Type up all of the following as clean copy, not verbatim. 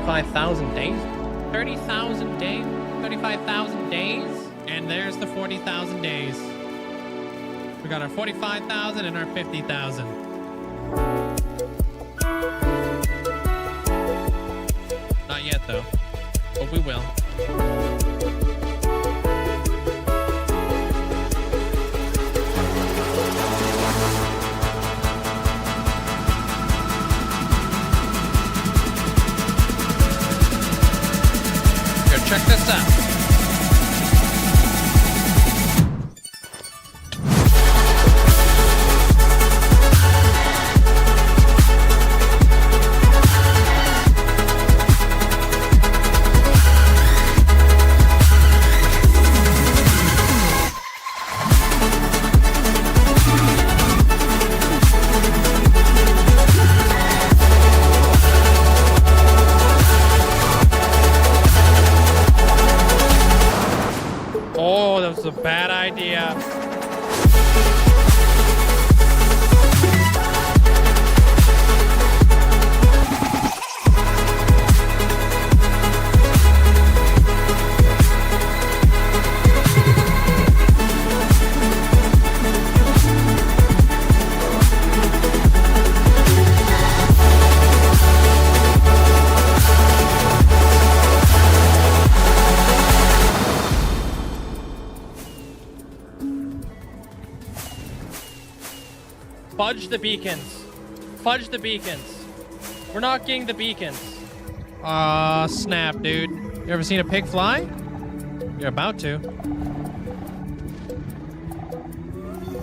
35,000 days? 30,000 days? 35,000 days? And there's the 40,000 days. We got our 45,000 and our 50,000. Not yet, though. But we will. Check this out. Oh, that was a bad idea. Fudge the beacons. Fudge the beacons. We're not getting the beacons. Aw, snap, dude. You ever seen a pig fly? You're about to.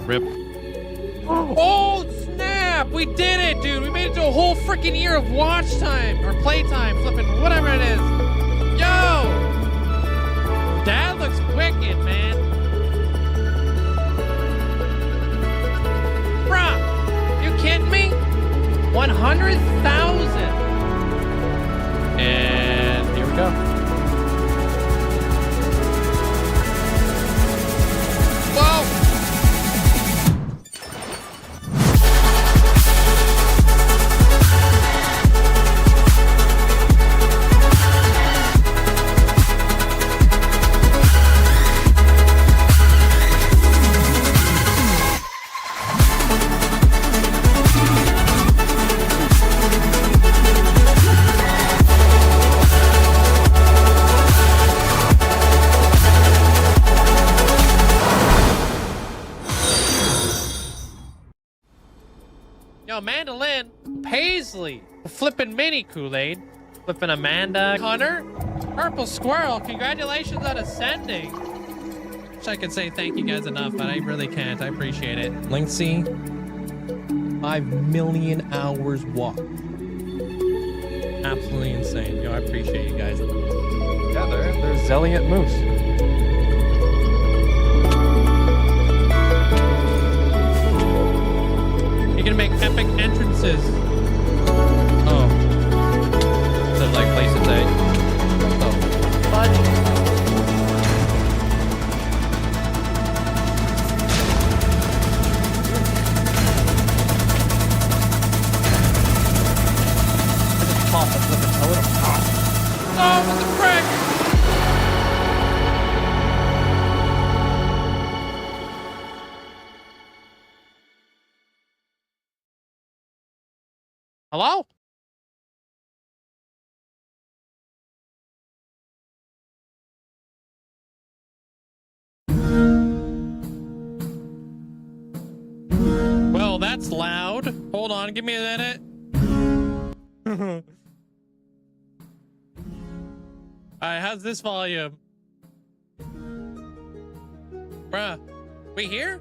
Rip. Oh, snap! We did it, dude! We made it to a whole freaking year of watch time, or playtime, flipping, whatever it is. Yo! Dad looks wicked, man. Bruh! You kidding me? 100,000! And here we go. Whoa! Yo, Mandolin, Paisley, flipping mini Kool-Aid, flipping Amanda, Hunter, Purple Squirrel, congratulations on ascending. Wish I could say thank you guys enough, but I really can't. I appreciate it. Linkzzey, 5 million hours walked. Absolutely insane. Yo, I appreciate you guys. Yeah, there's Zelliot Moose. You can make epic entrances. Oh. So like places A. Oh. Fudge. Pop the flipping totem. Oh, what the frick? Hello? Well, that's loud. Hold on, give me a minute. Alright, how's this volume? Bruh, we here?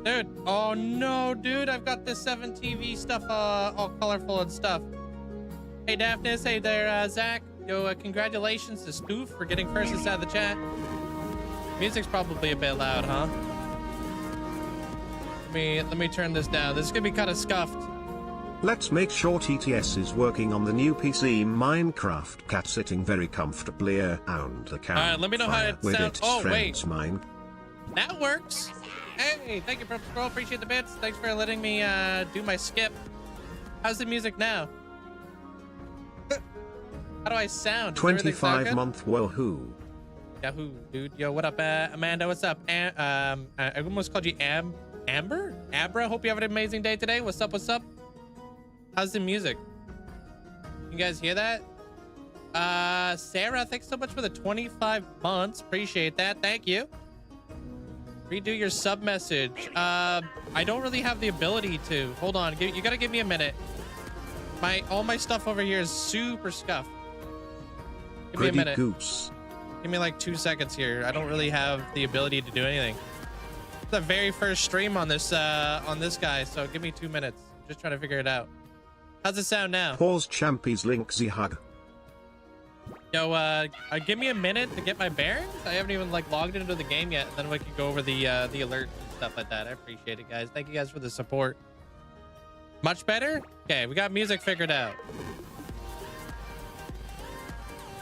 Dude, oh no, dude, I've got this 7 TV stuff all colorful and stuff. Hey, Daphnis, hey there, Zach. Yo, congratulations to Stoof for getting first inside the chat. Music's probably a bit loud, huh? Let me turn this down. This is gonna be kind of scuffed. Let's make sure TTS is working on the new PC Minecraft. Cat sitting very comfortably around the campfire. Alright, let me know how it with sounds. its Oh, friends wait. mine. That works. Hey, thank you, Purple Scroll. Appreciate the bits. Thanks for letting me do my skip. How's the music now? How do I sound? Does everything sound good? 25-month woohoo. Yahoo, dude. Yo, what up, Amanda? What's up? I almost called you Amber? Abra, hope you have an amazing day today. What's up? What's up? How's the music? You guys hear that? Sarah, thanks so much for the 25 months. Appreciate that. Thank you. Redo your sub message. I don't really have the ability to. Hold on. You gotta give me a minute. All my stuff over here is super scuffed. Give me a minute. Goose. Give me like 2 seconds here. I don't really have the ability to do anything. It's the very first stream on this guy, so give me 2 minutes. I'm just trying to figure it out. How's it sound now? Pause Champy's Linkzzey hug. Yo, give me a minute to get my bearings. I haven't even like logged into the game yet. Then we can go over the alerts and stuff like that. I appreciate it, guys. Thank you guys for the support. Much better? Okay, we got music figured out.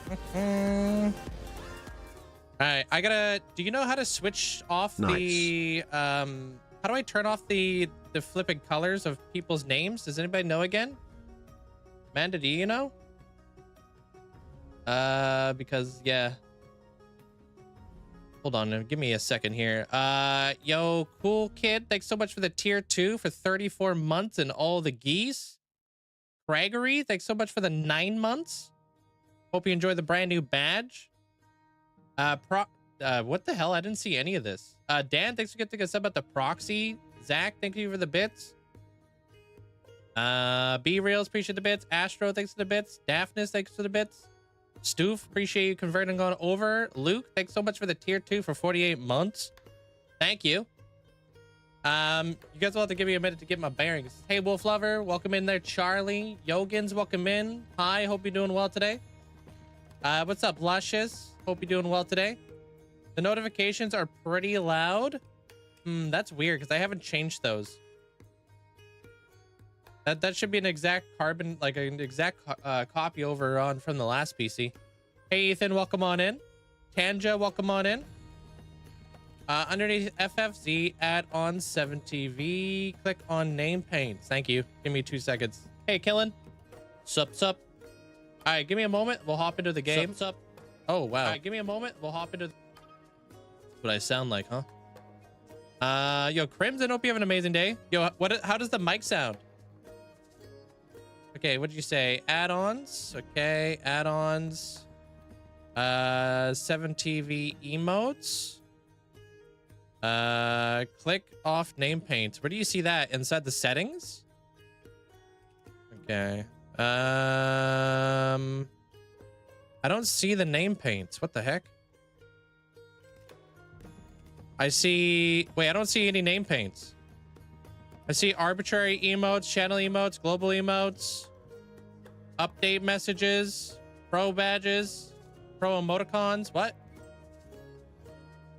All right, I gotta. Do you know how to switch off the how do I turn off the flipping colors of people's names? Does anybody know again? Amanda, do you know? Because yeah. Hold on, give me a second here. Yo, cool kid, thanks so much for the tier 2 for 34 months and all the geese. Gregory, thanks so much for the 9 months. Hope you enjoy the brand new badge. What the hell? I didn't see any of this. Dan, thanks for getting us up at the proxy. Zach, thank you for the bits. B-Reals, appreciate the bits. Astro, thanks for the bits. Daphnis, thanks for the bits. Stoof, appreciate you converting on over. Luke, thanks so much for the tier 2 for 48 months. Thank you. You guys will have to give me a minute to get my bearings. Hey, Wolf Lover, welcome in there. Charlie, Yogins, welcome in. Hi, hope you're doing well today. What's up, Luscious? Hope you're doing well today. The notifications are pretty loud. That's weird because I haven't changed those. That should be an exact carbon, like an exact copy over on from the last PC. Hey, Ethan, welcome on in. Tanja, welcome on in. Underneath FFZ, add on 7TV. Click on name paints. Thank you. Give me 2 seconds. Hey, Killen. Sup. All right, give me a moment. We'll hop into the game. Sup. Oh, wow. All right, give me a moment. We'll hop into... What I sound like, huh? Yo, Crimson, hope you have an amazing day. Yo, how does the mic sound? Okay, what did you say? Add-ons. Okay, add-ons. 7TV emotes. Click off name paints. Where do you see that? Inside the settings? Okay. I don't see the name paints. What the heck? I see... Wait, I don't see any name paints. I see arbitrary emotes, channel emotes, global emotes, update messages, pro badges, pro emoticons. What?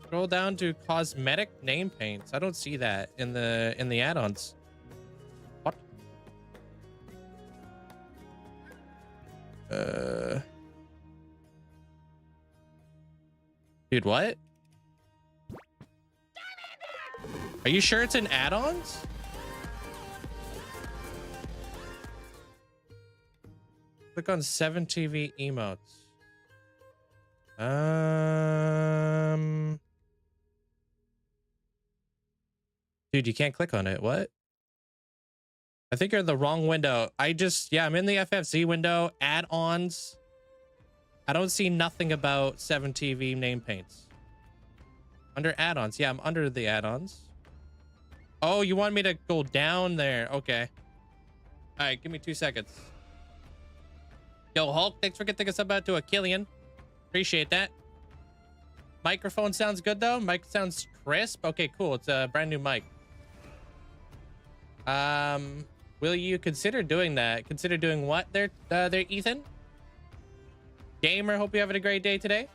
Scroll down to cosmetic name paints. I don't see that in the add-ons. What? Dude, what? Are you sure it's in add-ons? Click on 7TV emotes. Dude, you can't click on it. What? I think you're in the wrong window. I'm in the FFC window. Add-ons. I don't see nothing about 7TV name paints. Under add-ons. Yeah, I'm under the add-ons. Oh, you want me to go down there? Okay. All right, give me 2 seconds. Yo, Hulk, thanks for getting us up out to a Killian. Appreciate that. Microphone sounds good, though. Mic sounds crisp. Okay, cool. It's a brand new mic. Will you consider doing that? Consider doing what there, Ethan? Gamer, hope you're having a great day today.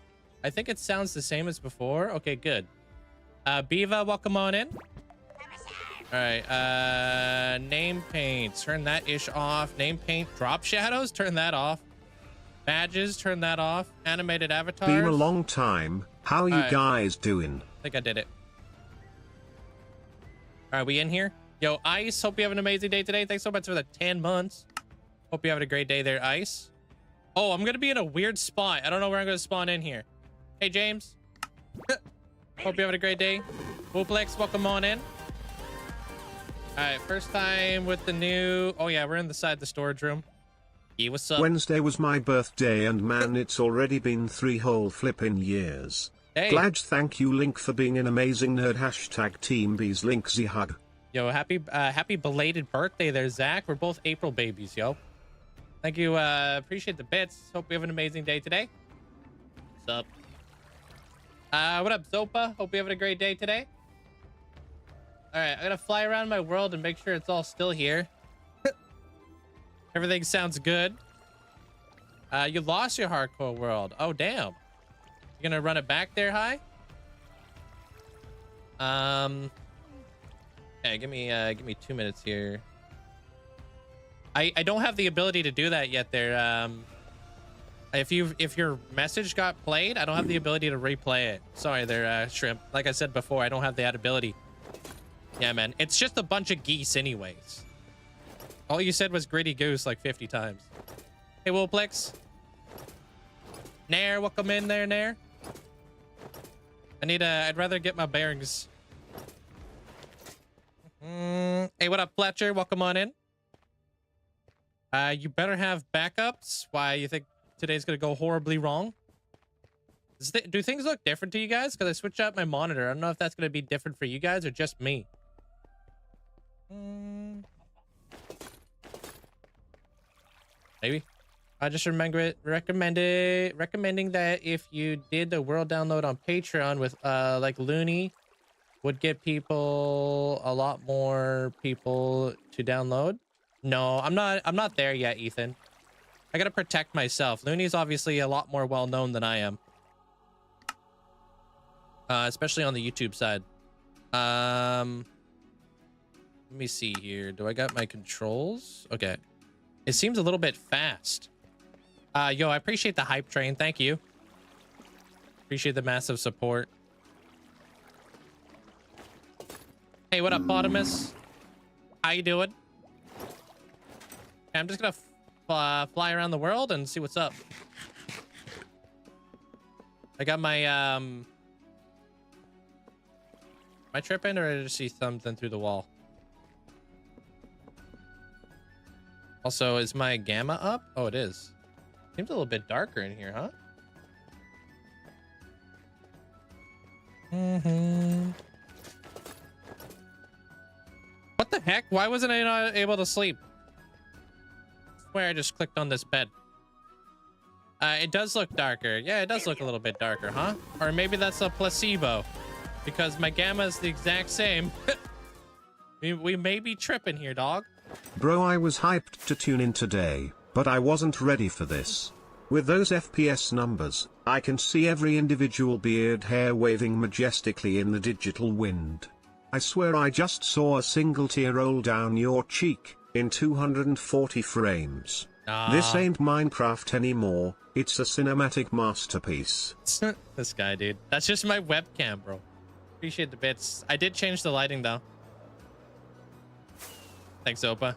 I think it sounds the same as before. Okay, good. Biva, welcome on in. All right, name paints, turn that ish off. Name paint, drop shadows, turn that off. Badges, turn that off. Animated avatars. Been a long time. How are you guys doing? I think I did it. All right, we in here? Yo, Ice, hope you have an amazing day today. Thanks so much for the 10 months. Hope you having a great day there, Ice. Oh, I'm gonna be in a weird spot. I don't know where I'm gonna spawn in here. Hey, James. Hope you're having a great day. Wooplex, welcome on in. All right, first time with the new... Oh, yeah, we're inside the storage room. Yeah, what's up? Wednesday was my birthday and man, it's already been 3 whole flipping years. Hey. Glad, thank you Link for being an amazing nerd. Hashtag Team B's Linkzzey hug. Yo, happy belated birthday there, Zach. We're both April babies, yo. Thank you. Appreciate the bits. Hope you have an amazing day today. What's up? What up, Zopa? Hope you having a great day today. All right, I'm gonna fly around my world and make sure it's all still here. Everything sounds good. You lost your hardcore world. Oh, damn. You gonna run it back there, Hi? Yeah, give me 2 minutes here. I don't have the ability to do that yet there. If your message got played, I don't have the ability to replay it. Sorry there, Shrimp. Like I said before, I don't have that ability. Yeah, man. It's just a bunch of geese anyways. All you said was gritty goose like 50 times. Hey, Woolplex. Nair, welcome in there, Nair. I'd rather get my bearings. Hey, what up, Fletcher? Welcome on in. You better have backups. Why, you think today's gonna go horribly wrong? Do things look different to you guys? Because I switched out my monitor. I don't know if that's gonna be different for you guys or just me. Maybe. I just recommending that if you did the world download on Patreon with like Looney, would get people a lot more people to download. No, I'm not there yet, Ethan. I gotta protect myself. Looney's obviously a lot more well known than I am, especially on the YouTube side. Let me see here. Do I got my controls? Okay. It seems a little bit fast. Yo, I appreciate the hype train. Thank you. Appreciate the massive support. Hey, what up, Potamus? How you doing? I'm just gonna fly around the world and see what's up. I got my am I tripping, or did I just see something through the wall? Also, is my gamma up? Oh, it is. Seems a little bit darker in here, huh? What the heck? Why wasn't I not able to sleep? I swear I just clicked on this bed. It does look darker. Yeah, it does look a little bit darker, huh? Or maybe that's a placebo, because my gamma is the exact same. we may be tripping here, dog. Bro, I was hyped to tune in today, but I wasn't ready for this. With those FPS numbers, I can see every individual beard hair waving majestically in the digital wind. I swear I just saw a single tear roll down your cheek, in 240 frames. This ain't Minecraft anymore, it's a cinematic masterpiece. This guy, dude. That's just my webcam, bro. Appreciate the bits. I did change the lighting, though. Thanks, Opa.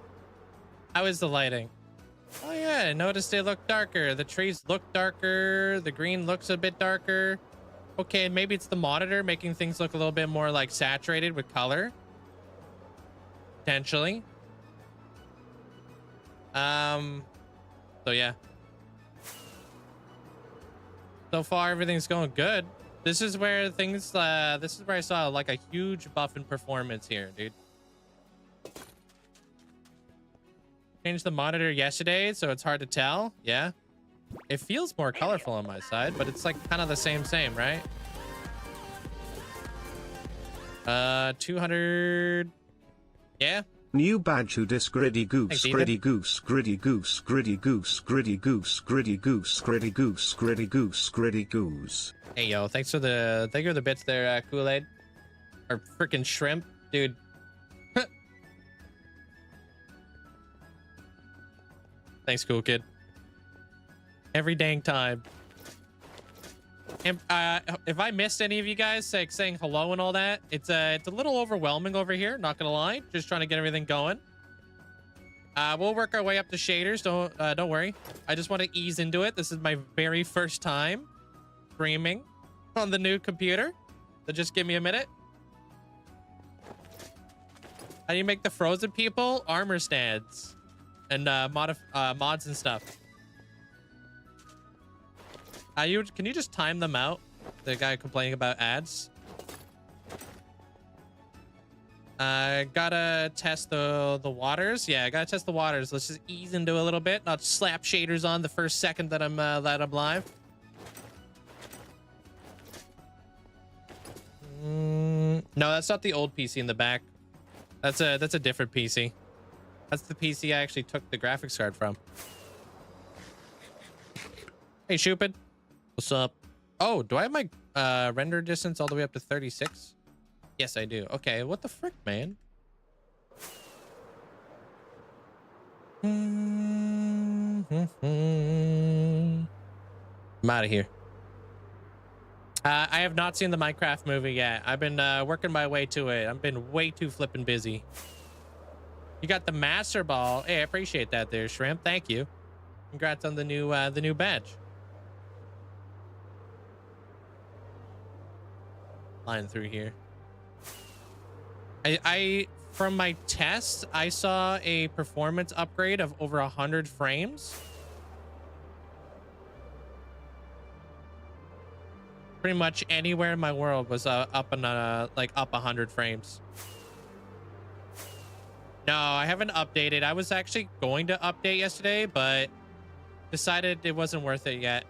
How is the lighting? Oh, yeah, I noticed they look darker. The trees look darker. The green looks a bit darker. Okay, maybe it's the monitor making things look a little bit more, like, saturated with color. Potentially. So, yeah. So far, everything's going good. This is where things, this is where I saw, like, a huge buff in performance here, dude. Changed the monitor yesterday, so it's hard to tell. Yeah. It feels more colorful on my side, but it's like kind of the same, right? 200. Yeah. New badge who dis gritty goose, gritty goose, gritty goose, gritty goose, gritty goose, gritty goose, gritty goose, gritty goose, gritty goose. Hey, yo, thanks for the bits there, Kool-Aid. Or freaking shrimp, dude. Thanks, cool kid. Every dang time. And, if I missed any of you guys like saying hello and all that, it's a little overwhelming over here, not gonna lie. Just trying to get everything going. We'll work our way up to shaders. Don't worry. I just want to ease into it. This is my very first time streaming on the new computer. So just give me a minute. How do you make the frozen people? Armor stands and mods and stuff. Can you just time them out? The guy complaining about ads. Gotta test the waters. Yeah, I gotta test the waters. Let's just ease into a little bit. Not slap shaders on the first second that I'm live. No, that's not the old PC in the back. That's a different PC. That's the PC I actually took the graphics card from. Hey, Shupid. What's up? Oh, do I have my render distance all the way up to 36? Yes, I do. Okay, what the frick, man? I'm out of here. I have not seen the Minecraft movie yet. I've been working my way to it. I've been way too flippin' busy. You got the Master Ball. Hey, I appreciate that there, Shrimp. Thank you. Congrats on the new badge. Flying through here. I from my test, I saw a performance upgrade of over 100 frames. Pretty much anywhere in my world was up 100 frames. No, I haven't updated. I was actually going to update yesterday, but decided it wasn't worth it yet.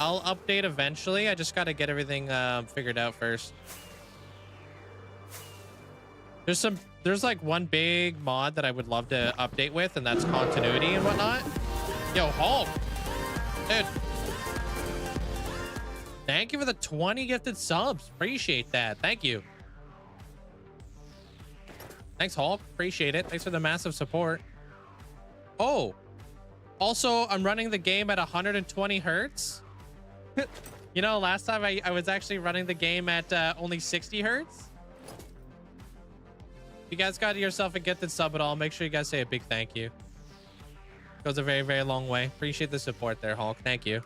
I'll update eventually. I just got to get everything figured out first. There's like one big mod that I would love to update with, and that's continuity and whatnot. Yo, Hulk, dude. Thank you for the 20 gifted subs. Appreciate that. Thank you. Thanks, Hulk. Appreciate it. Thanks for the massive support. Oh, also, I'm running the game at 120 hertz. You know, last time I was actually running the game at only 60 hertz. If you guys got yourself a gifted sub at all, make sure you guys say a big thank you. It goes a very, very long way. Appreciate the support there, Hulk. Thank you.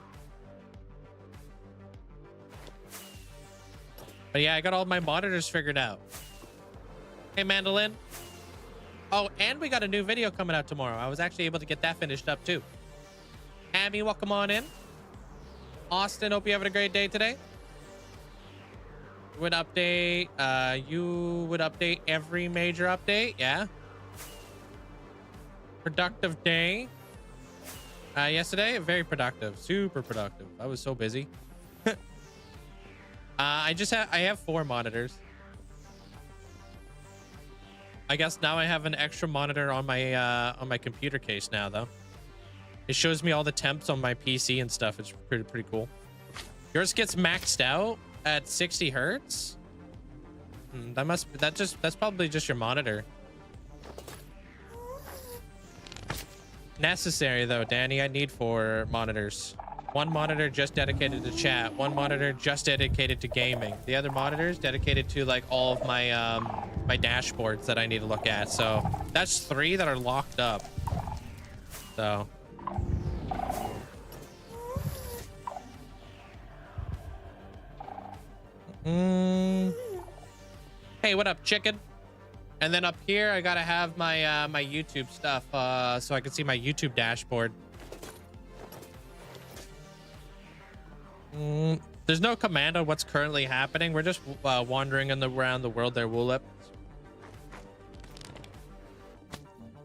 But yeah, I got all my monitors figured out. Hey, Mandolin. Oh, and we got a new video coming out tomorrow. I was actually able to get that finished up too. Abby, welcome on in. Austin, hope you're having a great day today. Would update, you would update every major update. Yeah. Productive day. Yesterday, very productive, super productive. I was so busy. I have 4 monitors. I guess now I have an extra monitor on my computer case now, though. It shows me all the temps on my PC and stuff. It's pretty cool. Yours gets maxed out at 60 hertz. That's probably just your monitor. Necessary though, Danny. I need 4 monitors. 1 monitor just dedicated to chat. 1 monitor just dedicated to gaming. The other monitors dedicated to like all of my my dashboards that I need to look at. So that's 3 that are locked up. So. Hey, what up, chicken? And then up here, I gotta have my my YouTube stuff so I can see my YouTube dashboard. There's no command on what's currently happening. We're just wandering around the world there, Woolip.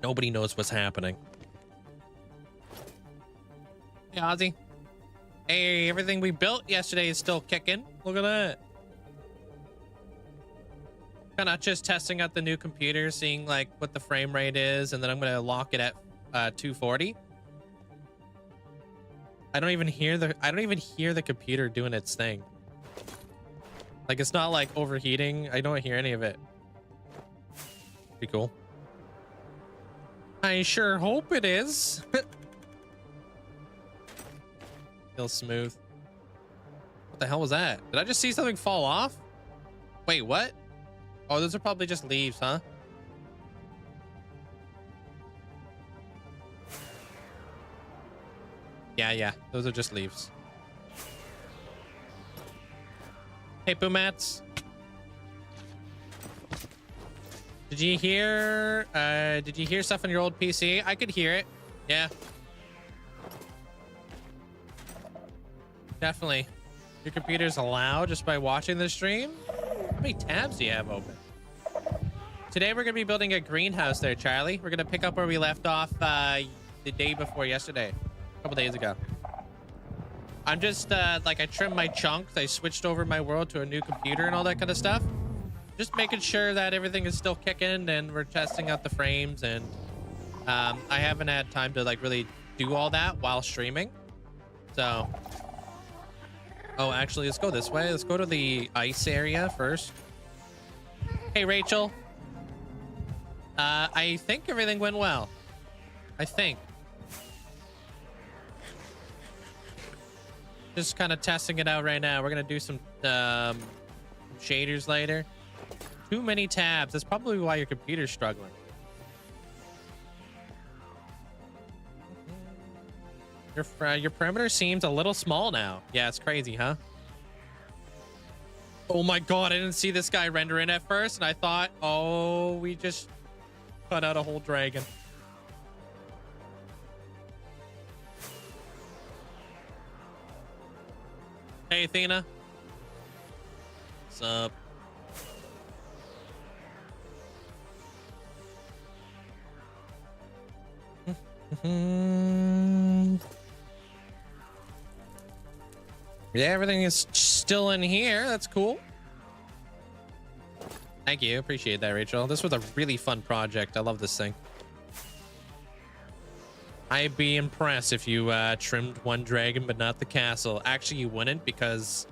Nobody knows what's happening. Hey, Ozzy. Hey, everything we built yesterday is still kicking. Look at that. Kind of just testing out the new computer, seeing like what the frame rate is, and then I'm gonna lock it at 240. I don't even hear the computer doing its thing. Like, it's not like overheating. I don't hear any of it. Pretty cool. I sure hope it is. Feels smooth. What the hell was that? Did I just see something fall off? Wait, what? Oh, those are probably just leaves, huh? Yeah. Those are just leaves. Hey, Boomats. Did you hear stuff on your old PC? I could hear it. Yeah. Definitely. Your computer's loud just by watching the stream? How many tabs do you have open? Today we're going to be building a greenhouse there, Charlie. We're going to pick up where we left off the day before yesterday. A couple days ago. I'm just, like, I trimmed my chunks. I switched over my world to a new computer and all that kind of stuff. Just making sure that everything is still kicking and we're testing out the frames. And I haven't had time to, like, really do all that while streaming. So... Oh, actually, let's go this way. Let's go to the ice area first. Hey, Rachel. I think everything went well. I think. Just kind of testing it out right now. We're going to do some shaders later. Too many tabs. That's probably why your computer's struggling. Your perimeter seems a little small now. Yeah, it's crazy, huh? Oh my god, I didn't see this guy render in at first, and I thought, oh, we just cut out a whole dragon. Hey, Athena. What's up? Yeah, everything is still in here. That's cool. Thank you. Appreciate that, Rachel. This was a really fun project. I love this thing. I'd be impressed if you trimmed one dragon but not the castle. Actually, you wouldn't, because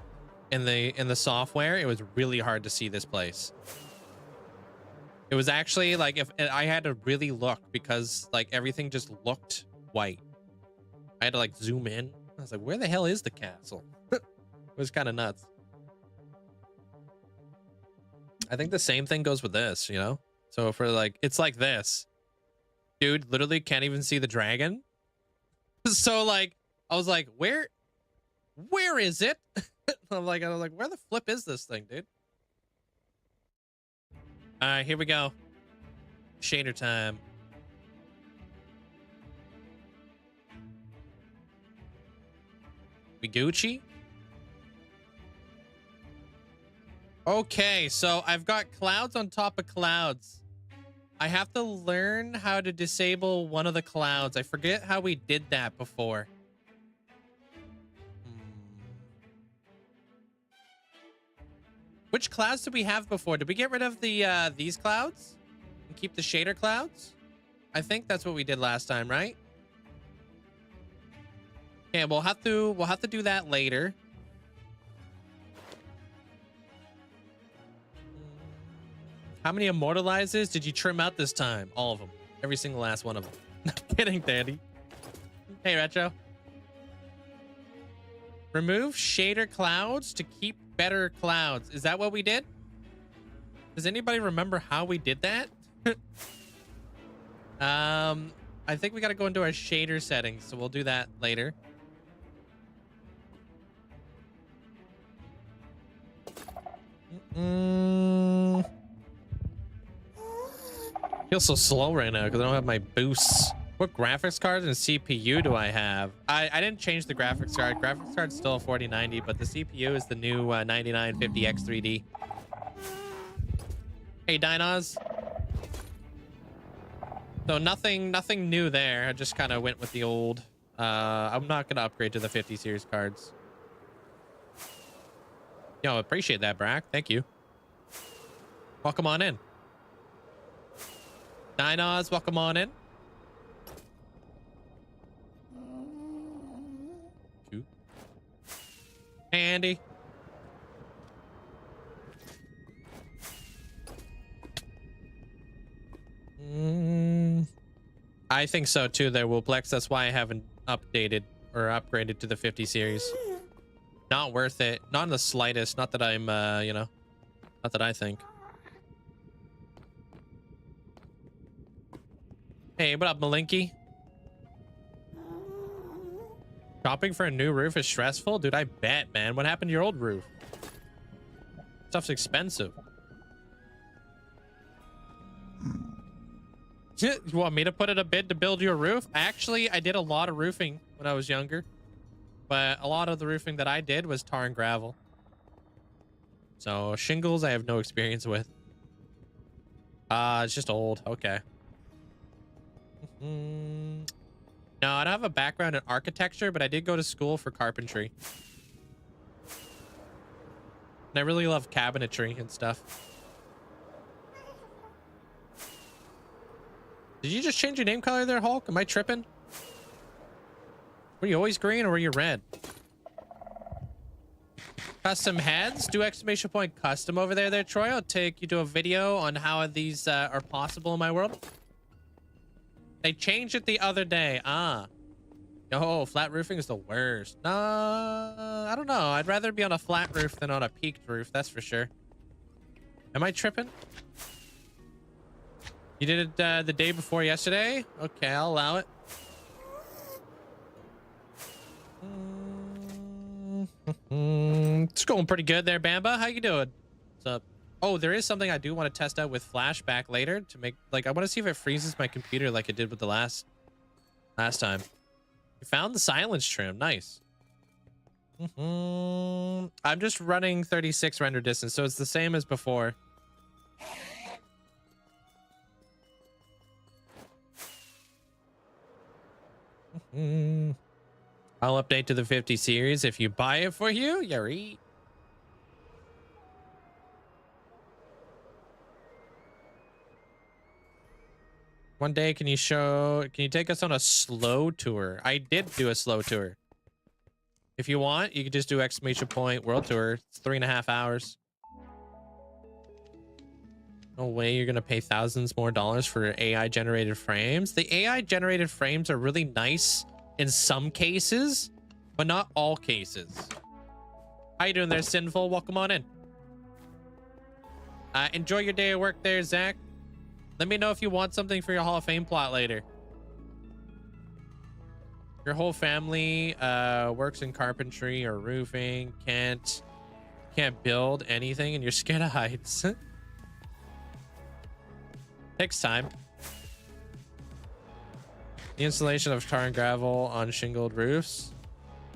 in the software it was really hard to see this place. It was actually like, if I had to really look, because like everything just looked white. I had to like zoom in. I was like, where the hell is the castle? It was kind of nuts. I think the same thing goes with this, you know? So for like, it's like this. Dude, literally can't even see the dragon. So like, I was like, where is it? I was like, where the flip is this thing, dude? All right, here we go. Shader time. We Gucci? Okay, so I've got clouds on top of clouds. I have to learn how to disable one of the clouds. I forget how we did that before. Which clouds did we have before? Did we get rid of the these clouds and keep the shader clouds? I think that's what we did last time, right? Okay, we'll have to do that later. How many immortalizers did you trim out this time? All of them. Every single last one of them. Not kidding, Dandy. Hey, Retro. Remove shader clouds to keep better clouds. Is that what we did? Does anybody remember how we did that? I think we got to go into our shader settings, so we'll do that later. Feels so slow right now because I don't have my boosts. What graphics cards and CPU do I have? I didn't change the graphics card. Graphics card's still a 4090, but the CPU is the new 9950X3D. Hey, Dinos. So nothing new there. I just kind of went with the old. I'm not gonna upgrade to the 50 series cards. Yo, appreciate that, Brack. Thank you. Welcome on in. Dinos, welcome on in. Cute. Hey, Andy. I think so too there, Wooplex. That's why I haven't updated or upgraded to the 50 series. Not worth it. Not in the slightest. Not that I'm, you know, not that I think. Hey, what up, Malinky? Shopping for a new roof is stressful? Dude, I bet, man. What happened to your old roof? Stuff's expensive. You want me to put in a bid to build your roof? Actually, I did a lot of roofing when I was younger. But a lot of the roofing that I did was tar and gravel. So shingles, I have no experience with. It's just old. Okay. No, I don't have a background in architecture, but I did go to school for carpentry. And I really love cabinetry and stuff. Did you just change your name color there, Hulk? Am I tripping? Were you always green or were you red? Custom heads? Do exclamation point custom over there, Troy. I'll take you to a video on how these are possible in my world. They changed it the other day. Yo, flat roofing is the worst. I don't know. I'd rather be on a flat roof than on a peaked roof. That's for sure. Am I tripping? You did it the day before yesterday? Okay, I'll allow it. It's going pretty good there, Bamba. How you doing? What's up? Oh, there is something I do want to test out with flashback later to make, like, I want to see if it freezes my computer like it did with the last time. You found the silence trim. Nice. I'm just running 36 render distance, so it's the same as before. I'll update to the 50 series if you buy it for you. Yuri. One day, can you take us on a slow tour? I did do a slow tour. If you want, you could just do exclamation point world tour. It's 3.5 hours. No way you're gonna pay thousands more dollars for AI generated frames. The AI generated frames are really nice in some cases, but not all cases. How you doing there, Sinful? Welcome on in. Enjoy your day of work there, Zach. Let me know if you want something for your Hall of Fame plot later. Your whole family works in carpentry or roofing, can't build anything, and you're scared of heights. Takes time. The installation of tar and gravel on shingled roofs.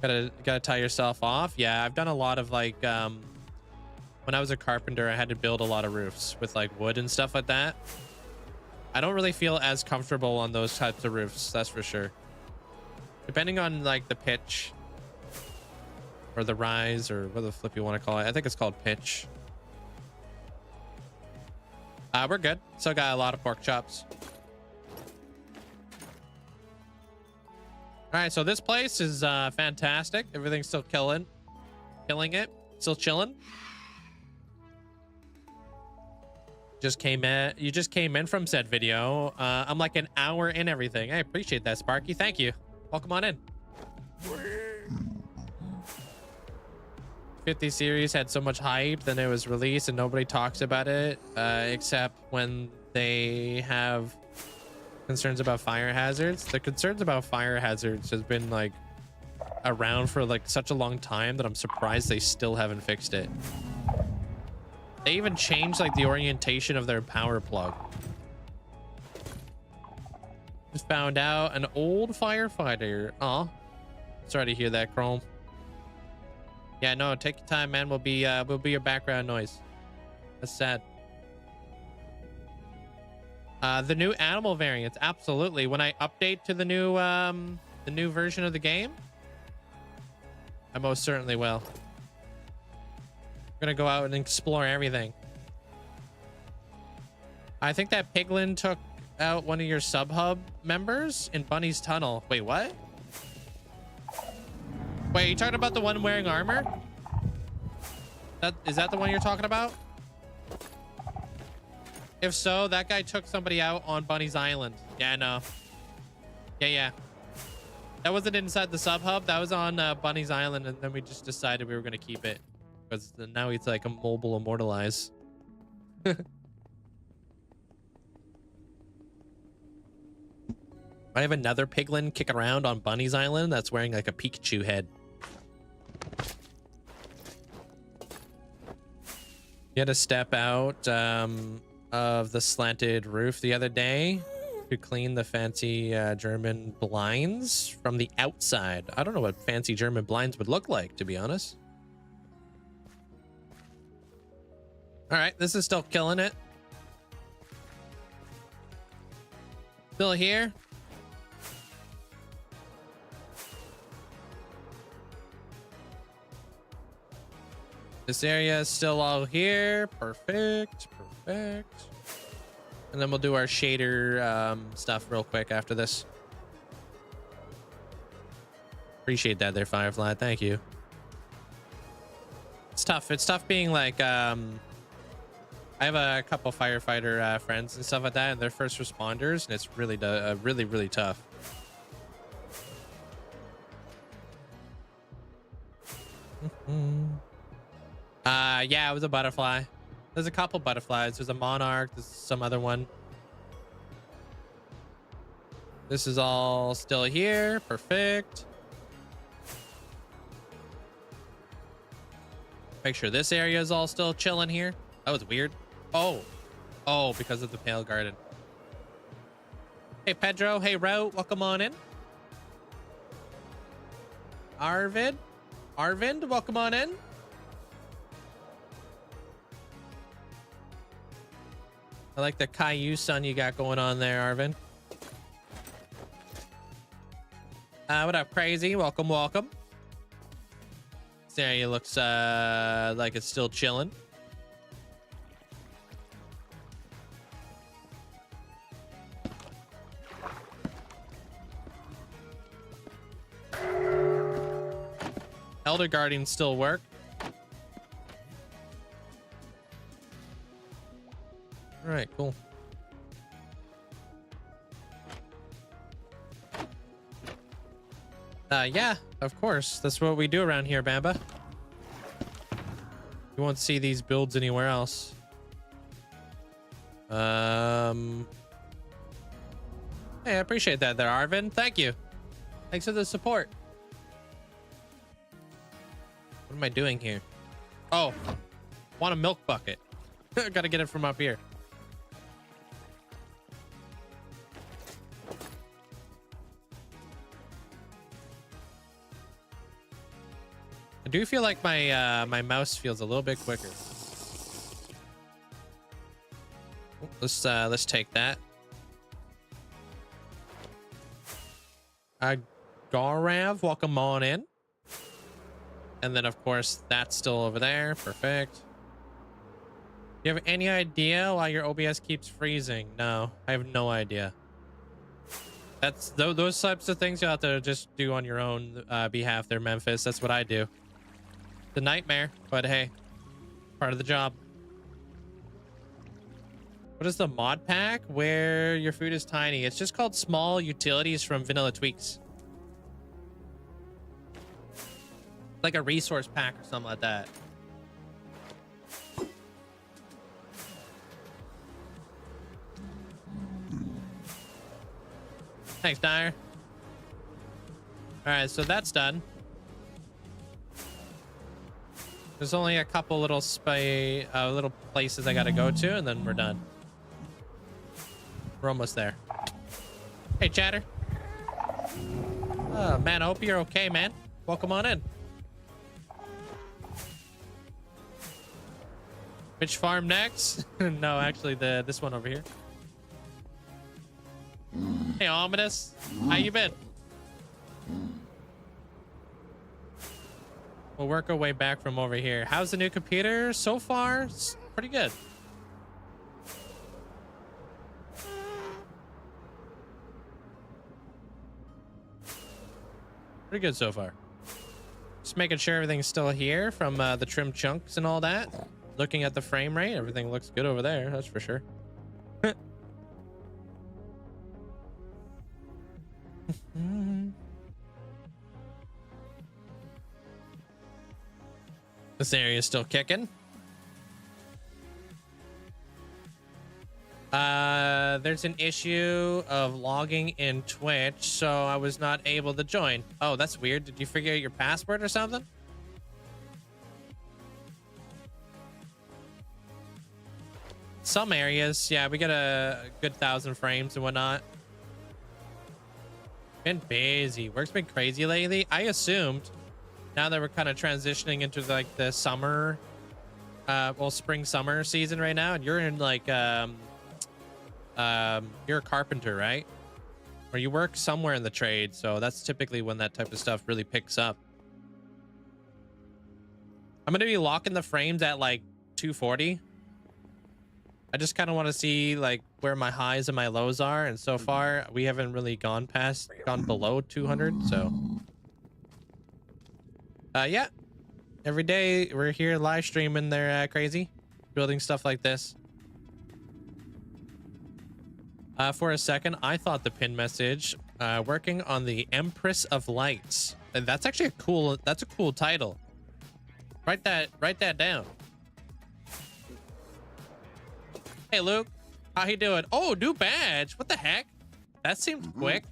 Gotta tie yourself off. Yeah, I've done a lot of, like, when I was a carpenter, I had to build a lot of roofs with, like, wood and stuff like that. I don't really feel as comfortable on those types of roofs, that's for sure. Depending on, like, the pitch or the rise or what the flip you want to call it. I think it's called pitch. We're good. Still got a lot of pork chops. All right, so this place is fantastic. Everything's still killing it. Still chilling. You just came in from said video. I'm like an hour in everything. I appreciate that, Sparky. Thank you. Welcome on in. 50 series had so much hype, then it was released and nobody talks about it, except when they have concerns about fire hazards. The concerns about fire hazards has been, like, around for, like, such a long time that I'm surprised they still haven't fixed it. They even changed, like, the orientation of their power plug. Just found out an old firefighter. Aw. Sorry to hear that, Chrome. Yeah, no, take your time, man. We'll be your background noise. That's sad. The new animal variants, absolutely. When I update to the new version of the game, I most certainly will. We're gonna go out and explore everything. I think that piglin took out one of your sub-hub members in Bunny's tunnel. Wait, what? Wait, are you talking about the one wearing armor? Is that the one you're talking about? If so, that guy took somebody out on Bunny's Island. Yeah, no. Yeah. That wasn't inside the sub-hub. That was on Bunny's Island, and then we just decided we were going to keep it. Because now he's like a mobile immortalize. I have another piglin kicking around on Bunny's Island that's wearing like a Pikachu head. You had to step out of the slanted roof the other day to clean the fancy German blinds from the outside. I don't know what fancy German blinds would look like, to be honest. All right, this is still killing it. Still here. This area is still all here. Perfect. Perfect. And then we'll do our shader stuff real quick after this. Appreciate that there, Firefly. Thank you. It's tough. It's tough being like... I have a couple firefighter friends and stuff like that, and they're first responders, and it's really, really tough. Yeah, it was a butterfly. There's a couple butterflies. There's a monarch. There's some other one. This is all still here. Perfect. Make sure this area is all still chilling here. That was weird. Oh, because of the pale garden. Hey, Pedro. Hey, Ro. Welcome on in. Arvind, welcome on in. I like the Caillou sun you got going on there, Arvind. What up, Crazy? Welcome, welcome. This area looks like it's still chilling. Elder Guardians still work. All right, cool. Yeah, of course. That's what we do around here, Bamba. You won't see these builds anywhere else. Hey, I appreciate that there, Arvin. Thank you. Thanks for the support. What am I doing here? Oh, want a milk bucket. Gotta get it from up here. I do feel like my my mouse feels a little bit quicker. Let's take that. Garav, welcome on in. And then of course that's still over there. Perfect. Do you have any idea why your OBS keeps freezing? No, I have no idea. That's those types of things you have to just do on your own behalf there, Memphis. That's what I do. The nightmare, but hey, part of the job. What is the mod pack where your food is tiny? It's just called Small Utilities from Vanilla Tweaks. Like a resource pack or something like that. Thanks, Dyer. All right, so that's done. There's only a couple little little places I gotta go to, and then we're done. We're almost there. Hey, Chatter. Oh, man, I hope you're okay, man. Welcome on in. Which farm next? No, actually, this one over here. Hey, Ominous. How you been? We'll work our way back from over here. How's the new computer so far? It's pretty good. Pretty good so far. Just making sure everything's still here from the trim chunks and all that. Looking at the frame rate, everything looks good over there. That's for sure. This area is still kicking. there's an issue of logging in Twitch, so I was not able to join. Oh, that's weird. Did you figure out your password or something? Some areas, yeah, we get a good 1,000 frames and whatnot. Been busy. Work's been crazy lately. I assumed now that we're kind of transitioning into like the summer, well, spring summer season right now, and you're in like you're a carpenter, right? Or you work somewhere in the trade, so that's typically when that type of stuff really picks up. I'm gonna be locking the frames at like 240. I just kind of want to see like where my highs and my lows are, and so far we haven't really gone below 200. So yeah, every day we're here live streaming. They're crazy building stuff like this. For a second I thought the pin message, working on the Empress of Lights, and that's actually that's a cool title. Write that down. Hey Luke, how you doing? Oh, new badge. What the heck? That seemed quick.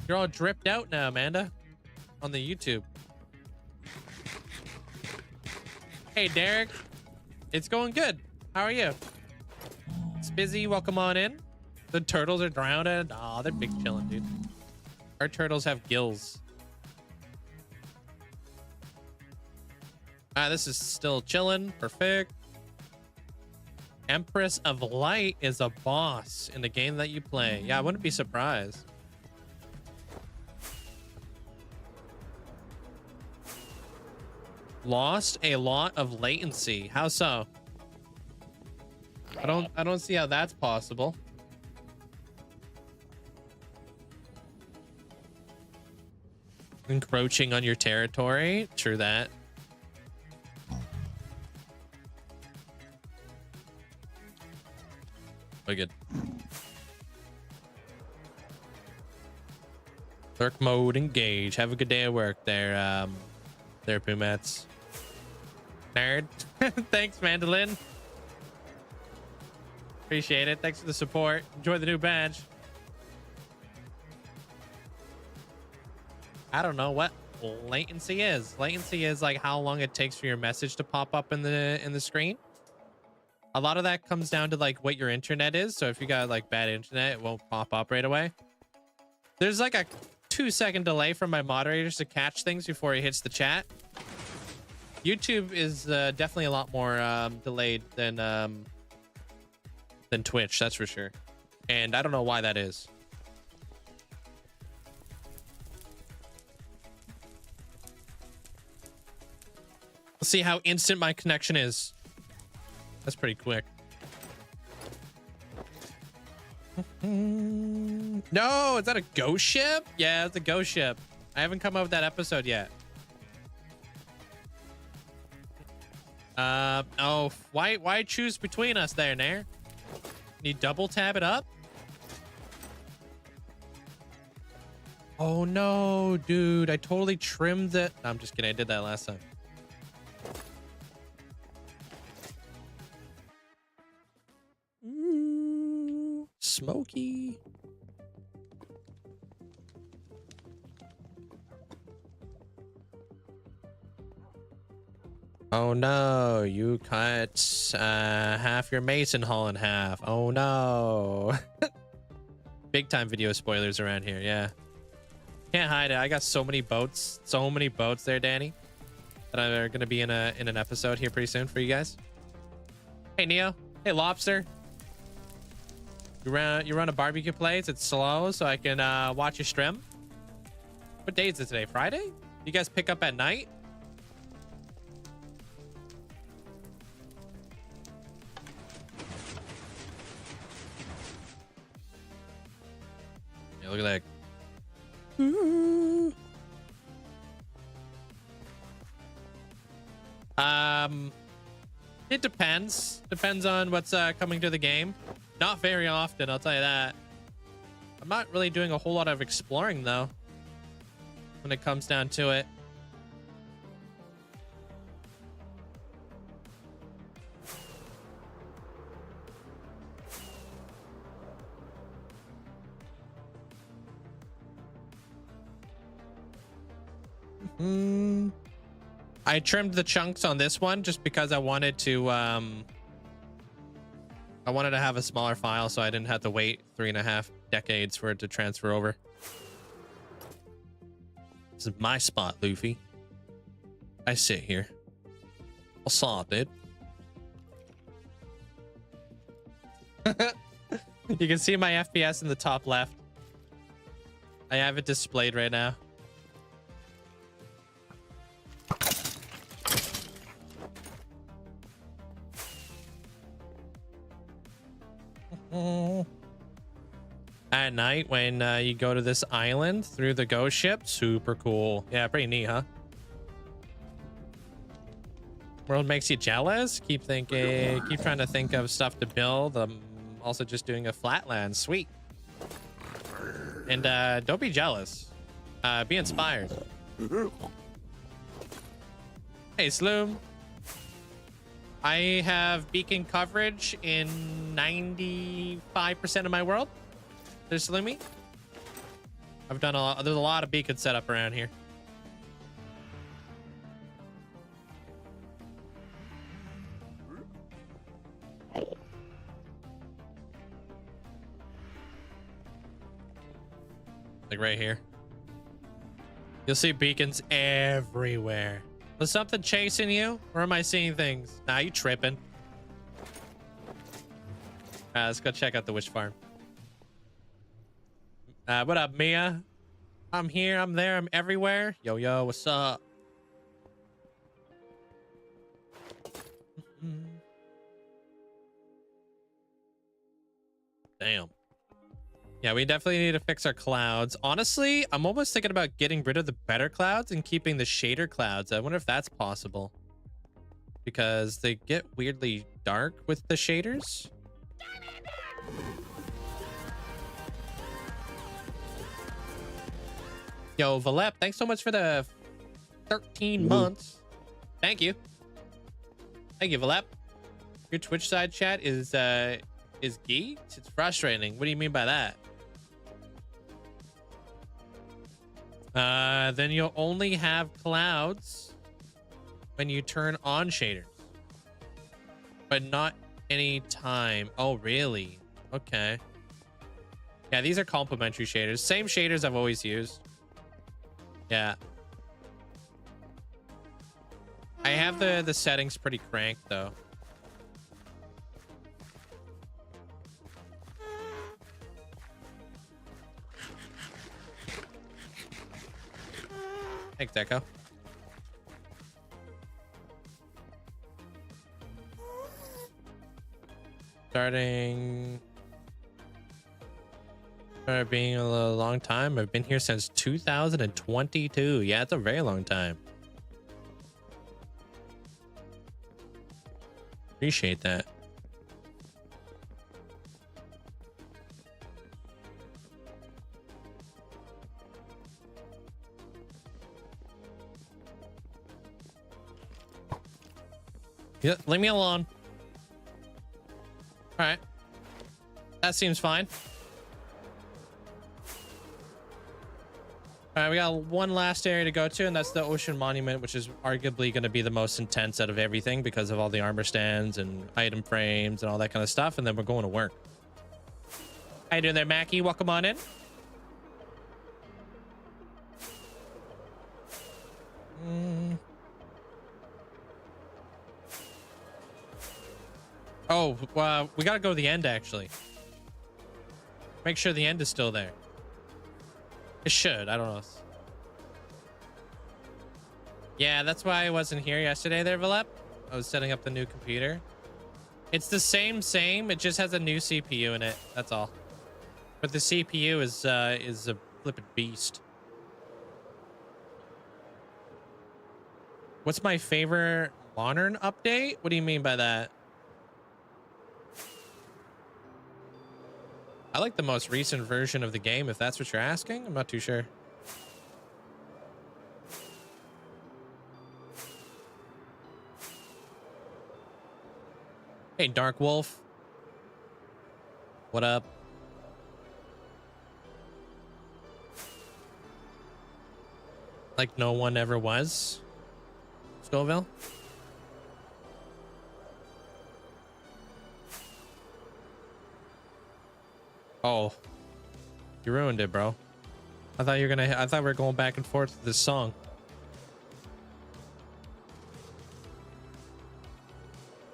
You're all dripped out now, Amanda, on the YouTube. Hey Derek, it's going good. How are you? It's busy. Welcome on in. The turtles are drowned. Oh, they're big chilling, dude. Our turtles have gills. This is still chilling. Perfect. Empress of Light is a boss in the game that you play. Yeah, I wouldn't be surprised. Lost a lot of latency. How so? I don't see how that's possible. Encroaching on your territory. True that. Good. Lurk mode engage. Have a good day at work there, there, Pumats. Nerd. Thanks, Mandolin. Appreciate it. Thanks for the support. Enjoy the new badge. I don't know what latency is. Latency is like how long it takes for your message to pop up in the screen. A lot of that comes down to like what your internet is. So if you got like bad internet, it won't pop up right away. There's like a 2-second delay from my moderators to catch things before it hits the chat. YouTube is definitely a lot more delayed than Twitch, that's for sure. And I don't know why that is. Let's see how instant my connection is. That's pretty quick. No, is that a ghost ship? Yeah, it's a ghost ship. I haven't come up with that episode yet. Oh, why choose between us there, Nair? Can you double tab it up? Oh no, dude, I totally trimmed it. No, I'm just kidding, I did that last time. Smoky. Oh no, you cut half your mason hall in half. Oh no. Big time video spoilers around here, yeah. Can't hide it. I got so many boats there, Danny, that are gonna be in an episode here pretty soon for you guys. Hey Neo. Hey Lobster. You run a barbecue place. It's slow, so I can watch your stream. What day is it today? Friday? You guys pick up at night? Yeah, look at that. Ooh. It depends. Depends on what's coming to the game. Not very often, I'll tell you that. I'm not really doing a whole lot of exploring, though, when it comes down to it. I trimmed the chunks on this one just because I wanted to have a smaller file so I didn't have to wait 3.5 decades for it to transfer over. This is my spot, Luffy. I sit here. I'll saw it, dude. You can see my FPS in the top left. I have it displayed right now. At night when you go to this island through the ghost ship, super cool. Yeah, pretty neat, huh? World makes you jealous. Keep trying to think of stuff to build. I'm also just doing a flatland. Sweet. And don't be jealous. Be inspired. Hey, Sloom. I have beacon coverage in 95% of my world. There's Sloomy. I've done there's a lot of beacons set up around here. Like right here. You'll see beacons everywhere. Was something chasing you? Or am I seeing things? Nah, you tripping. Let's go check out the witch farm. What up, Mia? I'm here, I'm there, I'm everywhere. Yo, yo, what's up? Damn. Yeah, we definitely need to fix our clouds. Honestly, I'm almost thinking about getting rid of the better clouds and keeping the shader clouds. I wonder if that's possible. Because they get weirdly dark with the shaders. Yo, Valep, thanks so much for the 13 months. Thank you. Thank you, Valep. Your Twitch side chat is geeked? It's frustrating. What do you mean by that? Then you'll only have clouds when you turn on shaders. But not any time. Oh, really? Okay. Yeah, these are complementary shaders. Same shaders I've always used. Yeah. I have the settings pretty cranked though. Thanks, Echo. Started being a long time. I've been here since 2022. Yeah, it's a very long time. Appreciate that. Yeah, leave me alone. All right. That seems fine. All right, we got one last area to go to, and that's the Ocean Monument, which is arguably going to be the most intense out of everything because of all the armor stands and item frames and all that kind of stuff, and then we're going to work. How you doing there, Mackie? Welcome on in. Oh, we got to go to the end, actually. Make sure the end is still there. It should. I don't know. Yeah, that's why I wasn't here yesterday there, Valep. I was setting up the new computer. It's the same. It just has a new CPU in it. That's all. But the CPU is a flippin' beast. What's my favorite modern update? What do you mean by that? I like the most recent version of the game, if that's what you're asking. I'm not too sure. Hey, Dark Wolf. What up? Like no one ever was. Scoville. Oh, you ruined it, bro. I thought I thought we were going back and forth with this song.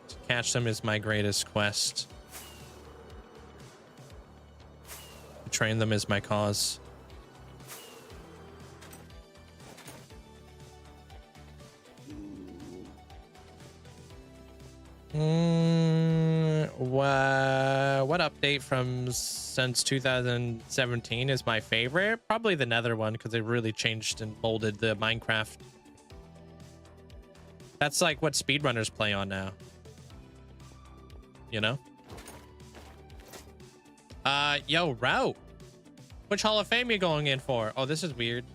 To catch them is my greatest quest. To train them is my cause. What update from since 2017 is my favorite? Probably the Nether one, because it really changed and molded the Minecraft. That's like what speedrunners play on now. You know? Yo, Route. Which Hall of Fame you going in for? Oh, this is weird.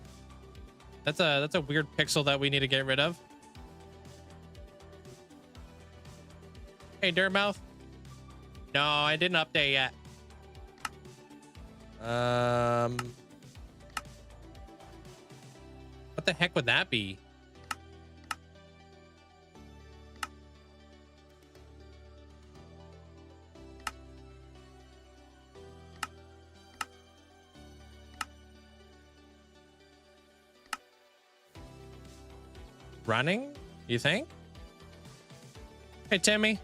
That's a weird pixel that we need to get rid of. Hey, Dirtmouth. No, I didn't update yet. What the heck would that be? Running, you think? Hey, Timmy.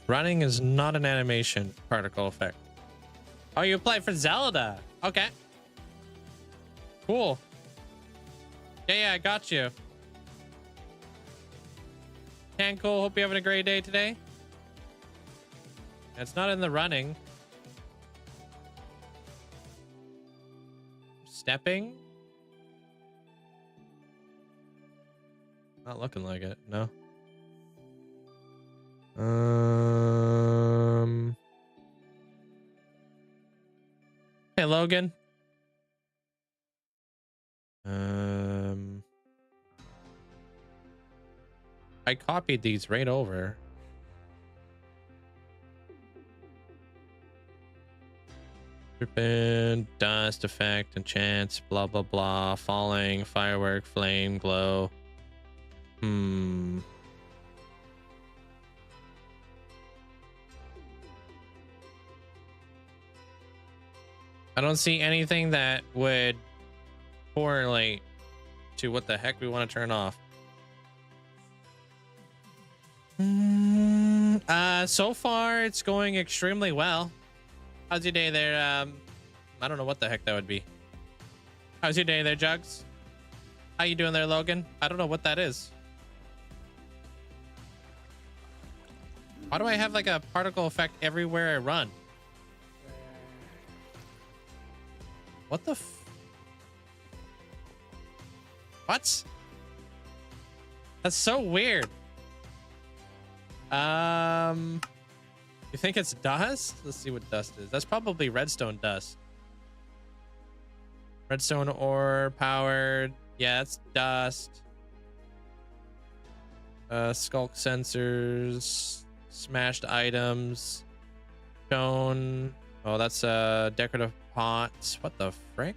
Running is not an animation particle effect. Oh, you play for Zelda. Okay. Cool. Yeah, I got you. Can cool. Hope you're having a great day today. It's not in the running. Stepping? Not looking like it, no. Hey, Logan. I copied these right over. Dripping, dust effect, enchants, blah blah blah, falling, firework, flame, glow. I don't see anything that would correlate to what the heck we want to turn off. So far it's going extremely well. How's your day there? I don't know what the heck that would be. How's your day there, Jugs? How you doing there, Logan? I don't know what that is. Why do I have like a particle effect everywhere I run? What the what? That's so weird. You think it's dust? Let's see what dust is. That's probably redstone dust. Redstone ore powered. Yeah, it's dust. Skulk sensors, smashed items, stone. Oh, that's decorative pots. What the frick?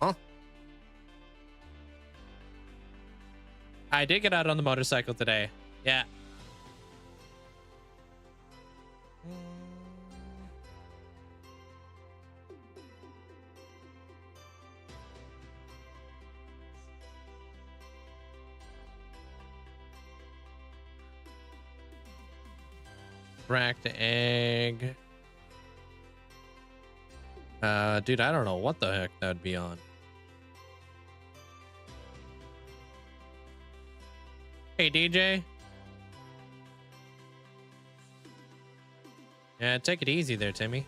Huh? I did get out on the motorcycle today. Yeah. Cracked egg. Dude, I don't know what the heck that'd be on. Hey, DJ. Yeah, take it easy there, Timmy.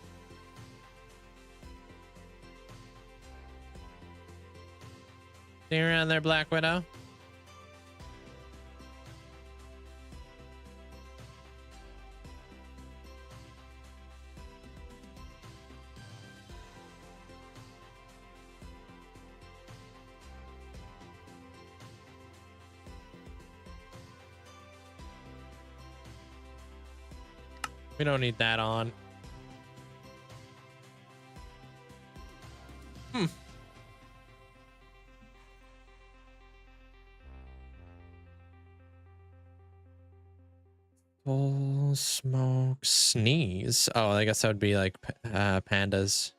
See you around there, Black Widow. We don't need that on. Full smoke sneeze. Oh, I guess that would be like pandas.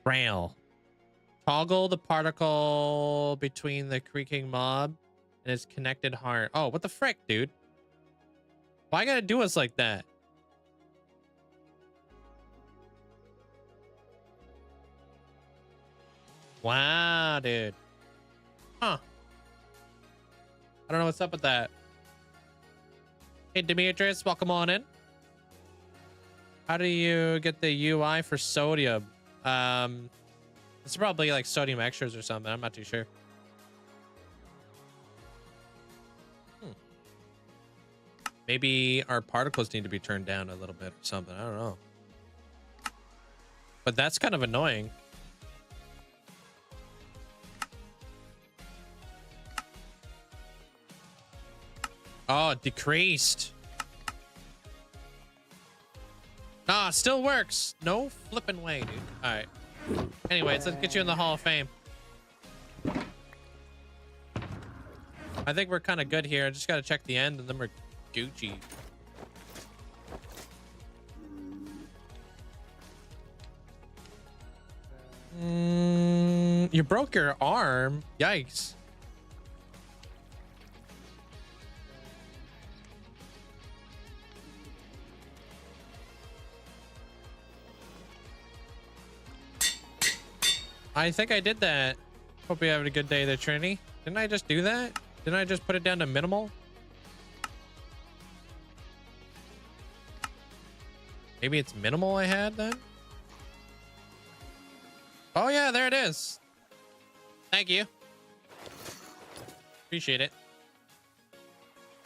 Trail. Toggle the particle between the creaking mob and its connected heart. Oh, what the frick, dude? Why gotta do us like that? Wow, dude. Huh. I don't know what's up with that. Hey, Demetrius, welcome on in. How do you get the UI for sodium? It's probably like sodium extras or something. I'm not too sure. Maybe our particles need to be turned down a little bit or something. I don't know. But that's kind of annoying. Oh, it decreased. Ah, still works. No flipping way, dude. All right. Anyways, let's get you in the Hall of Fame. I think we're kind of good here. I just got to check the end and then we're Gucci. You broke your arm. Yikes. I think I did that. Hope you're having a good day there, Trinity. Didn't I just do that? Didn't I just put it down to minimal? Maybe it's minimal I had then? Oh yeah, there it is. Thank you. Appreciate it.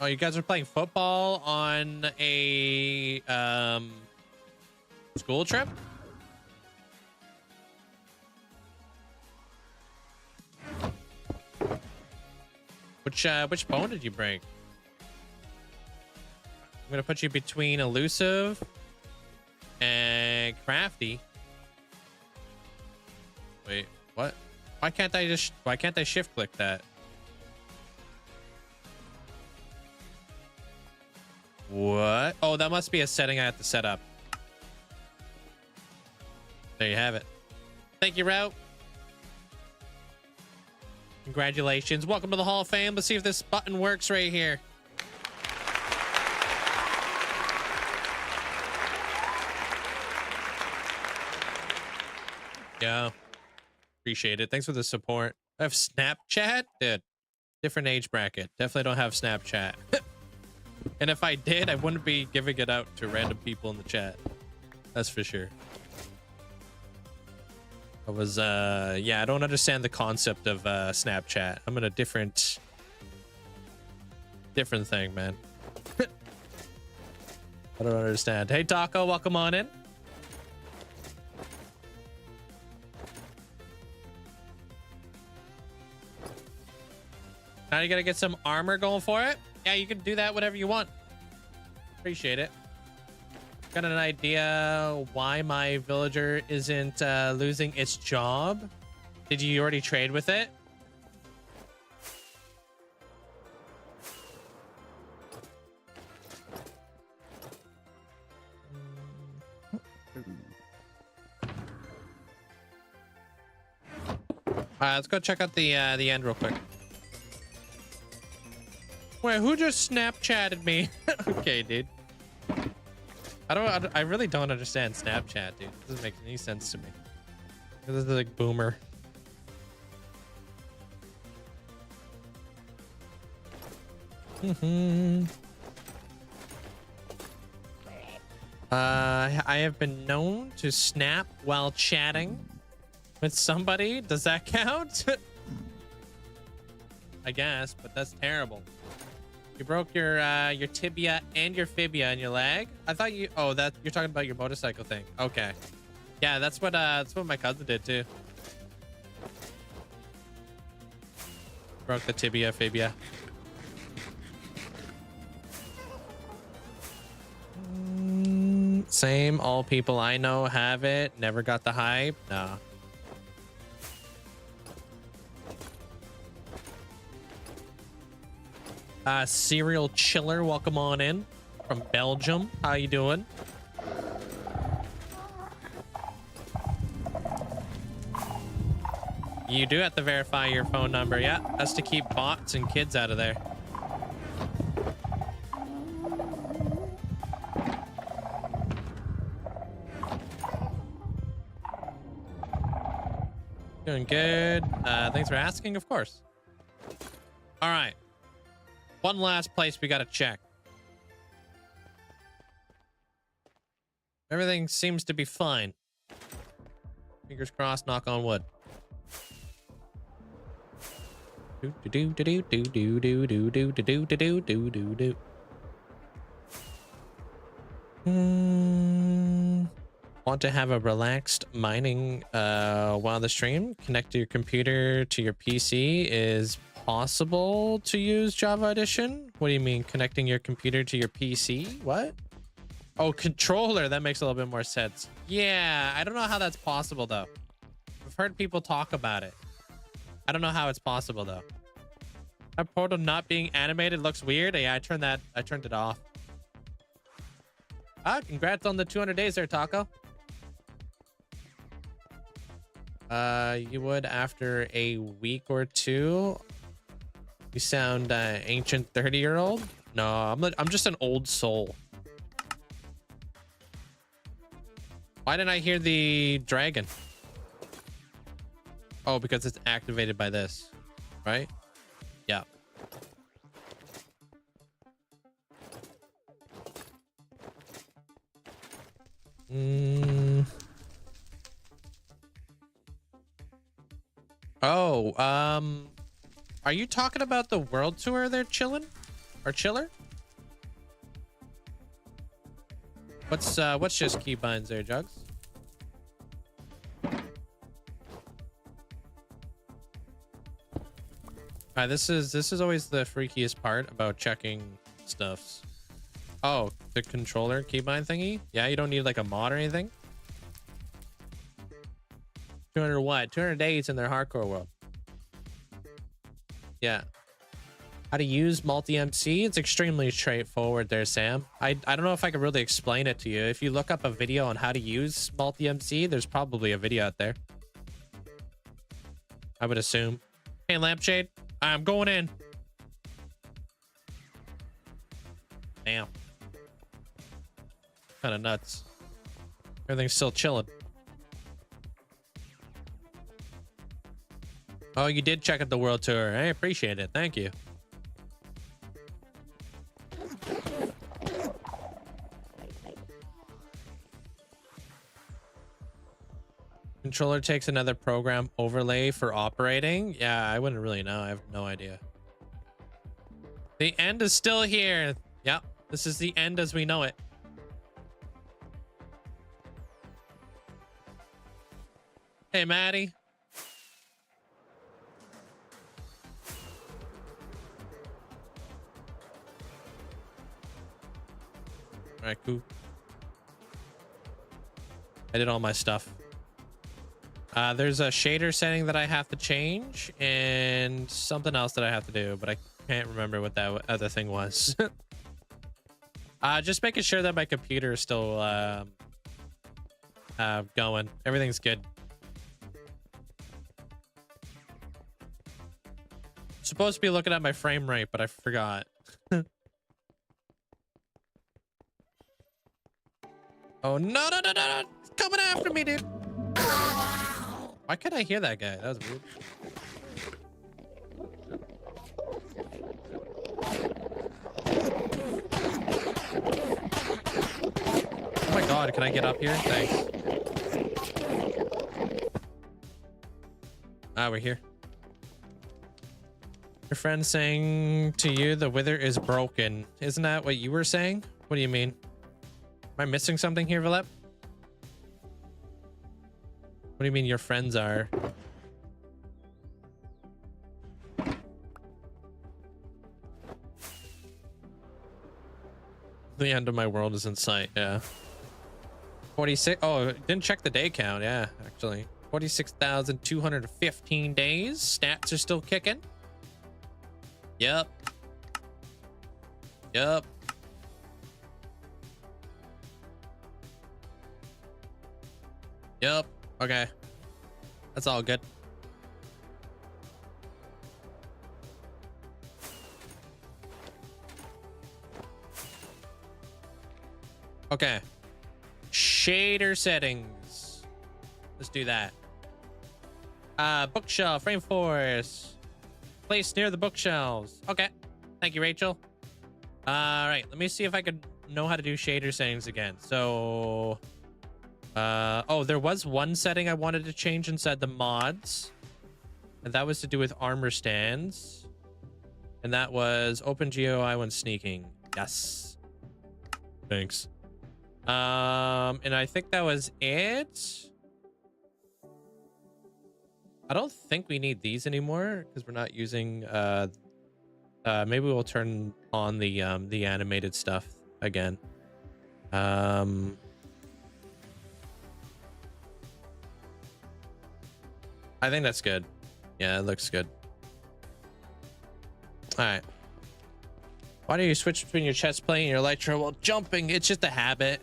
Oh, you guys are playing football on a school trip? Which bone did you break? I'm gonna put you between elusive and crafty. Wait, what? Why can't I shift click that? What? Oh, that must be a setting I have to set up. There you have it. Thank you, Route. Congratulations. Welcome to the Hall of Fame. Let's see if this button works right here. Yeah. Appreciate it. Thanks for the support. I have Snapchat? Dude, different age bracket. Definitely don't have Snapchat. And if I did, I wouldn't be giving it out to random people in the chat. That's for sure. I was, yeah, I don't understand the concept of Snapchat. I'm in a different thing, man. I don't understand. Hey, Taco, welcome on in. Now you gotta get some armor going for it. Yeah, you can do that whatever you want. Appreciate it. Got an idea why my villager isn't losing its job? Did you already trade with it? Let's go check out the end real quick. Wait, who just Snapchatted me? Okay, dude. I really don't understand Snapchat, dude. It doesn't make any sense to me. This is like boomer. I have been known to snap while chatting with somebody. Does that count? I guess, but that's terrible. You broke your tibia and your fibia in your leg. I thought you. Oh, that you're talking about your motorcycle thing. Okay. Yeah, that's what my cousin did too. Broke the tibia, fibia. Same. All people I know have it. Never got the hype. No. Serial Chiller, welcome on in from Belgium. How you doing? You do have to verify your phone number. Yeah, that's to keep bots and kids out of there. Doing good. Thanks for asking, of course. All right. One last place we got to check. Everything seems to be fine. Fingers crossed, knock on wood. Want to have a relaxed mining while the stream? Connect your computer to your PC is possible to use Java Edition? What do you mean connecting your computer to your PC? What? Oh, controller. That makes a little bit more sense. Yeah, I don't know how that's possible though. I've heard people talk about it. I don't know how it's possible though. A portal not being animated looks weird. Yeah, I turned it off. Ah, congrats on the 200 days there, Taco. You would after a week or two. You sound ancient 30-year-old. No, I'm just an old soul. Why didn't I hear the dragon? Oh, because it's activated by this, right? Yeah. Oh, are you talking about the world tour there, chillin'? Or chiller? What's just keybinds there, Jugs? Alright, this is always the freakiest part about checking stuffs. Oh, the controller keybind thingy? Yeah, you don't need like a mod or anything? 200 what? 200 days in their hardcore world. Yeah. How to use multi-MC? It's extremely straightforward there, Sam. I don't know if I could really explain it to you. If you look up a video on how to use multi-MC, there's probably a video out there. I would assume. Hey, Lampshade. I'm going in. Damn. Kind of nuts. Everything's still chilling. Oh, you did check out the world tour. I appreciate it. Thank you. Controller takes another program overlay for operating. Yeah, I wouldn't really know. I have no idea. The end is still here. Yep, this is the end as we know it. Hey, Maddie. All right, cool. I did all my stuff. There's a shader setting that I have to change and something else that I have to do, but I can't remember what that other thing was. Just making sure that my computer is still going. Everything's good. Supposed to be looking at my frame rate, but I forgot. Oh, no. It's coming after me, dude. Why couldn't I hear that guy? That was weird. Oh my god, can I get up here? Thanks. Ah, we're here. Your friend saying to you the wither is broken. Isn't that what you were saying? What do you mean? Am I missing something here, Villep? What do you mean your friends are? The end of my world is in sight, yeah. 46. Oh, didn't check the day count. Yeah, actually. 46,215 days. Stats are still kicking. Yep. Yep. Yep. Okay. That's all good. Okay. Shader settings. Let's do that. Bookshelf, rainforest. Place near the bookshelves. Okay. Thank you, Rachel. All right. Let me see if I could know how to do shader settings again. So, oh, there was one setting I wanted to change inside the mods. And that was to do with armor stands. And that was open GUI when sneaking. Yes. Thanks. And I think that was it. I don't think we need these anymore because we're not using maybe we'll turn on the animated stuff again. I think that's good. Yeah, it looks good. All right. Why do you switch between your chest plate and your elytra while jumping? It's just a habit.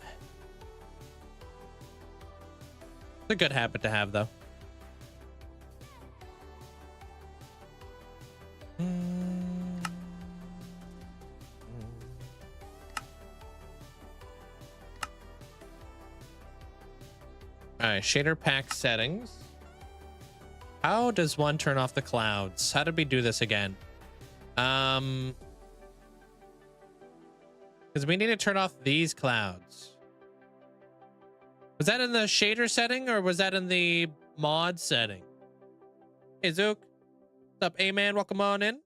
It's a good habit to have, though. All right, shader pack settings. How does one turn off the clouds? How did we do this again? Because we need to turn off these clouds. Was that in the shader setting or was that in the mod setting? Hey, Zook. What's up, A-Man? Welcome on in.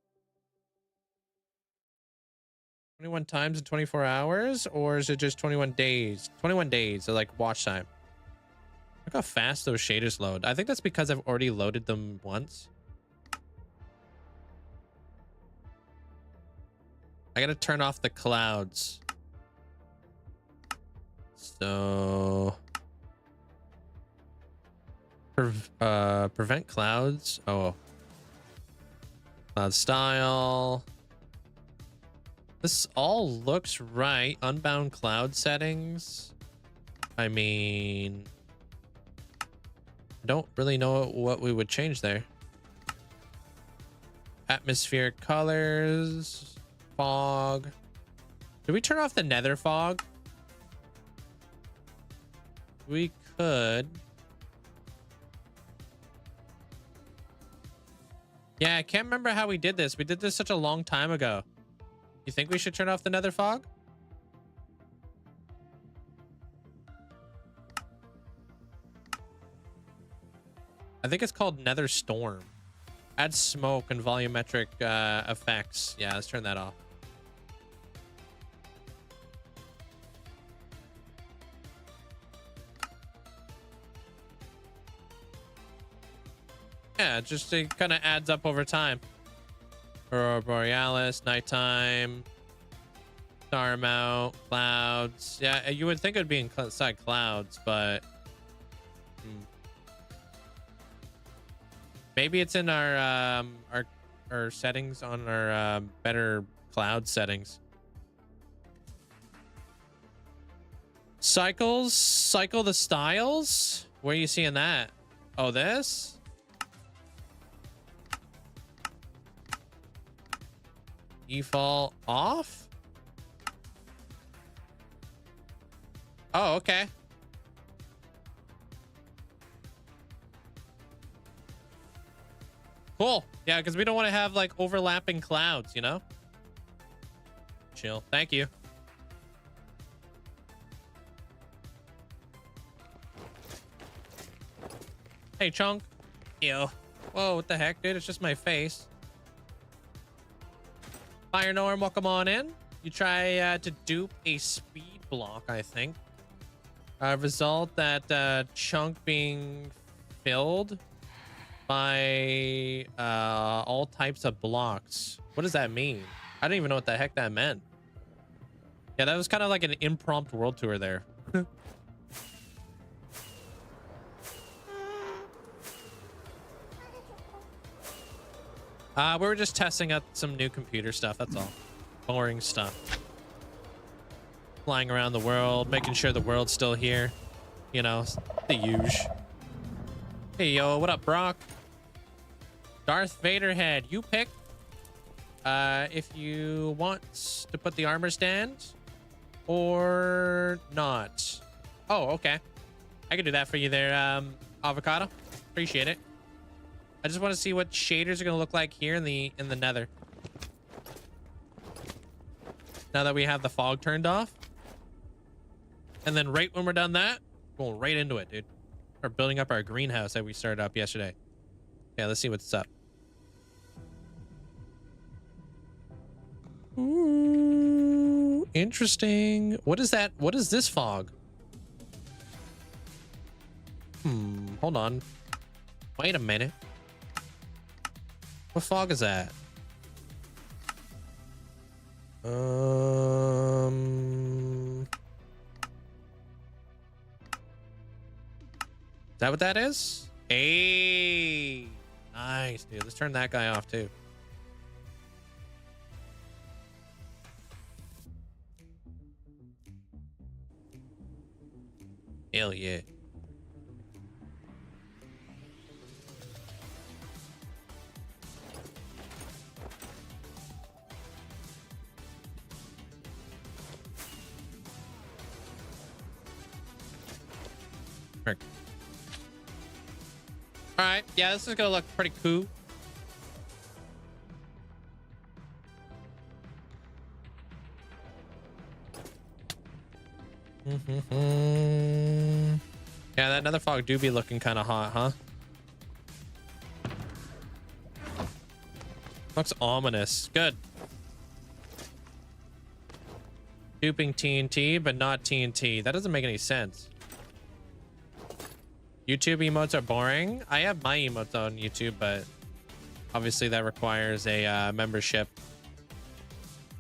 21 times in 24 hours? Or is it just 21 days? 21 days, so like watch time. Look how fast those shaders load. I think that's because I've already loaded them once. I gotta turn off the clouds. So prevent clouds. Oh, cloud style. This all looks right. Unbound cloud settings. I mean, I don't really know what we would change there. Atmospheric colors. Fog. Did we turn off the nether fog? We could. Yeah, I can't remember how we did this. We did this such a long time ago. You think we should turn off the nether fog? I think it's called nether storm. Add smoke and volumetric effects. Yeah, let's turn that off. Yeah, just it kind of adds up over time. Aurora Borealis, nighttime, star amount, clouds. Yeah, you would think it would be inside clouds, but maybe it's in our settings on our better cloud settings. Cycle the styles. Where are you seeing that? Oh, this. Default off? Oh, okay. Cool. Yeah, because we don't want to have like overlapping clouds, you know? Chill. Thank you. Hey, Chunk. Ew. Whoa, what the heck, dude? It's just my face. Fire Norm, welcome on in. You try to dupe a speed block, I think. Result that chunk being filled by all types of blocks. What does that mean? I don't even know what the heck that meant. Yeah, that was kind of like an impromptu world tour there. We were just testing out some new computer stuff, that's all. Boring stuff. Flying around the world, making sure the world's still here. You know, the huge. Hey, yo, what up, Brock? Darth Vader head, you pick. If you want to put the armor stand or not. Oh, okay. I can do that for you there, Avocado. Appreciate it. I just want to see what shaders are going to look like here in the Nether. Now that we have the fog turned off. And then right when we're done that, going right into it, dude. We're building up our greenhouse that we started up yesterday. Yeah, let's see what's up. Ooh, interesting. What is that? What is this fog? Hold on. Wait a minute. What fog is that? Is that what that is? Hey, nice, dude. Let's turn that guy off too. Hell yeah. All right, yeah, this is gonna look pretty cool. Yeah, that nether fog do be looking kind of hot, huh? Looks ominous. Good. Duping TNT, but not TNT. That doesn't make any sense. YouTube emotes are boring. I have my emotes on YouTube, but obviously that requires a membership.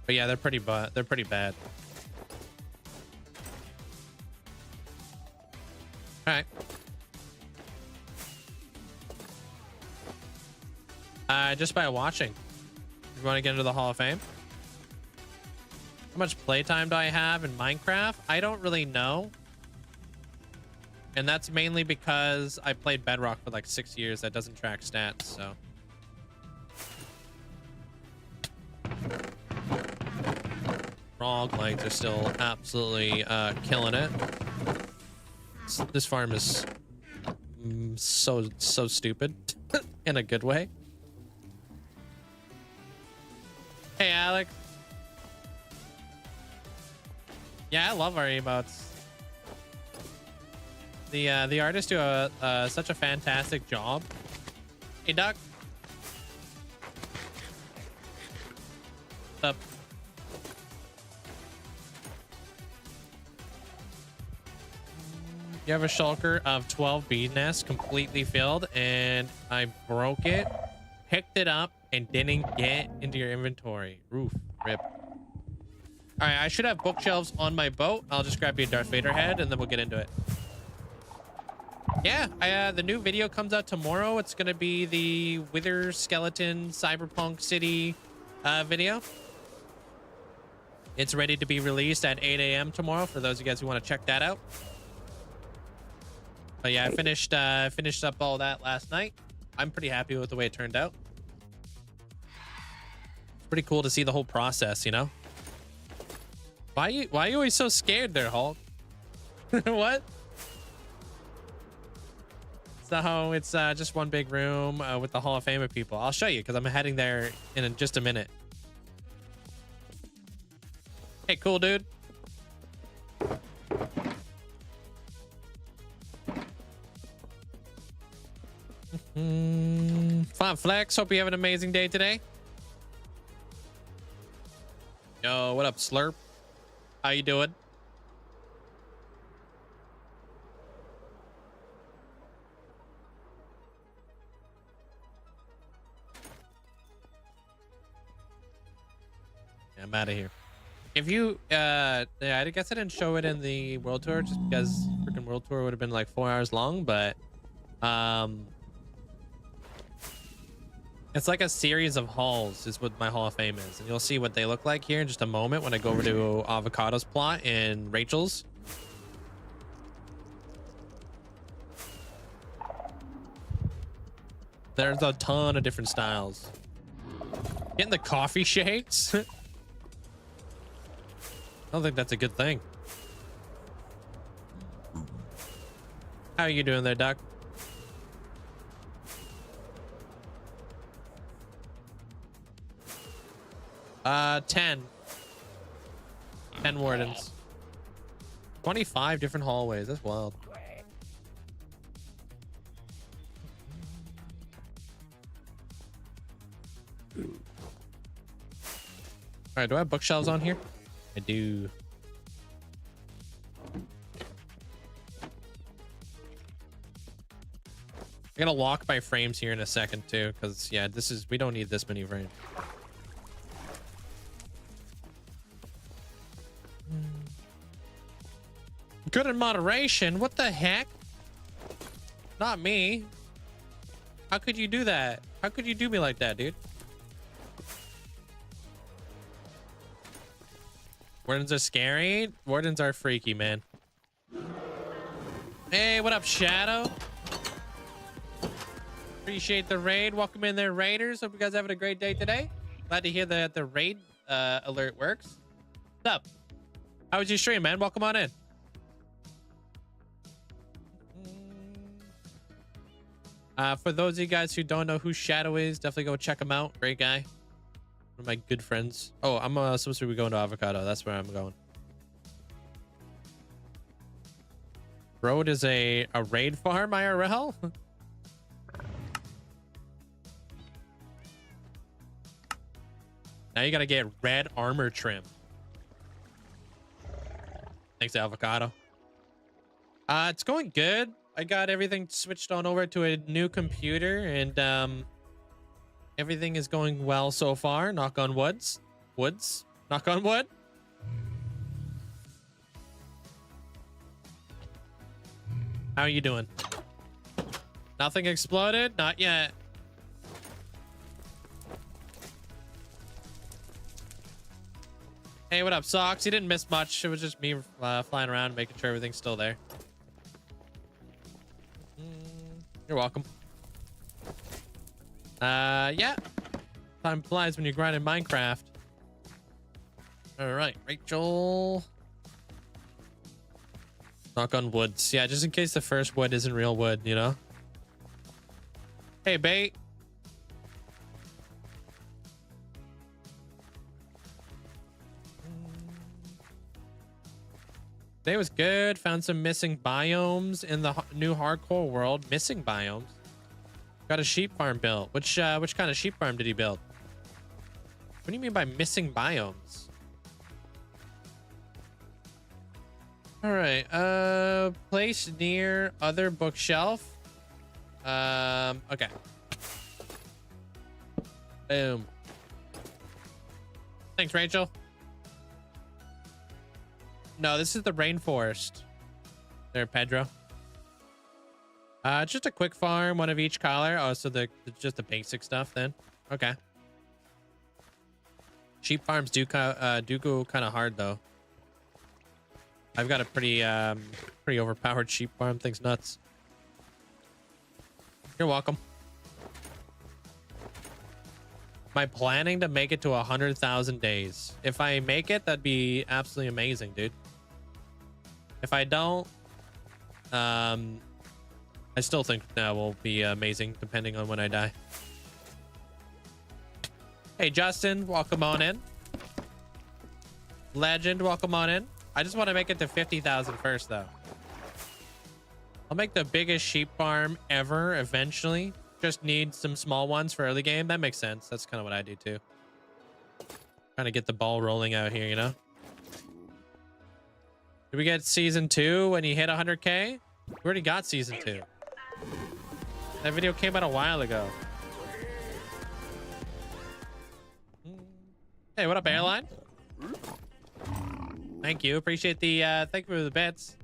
But yeah, they're pretty bad. All right. Just by watching. If you want to get into the Hall of Fame. How much playtime do I have in Minecraft? I don't really know. And that's mainly because I played Bedrock for like 6 years. That doesn't track stats, so. Frog legs are still absolutely killing it. This farm is so stupid in a good way. Hey, Alex. Yeah, I love our emotes. The artists do such a fantastic job. Hey, Duck. What's up? You have a shulker of 12 bee nests completely filled, and I broke it, picked it up, and didn't get into your inventory. Roof. Rip. All right, I should have bookshelves on my boat. I'll just grab you a Darth Vader head, and then we'll get into it. Yeah, the new video comes out tomorrow. It's going to be the Wither Skeleton Cyberpunk City video. It's ready to be released at 8 a.m. tomorrow for those of you guys who want to check that out. But yeah, I finished up all that last night. I'm pretty happy with the way it turned out. It's pretty cool to see the whole process, you know? Why are you always so scared there, Hulk? What? So it's just one big room with the Hall of Fame of people. I'll show you because I'm heading there in just a minute. Hey, cool dude. Fun Flex, hope you have an amazing day today. Yo, what up, Slurp? How you doing? Yeah, I'm out of here. If you yeah, I guess I didn't show it in the world tour just because freaking world tour would have been like 4 hours long, but in It's like a series of halls is what my Hall of Fame is. And you'll see what they look like here in just a moment when I go over to Avocado's plot and Rachel's. There's a ton of different styles. Getting the coffee shakes. I don't think that's a good thing. How are you doing there, Doc? Uh, 10 wardens. 25 different hallways. That's wild. All right, do I have bookshelves on here? I do. I'm gonna lock my frames here in a second too, because yeah, we don't need this many frames. Good in moderation? What the heck? Not me. How could you do that? How could you do me like that, dude? Wardens are scary. Wardens are freaky, man. Hey, what up, Shadow? Appreciate the raid. Welcome in there, Raiders. Hope you guys having a great day today. Glad to hear that the raid alert works. What's up? How was your stream, man? Welcome on in. For those of you guys who don't know who Shadow is, definitely go check him out. Great guy. One of my good friends. Oh, I'm supposed to be going to Avocado. That's where I'm going. Road is a raid farm IRL? Now you gotta get red armor trim. Thanks to Avocado. It's going good. I got everything switched on over to a new computer, and everything is going well so far. Knock on woods. Knock on wood. How are you doing? Nothing exploded? Not yet. Hey, what up, Socks? You didn't miss much. It was just me flying around, making sure everything's still there. You're welcome. Yeah. Time flies when you're grinding Minecraft. All right, Rachel. Knock on woods. Yeah, just in case the first wood isn't real wood, you know? Hey, bait. Today was good. Found some missing biomes in the new hardcore world. Missing biomes. Got a sheep farm built. Which kind of sheep farm did he build? What do you mean by missing biomes? All right. Place near other bookshelf. Okay. Boom. Thanks, Rachel. No, this is the rainforest. There, Pedro. Just a quick farm, one of each color. Oh, so just the basic stuff then. Okay. Sheep farms do go kind of hard though. I've got a pretty overpowered sheep farm. Thing's nuts. You're welcome. Am I planning to make it to 100,000 days? If I make it, that'd be absolutely amazing, dude. If I don't, I still think that will be amazing, depending on when I die. Hey, Justin, welcome on in. Legend, welcome on in. I just want to make it to 50,000 first, though. I'll make the biggest sheep farm ever eventually. Just need some small ones for early game. That makes sense. That's kind of what I do, too. Trying to get the ball rolling out here, you know? Did we get season 2 when you hit 100K? We already got season 2. That video came out a while ago. Hey, what up, Airline? Thank you. Appreciate the thank you for the bets.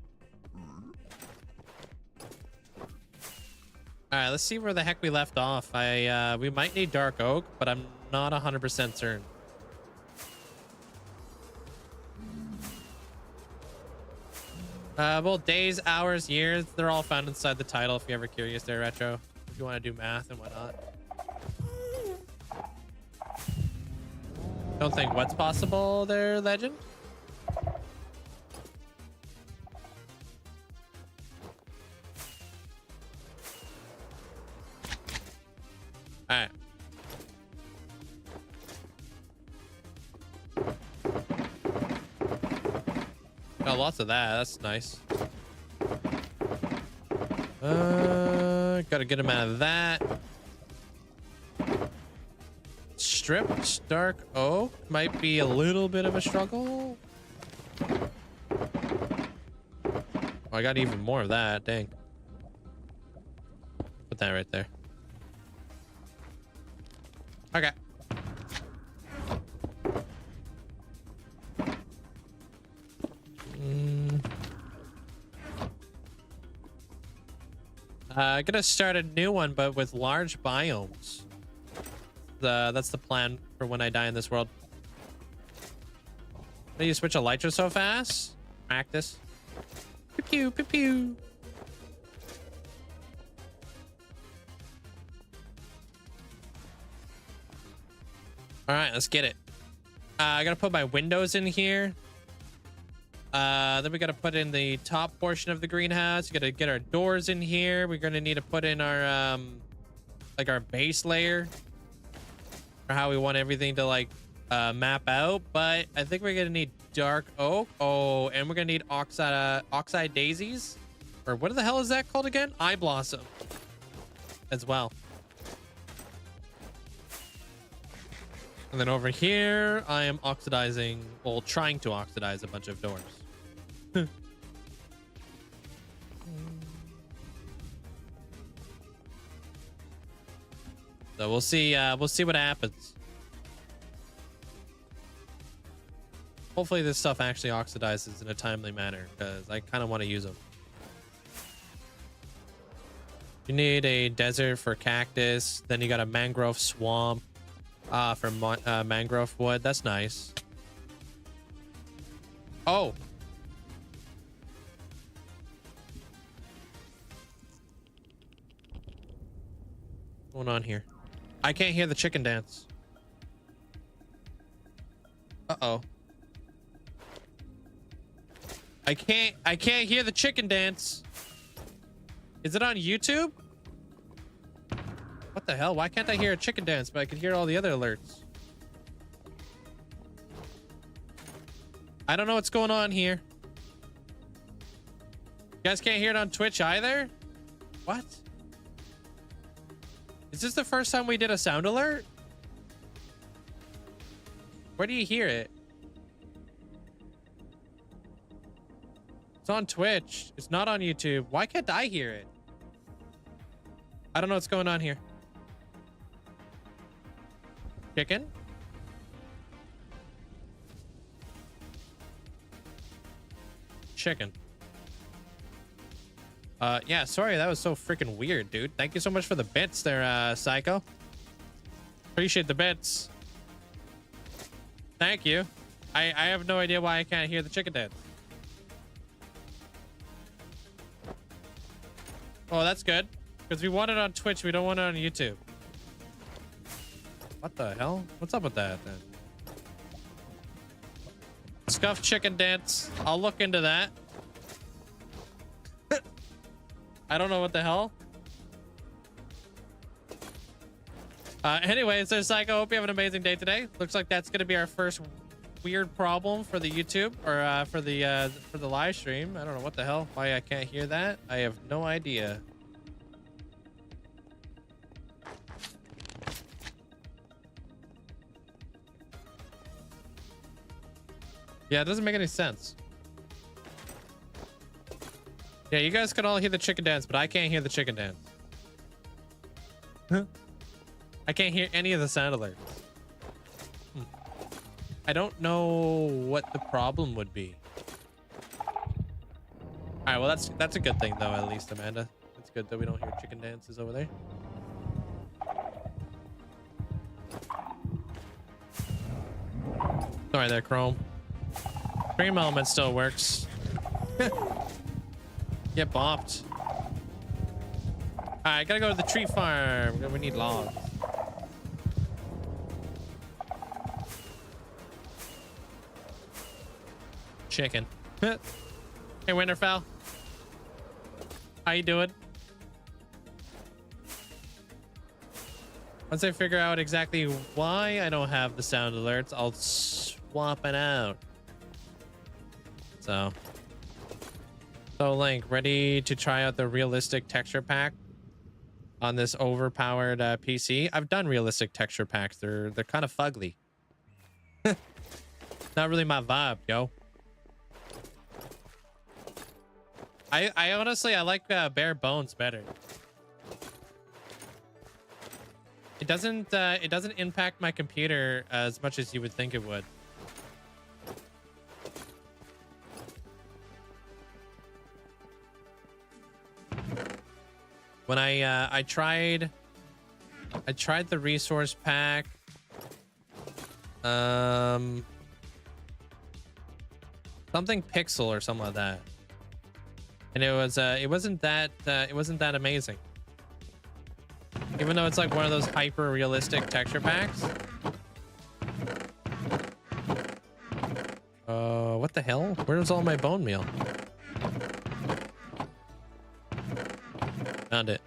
All right, let's see where the heck we left off. We might need dark oak, but I'm not 100% certain. Well, days, hours, years, they're all found inside the title if you're ever curious there, Retro. If you want to do math and whatnot. Don't think what's possible there, Legend? Alright. Got lots of that. That's nice. Gotta get him out of that. Stripped dark oak might be a little bit of a struggle. Oh, I got even more of that. Dang. Put that right there. Okay. Gonna start a new one, but with large biomes. That's the plan for when I die in this world. Why do you switch a Elytra so fast? Practice. Pew pew pew pew. All right, let's get it. I gotta put my windows in here. Then we gotta put in the top portion of the greenhouse. We gotta get our doors in here. We're gonna need to put in our like our base layer for how we want everything to like map out. But I think we're gonna need dark oak. Oh, and we're gonna need oxide daisies, or what the hell is that called again? Eye blossom as well. And then over here, I am oxidizing, well, trying to oxidize a bunch of doors. So we'll see what happens. Hopefully this stuff actually oxidizes in a timely manner, because I kind of want to use them. You need a desert for cactus, then you got a mangrove swamp for mangrove wood. That's nice. Oh. What's going on here? I can't hear the chicken dance. Uh-oh. I can't hear the chicken dance. Is it on YouTube? What the hell? Why can't I hear a chicken dance, but I can hear all the other alerts? I don't know what's going on here. You guys can't hear it on Twitch either? What? Is this the first time we did a sound alert? Where do you hear it? It's on Twitch. It's not on YouTube. Why can't I hear it? I don't know what's going on here. Chicken? Chicken. Yeah, sorry, that was so freaking weird, dude. Thank you so much for the bits there, Psycho. Appreciate the bits. Thank you. I have no idea why I can't hear the chicken dance. Oh, that's good. Because we want it on Twitch, we don't want it on YouTube. What the hell? What's up with that, then? Scuff chicken dance. I'll look into that. I don't know what the hell. Anyways, so Psycho, hope you have an amazing day today. Looks like that's gonna be our first weird problem for the YouTube, or for the live stream. I don't know what the hell, why I can't hear that. I have no idea. Yeah, it doesn't make any sense. Yeah, you guys can all hear the chicken dance, but I can't hear the chicken dance. I can't hear any of the sound alerts. I don't know what the problem would be. All right, well, that's a good thing, though, at least, Amanda. That's good that we don't hear chicken dances over there. Sorry there, Chrome. Dream element still works. Get bopped. Alright, gotta go to the tree farm. We need logs. Chicken. Hey, Winterfell. How you doing? Once I figure out exactly why I don't have the sound alerts, I'll swap it out. So Link, ready to try out the realistic texture pack on this overpowered PC? I've done realistic texture packs. They're kind of fugly. Not really my vibe, yo. I honestly, I like bare bones better. It doesn't impact my computer as much as you would think it would. When I tried the resource pack, something pixel or something like that, and it wasn't that amazing. Even though it's like one of those hyper realistic texture packs. What the hell? Where's all my bone meal? Found it.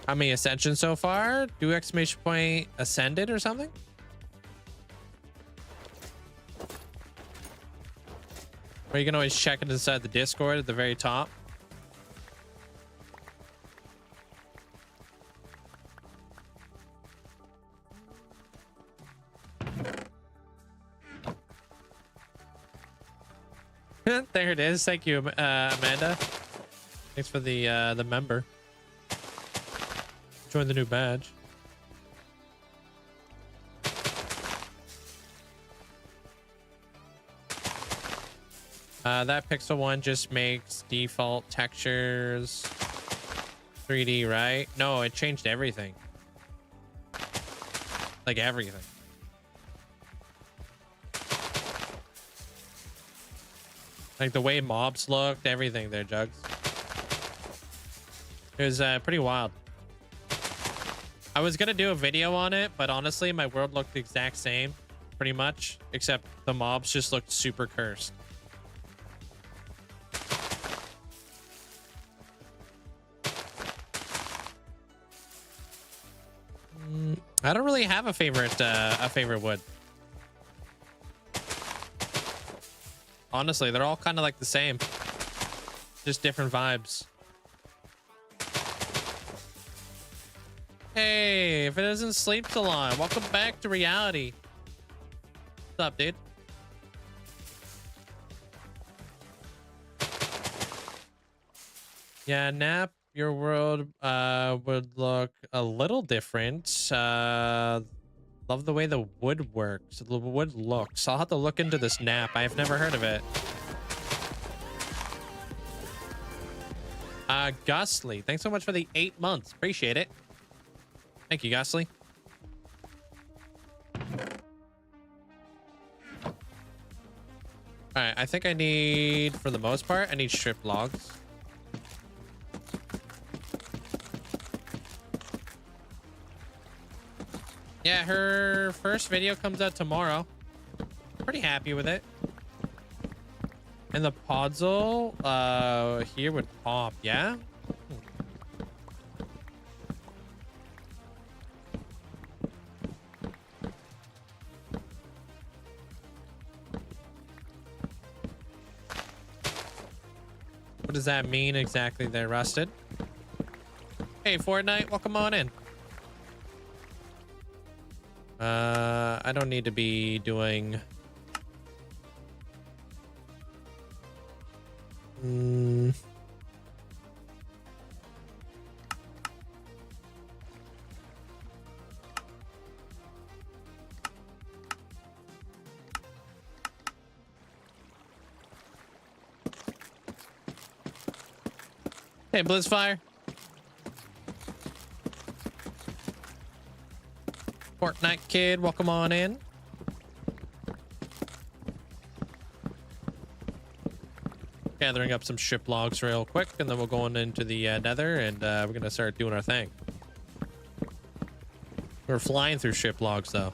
How many ascensions so far? Do exclamation point ascended or something? Or you can always check it inside the Discord at the very top. There it is. Thank you, Amanda. Thanks for the member. Join the new badge. That pixel one just makes default textures 3D, right? No, it changed everything. Like everything. Like the way mobs looked, everything there, Jugs. It was pretty wild. I was gonna do a video on it, but honestly, my world looked the exact same, pretty much, except the mobs just looked super cursed. I don't really have a favorite wood. Honestly, they're all kind of like the same, just different vibes. Hey, if it isn't Sleep Salon, welcome back to reality. What's up, dude? Yeah, Nap, your world would look a little different. Love the way the wood works. The wood looks. I'll have to look into this Nap. I've never heard of it. Gusly, thanks so much for the 8 months. Appreciate it. Thank you, Gusly. All right, I think I need, for the most part, I need strip logs. Yeah, her first video comes out tomorrow. Pretty happy with it. And the Podzol here would pop, yeah? What does that mean exactly there, Rusted? Hey, Fortnite, welcome on in. I don't need to be doing... Hey, Blizzfire. Fortnite kid, welcome on in. Gathering up some ship logs real quick, and then we'll go on into the Nether, and we're gonna start doing our thing. We're flying through ship logs, though.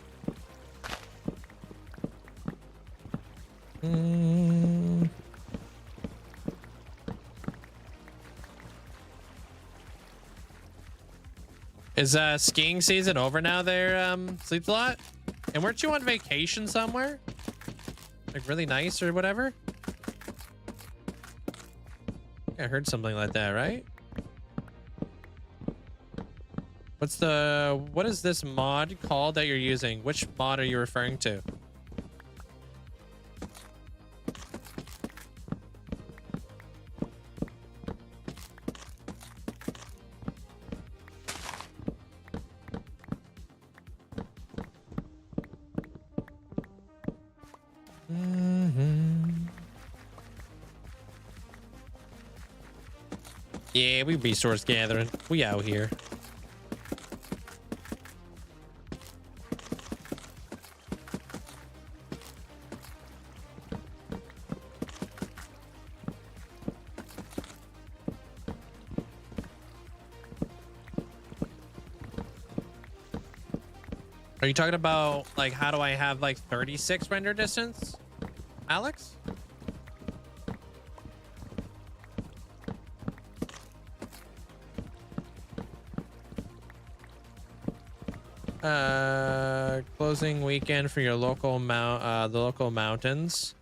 Is skiing season over now there, Sleeps a Lot? And weren't you on vacation somewhere? Like really nice or whatever? I heard something like that, right? What is this mod called that you're using? Which mod are you referring to? Yeah, we resource gathering. We out here. Are you talking about like how do I have like 36 render distance, Alex? Closing weekend for your local the local mountains.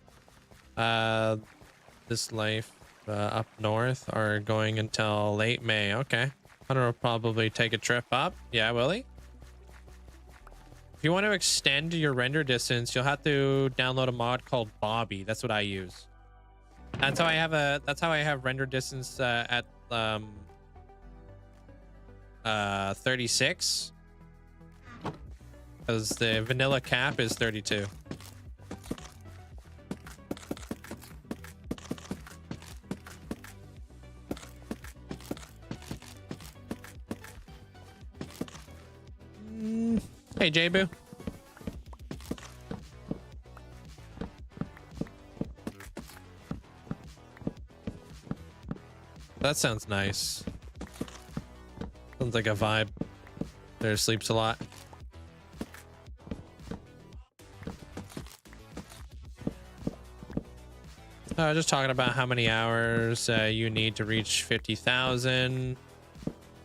This life up north are going until late May. Okay, Hunter will probably take a trip up. Yeah, will he? If you want to extend your render distance, you'll have to download a mod called Bobby. That's what I use. That's how I have render distance at 36. Because the vanilla cap is 32. Hey, J-Boo. That sounds nice. Sounds like a vibe. There sleeps a lot. Just talking about how many hours you need to reach 50,000.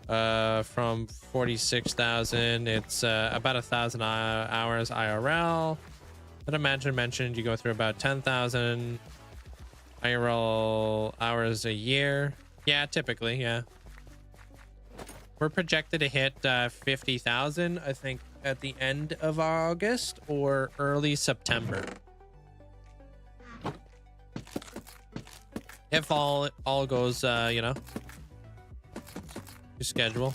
From 46,000, it's about 1,000 hours IRL. But Imagine mentioned you go through about 10,000 IRL hours a year. Yeah, typically, yeah. We're projected to hit 50,000, I think, at the end of August or early September. If all goes, you know, your schedule.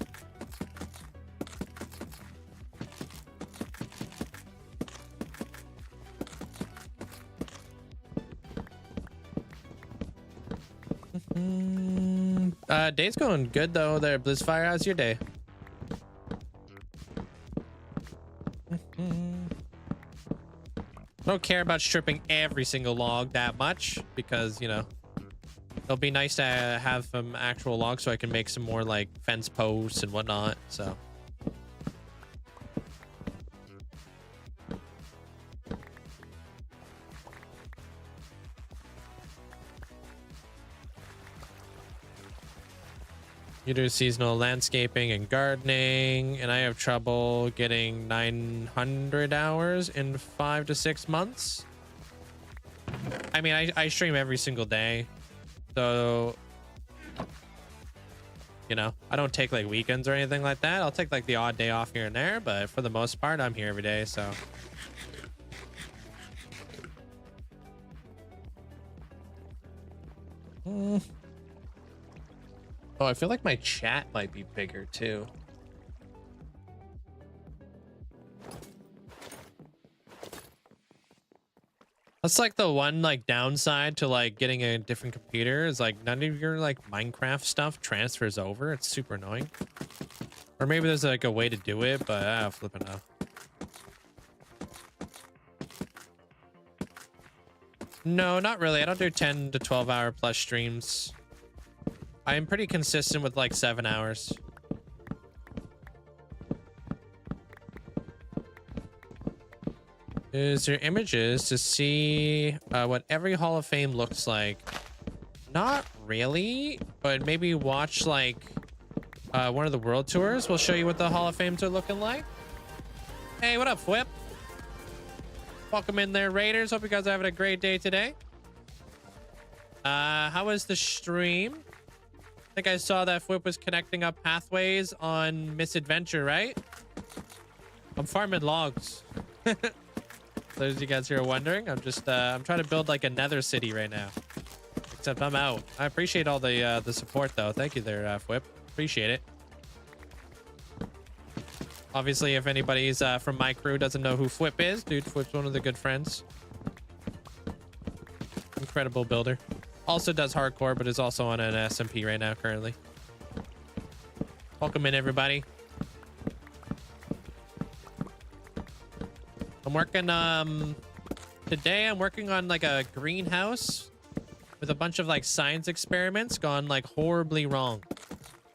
Day's going good though there, Blizzfire. How's your day? I don't care about stripping every single log that much because, you know, it'll be nice to have some actual logs so I can make some more like fence posts and whatnot. So you do seasonal landscaping and gardening, and I have trouble getting 900 hours in 5 to 6 months. I mean, I stream every single day. So, you know, I don't take like weekends or anything like that. I'll take like the odd day off here and there, but for the most part, I'm here every day. So, oh, I feel like my chat might be bigger too. That's like the one like downside to like getting a different computer is like none of your like Minecraft stuff transfers over. It's super annoying. Or maybe there's like a way to do it, but flipping out. No, not really. I don't do 10 to 12 hour plus streams. I'm pretty consistent with like 7 hours. Is there images to see what every Hall of Fame looks like? Not really, but maybe watch like one of the world tours. We'll show you what the Hall of Fames are looking like. Hey, what up, Whip? Welcome in there, Raiders. Hope you guys are having a great day today. How was the stream? I think I saw that Whip was connecting up pathways on Misadventure, right? I'm farming logs. Those of you guys who are wondering, I'm just I'm trying to build like a Nether city right now. Except I'm out. I appreciate all the support though. Thank you there, Whip. Appreciate it. Obviously, if anybody's from my crew doesn't know who Whip is, dude, Whip's one of the good friends. Incredible builder. Also does hardcore, but is also on an SMP right now currently. Welcome in, everybody. I'm working today I'm working on like a greenhouse with a bunch of like science experiments gone like horribly wrong.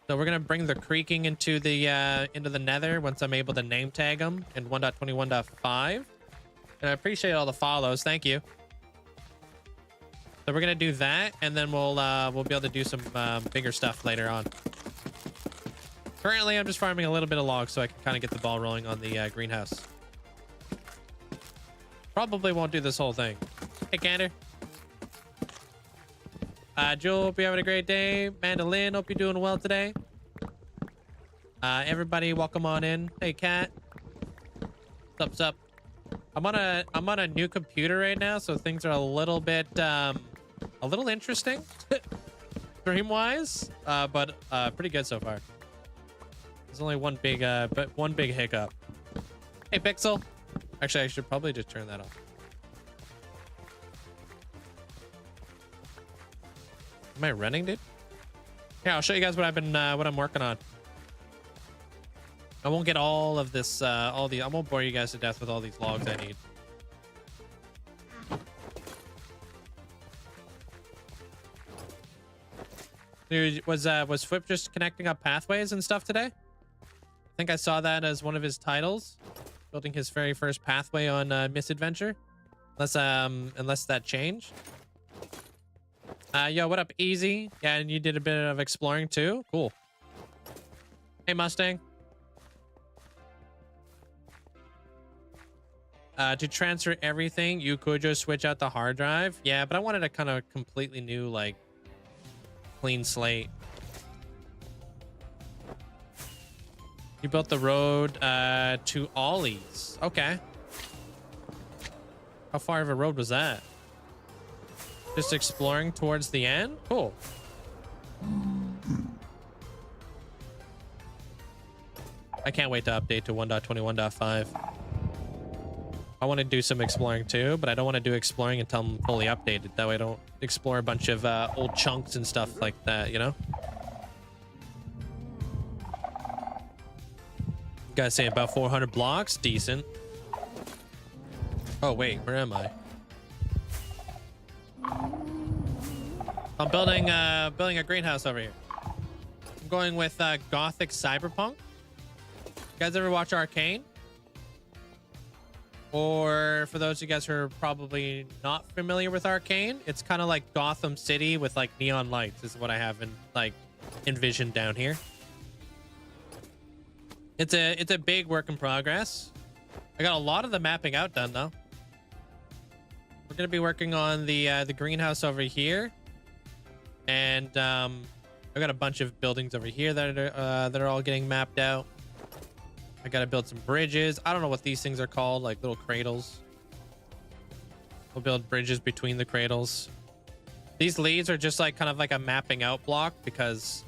So we're gonna bring the creaking into the Nether once I'm able to name tag them in 1.21.5. And I appreciate all the follows. Thank you. So we're gonna do that, and then we'll be able to do some bigger stuff later on. Currently, I'm just farming a little bit of logs so I can kind of get the ball rolling on the greenhouse. Probably won't do this whole thing. Hey, Gander. Jewel, hope you're having a great day. Mandolin, hope you're doing well today. Everybody, welcome on in. Hey, Cat. What's up? I'm on a new computer right now, so things are a little bit a little interesting stream-wise, but pretty good so far. There's only one big hiccup. Hey, Pixel. Actually, I should probably just turn that off. Am I running, dude? Yeah, I'll show you guys what I'm working on. I won't get all of this, I won't bore you guys to death with all these logs I need. Dude, was Flip just connecting up pathways and stuff today? I think I saw that as one of his titles. Building his very first pathway on Misadventure. Unless that changed. Yo, what up, Easy? Yeah, and you did a bit of exploring too? Cool. Hey, Mustang. To transfer everything, you could just switch out the hard drive. Yeah, but I wanted a kind of completely new, like, clean slate. You built the road to Ollie's. Okay. How far of a road was that? Just exploring towards the end? Cool. I can't wait to update to 1.21.5. I want to do some exploring too, but I don't want to do exploring until I'm fully updated. That way I don't explore a bunch of old chunks and stuff like that, you know? You guys say about 400 blocks? Decent. Oh, wait, where am I? I'm building a greenhouse over here. I'm going with Gothic Cyberpunk. You guys ever watch Arcane? Or for those of you guys who are probably not familiar with Arcane, it's kind of like Gotham City with like neon lights is what I have envisioned down here. It's a big work in progress. I got a lot of the mapping out done though. We're gonna be working on the greenhouse over here, and I got a bunch of buildings over here that are all getting mapped out. I gotta build some bridges. I don't know what these things are called, like little cradles. We'll build bridges between the cradles. These leads are just like kind of like a mapping out block because,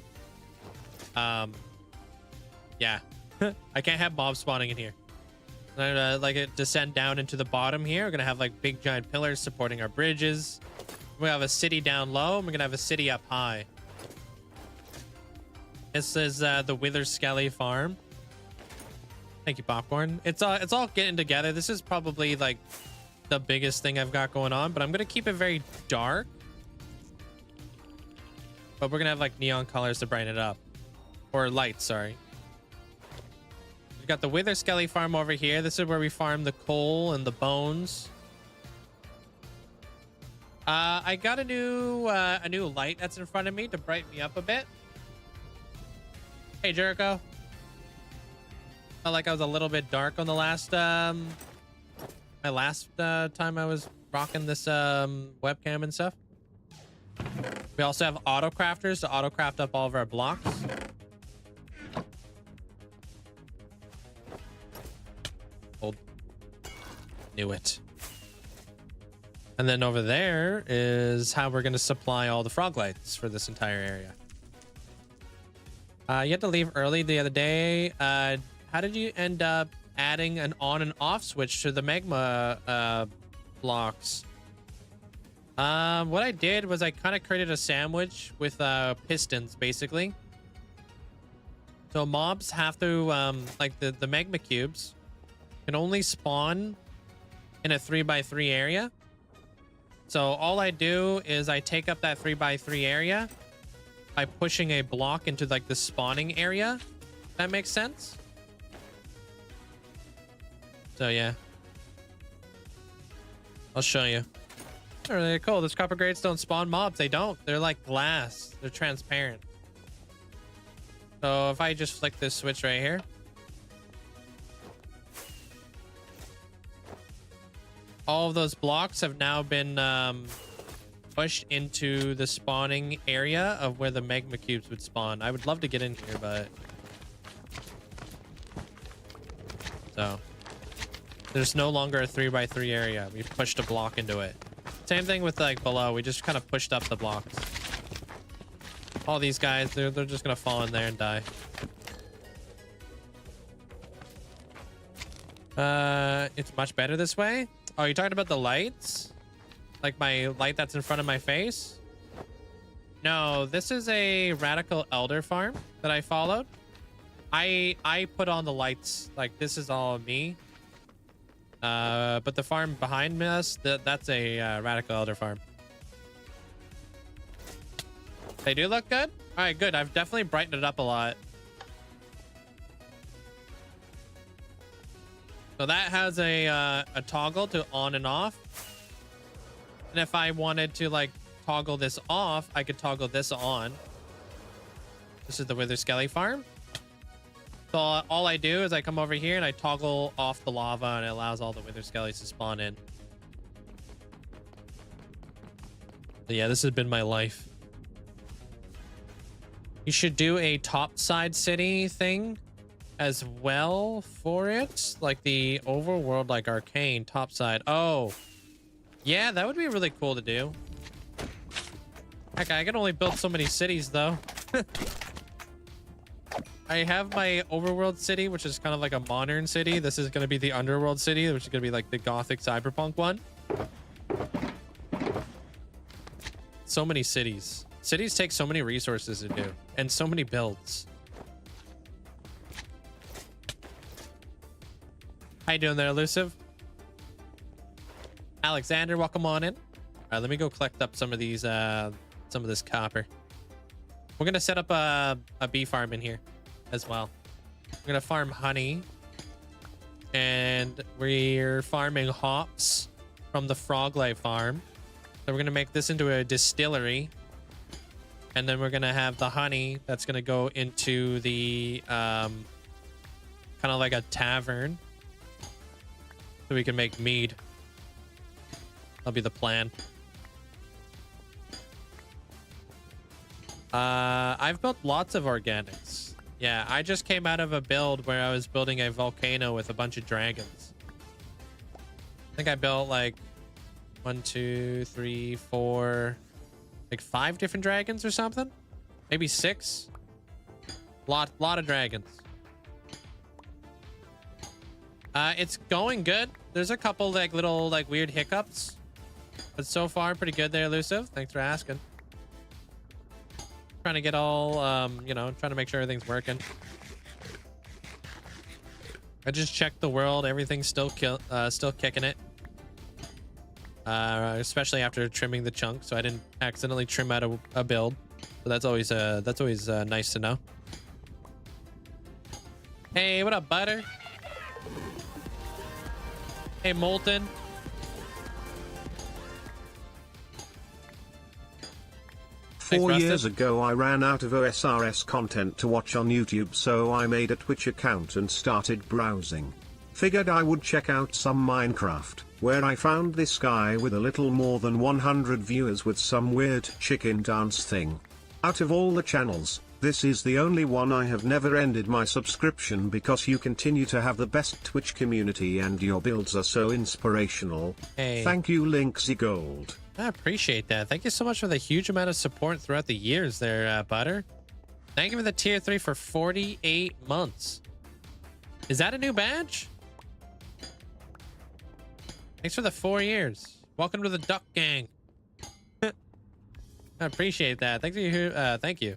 yeah, I can't have mobs spawning in here. Like it descend down into the bottom here. We're gonna have like big giant pillars supporting our bridges. We have a city down low, and we're gonna have a city up high. This is the Wither Skelly farm. Thank you, Popcorn. It's all getting together. This is probably like the biggest thing I've got going on, but I'm gonna keep it very dark. But we're gonna have like neon colors to brighten it up, or lights. Sorry. We've got the Wither Skelly farm over here. This is where we farm the coal and the bones. I got a new light that's in front of me to brighten me up a bit. Hey, Jericho. Felt like I was a little bit dark on the last my last time I was rocking this webcam and stuff. We also have auto crafters to auto craft up all of our blocks. Old. Knew it. And then over there is how we're going to supply all the frog lights for this entire area. You had to leave early the other day. How did you end up adding an on and off switch to the magma blocks? What I did was I kind of created a sandwich with pistons, basically. So mobs have to, like the magma cubes can only spawn in a 3x3 area. So all I do is I take up that 3x3 area by pushing a block into like the spawning area. That makes sense. So yeah, I'll show you. They're really cool. Those copper grades don't spawn mobs. They don't. They're like glass. They're transparent. So if I just flick this switch right here, all of those blocks have now been pushed into the spawning area of where the magma cubes would spawn. I would love to get in here, but so there's no longer a 3x3 area. We pushed a block into it. Same thing with like below. We just kind of pushed up the blocks. All these guys, they're just gonna fall in there and die. It's much better this way. Oh, you're talking about the lights? Like my light that's in front of my face? No, this is a Radical Elder farm that I followed. I put on the lights. Like this is all me. But the farm behind us, that's a Radical Elder farm. They do look good. All right, good. I've definitely brightened it up a lot. So that has a toggle to on and off. And if I wanted to like toggle this off, I could toggle this on. This is the Wither Skelly farm. So all I do is I come over here and I toggle off the lava and it allows all the Wither Skellies to spawn in. So yeah, this has been my life. You should do a topside city thing as well for it, like the overworld, like Arcane topside. Oh yeah, that would be really cool to do. Heck, I can only build so many cities though. I have my overworld city, which is kind of like a modern city. This is going to be the underworld city, which is going to be like the Gothic cyberpunk one. So many cities. Cities take so many resources to do and so many builds. How you doing there, Elusive? Alexander, welcome on in. All right, let me go collect up some of these, some of this copper. We're going to set up a bee farm in here as well. We're going to farm honey. And we're farming hops from the Froglight farm. So we're going to make this into a distillery. And then we're going to have the honey that's going to go into the kind of like a tavern. So we can make mead. That'll be the plan. I've built lots of organics. Yeah, I just came out of a build where I was building a volcano with a bunch of dragons. I think I built like 1, 2, 3, 4, like 5 different dragons or something. Maybe 6. Lot of dragons. It's going good. There's a couple like little like weird hiccups, but so far pretty good there, Elusive. Thanks for asking. Trying to get all, you know, trying to make sure everything's working. I just checked the world. Everything's still kicking it. Especially after trimming the chunk, so I didn't accidentally trim out a build. So that's always nice to know. Hey, what up, Butter? Hey, Molten. Thanks, 4 years ago I ran out of OSRS content to watch on YouTube, so I made a Twitch account and started browsing. Figured I would check out some Minecraft, where I found this guy with a little more than 100 viewers with some weird chicken dance thing. Out of all the channels, this is the only one I have never ended my subscription because you continue to have the best Twitch community and your builds are so inspirational. Hey. Thank you, Linkzzey Gold. I appreciate that. Thank you so much for the huge amount of support throughout the years there, Butter. Thank you for the tier 3 for 48 months. Is that a new badge? Thanks for the 4 years. Welcome to the Duck Gang. I appreciate that. Thank you. Thank you.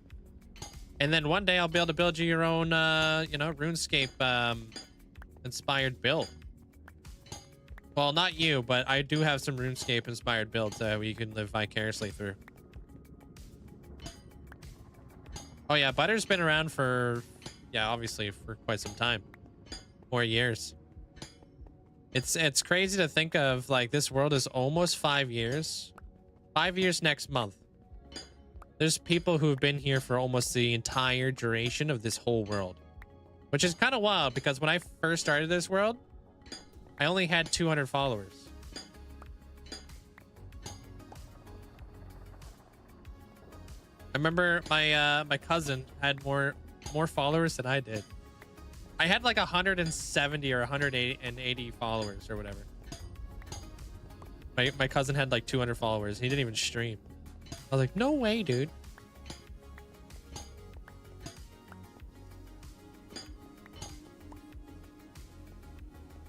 And then one day I'll be able to build you your own, you know, RuneScape inspired build. Well, not you, but I do have some RuneScape inspired builds that you can live vicariously through. Oh yeah, Butter's been around for, yeah, obviously for quite some time. 4 years. It's crazy to think of, like, this world is almost 5 years. 5 years next month. There's people who have been here for almost the entire duration of this whole world. Which is kind of wild, because when I first started this world, I only had 200 followers. I remember my cousin had more followers than I did. I had like 170 or 180 followers or whatever. My cousin had like 200 followers. He didn't even stream. I was like, no way, dude.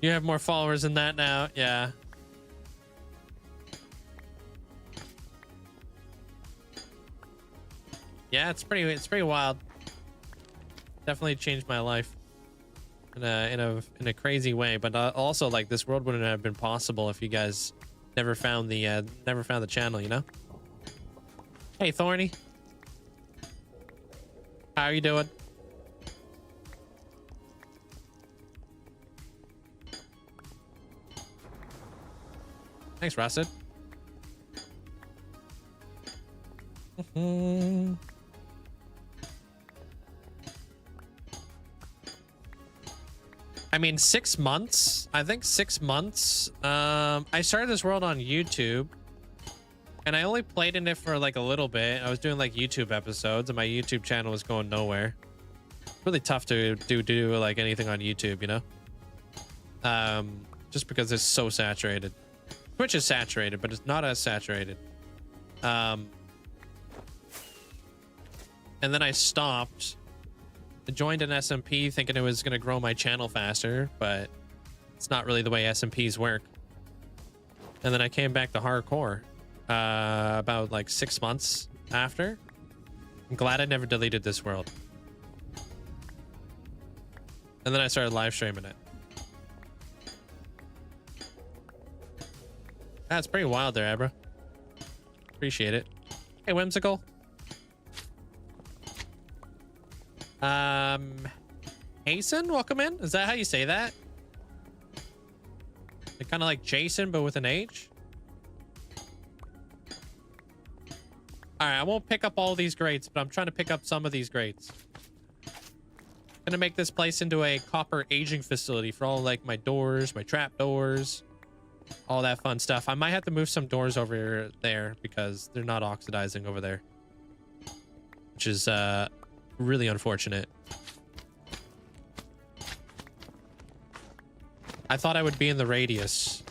You have more followers than that now. Yeah. Yeah, it's pretty wild. Definitely changed my life in a crazy way, but also, like, this world wouldn't have been possible if you guys never found the channel, you know? Hey, Thorny. How are you doing? Thanks, Rusted. I mean, 6 months. I think 6 months. I started this world on YouTube, and I only played in it for like a little bit. I was doing like YouTube episodes, and my YouTube channel was going nowhere. Really tough to do like anything on YouTube, you know? Just because it's so saturated. Twitch is saturated, but it's not as saturated. And then I stopped. I joined an SMP thinking it was going to grow my channel faster, but it's not really the way SMPs work. And then I came back to hardcore about like 6 months after. I'm glad I never deleted this world. And then I started live streaming it. That's pretty wild there, Abra. Appreciate it. Hey, Whimsical. Hasten, welcome in. Is that how you say that? Like, kind of like Jason, but with an H. All right, I won't pick up all these grates, but I'm trying to pick up some of these grates. Gonna make this place into a copper aging facility for all like my doors, my trap doors, all that fun stuff. I might have to move some doors over there because they're not oxidizing over there, which is really unfortunate. I thought I would be in the radius,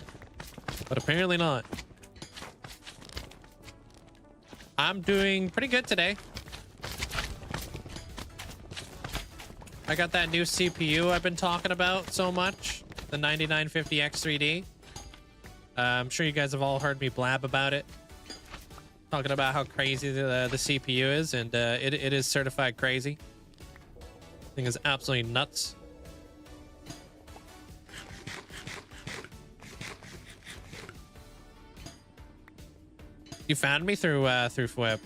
but apparently not. I'm doing pretty good today. I got that new CPU I've been talking about so much. the 9950X3D. I'm sure you guys have all heard me blab about it. Talking about how crazy the CPU is, and it is certified crazy. Thing is absolutely nuts. You found me through Fwip.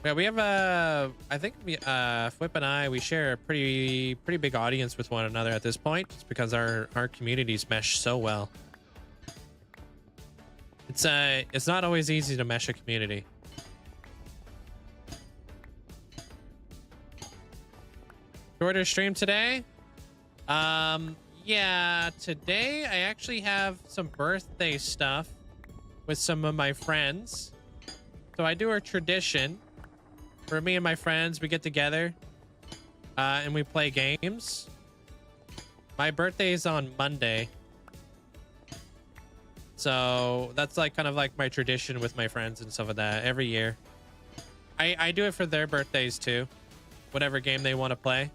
Yeah, we have I think Fwip and I, we share a pretty big audience with one another at this point, just because our communities mesh so well. It's not always easy to mesh a community. Shorter stream today? Yeah, today I actually have some birthday stuff with some of my friends. So I do a tradition where me and my friends, we get together and we play games. My birthday is on Monday. So that's like kind of like my tradition with my friends and stuff like that every year. I do it for their birthdays too. Whatever game they want to play.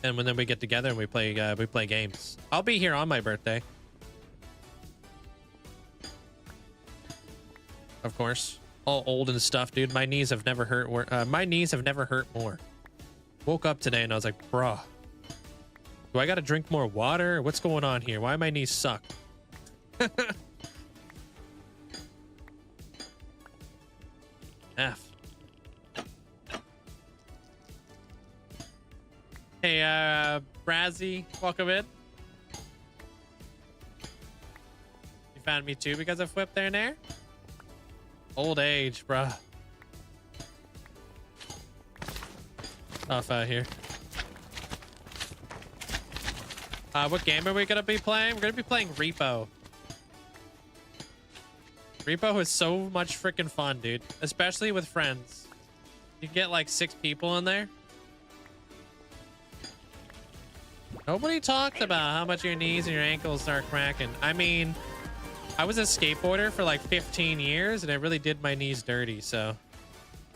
And then we get together and we play games. I'll be here on my birthday. Of course. All old and stuff, dude. My knees have never hurt more. Woke up today and I was like, bruh. Do I gotta drink more water? What's going on here? Why my knees suck? F. Hey, Brazzy, welcome in. You found me too because I flipped there and there? Old age, bruh. Off out here. What game are we gonna be playing? We're gonna be playing Repo. Repo is so much freaking fun, dude. Especially with friends. You can get like 6 people in there. Nobody talked about how much your knees and your ankles start cracking. I mean, I was a skateboarder for like 15 years and it really did my knees dirty, so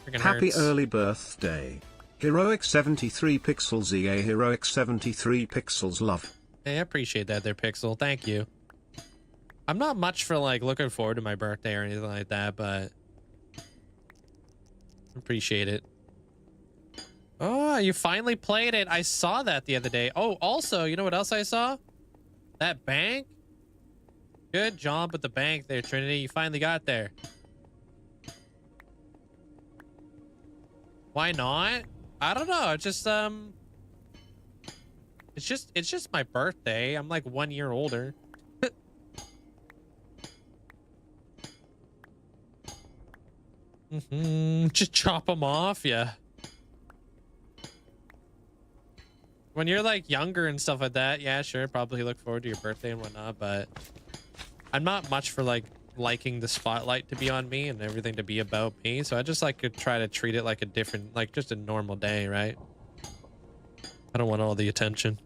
freaking Happy hurts. early birthday. Heroic 73 pixels EA Heroic 73 pixels love. Hey, I appreciate that there, Pixel. Thank you. I'm not much for like looking forward to my birthday or anything like that, but appreciate it. Oh, you finally played it. I saw that the other day. Oh, also, you know what else I saw? That bank. Good job with the bank there, Trinity. You finally got there. Why not? I don't know. It's just my birthday. I'm like 1 year older. Just chop them off, yeah. When you're like younger and stuff like that, yeah, sure, probably look forward to your birthday and whatnot, but I'm not much for like liking the spotlight to be on me and everything to be about me, so I just like to try to treat it like a different, like just a normal day, right? I don't want all the attention.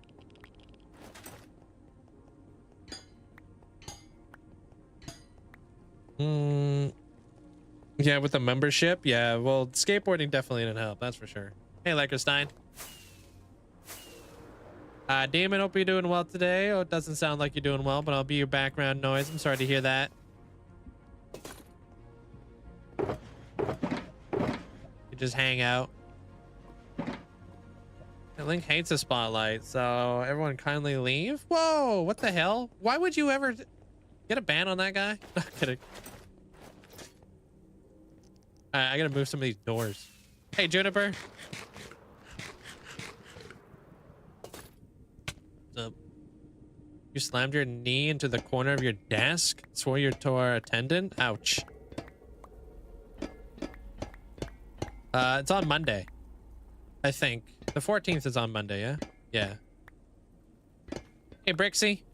Yeah, with the membership, yeah, well, skateboarding definitely didn't help, that's for sure. Hey, Leckerstein. Damon, hope you're doing well today. Oh, it doesn't sound like you're doing well, but I'll be your background noise. I'm sorry to hear that. You just hang out. And Link hates the spotlight, so everyone kindly leave. Whoa, what the hell? Why would you ever get a ban on that guy? Not kidding. I gotta move some of these doors. Hey, Juniper. You slammed your knee into the corner of your desk? Swore you tore a tendon? Ouch. It's on Monday. I think. The 14th is on Monday, yeah? Yeah. Hey, Brixie.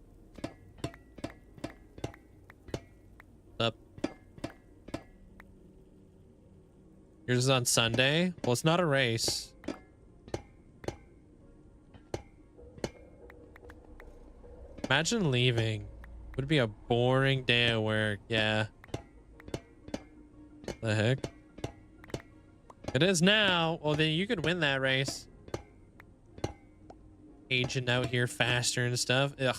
What's up? Yours is on Sunday? Well, it's not a race. Imagine leaving. Would be a boring day at work. Yeah. The heck? It is now. Well, then you could win that race. aging out here faster and stuff. Ugh.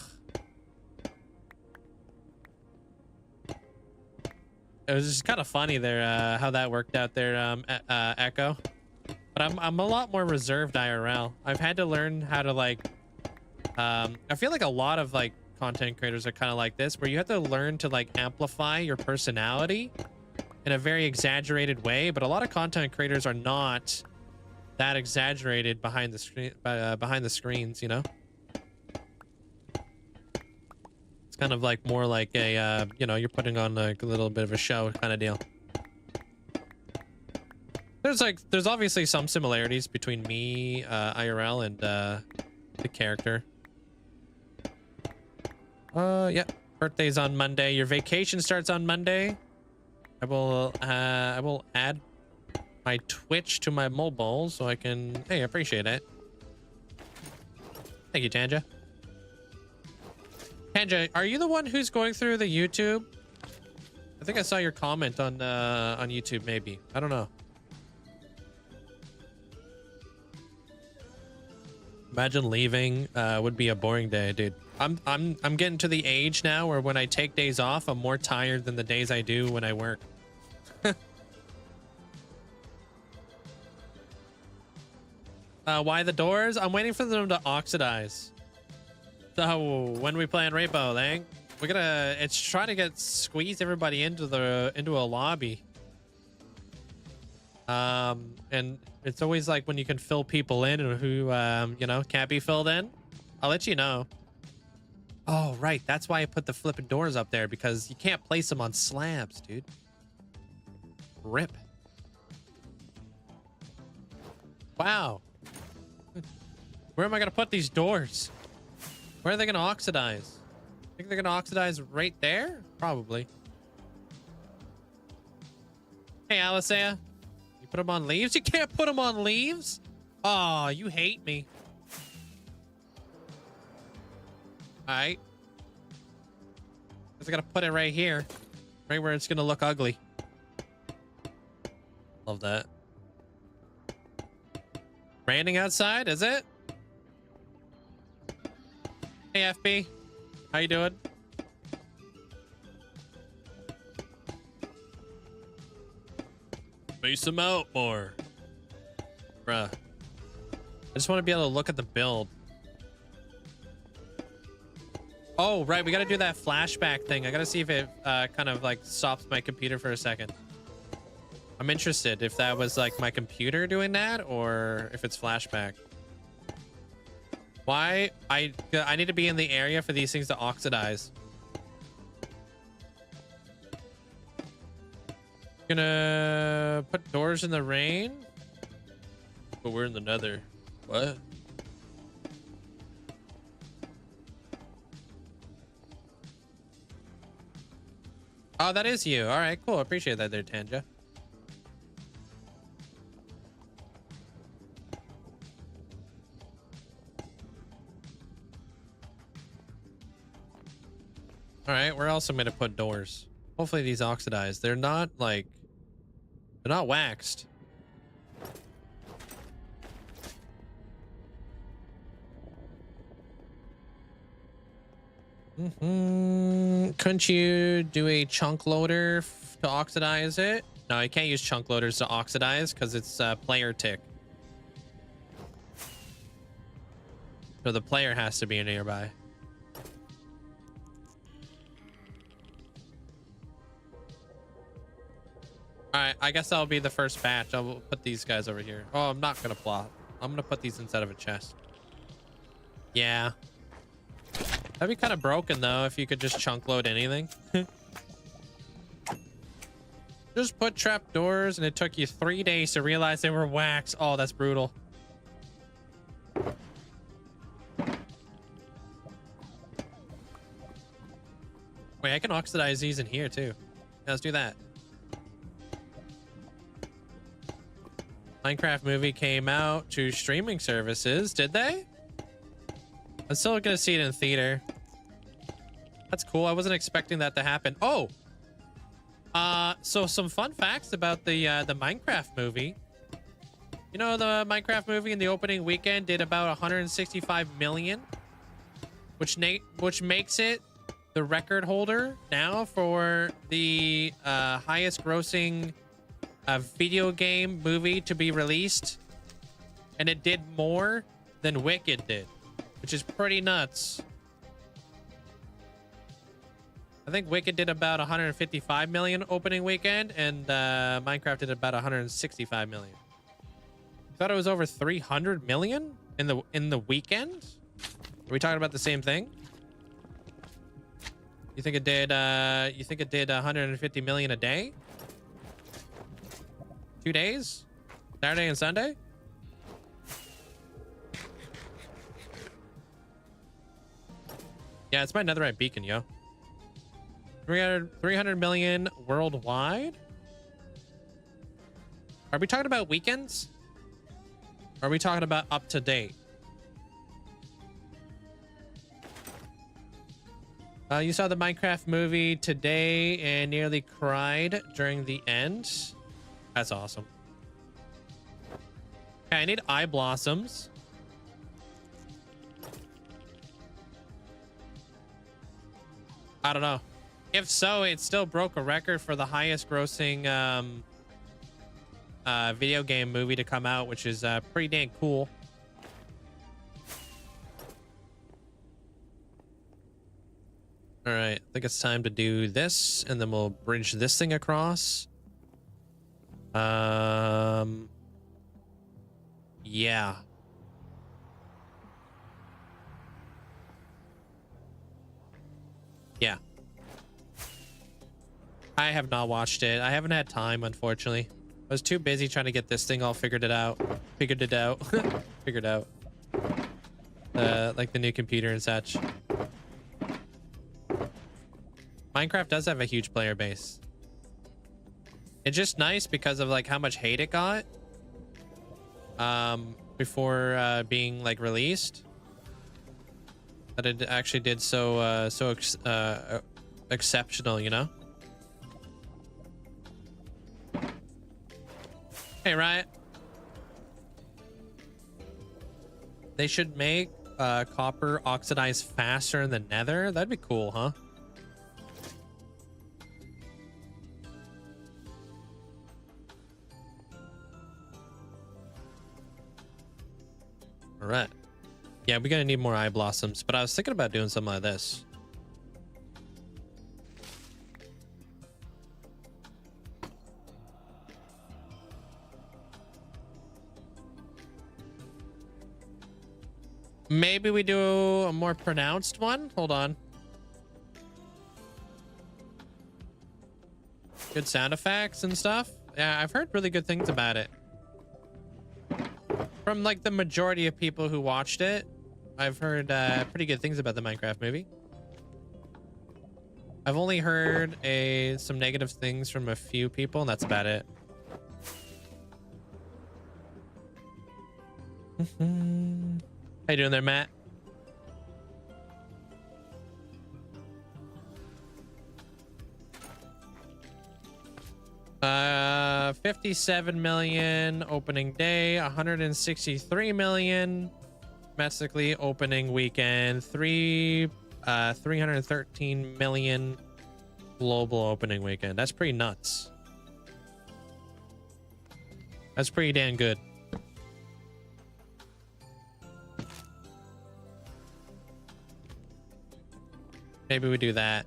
It was just kind of funny there, how that worked out there, Echo. But I'm a lot more reserved IRL. I've had to learn how to like, I feel like a lot of like content creators are kind of like this, where you have to learn to like amplify your personality in a very exaggerated way. But a lot of content creators are not that exaggerated behind the screen, behind the screens, you know? Kind of like more like a you know, you're putting on like a little bit of a show kind of deal. There's obviously some similarities between me, IRL, and the character. Yeah, birthday's on Monday. Your vacation starts on Monday. I will add my Twitch to my mobile so I can, hey, I appreciate it. Thank you, Tanja. Tanja, are you the one who's going through the YouTube? I think I saw your comment on YouTube, maybe. I don't know. Imagine leaving would be a boring day, dude. I'm getting to the age now where when I take days off, I'm more tired than the days I do when I work. Why the doors? I'm waiting for them to oxidize. So when we play on Rainbow, Lang, we're gonna, it's trying to squeeze everybody into a lobby. And it's always like when you can fill people in and who you know, can't be filled in. I'll let you know. Oh right, that's why I put the flipping doors up there, because you can't place them on slabs, dude. Rip. Wow. Where am I gonna put these doors? Where are they gonna oxidize? Think they're gonna oxidize right there? Probably. Hey, Alisea. You put them on leaves? You can't put them on leaves? Oh, you hate me. Alright. I gotta put it right here. Right where it's gonna look ugly. Love that. Raining outside, is it? Hey, FB. How you doing? Space them out more. Bruh. I just want to be able to look at the build. Oh, right. We got to do that flashback thing. I got to see if it kind of like stops my computer for a second. I'm interested if that was like my computer doing that or if it's flashback. Why? I need to be in the area for these things to oxidize. Gonna put doors in the rain, but we're in the Nether. What? Oh, that is you. All right, cool. Appreciate that there, Tanja. All right, where else am I gonna put doors? Hopefully these oxidize. They're not like, they're not waxed. Couldn't you do a chunk loader to oxidize it? No, you can't use chunk loaders to oxidize because it's player tick. So the player has to be nearby. All right, I guess that'll be the first batch. I'll put these guys over here. Oh, I'm not gonna plot. I'm gonna put these inside of a chest. Yeah. That'd be kind of broken though if you could just chunk load anything. Just put trap doors and it took you 3 days to realize they were wax. Oh, that's brutal. Wait, I can oxidize these in here too. Yeah, let's do that. Minecraft movie came out to streaming services, did they? I'm still gonna see it in theater. That's cool. I wasn't expecting that to happen. Oh, so some fun facts about the Minecraft movie. You know, the Minecraft movie in the opening weekend did about 165 million, which makes it the record holder now for the highest grossing video game movie to be released. And it did more than Wicked did, which is pretty nuts. I think Wicked did about 155 million opening weekend, and Minecraft did about 165 million. I thought it was over 300 million in the weekend. Are we talking about the same thing? You think it did 150 million a day? 2 days? Saturday and Sunday? Yeah, it's my netherite beacon, yo. 300 million worldwide? Are we talking about weekends? Or are we talking about up to date? You saw the Minecraft movie today and nearly cried during the end. That's awesome. Okay, I need eye blossoms. I don't know. If so, it still broke a record for the highest grossing video game movie to come out, which is pretty dang cool. All right, I think it's time to do this, and then we'll bridge this thing across. Yeah. Yeah. I have not watched it. I haven't had time, unfortunately. I was too busy trying to get this thing all figured out. Figured out. Like the new computer and such. Minecraft does have a huge player base. It's just nice because of like how much hate it got before being like released, that it actually did so exceptional, you know. Hey, Riot. They should make copper oxidize faster in the Nether. That'd be cool, huh? All right. Yeah, we're gonna need more eye blossoms, but I was thinking about doing something like this. Maybe we do a more pronounced one. Hold on. Good sound effects and stuff. Yeah, I've heard really good things about it. From like the majority of people who watched it, I've heard pretty good things about the Minecraft movie. I've only heard some negative things from a few people, and that's about it. How you doing there, Matt? Uh, 57 million opening day, 163 million domestically opening weekend, 313 million global opening weekend. That's pretty nuts. That's pretty damn good. Maybe we do that.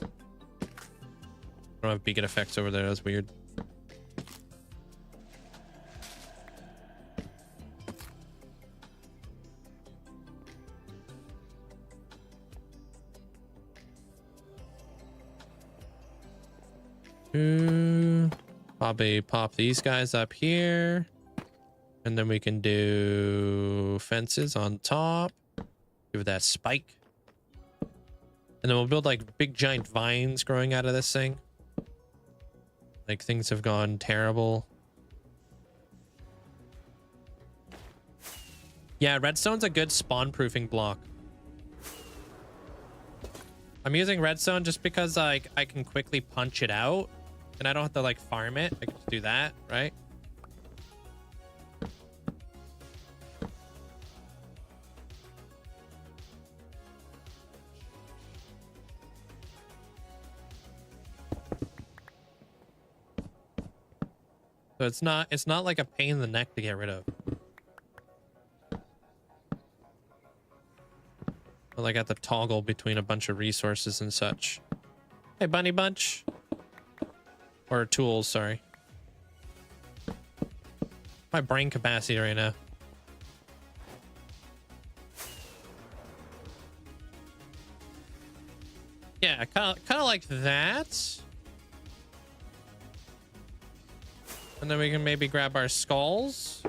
I don't have beacon effects over there. That's weird. Probably pop these guys up here. And then we can do fences on top. Give it that spike. And then we'll build like big giant vines growing out of this thing. Like things have gone terrible. Yeah, redstone's a good spawn proofing block. I'm using redstone just because like I can quickly punch it out and I don't have to like farm it. I can just do that, right? So it's not like a pain in the neck to get rid of. But like at the toggle between a bunch of resources and such. Hey, Bunny Bunch. Or tools, sorry. My brain capacity right now. Yeah, kind of like that. And then we can maybe grab our skulls.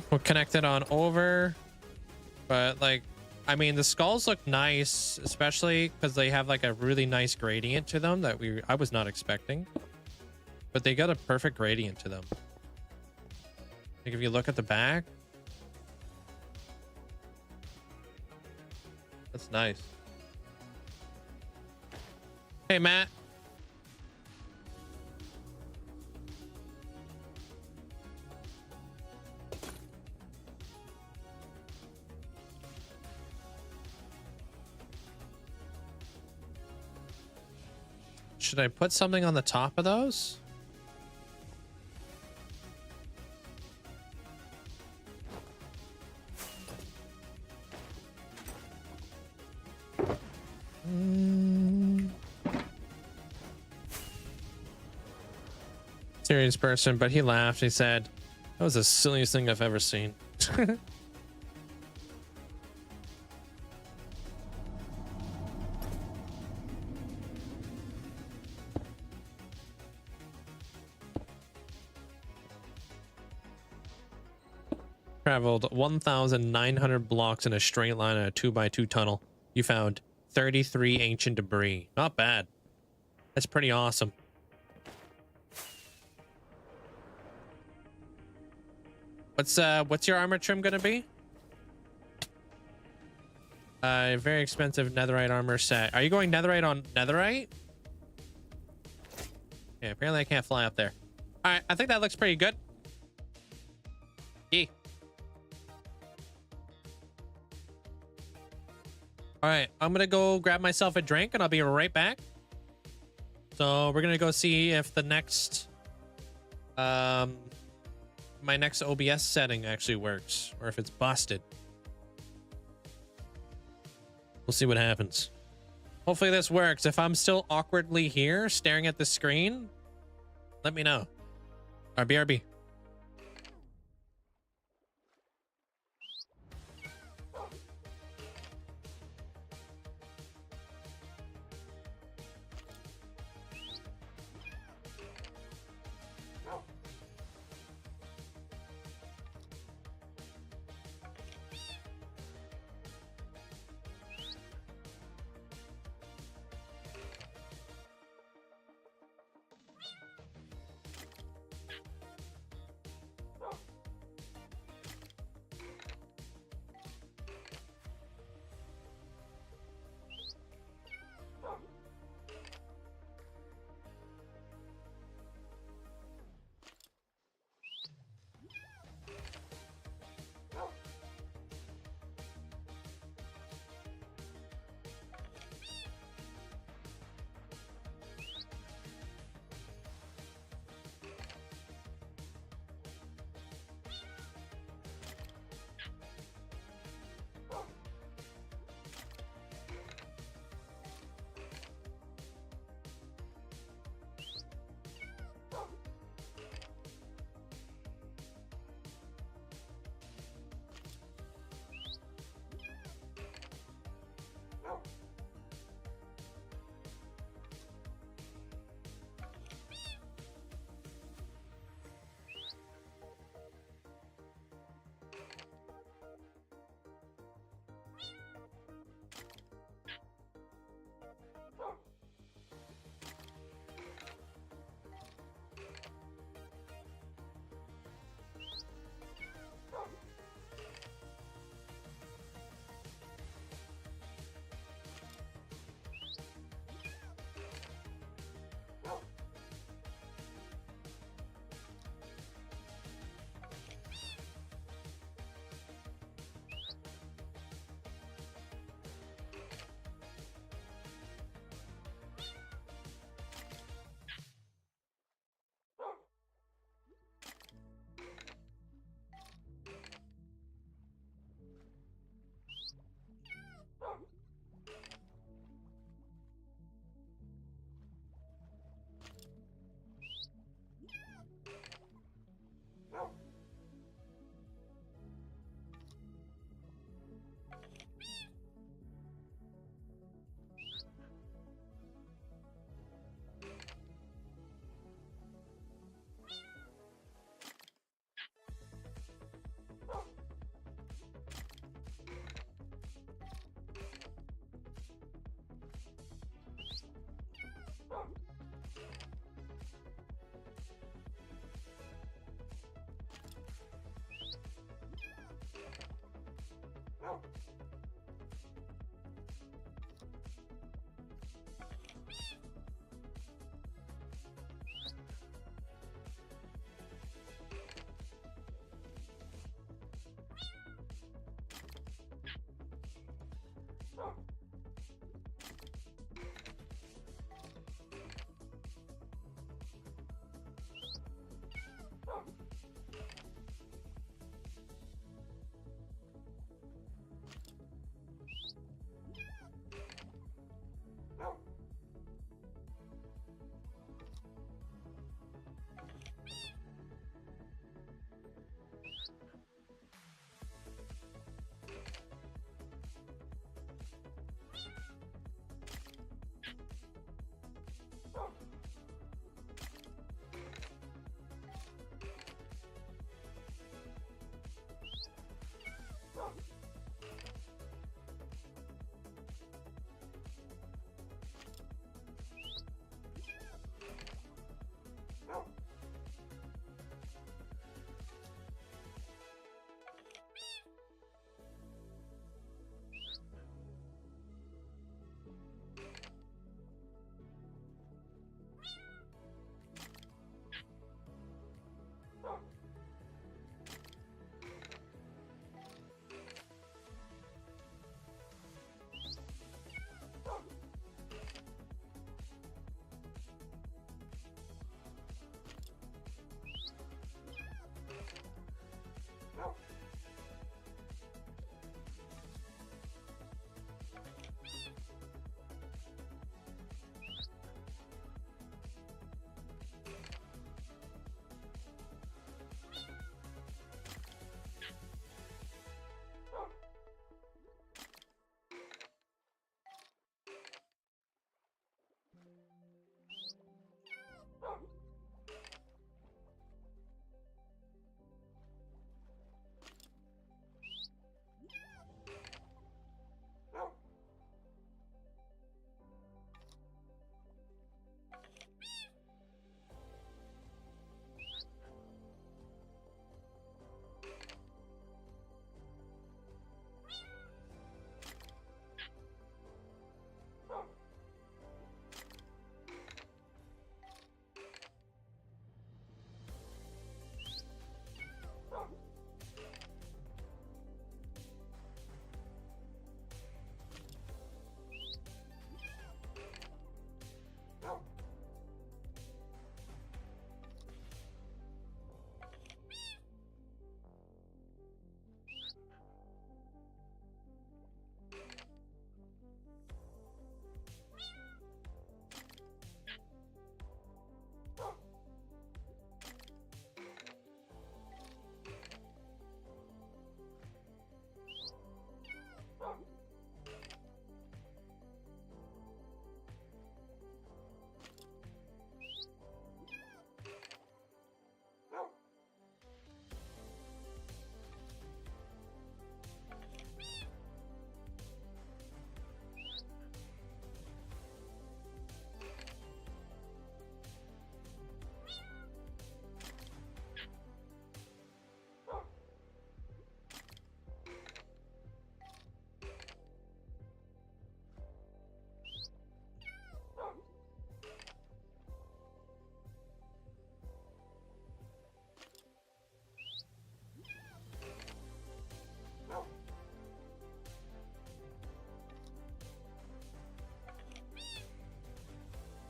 We'll connect it on over. But like, I mean, the skulls look nice, especially because they have like a really nice gradient to them that I was not expecting. But they got a perfect gradient to them. Like if you look at the back, that's nice. Hey, Matt. Should I put something on the top of those? Serious person, but he laughed. He said, that was the silliest thing I've ever seen. Traveled 1,900 blocks in a straight line in a 2x2 tunnel. You found 33 ancient debris. Not bad. That's pretty awesome. What's your armor trim gonna be? Very expensive netherite armor set. Are you going netherite on netherite? Yeah, apparently I can't fly up there. All right, I think that looks pretty good. Yeah. All right, I'm gonna go grab myself a drink and I'll be right back. So we're gonna go see if the next, my next OBS setting actually works, or if it's busted. We'll see what happens. Hopefully this works. If I'm still awkwardly here staring at the screen, let me know. RBRB.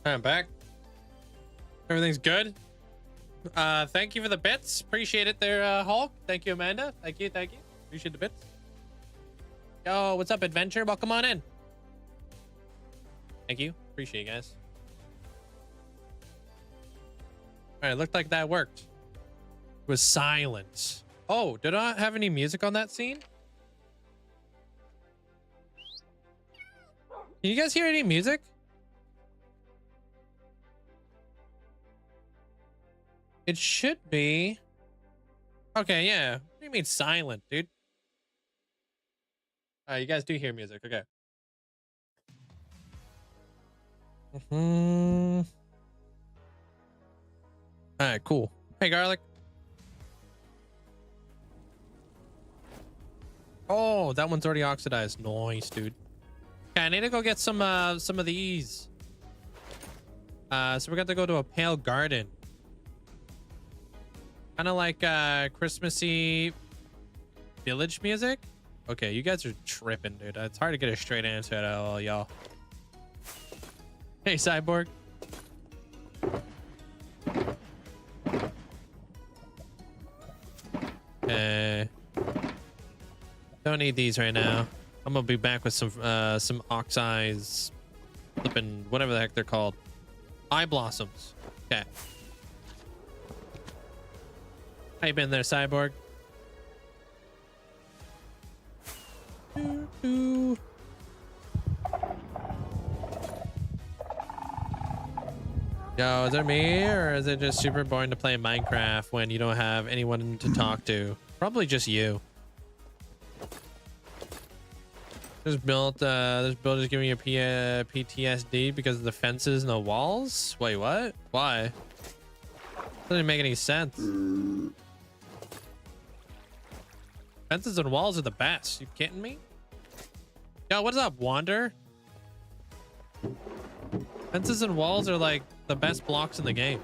I'm back. Everything's good. Thank you for the bits. Appreciate it there, Hulk. Thank you, Amanda. Thank you. Appreciate the bits. Yo, what's up, Adventure? Welcome on in. Thank you. Appreciate you guys. All right, looked like that worked. It was silent. Oh, did I have any music on that scene? Can you guys hear any music? It should be. Okay, yeah. What do you mean silent, dude? You guys do hear music. Okay. All right, cool. Hey, Garlic. Oh, that one's already oxidized. Nice, dude. Okay, I need to go get some of these. So we're going to go to a pale garden. Kind of like Christmassy village music. Okay, you guys are tripping, dude. It's hard to get a straight answer out of all y'all. Hey, Cyborg. Okay. Don't need these right now. I'm gonna be back with some oxides, flipping whatever the heck they're called, eye blossoms. Okay. How you been there, Cyborg? Doo-doo. Yo, is it me, or is it just super boring to play Minecraft when you don't have anyone to talk to? Probably just you. This build is giving you PTSD because of the fences and the walls? Wait, what? Why? Doesn't make any sense. Fences and walls are the best. You kidding me? Yo, what's up, Wander? Fences and walls are like the best blocks in the game.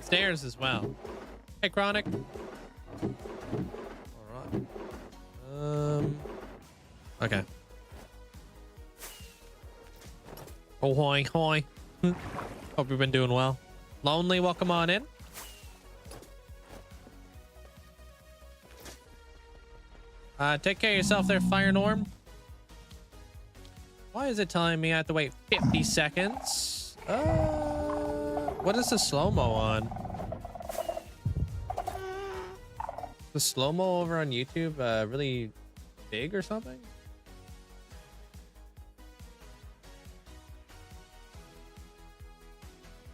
Stairs as well. Hey, Chronic. All right. Okay. Oh, hoy, hoy. Hope you've been doing well. Lonely, welcome on in. Take care of yourself there, Fire Norm. Why is it telling me I have to wait 50 seconds? What is the slow-mo on? The slow-mo over on YouTube really big or something?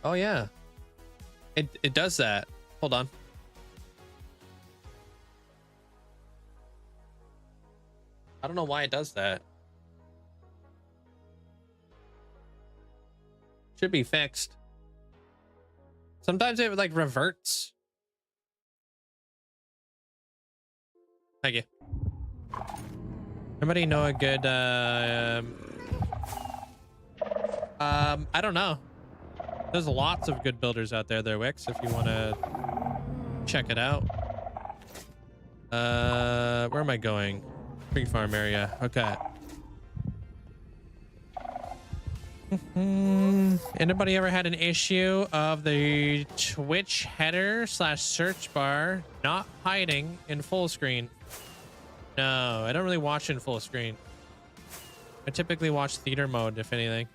Oh yeah. It does that. Hold on. I don't know why it does that. Should be fixed. Sometimes it like reverts. Thank you. Anybody know a good I don't know. There's lots of good builders out there, Wix, if you want to check it out. Where am I going? Tree farm area. Okay. Anybody ever had an issue of the Twitch header / search bar not hiding in full screen? No, I don't really watch in full screen. I typically watch theater mode, if anything.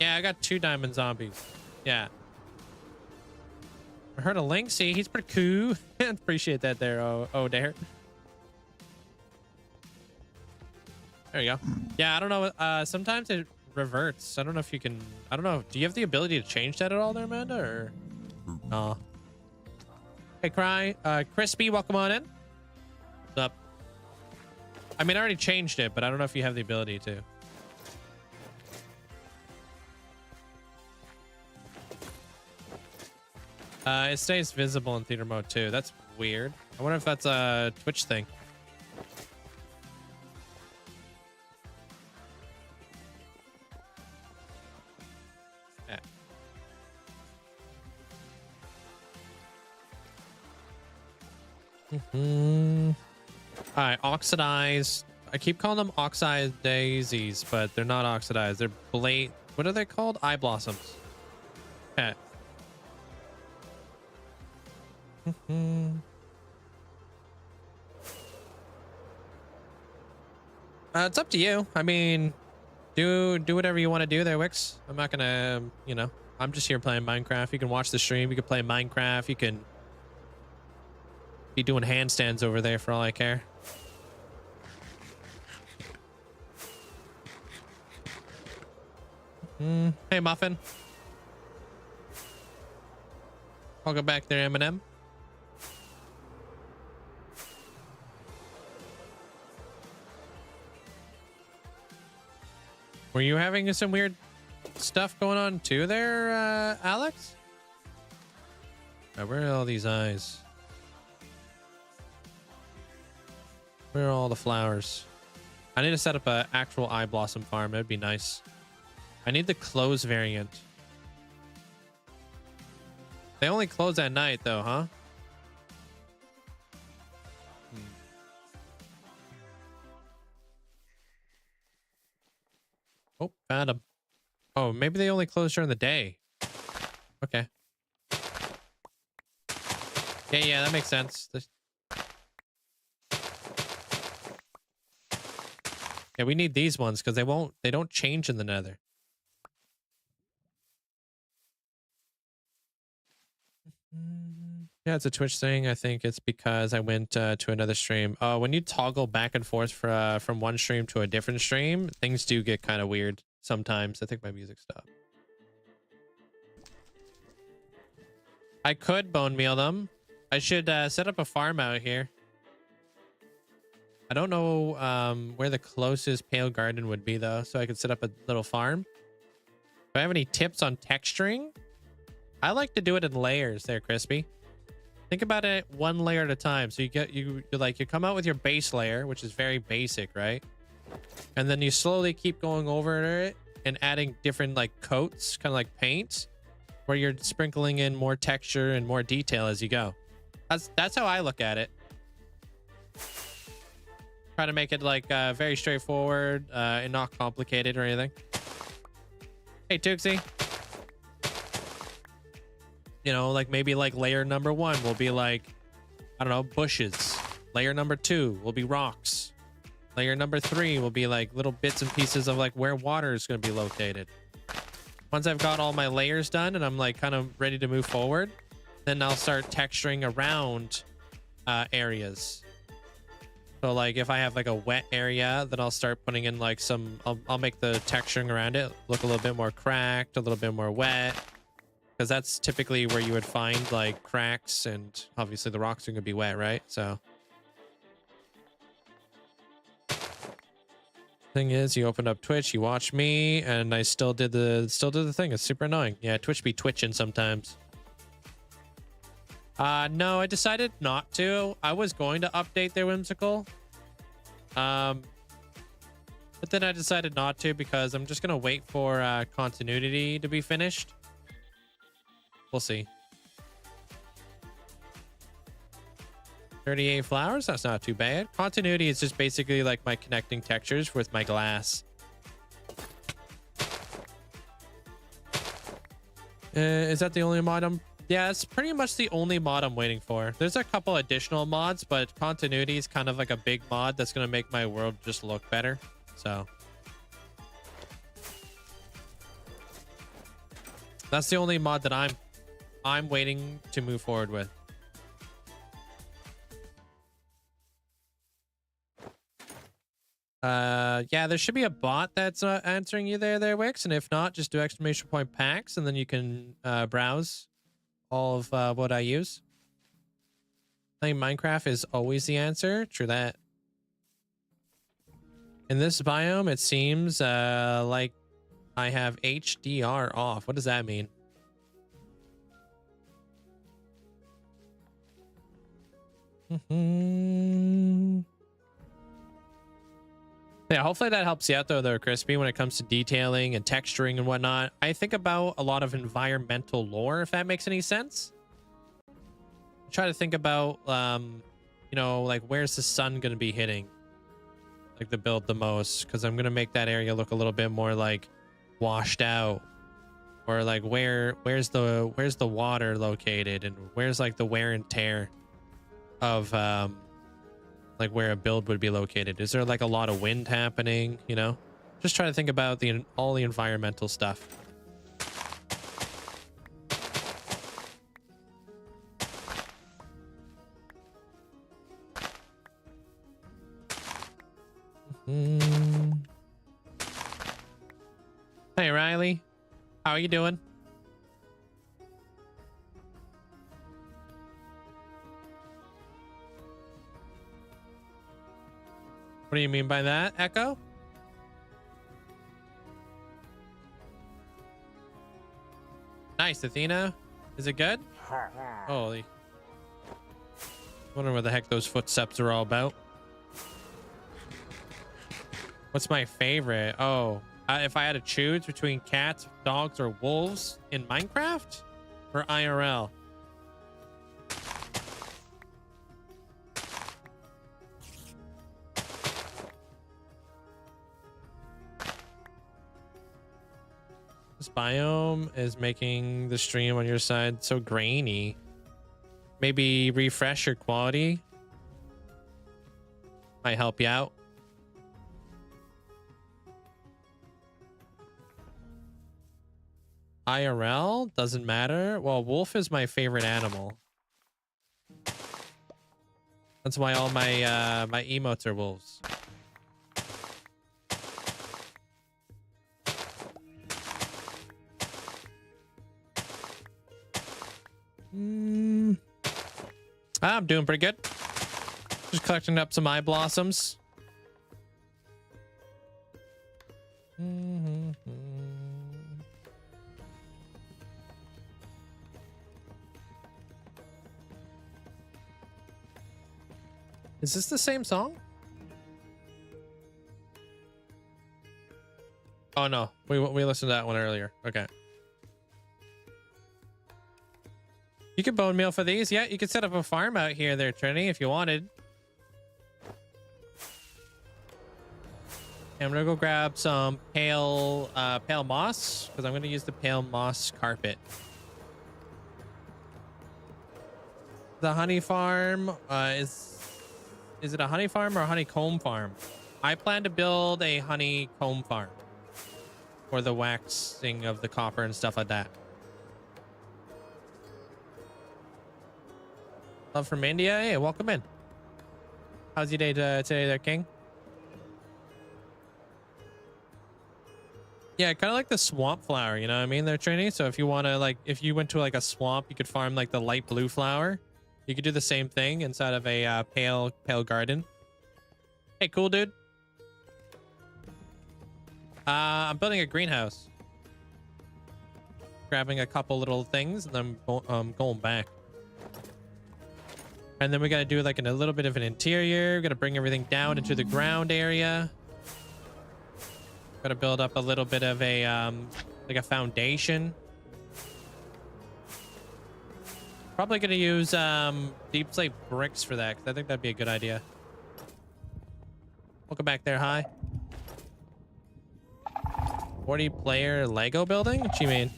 Yeah, I got 2 diamond zombies. Yeah. I heard of Linkzzey. He's pretty cool. Appreciate that there, oh there. There you go. Yeah, I don't know. Sometimes it reverts. I don't know if you can. I don't know. Do you have the ability to change that at all there, Amanda? Or no? Hey, Crispy, welcome on in. What's up? I mean, I already changed it, but I don't know if you have the ability to. It stays visible in theater mode too. That's weird. I wonder if that's a Twitch thing. All right, oxidized. I keep calling them oxidized daisies, but they're not oxidized. They're blade. What are they called? Eye blossoms. Okay. It's up to you. I mean, do whatever you want to do there, Wix. I'm not gonna, you know, I'm just here playing Minecraft. You can watch the stream. You can play Minecraft. You can be doing handstands over there for all I care. Hey, Muffin. Welcome back there, Eminem. Were you having some weird stuff going on too there, Alex? Where are all these eyes? Where are all the flowers? I need to set up an actual eye blossom farm. That'd be nice. I need the close variant. They only close at night though, huh? Oh, found them. Oh, maybe they only close during the day. Okay. Yeah, that makes sense. Yeah, we need these ones because they don't change in the Nether. Yeah, it's a Twitch thing. I think it's because I went to another stream. When you toggle back and forth from one stream to a different stream, things do get kind of weird sometimes. I think my music stopped. I could bone meal them. I should set up a farm out here. I don't know where the closest pale garden would be though, so I could set up a little farm. Do I have any tips on texturing? I like to do it in layers there, Crispy. Think about it one layer at a time. So you come out with your base layer, which is very basic, right? And then you slowly keep going over it and adding different like coats, kind of like paint, where you're sprinkling in more texture and more detail as you go. That's how I look at it. Try to make it like very straightforward and not complicated or anything. Hey, Tuxie. You know, like maybe like layer number 1 will be like, I don't know, bushes. Layer number 2 will be rocks. Layer number 3 will be like little bits and pieces of like where water is going to be located. Once I've got all my layers done and I'm like kind of ready to move forward, then I'll start texturing around areas. So like if I have like a wet area, then I'll start putting in like I'll make the texturing around it look a little bit more cracked, a little bit more wet. Because that's typically where you would find like cracks, and obviously the rocks are gonna be wet, right? So thing is, you opened up Twitch, you watch me, and I still did the thing. It's super annoying. Yeah, Twitch be twitching sometimes. No, I decided not to. I was going to update their whimsical, but then I decided not to because I'm just gonna wait for continuity to be finished. We'll see. 38 flowers? That's not too bad. Continuity is just basically like my connecting textures with my glass. Is that the only mod Yeah, it's pretty much the only mod I'm waiting for. There's a couple additional mods, but continuity is kind of like a big mod that's going to make my world just look better. So that's the only mod that I'm waiting to move forward with. Yeah, there should be a bot that's answering you there, Wix, and if not, just do !! packs, and then you can browse all of what I use. Playing Minecraft is always the answer. True that. In this biome, it seems like I have HDR off. What does that mean? Yeah, hopefully that helps you out though, Crispy, when it comes to detailing and texturing and whatnot. I think about a lot of environmental lore, if that makes any sense. I try to think about, you know, like where's the sun going to be hitting, like the build the most, because I'm going to make that area look a little bit more like washed out, or like where's the water located, and where's like the wear and tear of like where a build would be located. Is there like a lot of wind happening, you know? Just try to think about all the environmental stuff. Hey Riley, how are you doing? What do you mean by that, Echo? Nice, Athena. Is it good? Holy. Wonder what the heck those footsteps are all about. What's my favorite? Oh, if I had to choose between cats, dogs, or wolves in Minecraft or IRL? This biome is making the stream on your side so grainy. Maybe refresh your quality. Might help you out. IRL doesn't matter. Well, wolf is my favorite animal. That's why all my my emotes are wolves. I'm doing pretty good. Just collecting up some eye blossoms. Is this the same song? Oh no, we listened to that one earlier. Okay. You could bone meal for these. Yeah, you could set up a farm out here there, Trini, if you wanted. Okay, I'm gonna go grab some pale moss because I'm gonna use the pale moss carpet. The honey farm is it a honey farm or a honeycomb farm? I plan to build a honeycomb farm for the waxing of the copper and stuff like that. Love from India. Hey, welcome in. How's your day today there, King? Yeah, kind of like the swamp flower, you know what I mean? They're Trini. So if you want to, like, if you went to like a swamp, you could farm like the light blue flower. You could do the same thing inside of a pale garden. Hey, cool dude. I'm building a greenhouse. Grabbing a couple little things and then going back. And then we got to do like a little bit of an interior. We got to bring everything down into the ground area. Got to build up a little bit of a like a foundation. Probably going to use deep slate bricks for that because I think that'd be a good idea. Welcome back there, hi. 40-player Lego building? What you mean?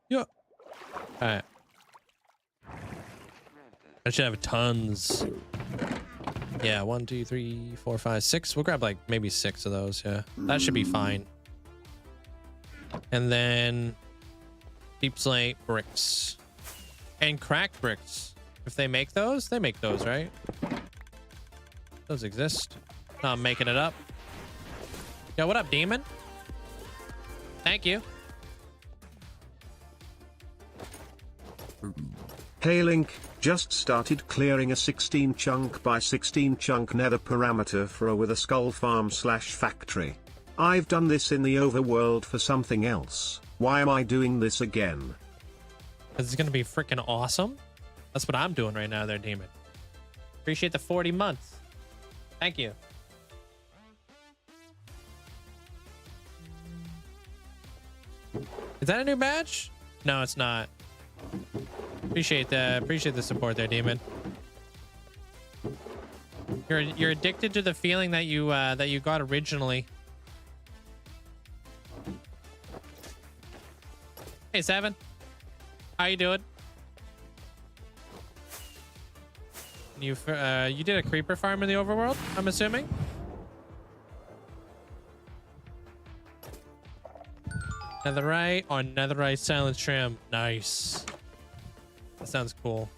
Yeah. All right. I should have tons. Yeah, 1, 2, 3, 4, 5, 6. We'll grab like maybe 6 of those. Yeah, that should be fine. And then deep slate bricks and cracked bricks. If they make those, right? Those exist. No, I'm making it up. Yo, what up, demon? Thank you. Hey Link, just started clearing a 16 chunk by 16 chunk nether parameter for a wither skull farm / factory. I've done this in the overworld for something else. Why am I doing this again? This is gonna be freaking awesome. That's what I'm doing right now there, demon. Appreciate the 40 months. Thank you. Is that a new badge? No, it's not. Appreciate the support there, demon. You're addicted to the feeling that you got originally. Hey, Seven. How you doing? You did a creeper farm in the overworld, I'm assuming? Netherite on netherite silent trim. Nice. That sounds cool.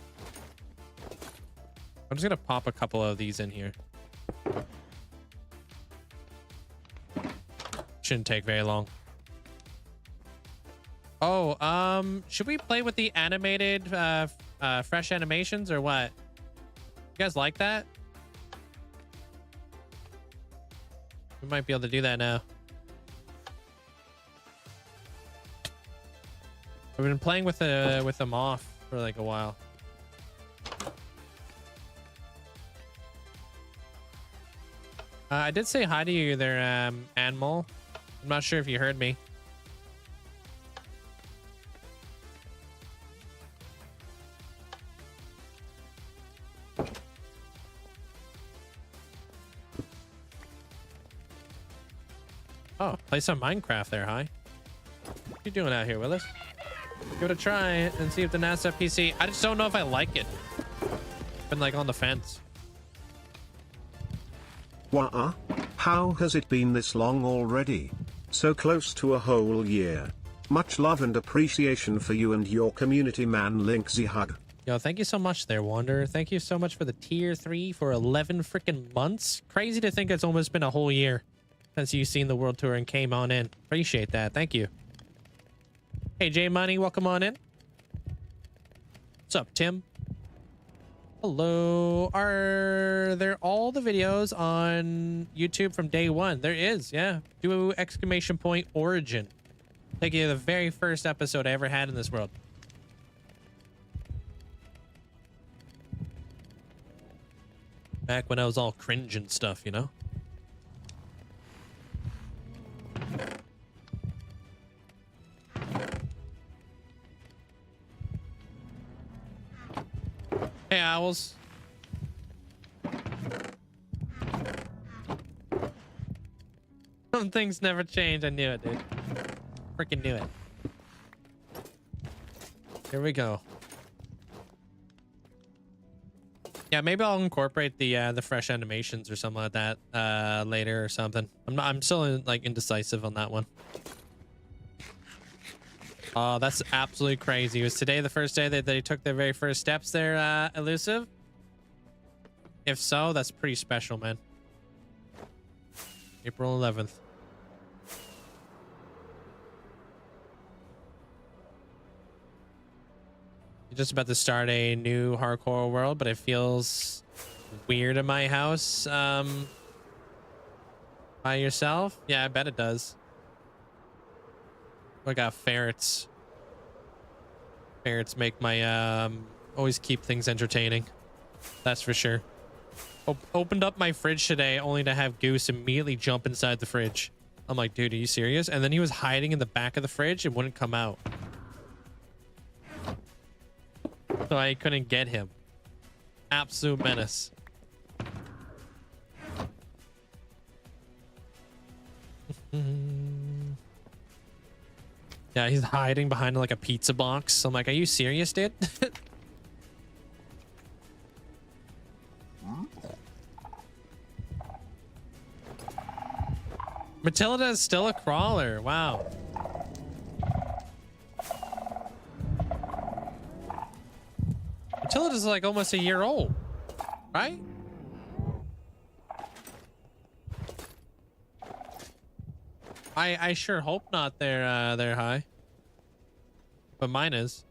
I'm just gonna pop a couple of these in here. Shouldn't take very long. Oh, should we play with the animated fresh animations or what? You guys like that? We might be able to do that now. I've been playing with them off for like a while. I did say hi to you there, Animal. I'm not sure if you heard me. Oh, play some Minecraft there, hi. What you doing out here, Willis? Give it a try and see if the NASA PC. I just don't know if I like it. Been like on the fence. Wah-uh? How has it been this long already? So close to a whole year. Much love and appreciation for you and your community, man. Linkzzey hug. Yo, thank you so much there, Wander. Thank you so much for the tier 3 for 11 freaking months. Crazy to think it's almost been a whole year since you've seen the world tour and came on in. Appreciate that. Thank you. Hey, J Money, welcome on in. What's up, Tim? Hello. Are there all the videos on YouTube from day one? There is, yeah. Do exclamation point origin. Take you to the very first episode I ever had in this world. Back when I was all cringe and stuff, you know? Hey, owls. Some things never change. I knew it, dude. Freaking knew it. Here we go. Yeah, maybe I'll incorporate the fresh animations or something like that later or something. I'm still like indecisive on that one. Oh, that's absolutely crazy. Was today the first day that they took their very first steps there, Elusive? If so, that's pretty special, man. April 11th. You're just about to start a new hardcore world, but it feels weird in my house. By yourself? Yeah, I bet it does. I got ferrets. Ferrets make my always keep things entertaining. That's for sure. Opened up my fridge today only to have Goose immediately jump inside the fridge. I'm like, dude, are you serious? And then he was hiding in the back of the fridge and wouldn't come out. So I couldn't get him. Absolute menace. Yeah, he's hiding behind like a pizza box. I'm like, are you serious, dude? Matilda is still a crawler. Wow. Matilda's like almost a year old, right? I sure hope not. They're high, but mine is.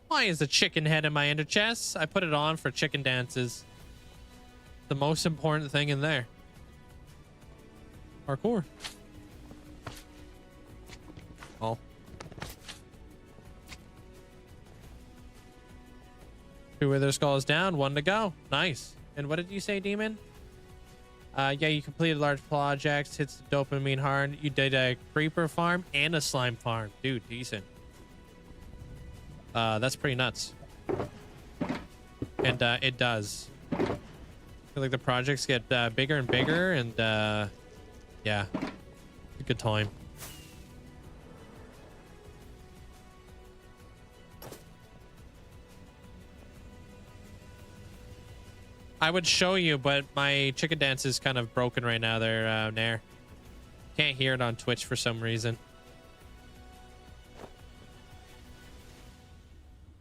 Why is the chicken head in my ender chest? I put it on for chicken dances. The most important thing in there. Parkour. Oh. Two wither skulls down, one to go. Nice. And what did you say, Demon? Yeah, you completed large projects, hits the dopamine hard. You did a creeper farm and a slime farm. Dude, decent. That's pretty nuts. And it does. I feel like the projects get bigger and bigger, and yeah, a good time. I would show you, but my chicken dance is kind of broken right now there, Nair. Can't hear it on Twitch for some reason.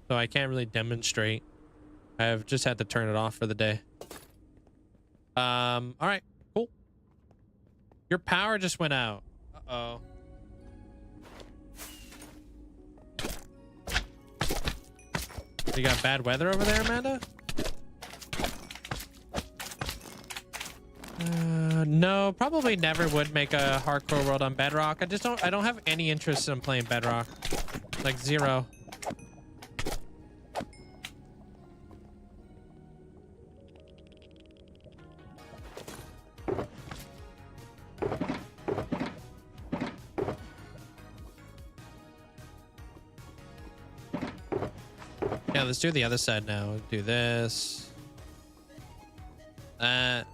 So I can't really demonstrate. I've just had to turn it off for the day. All right, cool. Your power just went out. Uh-oh. You got bad weather over there, Amanda? No, probably never would make a hardcore world on Bedrock. I don't have any interest in playing Bedrock. Like zero. Yeah, let's do the other side now. Do this. That.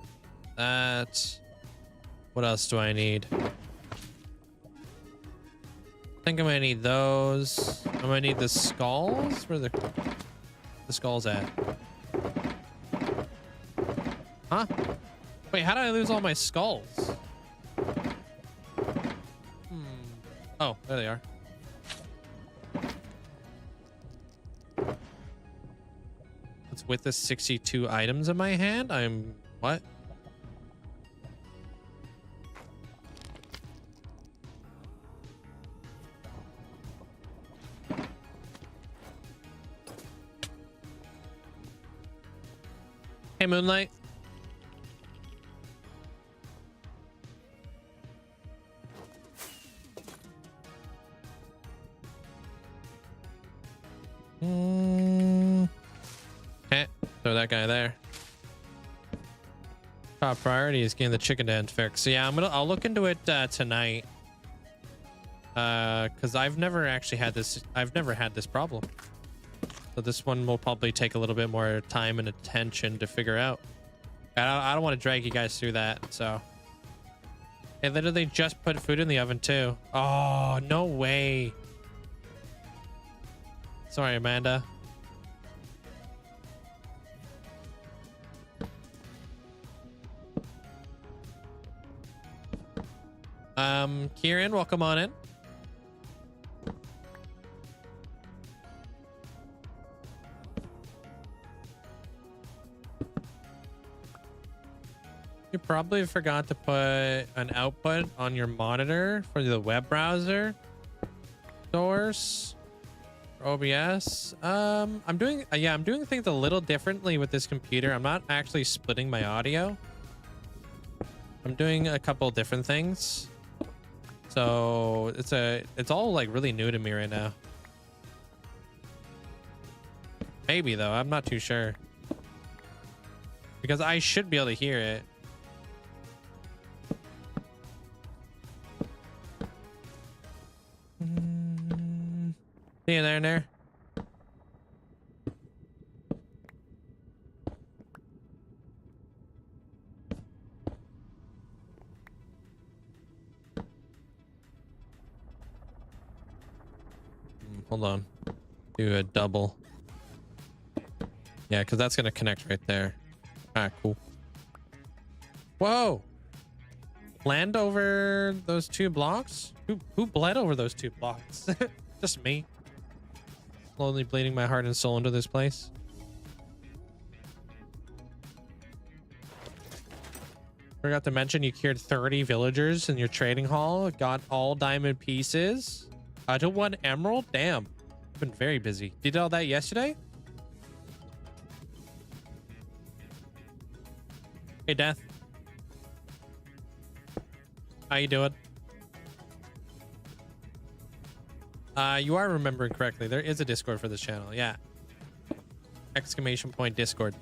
What else do I need? I think I'm gonna need those. I'm gonna need the skulls. Where the skulls at? Huh? Wait, how did I lose all my skulls? Oh, there they are. What's with the 62 items in my hand? I'm what? Hey, Moonlight. Okay, throw that guy there. Top priority is getting the chicken den fixed. So yeah, I'll look into it tonight. Because I've never actually had this. I've never had this problem. So this one will probably take a little bit more time and attention to figure out. I don't want to drag you guys through that. So they literally just put food in the oven too. Oh, no way. Sorry, Amanda. Kieran, welcome on in. You probably forgot to put an output on your monitor for the web browser source. OBS. I'm doing things a little differently with this computer. I'm not actually splitting my audio. I'm doing a couple different things. So it's all like really new to me right now. Maybe though, I'm not too sure. Because I should be able to hear it. See you there. Hold on. Do a double. Yeah, because that's going to connect right there. All right, cool. Whoa. Land over those 2 blocks? Who bled over those 2 blocks? Just me. Slowly bleeding my heart and soul into this place. Forgot to mention you cured 30 villagers in your trading hall. Got all diamond pieces. To 1 emerald. Damn. I've been very busy. Did all that yesterday? Hey, Death. How you doing? You are remembering correctly. There is a Discord for this channel. Yeah. ! Discord.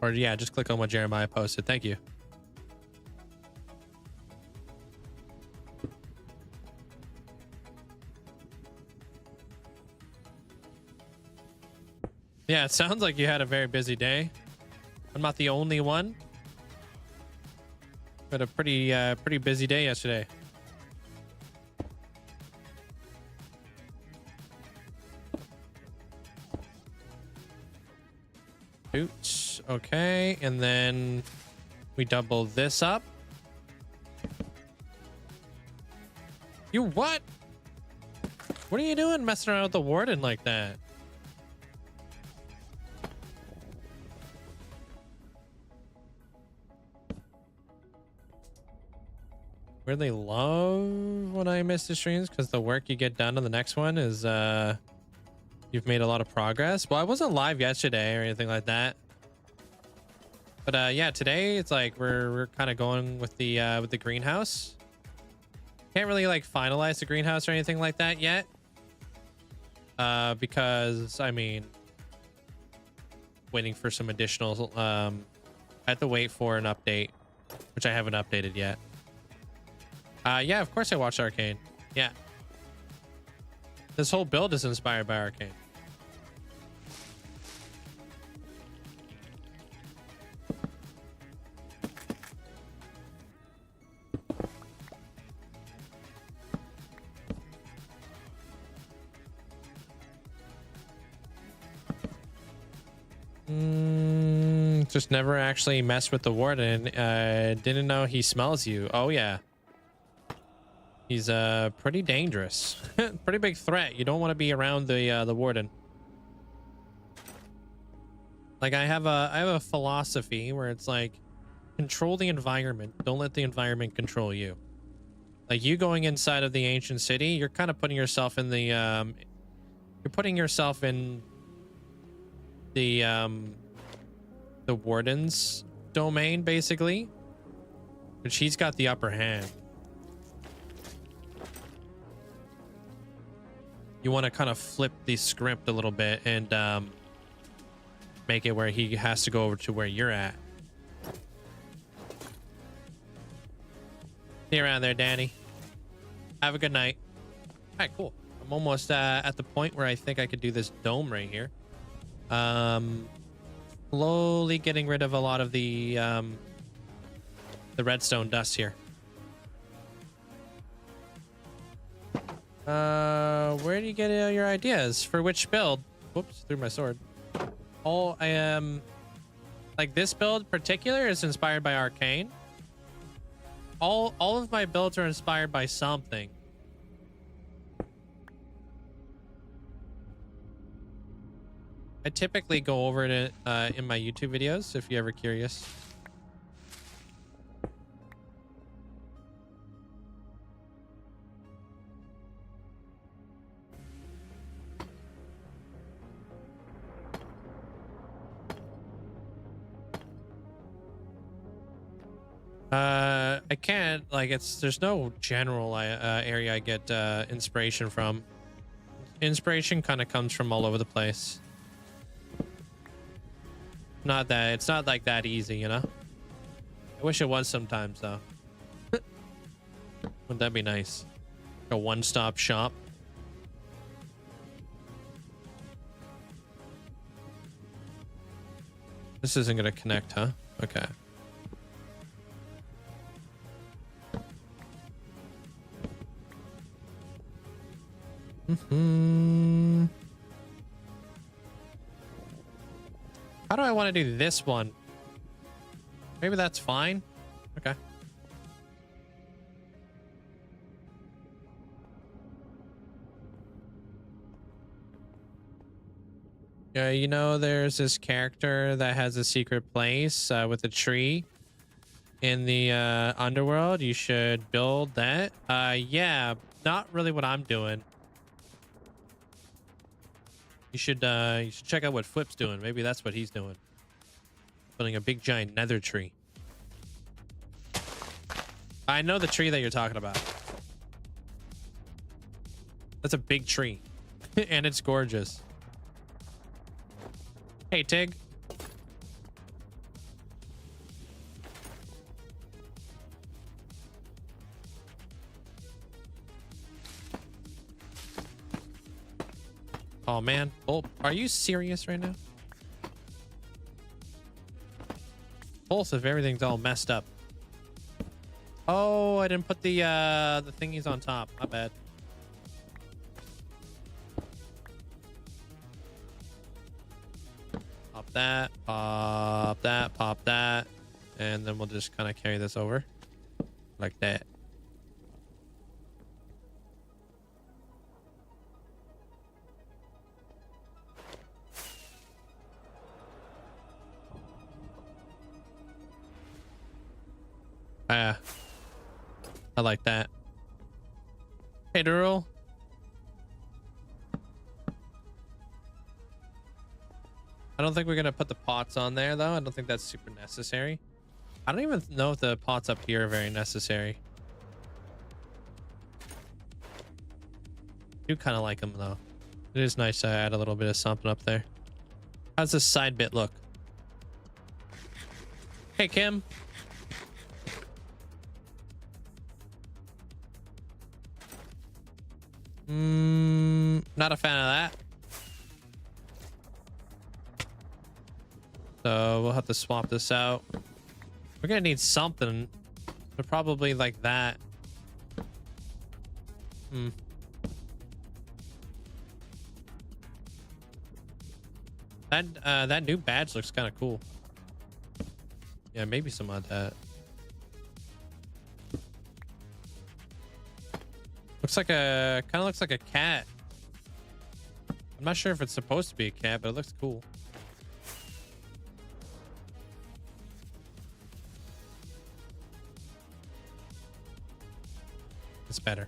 Or yeah, just click on what Jeremiah posted. Thank you. Yeah, it sounds like you had a very busy day. I'm not the only one. Had a pretty busy day yesterday. Oops. Okay, and then we double this up. You what? What are you doing messing around with the warden like that? Really love when I miss the streams because the work you get done on the next one is you've made a lot of progress. Well, I wasn't live yesterday or anything like that, but yeah, today it's like we're kind of going with the greenhouse. Can't really like finalize the greenhouse or anything like that yet, because I mean, waiting for some additional. I have to wait for an update, which I haven't updated yet. Yeah, of course I watched Arcane. Yeah. This whole build is inspired by Arcane. Just never actually messed with the warden. Didn't know he smells you. Oh yeah. He's pretty dangerous. Pretty big threat. You don't want to be around the warden. Like I have a philosophy where it's like control the environment. Don't let the environment control you. Like you going inside of the ancient city, you're kind of putting yourself in the the warden's domain basically, which he's got the upper hand. You want to kind of flip the script a little bit and make it where he has to go over to where you're at. See you around there, Danny. Have a good night. All right, cool. I'm almost at the point where I think I could do this dome right here. Slowly getting rid of a lot of the redstone dust here. Where do you get your ideas for which build? Whoops, threw my sword. Oh, I am like this build in particular is inspired by Arcane. All of my builds are inspired by something. I typically go over it in my YouTube videos if you're ever curious. I can't, like, there's no general area I get inspiration from. Inspiration kind of comes from all over the place. It's not like that easy, you know? I wish it was sometimes though. Wouldn't that be nice? A one-stop shop. This isn't gonna connect, huh? Okay. How do I want to do this one? Maybe that's fine. Okay. Yeah, you know, there's this character that has a secret place with a tree in the underworld. You should build that. Yeah, not really what I'm doing. You should check out what Flip's doing. Maybe that's what he's doing. Building a big giant nether tree. I know the tree that you're talking about. That's a big tree. And it's gorgeous. Hey, Tig. Oh man, oh, are you serious right now? Both of everything's all messed up. Oh, I didn't put the thingies on top. My bad. Pop that, pop that, pop that, and then we'll just kind of carry this over like that. I like that. Hey, Durrell. I don't think we're gonna put the pots on there though. I don't think that's super necessary. I don't even know if the pots up here are very necessary. I do kind of like them though. It is nice to add a little bit of something up there. How's this side bit look? Hey, Kim. Not a fan of that. So we'll have to swap this out. We're gonna need something, but probably like that. Hmm. That new badge looks kind of cool. Yeah, maybe some of that. Looks like a kind of looks like a cat. I'm not sure if it's supposed to be a cat, but it looks cool. It's better.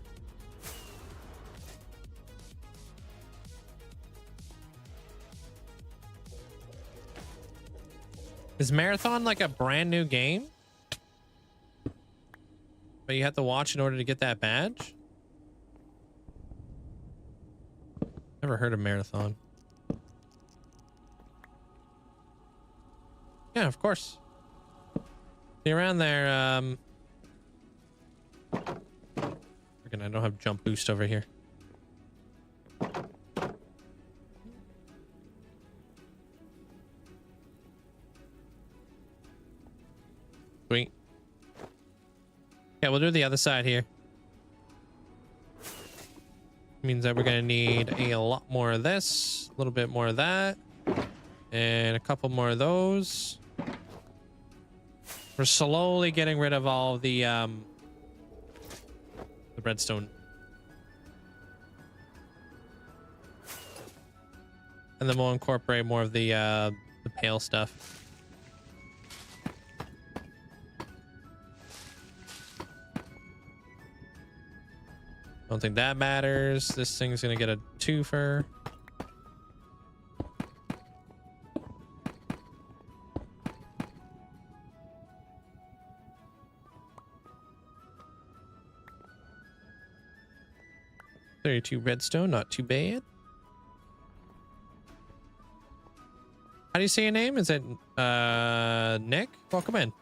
Is Marathon like a brand new game? But you have to watch in order to get that badge? Never heard of Marathon. Yeah, of course. See around there, freaking, I don't have jump boost over here. Sweet. Yeah, we'll do the other side here. Means that we're gonna need a lot more of this, a little bit more of that, and a couple more of those. We're slowly getting rid of all the redstone. And then we'll incorporate more of the pale stuff. Don't think that matters. This thing's gonna get a twofer. $32 redstone, not too bad. How do you say your name? Is it Nick? Welcome in.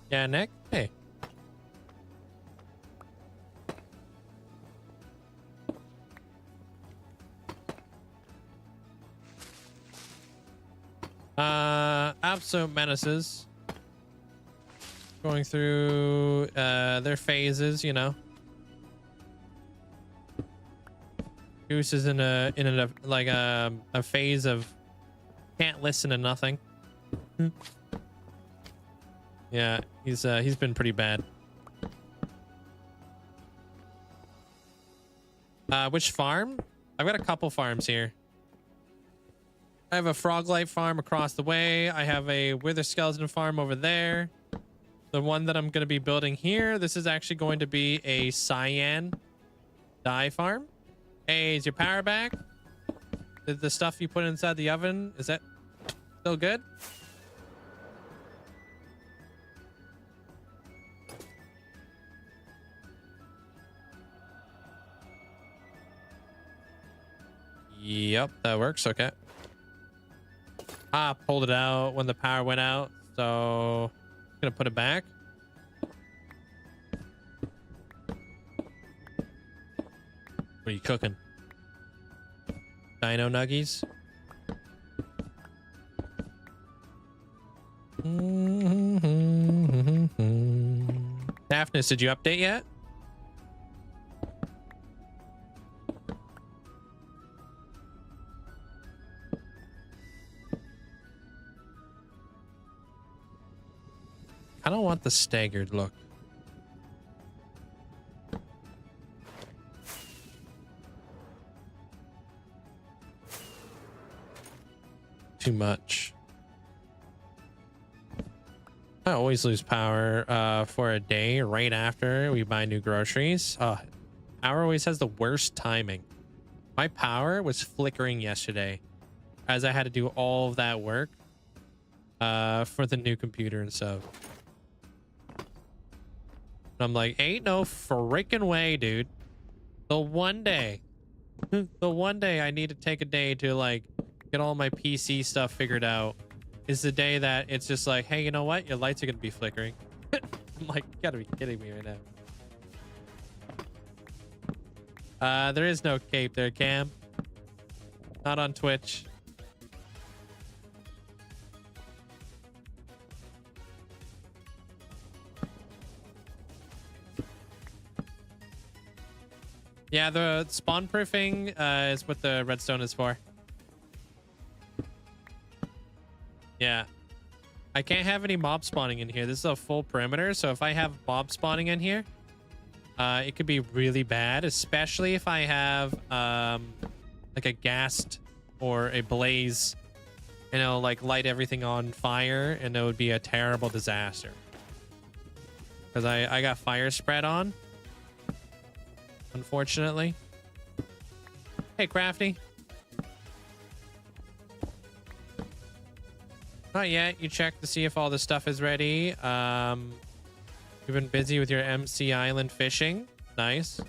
Yeah, Nick. Hey. Absolute menaces. Going through their phases, you know. Goose is in a like a phase of can't listen to nothing. Yeah, he's been pretty bad. Which farm? I've got a couple farms here. I have a Froglight farm across the way. I have a Wither Skeleton farm over there. The one that I'm going to be building here, this is actually going to be a cyan dye farm. Hey, is your power back? The stuff you put inside the oven, is that still good? Yep, that works. Okay. Ah, pulled it out when the power went out, so I'm gonna put it back. What are you cooking? Dino nuggies? Daphnis, did you update yet? I don't want the staggered look. Too much. I always lose power for a day right after we buy new groceries. Power always has the worst timing. My power was flickering yesterday as I had to do all of that work for the new computer and stuff. I'm like, ain't no freaking way, dude. The one day I need to take a day to like get all my PC stuff figured out is the day that it's just like, hey, you know what? Your lights are going to be flickering. I'm like, you gotta be kidding me right now. There is no cape there, Cam. Not on Twitch. Yeah, the spawn proofing is what the redstone is for. Yeah. I can't have any mob spawning in here. This is a full perimeter, so if I have mob spawning in here, it could be really bad, especially if I have like a ghast or a blaze, you know, like light everything on fire, and it would be a terrible disaster. Because I got fire spread on, unfortunately. Hey, Crafty. Not yet. You check to see if all the stuff is ready. You've been busy with your MC Island fishing. Nice.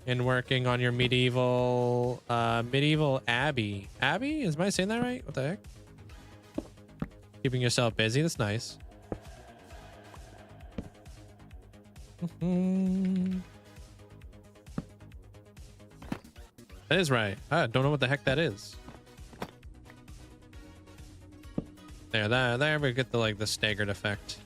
And working on your medieval abbey. Abbey? Am I saying that right? What the heck? Keeping yourself busy. That's nice. That is right. I don't know what the heck that is. There we get the staggered effect.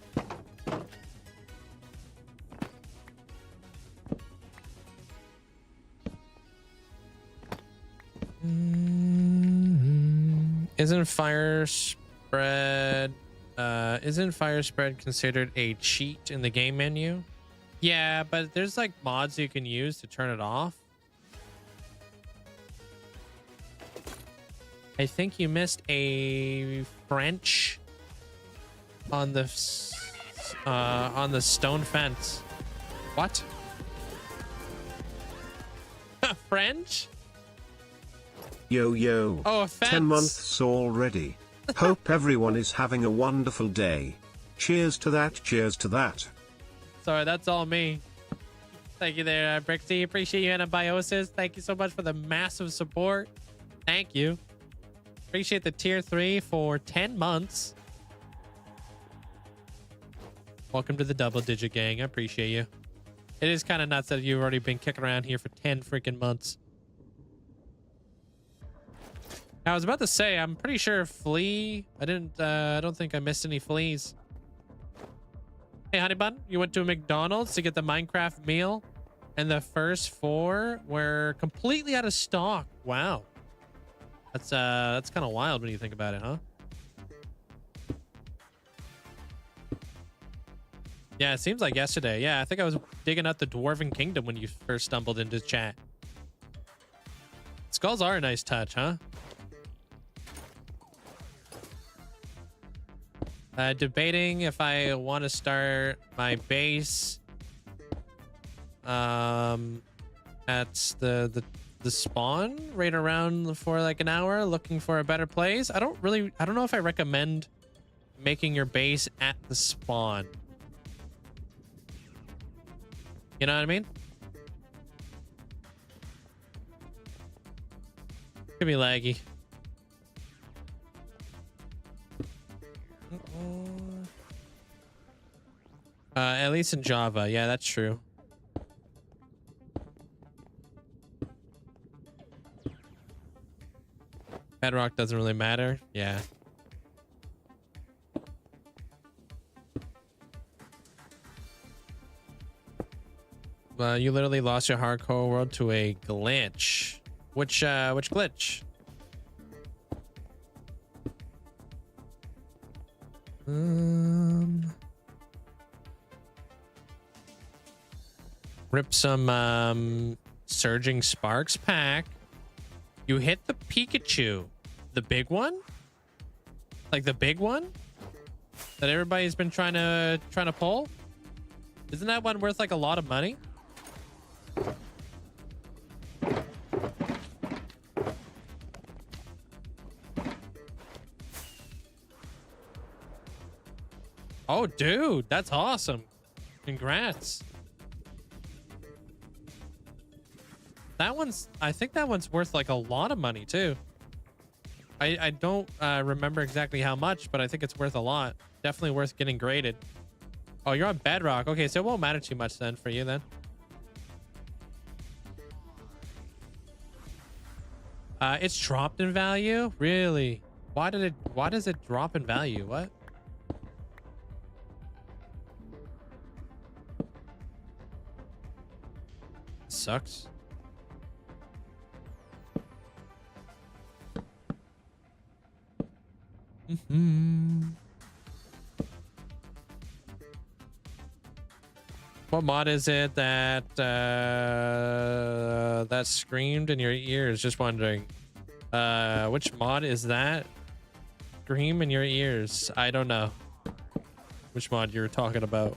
Isn't fire spread considered a cheat in the game menu? Yeah, but there's like mods you can use to turn it off. I think you missed a French on the stone fence. What? French? Yo. Oh, a fence. 10 months already. Hope everyone is having a wonderful day. Cheers to that. Cheers to that. Sorry, that's all me. Thank you there, Brixie. Appreciate you, Anabiosis. Thank you so much for the massive support. Thank you. Appreciate the tier 3 for 10 months. Welcome to the double digit gang. I appreciate you. It is kind of nuts that you've already been kicking around here for 10 freaking months. I was about to say, I'm pretty sure flea. I don't think I missed any fleas. Hey, Honey Bun, you went to a McDonald's to get the Minecraft meal, and the first 4 were completely out of stock. Wow. That's kind of wild when you think about it, huh? Yeah, it seems like yesterday. Yeah, I think I was digging out the Dwarven Kingdom when you first stumbled into chat. Skulls are a nice touch, huh? Debating if I want to start my base at the spawn right around for like an hour, looking for a better place. I don't know if I recommend making your base at the spawn. You know what I mean? Could be laggy. At least in Java. Yeah, that's true. Bedrock doesn't really matter. Yeah. You literally lost your hardcore world to a glitch. Which glitch? Rip some Surging Sparks pack. You hit the Pikachu. The big one? Like the big one? That everybody's been trying to pull? Isn't that one worth like a lot of money? Oh, dude, that's awesome. Congrats. I think that one's worth like a lot of money too. I don't remember exactly how much, but I think it's worth a lot. Definitely worth getting graded. Oh, you're on Bedrock. Okay, so it won't matter too much then for you then. It's dropped in value? Really? Why does it drop in value? What? Sucks. What mod is it that that screamed in your ears? Just wondering. Which mod is that? Scream in your ears. I don't know which mod you're talking about.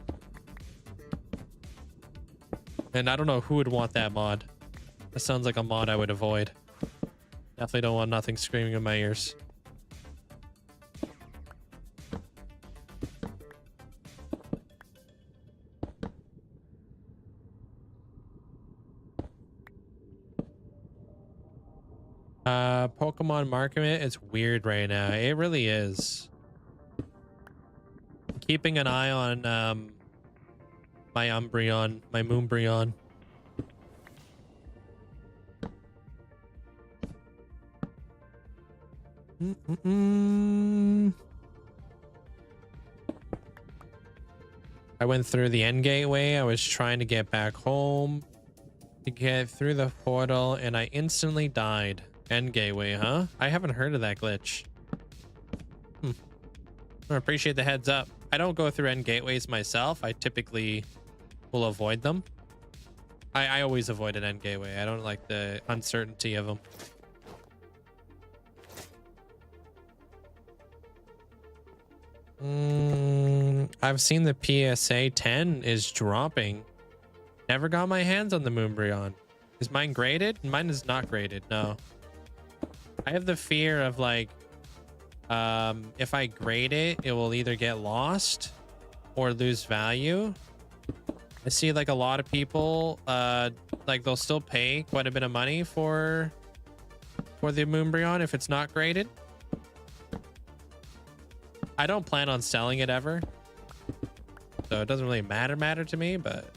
And I don't know who would want that mod. That sounds like a mod I would avoid. Definitely don't want nothing screaming in my ears. Pokemon market is weird right now. It really is. Keeping an eye on my Umbreon, my Moonbreon. I went through the end gateway. I was trying to get back home to get through the portal and I instantly died. End gateway, huh? I haven't heard of that glitch. I appreciate the heads up. I don't go through end gateways myself. I typically will avoid them. I always avoid an end gateway. I don't like the uncertainty of them. I've seen the PSA 10 is dropping. Never got my hands on the Moonbreon. Is mine graded? Mine is not graded, no. I have the fear of like, if I grade it, it will either get lost or lose value. I see like a lot of people, like they'll still pay quite a bit of money for the Moonbreon if it's not graded. I don't plan on selling it ever, so it doesn't really matter to me, but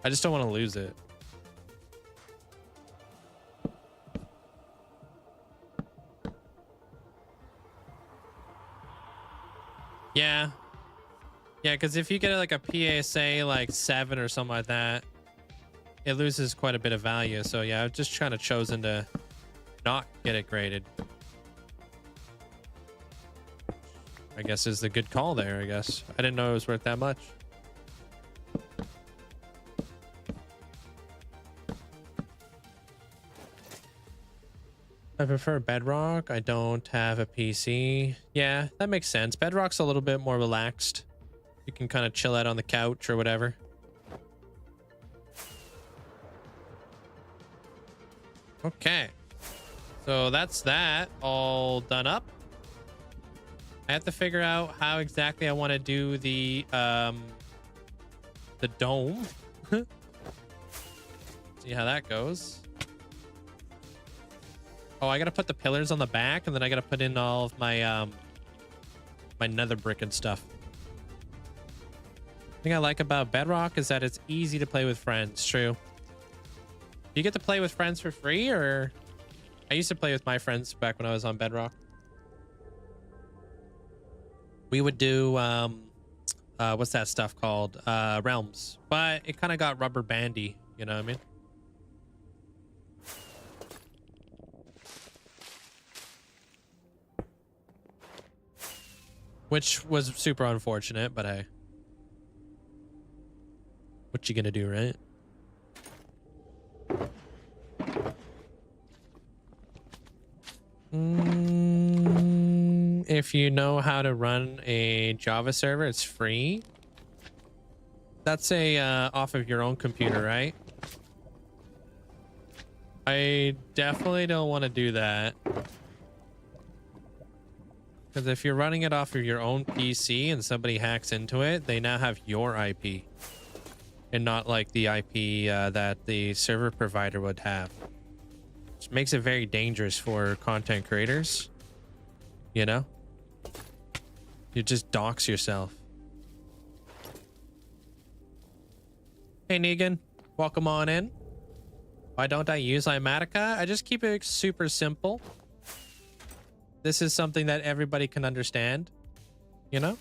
I just don't want to lose it. Yeah, because if you get like a PSA like 7 or something like that, it loses quite a bit of value. So yeah, I've just kind of chosen to not get it graded. I guess is the good call there, I guess. I didn't know it was worth that much. I prefer Bedrock. I don't have a PC. Yeah, that makes sense. Bedrock's a little bit more relaxed. You can kind of chill out on the couch or whatever. Okay. So that's that all done up. I have to figure out how exactly I want to do the dome. See how that goes. Oh, I gotta put the pillars on the back, and then I gotta put in all of my my nether brick and stuff. The thing I like about Bedrock is that it's easy to play with friends. True. Do you get to play with friends for free, or? I used to play with my friends back when I was on Bedrock. We would do what's that stuff called? Realms. But it kind of got rubber bandy, you know what I mean? Which was super unfortunate, but hey. What you gonna do, right? If you know how to run a Java server, it's free. That's a off of your own computer, right? I definitely don't want to do that. Because if you're running it off of your own PC and somebody hacks into it, they now have your IP. And not like the IP that the server provider would have. Which makes it very dangerous for content creators. You know? You just dox yourself. Hey Negan, welcome on in. Why don't I use Imatica? I just keep it super simple. This is something that everybody can understand, you know?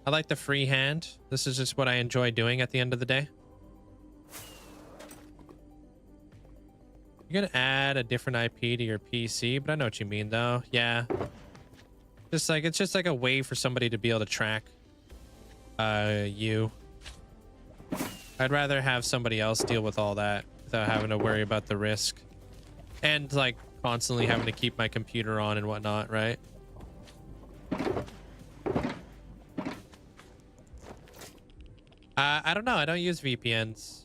I like the freehand. This is just what I enjoy doing at the end of the day. You're gonna add a different IP to your PC, but I know what you mean though. Yeah. Just like, it's just like a way for somebody to be able to track you. I'd rather have somebody else deal with all that without having to worry about the risk. And like constantly having to keep my computer on and whatnot, right? I don't know. I don't use VPNs.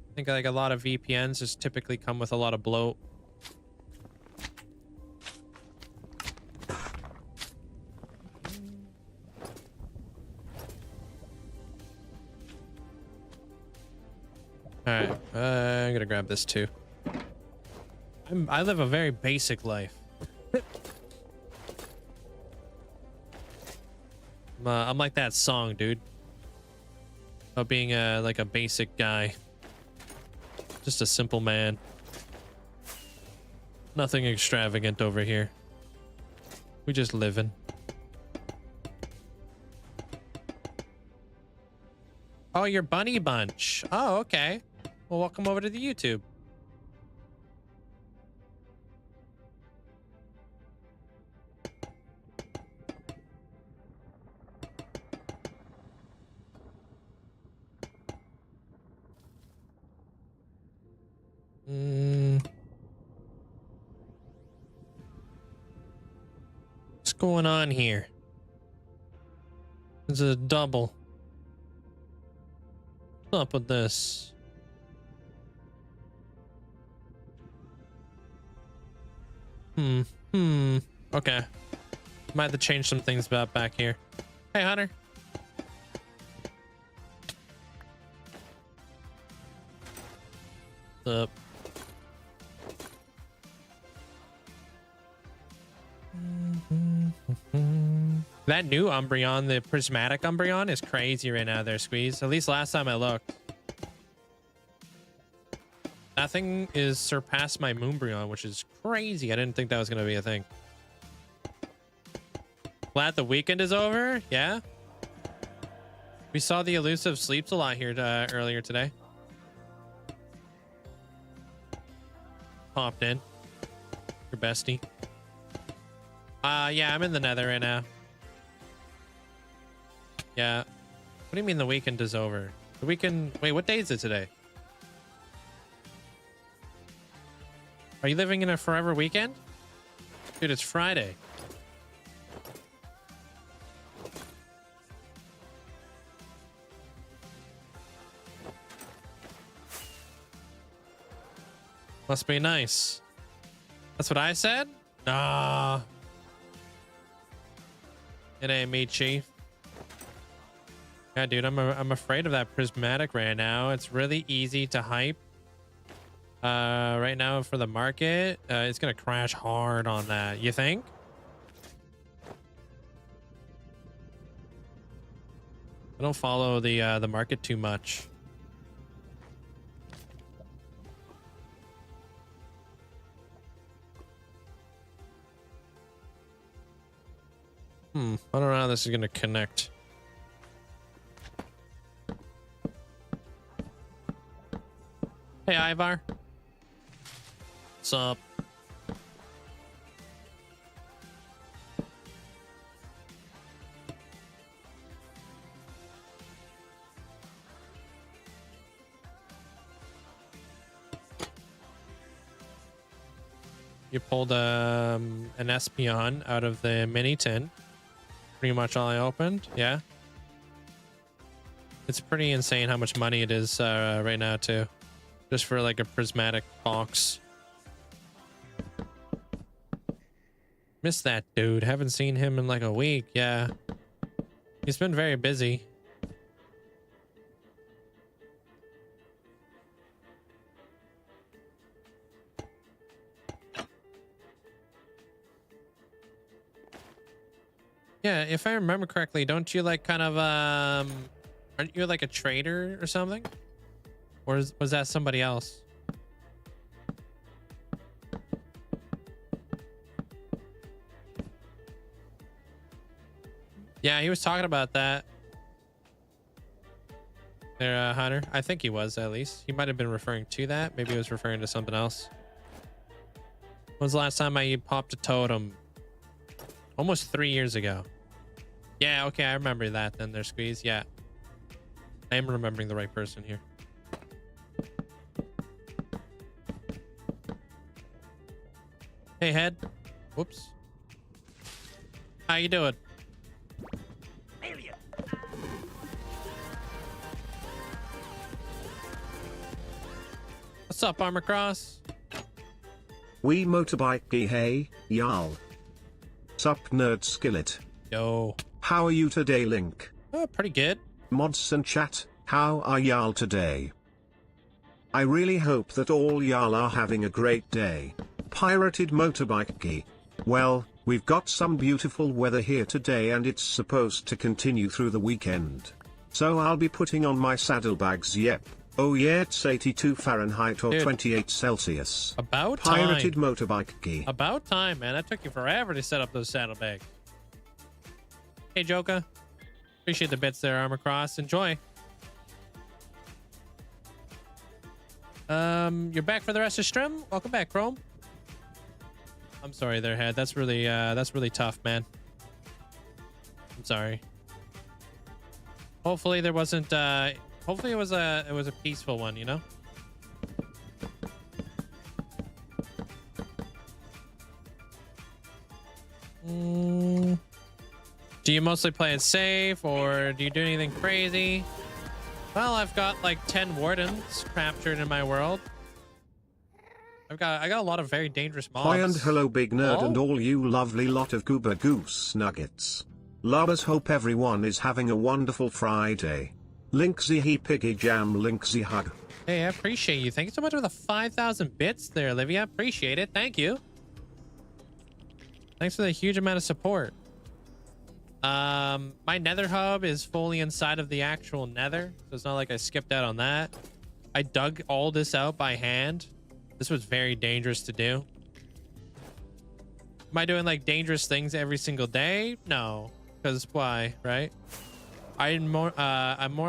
I think like a lot of VPNs just typically come with a lot of bloat. All right, I'm gonna grab this too. I live a very basic life. I'm like that song, dude. Of being like a basic guy. Just a simple man. Nothing extravagant over here. We just living. Oh, you're Bunny Bunch. Oh, okay. Well, welcome over to the YouTube. What's going on here? It's a double. What's up with this? Okay. Might have to change some things about back here. Hey, Hunter. What's up? That new Umbreon, the prismatic Umbreon, is crazy right now there, Squeeze. At least last time I looked. That thing is surpassed my Moonbreon, which is crazy. I didn't think that was going to be a thing. Glad the weekend is over. Yeah. We saw the elusive Sleeps a lot here earlier today. Popped in. Your bestie. Yeah, I'm in the Nether right now. Yeah. What do you mean the weekend is over? The weekend... Wait, what day is it today? Are you living in a forever weekend? Dude, it's Friday. Must be nice. That's what I said? Nah. It ain't me, Chief. Yeah, dude, I'm afraid of that prismatic right now. It's really easy to hype. Right now for the market, it's gonna crash hard on that. You think? I don't follow the market too much. I don't know how this is gonna connect. Hey, Ivar. What's up? You pulled an Espeon out of the mini tin. Pretty much all I opened. Yeah. It's pretty insane how much money it is right now too. Just for like a prismatic box. Miss that dude. Haven't seen him in like a week. Yeah. He's been very busy. Yeah, if I remember correctly, don't you like kind of aren't you like a trader or something? Or was that somebody else? Yeah, he was talking about that. there, Hunter. I think he was, at least. He might have been referring to that. Maybe he was referring to something else. When was the last time I popped a totem? Almost 3 years ago. Yeah, okay, I remember that then there, Squeeze. Yeah. I am remembering the right person here. Hey, Head. Whoops. How you doing? What's up, Armor Cross? We motorbike hey, y'all. Sup nerd skillet. Yo. How are you today, Link? Oh, pretty good. Mods and chat, how are y'all today? I really hope that all y'all are having a great day. Pirated motorbike. Well, we've got some beautiful weather here today and it's supposed to continue through the weekend. So I'll be putting on my saddlebags, yep. Oh yeah, it's 82 Fahrenheit or Dude. 28 Celsius. About time. Pirated motorbike. About time, man. That took you forever to set up those saddlebags. Hey, Joka. Appreciate the bits there, Armor Cross. Enjoy. You're back for the rest of stream? Welcome back, Chrome. I'm sorry there, Head. That's really tough, man. I'm sorry. Hopefully there wasn't hopefully it was a peaceful one, you know? Do you mostly play it safe or do you do anything crazy? Well, I've got like 10 wardens captured in my world. I got a lot of very dangerous mobs. Hi and hello big nerd Oh? and all you lovely lot of goober goose nuggets. Lovers, hope everyone is having a wonderful Friday. Linkzzey he piggy jam Linkzzey hug. Hey, I appreciate you. Thank you so much for the 5,000 bits there, Olivia. Appreciate it. Thank you. Thanks for the huge amount of support. My Nether hub is fully inside of the actual Nether, so it's not like I skipped out on that. I dug all this out by hand. This was very dangerous to do. Am I doing like dangerous things every single day? No, because why, right? I'm more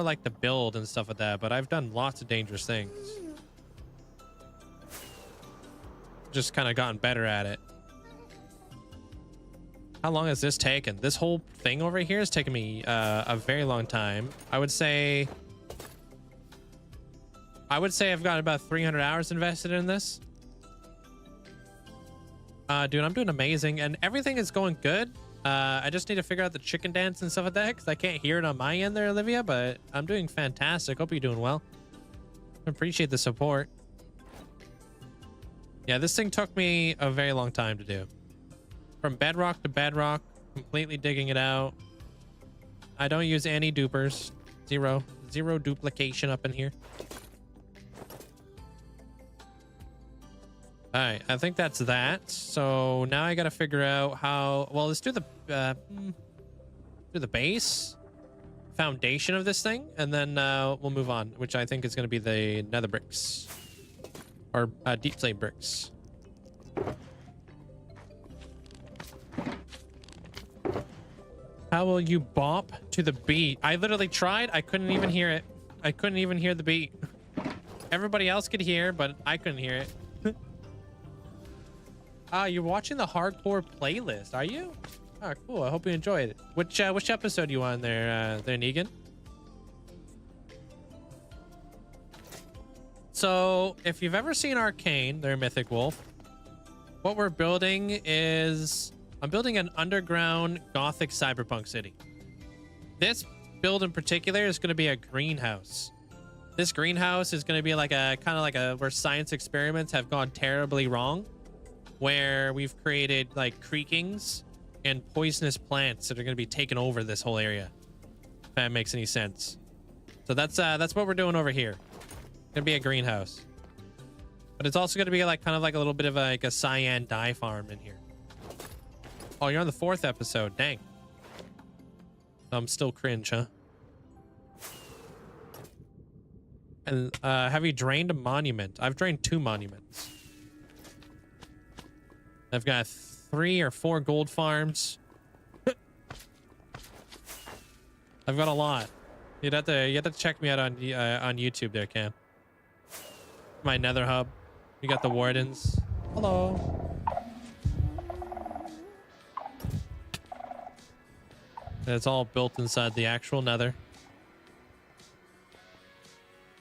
like the build and stuff like that, but I've done lots of dangerous things. Just kind of gotten better at it. How long has this taken? This whole thing over here has taken me a very long time. I would say I've got about 300 hours invested in this. Dude, I'm doing amazing and everything is going good. I just need to figure out the chicken dance and stuff like that because I can't hear it on my end there, Olivia, but I'm doing fantastic. Hope you're doing well. I appreciate the support. Yeah, this thing took me a very long time to do. From bedrock to bedrock, completely digging it out. I don't use any dupers. Zero duplication up in here. All right, I think that's that. So now I got to figure out how. Well, let's do the base foundation of this thing, and then we'll move on, which I think is going to be the nether bricks or deep slate bricks. How will you bop to the beat? I literally tried. I couldn't even hear it. I couldn't even hear the beat. Everybody else could hear, but I couldn't hear it. You're watching the hardcore playlist, are you? Oh, cool. I hope you enjoyed it. Which episode you on there, Negan? So, if you've ever seen Arcane, their Mythic Wolf, what we're building is... I'm building an underground Gothic cyberpunk city. This build in particular is going to be a greenhouse. This greenhouse is going to be like a kind of like a where science experiments have gone terribly wrong, where we've created like creakings and poisonous plants that are going to be taking over this whole area. If that makes any sense. So that's what we're doing over here. It's going to be a greenhouse, but it's also going to be like kind of like a little bit of like a cyan dye farm in here. Oh, you're on the 4th episode. Dang. I'm still cringe, huh? And have you drained a monument? I've drained 2 monuments. I've got 3 or 4 gold farms. I've got a lot. You have to check me out on YouTube there, Cam. My Nether hub. You got the wardens. Hello. And it's all built inside the actual Nether.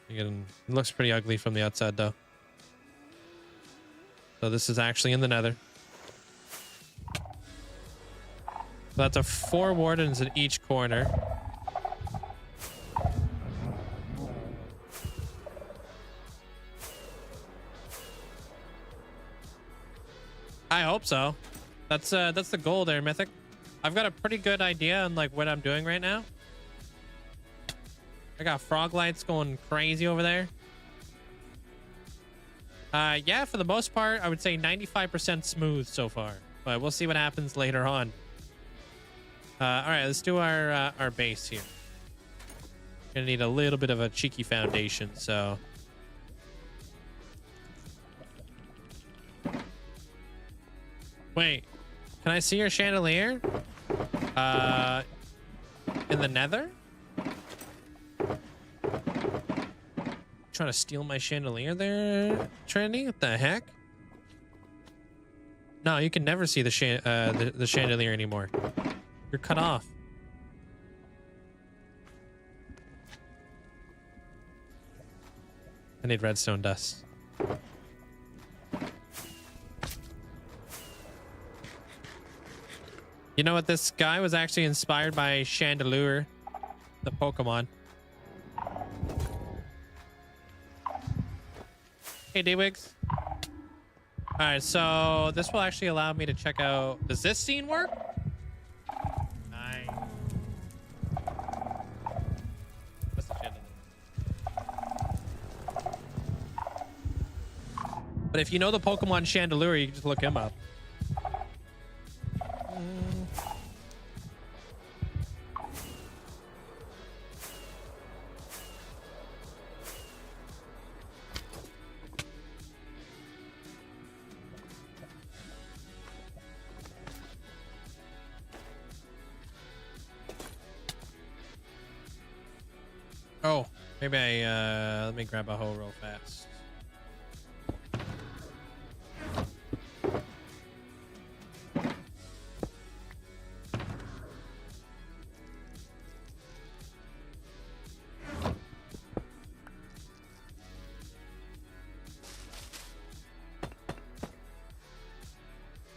It looks pretty ugly from the outside though. So this is actually in the Nether. So that's 4 wardens in each corner. I hope so. That's the goal there, Mythic. I've got a pretty good idea on like what I'm doing right now. I got frog lights going crazy over there. Yeah, for the most part, I would say 95% smooth so far, but we'll see what happens later on. All right, let's do our base here. Gonna need a little bit of a cheeky foundation, so. Wait, can I see your chandelier? In the Nether? Trying to steal my chandelier there, Trinity? What the heck? No, you can never see the chandelier anymore. You're cut off. I need redstone dust. You know what? This guy was actually inspired by Chandelure, the Pokemon. Hey, D-Wigs. All right, so this will actually allow me to check out... Does this scene work? Nice. What's the Chandelure? But if you know the Pokemon Chandelure, you can just look him up. Oh, maybe let me grab a hoe real fast.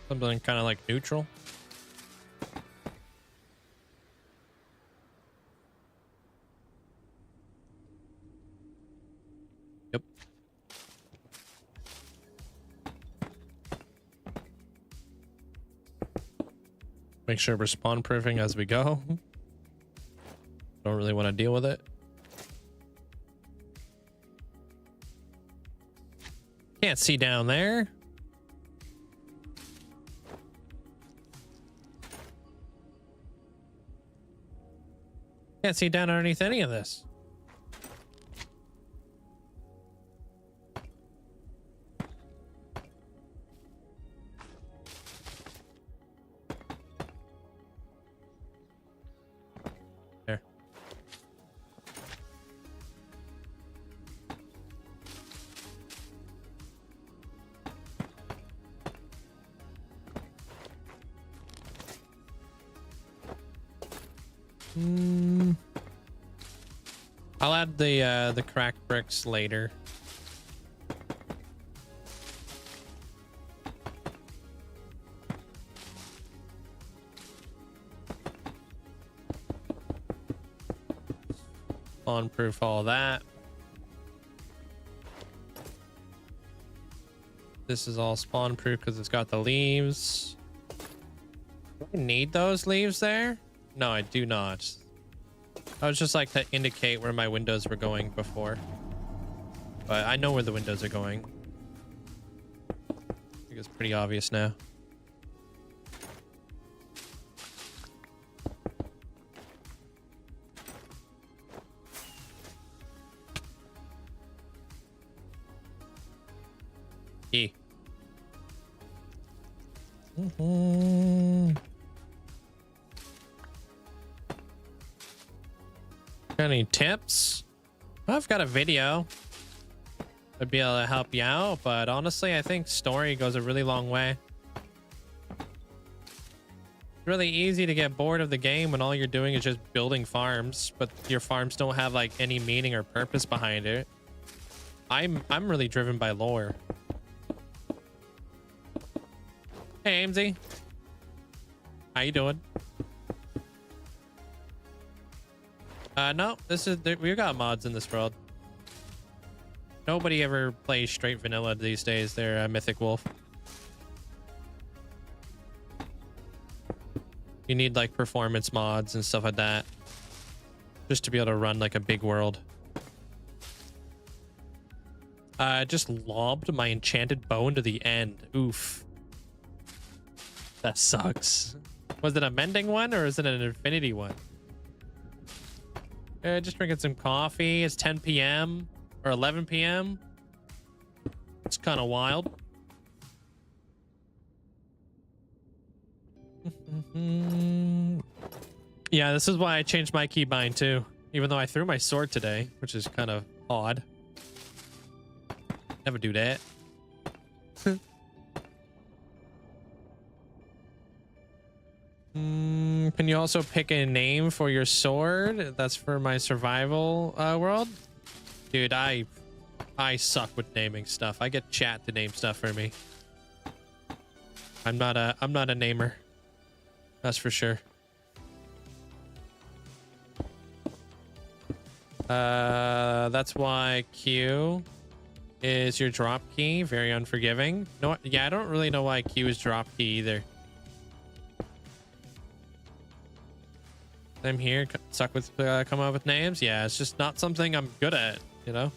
Something kind of like neutral. Yep. Make sure we're spawn proofing as we go. Don't really want to deal with it. Can't see down there. Can't see down underneath any of this. There. I'll add the cracked bricks later. Spawn proof all that. This is all spawn proof because it's got the leaves. Do I need those leaves there? No, I do not. I was just like to indicate where my windows were going before. But I know where the windows are going. I think it's pretty obvious now. E. Got any tips? I've got a video. I'd be able to help you out, but honestly, I think story goes a really long way. It's really easy to get bored of the game when all you're doing is just building farms, but your farms don't have like any meaning or purpose behind it. I'm really driven by lore. Hey, Amesy. How you doing? No, we've got mods in this world. Nobody ever plays straight vanilla these days. They're a mythic wolf. You need like performance mods and stuff like that just to be able to run like a big world. Just lobbed my enchanted bow into the end. Oof. That sucks. Was it a mending one or is it an infinity one? Just drinking some coffee. It's 10 p.m. or 11 p.m. It's kind of wild. Yeah, this is why I changed my keybind too. Even though I threw my sword today, which is kind of odd. Never do that. Can you also pick a name for your sword? That's for my survival world. Dude, I suck with naming stuff. I get chat to name stuff for me. I'm not a namer. That's for sure. That's why Q is your drop key. Very unforgiving. No, yeah, I don't really know why Q is drop key either. I'm here, suck with come up with names. Yeah, it's just not something I'm good at, you know.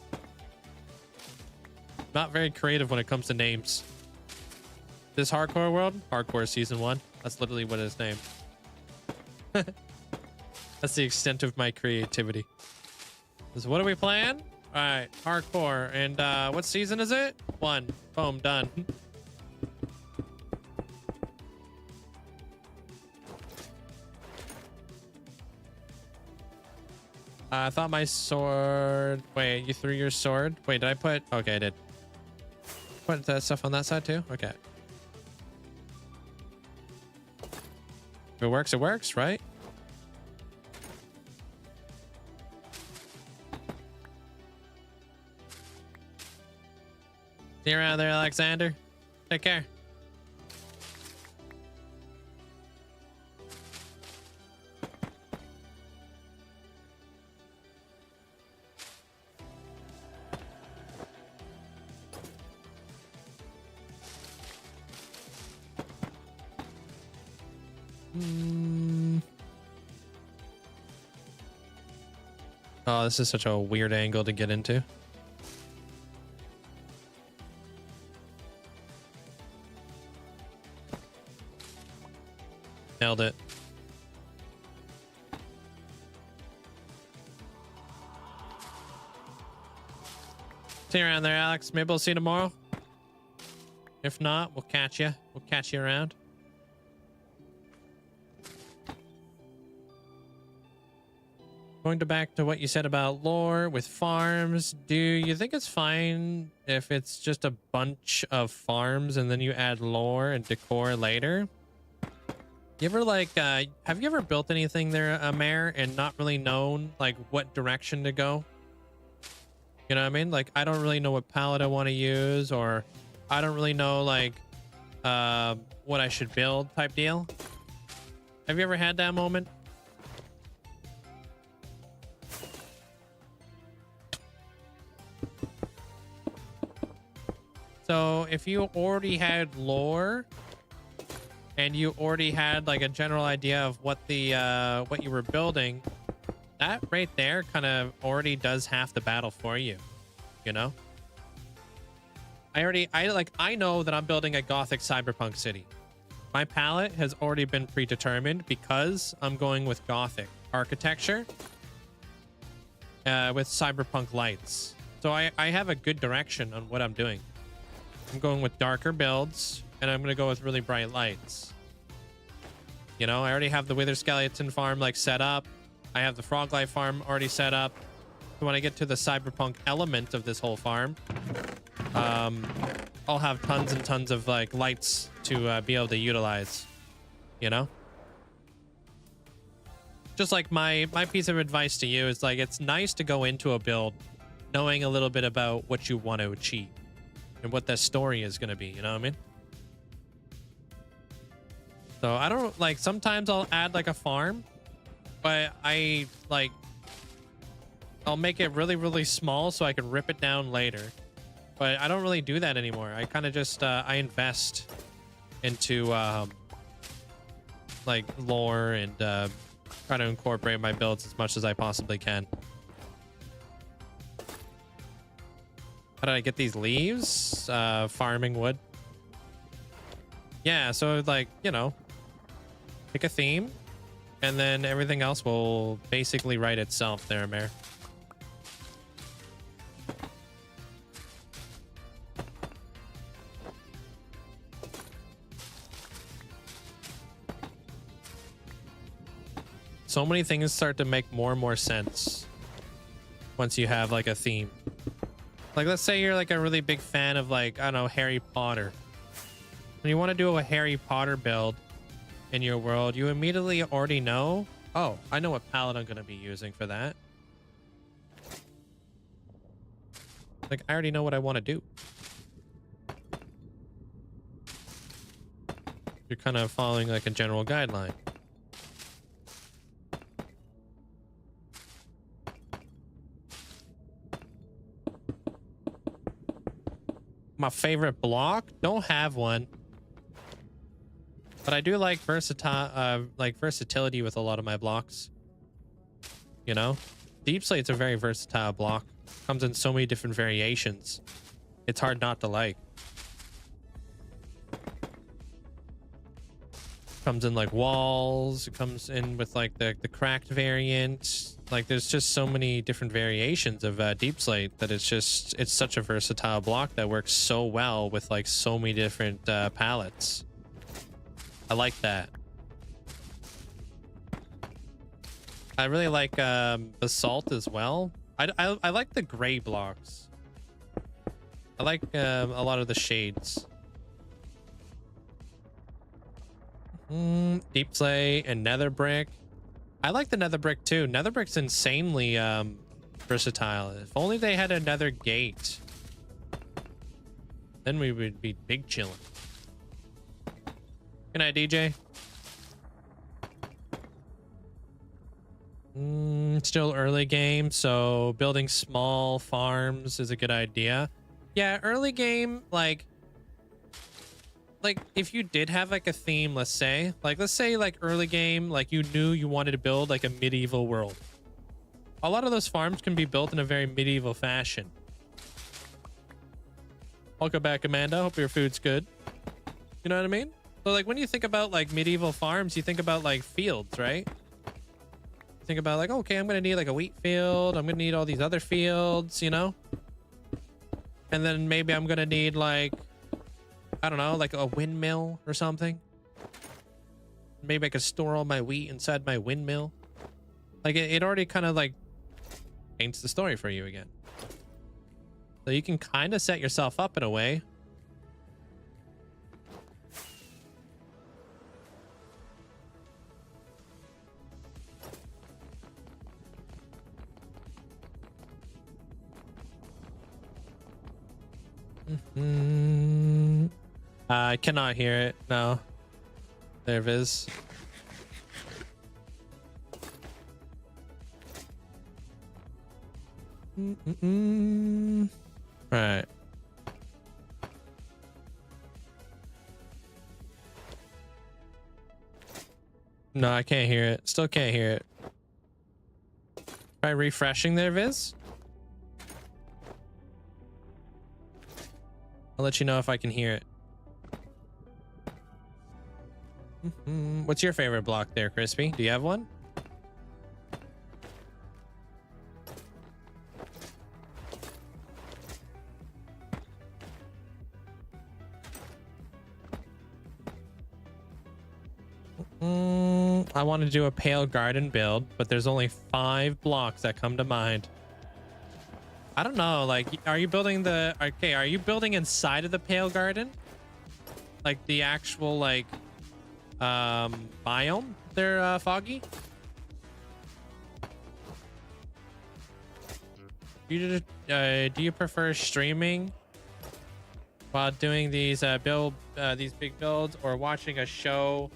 Not very creative when it comes to names. This hardcore world, hardcore season 1. That's literally what it's named. That's the extent of my creativity. So what are we playing? All right, hardcore. And what season is it? 1. Boom, done. I thought my sword... Wait, you threw your sword? Wait, did I put... Okay, I did. Put that stuff on that side too? Okay. If it works, right? See you around there, Alexander. Take care. Oh, this is such a weird angle to get into. Nailed it. See you around there, Alex. Maybe we'll see you tomorrow. If not, we'll catch you. We'll catch you around. Going back to what you said about lore with farms, do you think it's fine if it's just a bunch of farms and then you add lore and decor later? You ever like, have you ever built anything there, Mare, and not really known like what direction to go? You know what I mean? Like, I don't really know what palette I want to use, or I don't really know like what I should build type deal. Have you ever had that moment? So if you already had lore and you already had like a general idea of what the what you were building, that right there kind of already does half the battle for you, you know? I know that I'm building a Gothic cyberpunk city. My palette has already been predetermined because I'm going with Gothic architecture with cyberpunk lights. So I have a good direction on what I'm doing. I'm going with darker builds, and I'm going to go with really bright lights. You know, I already have the Wither Skeleton farm like set up. I have the frog life farm already set up. So when I get to the cyberpunk element of this whole farm, I'll have tons and tons of like lights to be able to utilize, you know? Just like my piece of advice to you is like, it's nice to go into a build knowing a little bit about what you want to achieve and what that story is going to be, you know what I mean? So I don't like, sometimes I'll add like a farm, but I'll make it really, really small so I can rip it down later. But I don't really do that anymore. I kind of just, I invest into like lore and try to incorporate my builds as much as I possibly can. How did I get these leaves? Farming wood. Yeah, so like, you know, pick a theme and then everything else will basically write itself there, Mare. So many things start to make more and more sense once you have like a theme. Like, let's say you're like a really big fan of like, I don't know, Harry Potter. When you want to do a Harry Potter build in your world, you immediately already know, oh, I know what palette I'm going to be using for that. Like, I already know what I want to do. You're kind of following like a general guideline. My favorite block, don't have one, but I do like versatility with a lot of my blocks, you know. Deep Slate's a very versatile block, comes in so many different variations, it's hard not to like. Comes in like walls, it comes in with like the cracked variant. Like, there's just so many different variations of Deep Slate that it's such a versatile block that works so well with like so many different palettes. I like that. I really like basalt as well. I like the gray blocks. I like a lot of the shades. Deep Slate and Nether brick. I like the Nether brick too. Nether brick's insanely versatile. If only they had a Nether gate, then we would be big chillin'. Good night, DJ. Still early game, so building small farms is a good idea. Yeah, early game, like if you did have like a theme, let's say like early game, like you knew you wanted to build like a medieval world. A lot of those farms can be built in a very medieval fashion. Welcome back, Amanda. Hope your food's good. You know what I mean? So like when you think about like medieval farms, you think about like fields, right? Think about like, okay, I'm gonna need like a wheat field. I'm gonna need all these other fields, you know? And then maybe I'm gonna need like, I don't know, like a windmill or something. Maybe I could store all my wheat inside my windmill. Like it already kind of like paints the story for you again. So you can kind of set yourself up in a way. I cannot hear it. No. There it is. Right. No, I can't hear it. Still can't hear it. Try refreshing there, Viz. I'll let you know if I can hear it. What's your favorite block there, Crispy? Do you have one? I want to do a pale garden build, but there's only 5 blocks that come to mind. I don't know, like, are you building the... Okay, are you building inside of the pale garden? Like the actual, like, biome there, Foggy? Do you prefer streaming while doing these these big builds, or watching a show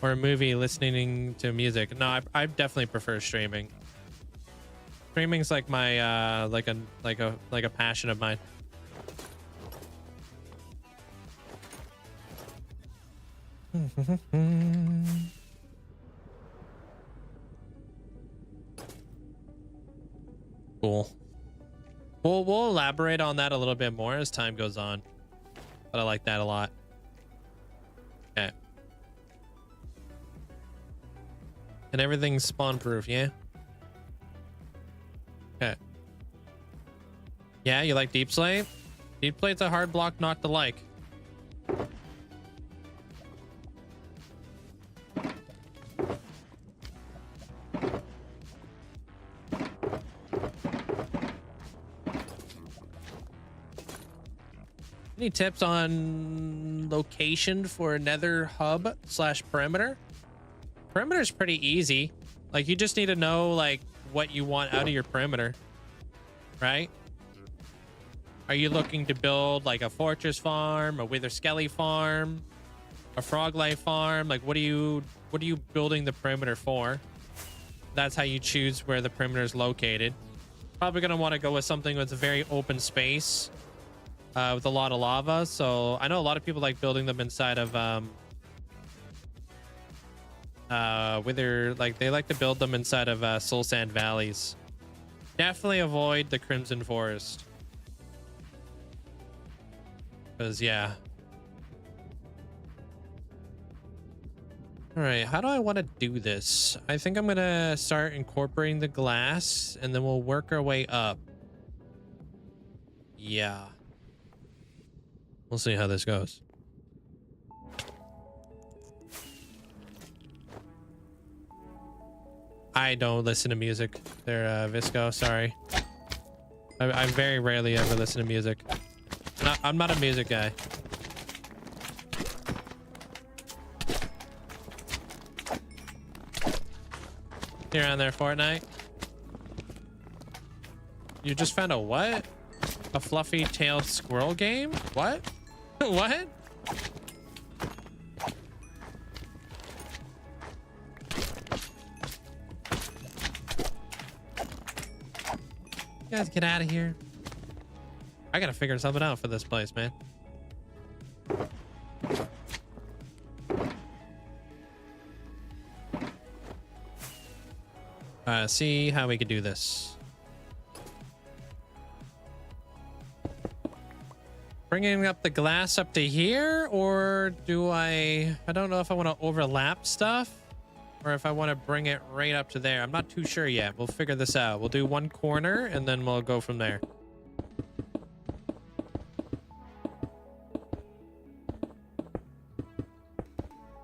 or a movie listening to music? No, I definitely prefer streaming. Streaming's like my like a passion of mine. Cool. We'll elaborate on that a little bit more as time goes on, but I like that a lot. Okay. And everything's spawn proof, yeah? Okay. Yeah, you like Deep Slate? Deep Slate's a hard block not to like. Any tips on location for Nether hub / perimeter? Perimeter is pretty easy. Like, you just need to know like what you want out of your perimeter, right? Are you looking to build like a fortress farm, a wither skelly farm, a frog life farm? Like, what are you building the perimeter for? That's how you choose where the perimeter is located. Probably gonna want to go with something with a very open space. With a lot of lava. So I know a lot of people like building them inside of wither, like they like to build them inside of soul sand valleys. Definitely avoid the crimson forest, because yeah. All right, how do I want to do this? I think I'm gonna start incorporating the glass and then we'll work our way up. Yeah, we'll see how this goes. I don't listen to music there, Visco. Sorry. I very rarely ever listen to music. I'm not a music guy. You're on there, Fortnite. You just found a what? A fluffy-tailed squirrel game? What? What? You guys get out of here. I gotta figure something out for this place, man. See how we could do this. Bringing up the glass up to here, or do I don't know if I want to overlap stuff or if I want to bring it right up to there. I'm not too sure yet. We'll figure this out. We'll do one corner and then we'll go from there.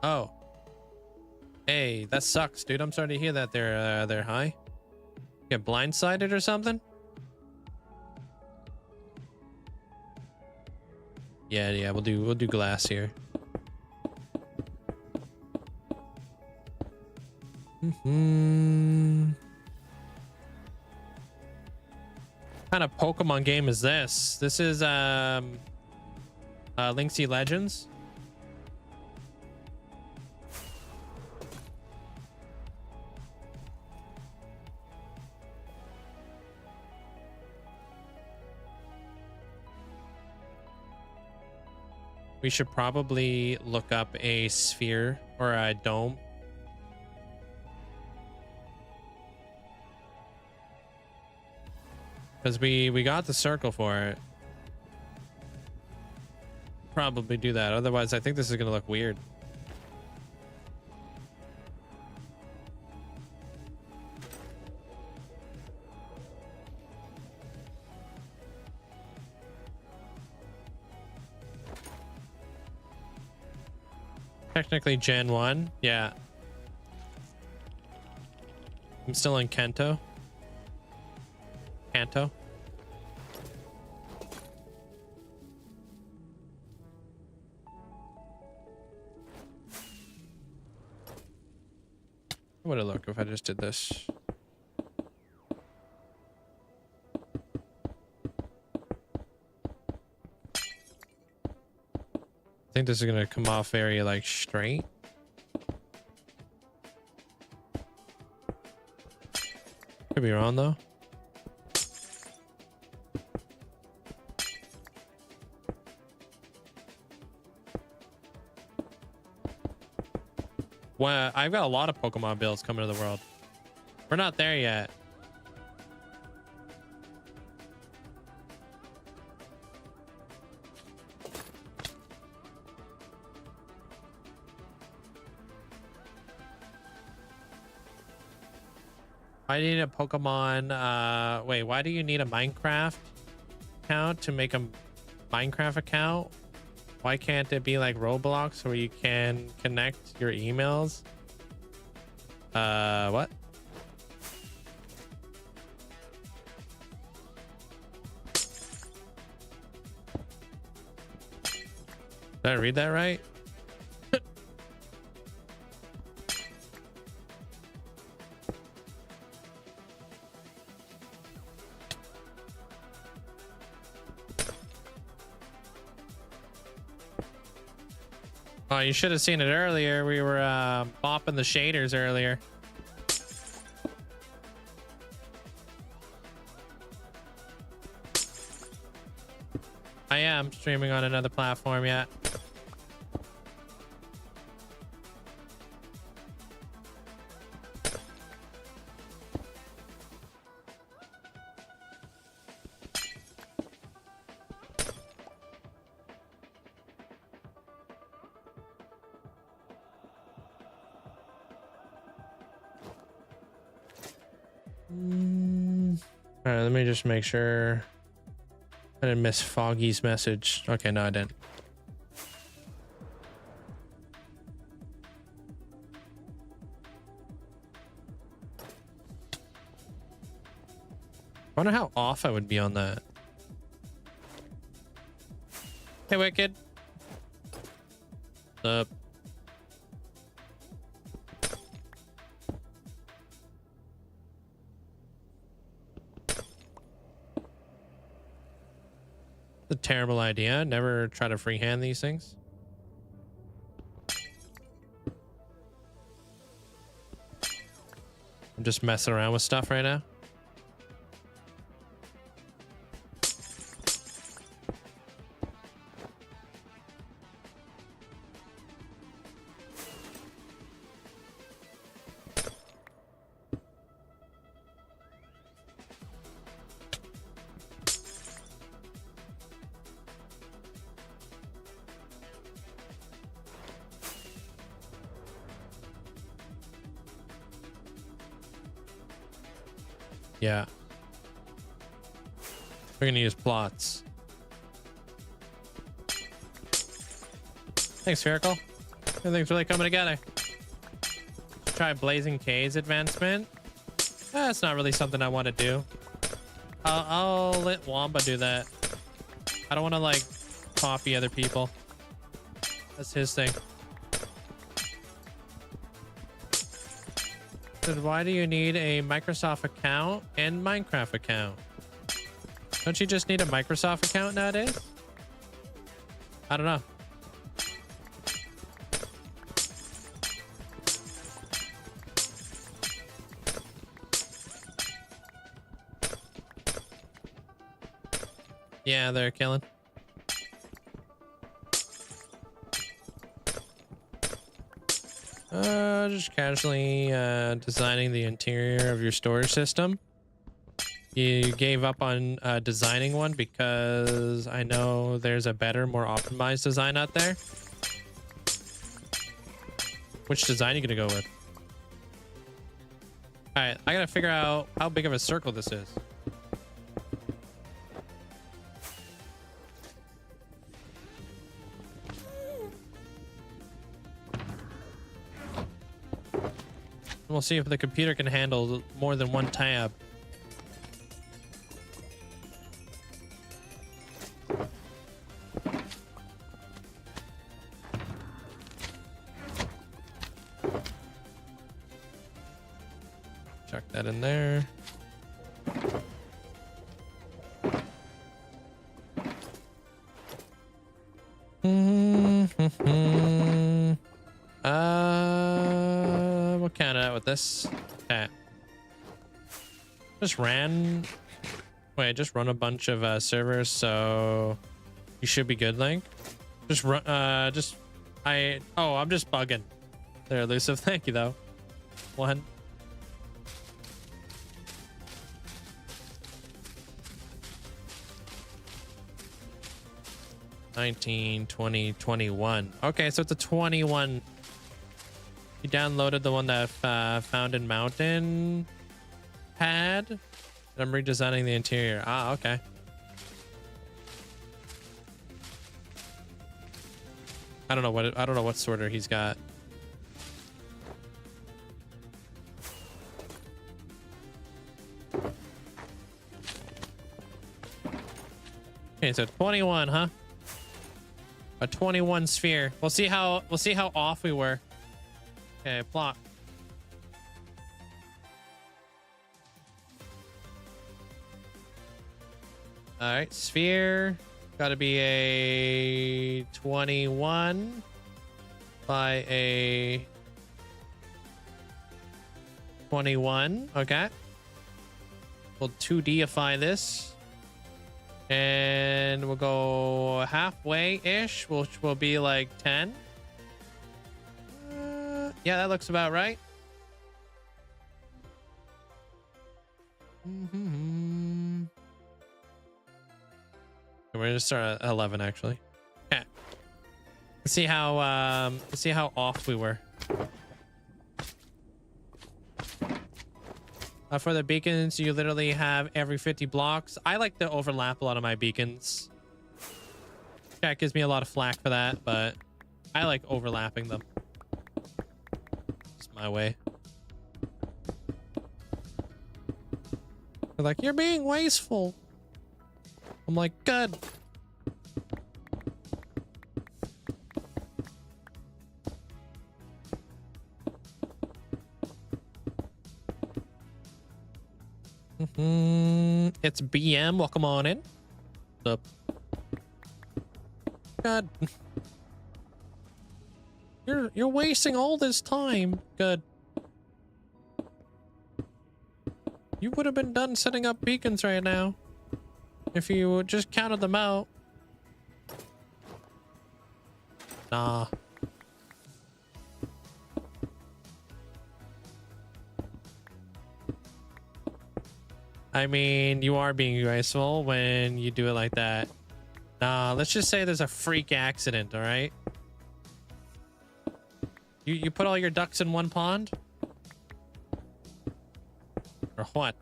Oh. Hey, that sucks, dude. I'm sorry to hear that there, Hi. Get blindsided or something? Yeah, we'll do glass here. What kind of Pokemon game is this? This is Linkzzey Legends. We should probably look up a sphere or a dome. Because we got the circle for it. Probably do that. Otherwise, I think this is going to look weird. Technically Gen 1. Yeah. I'm still in Kanto. Kanto. How would it look if I just did this? I think this is gonna come off very like straight. Could be wrong though. Well, I've got a lot of Pokemon builds coming to the world. We're not there yet. Why do you need a Pokemon? Wait, why do you need a Minecraft account to make a Minecraft account? Why can't it be like Roblox where you can connect your emails? What? Did I read that right? Oh, you should have seen it earlier. We were mopping the shaders earlier. I am streaming on another platform yet. All right, let me just make sure I didn't miss Foggy's message. Okay, no, I didn't. I wonder how off I would be on that. Hey, Wicked. What's up? A terrible idea. Never try to freehand these things. I'm just messing around with stuff right now. Yeah. We're gonna use plots. Thanks, Spherical. Everything's really coming together. Try Blazing K's advancement. That's not really something I want to do. I'll let Wamba do that. I don't want to like copy other people. That's his thing. Why do you need a Microsoft account and Minecraft account? Don't you just need a Microsoft account nowadays? I don't know. Yeah, they're killing. Just casually designing the interior of your storage system. You gave up on designing one because I know there's a better, more optimized design out there. Which design are you gonna go with? All right, I gotta figure out how big of a circle this is. We'll see if the computer can handle more than one tab. Chuck that in there. We'll count it out with this. Okay. Just ran. Wait, just run a bunch of servers, so you should be good, Link. Just run. I'm just bugging. There, elusive. Thank you though. One. $19, $20, $21. Okay, so it's a 21. You downloaded the one that found in Mountain pad. I'm redesigning the interior. Ah, okay. I don't know what sorter he's got. Okay, so 21, huh? A 21 sphere. We'll see how off we were. Okay, plot. All right, sphere. Got to be a 21 by a 21. Okay. We'll 2Dify this. And we'll go halfway-ish, which will be like 10. Yeah, that looks about right. We're gonna start at 11, actually. Okay. Let's see how off we were. For the beacons, you literally have every 50 blocks. I like to overlap a lot of my beacons. Chat gives me a lot of flack for that, but I like overlapping them. It's my way. They're like, you're being wasteful. I'm like, good. It's BM. Welcome on in. What's up? God. You're wasting all this time. Good. You would have been done setting up beacons right now if you just counted them out. Nah. I mean, you are being graceful when you do it like that. Nah, let's just say there's a freak accident, all right? You put all your ducks in one pond? Or what?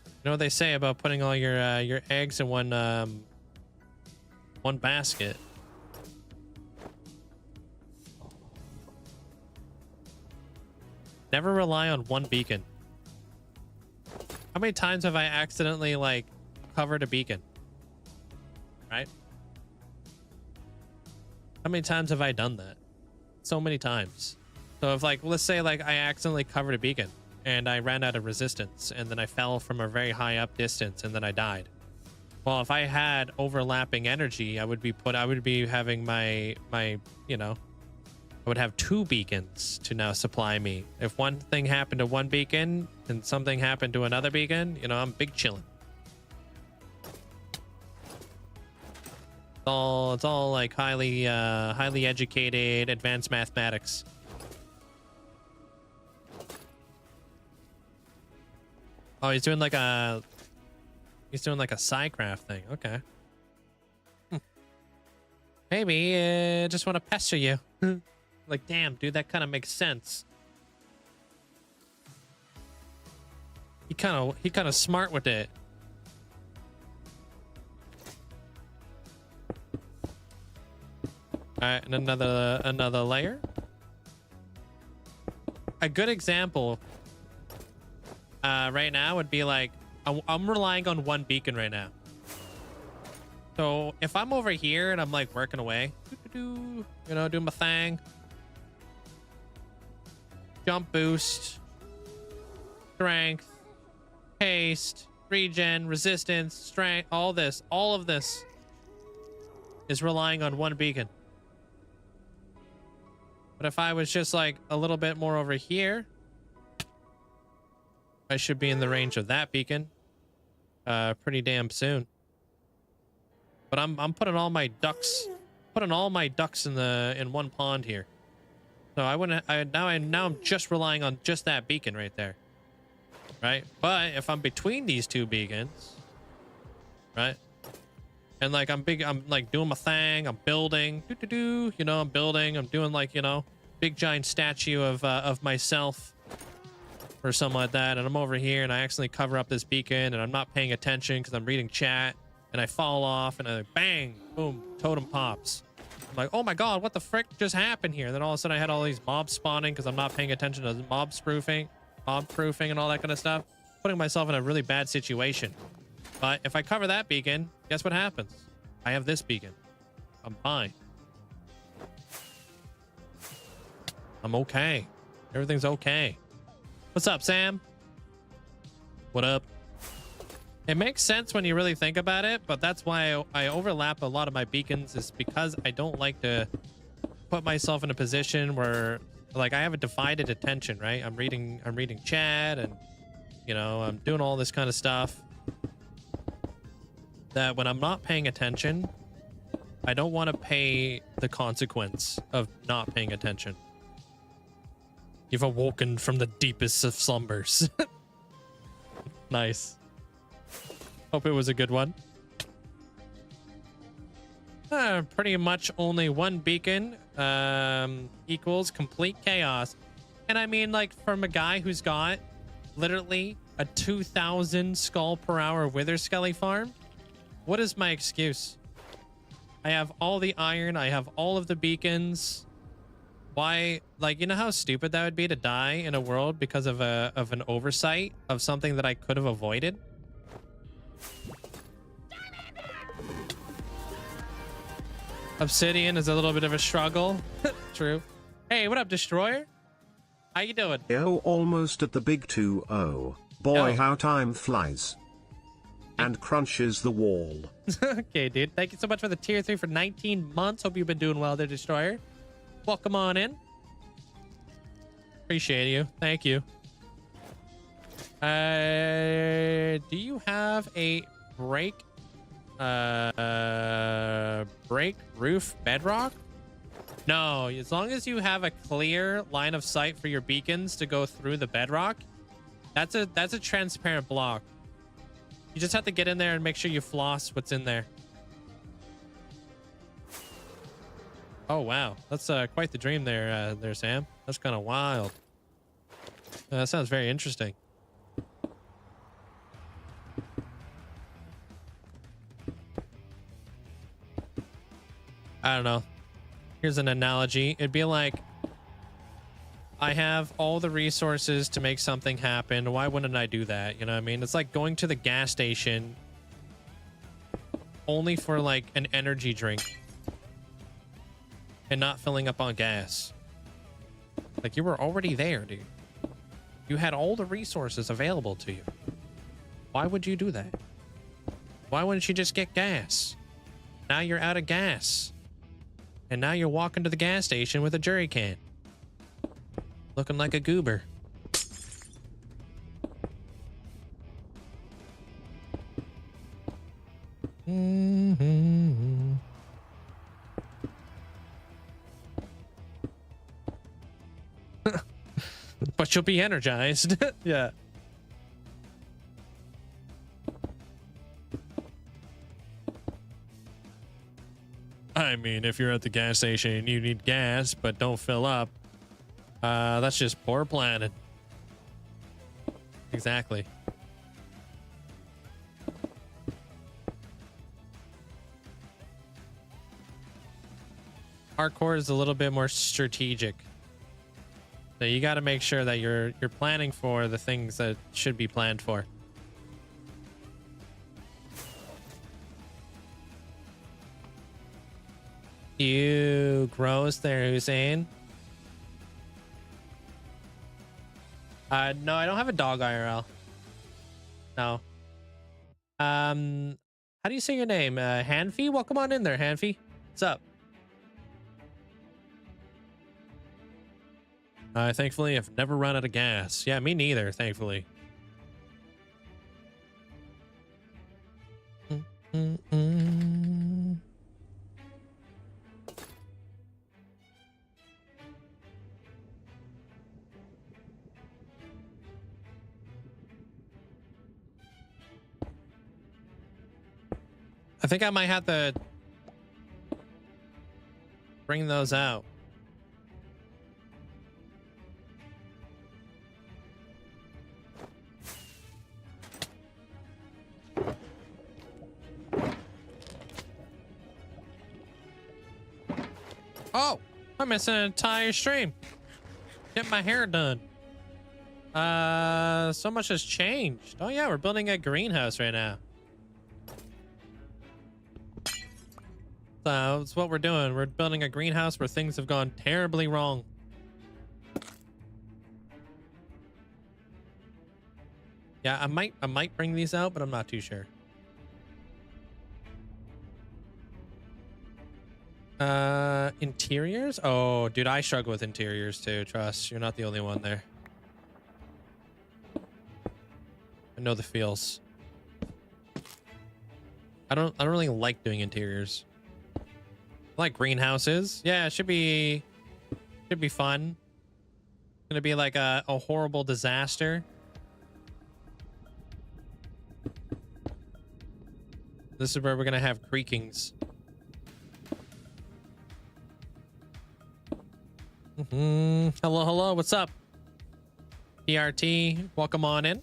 You know what they say about putting all your eggs in one basket? Never rely on one beacon. How many times have I accidentally like covered a beacon? Right? How many times have I done that? So many times. So if like, let's say like I accidentally covered a beacon and I ran out of resistance and then I fell from a very high up distance and then I died. Well, if I had overlapping energy, I would be having my, you know, I would have two beacons to now supply me. If one thing happened to one beacon and something happened to another beacon, you know, I'm big chillin'. It's all like highly educated, advanced mathematics. Oh, he's doing like a Psycraft thing. Okay. Maybe just want to pester you. Like, damn, dude, that kind of makes sense. He kind of smart with it. All right, and another layer. a good example right now would be like, I'm relying on one beacon right now. So if I'm over here and I'm like working away, you know, doing my thing, jump boost, strength, haste, regen, resistance, strength, all of this is relying on one beacon. But if I was just like a little bit more over here, I should be in the range of that beacon pretty damn soon. But I'm putting all my ducks in one pond here. So now I'm just relying on just that beacon right there. Right? But if I'm between these two beacons, right? And like I'm like doing my thing, I'm building, you know, I'm doing like, you know, big giant statue of myself or something like that, and I'm over here and I accidentally cover up this beacon and I'm not paying attention because I'm reading chat and I fall off and I bang, boom, totem pops. I'm like, oh my god, what the frick just happened here? And then all of a sudden I had all these mobs spawning because I'm not paying attention to mob proofing and all that kind of stuff, putting myself in a really bad situation. But if I cover that beacon, guess what happens? I have this beacon. I'm fine. I'm okay. Everything's okay. What's up, Sam? What up? It makes sense when you really think about it, but that's why I overlap a lot of my beacons, is because I don't like to put myself in a position where, like, I have a divided attention, right? I'm reading chat and, you know, I'm doing all this kind of stuff. That when I'm not paying attention, I don't want to pay the consequence of not paying attention. You've awoken from the deepest of slumbers. Nice. Hope it was a good one. Pretty much only one beacon equals complete chaos. And I mean, like, from a guy who's got literally a 2,000 skull per hour wither skelly farm, what is my excuse? I have all the iron. I have all of the beacons. Why? Like, you know how stupid that would be to die in a world because of an oversight of something that I could have avoided? Obsidian is a little bit of a struggle. True. Hey, what up, Destroyer? How you doing? Yo, almost at the big 2-0. Boy, Oh. how time flies. And crunches the wall. Okay, dude. Thank you so much for the tier 3 for 19 months. Hope you've been doing well there, Destroyer. Welcome on in. Appreciate you. Thank you. Do you have a break roof bedrock? No, as long as you have a clear line of sight for your beacons to go through the bedrock, that's a transparent block. You just have to get in there and make sure you floss what's in there. Oh wow, that's quite the dream there, there, Sam. That's kind of wild. That sounds very interesting. I don't know. Here's an analogy. It'd be like, I have all the resources to make something happen. Why wouldn't I do that? You know what I mean? It's like going to the gas station only for like an energy drink and not filling up on gas. Like, you were already there, dude. You had all the resources available to you. Why would you do that? Why wouldn't you just get gas? Now you're out of gas. And now you're walking to the gas station with a jerry can. Looking like a goober. Mm-hmm. But you'll be energized. Yeah. I mean, if you're at the gas station and you need gas but don't fill up, that's just poor planning. Exactly. Hardcore is a little bit more strategic So you got to make sure that you're planning for the things that should be planned for. You gross there, Hussein. No, I don't have a dog IRL. No. How do you say your name? Hanfi? Welcome on in there, Hanfi. What's up? Thankfully, I've never run out of gas. Yeah, me neither, thankfully. I think I might have to bring those out. Oh, I'm missing an entire stream. Get my hair done. So much has changed. Oh yeah, we're building a greenhouse right now. So that's what we're doing. We're building a greenhouse where things have gone terribly wrong. Yeah, I might bring these out, but I'm not too sure. Interiors? Oh, dude, I struggle with interiors too. Trust, you're not the only one there. I know the feels. I don't really like doing interiors. I like greenhouses. Yeah, it should be fun. It's gonna be like a horrible disaster. This is where we're gonna have creakings. Hello, hello, what's up? PRT, welcome on in.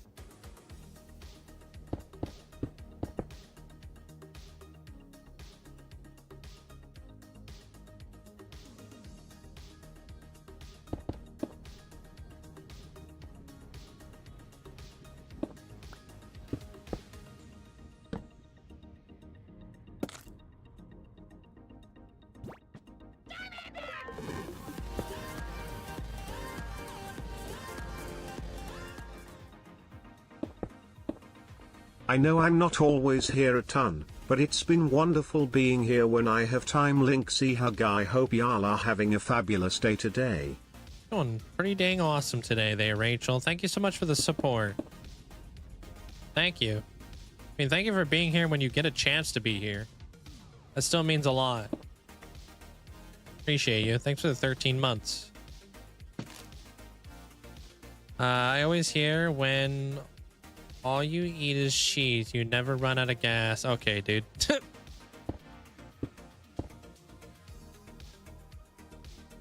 I know I'm not always here a ton, but it's been wonderful being here when I have time. Linkzzey hug. I hope y'all are having a fabulous day today. Doing pretty dang awesome today there, Rachel. Thank you so much for the support. Thank you. I mean, thank you for being here when you get a chance to be here. That still means a lot. Appreciate you. Thanks for the 13 months. I always hear when all you eat is cheese, you never run out of gas. Okay, dude. Your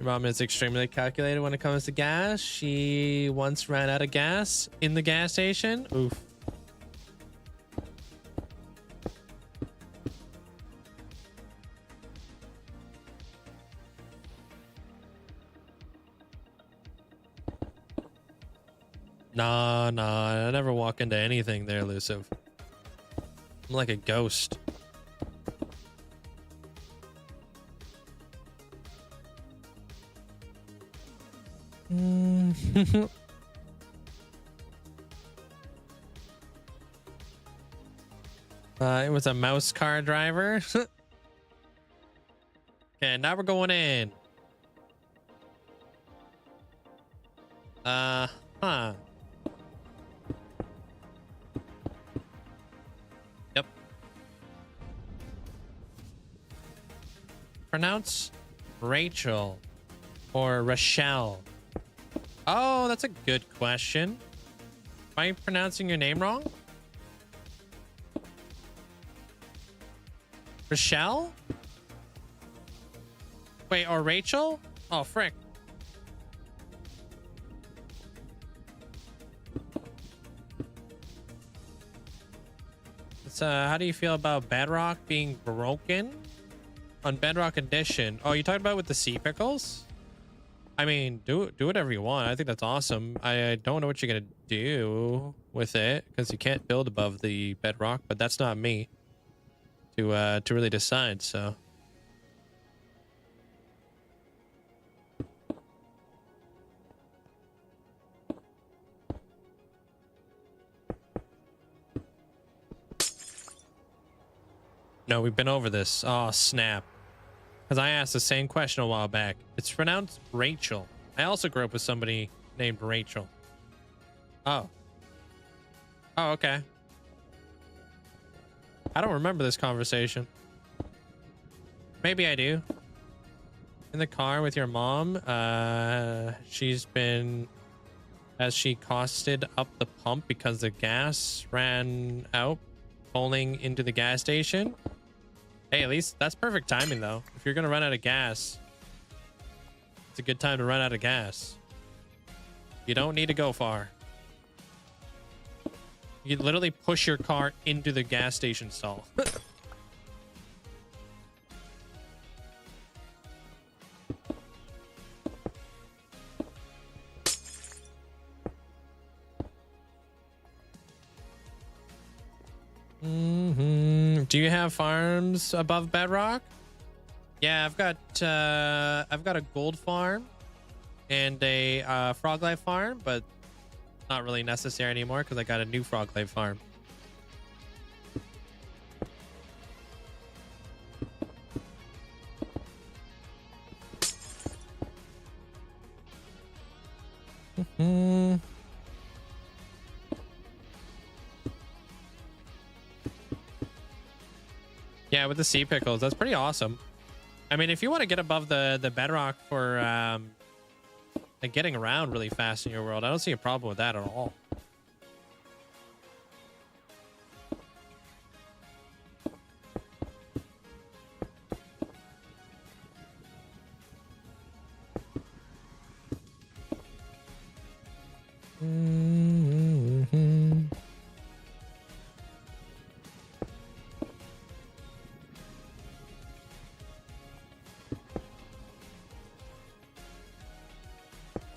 mom is extremely calculated when it comes to gas. She once ran out of gas in the gas station. Oof. Nah, I never walk into anything there, Elusive. I'm like a ghost. It was a mouse car driver. Okay, now we're going in. Huh. Yep. Pronounce Rachel or Rochelle. Oh, that's a good question. Am I pronouncing your name wrong? Rochelle? Wait, or Rachel? Oh, frick. It's, how do you feel about Bedrock being broken? On Bedrock Edition. Oh, you talking about with the sea pickles? I mean, do whatever you want. I think that's awesome. I don't know what you're gonna do with it because you can't build above the bedrock, but that's not me to really decide. So. No, we've been over this. Oh, snap. Because I asked the same question a while back. It's pronounced Rachel. I also grew up with somebody named Rachel. Oh. Oh, okay. I don't remember this conversation. Maybe I do. In the car with your mom, she's been... As she costed up the pump because the gas ran out, pulling into the gas station. Hey, at least that's perfect timing, though. If you're going to run out of gas, it's a good time to run out of gas. You don't need to go far. You can literally push your car into the gas station stall. Do you have farms above bedrock? Yeah, I've got a gold farm and a frog life farm, but not really necessary anymore because I got a new frog life farm. Yeah, with the sea pickles, that's pretty awesome. I mean, if you want to get above the bedrock for like getting around really fast in your world, I don't see a problem with that at all.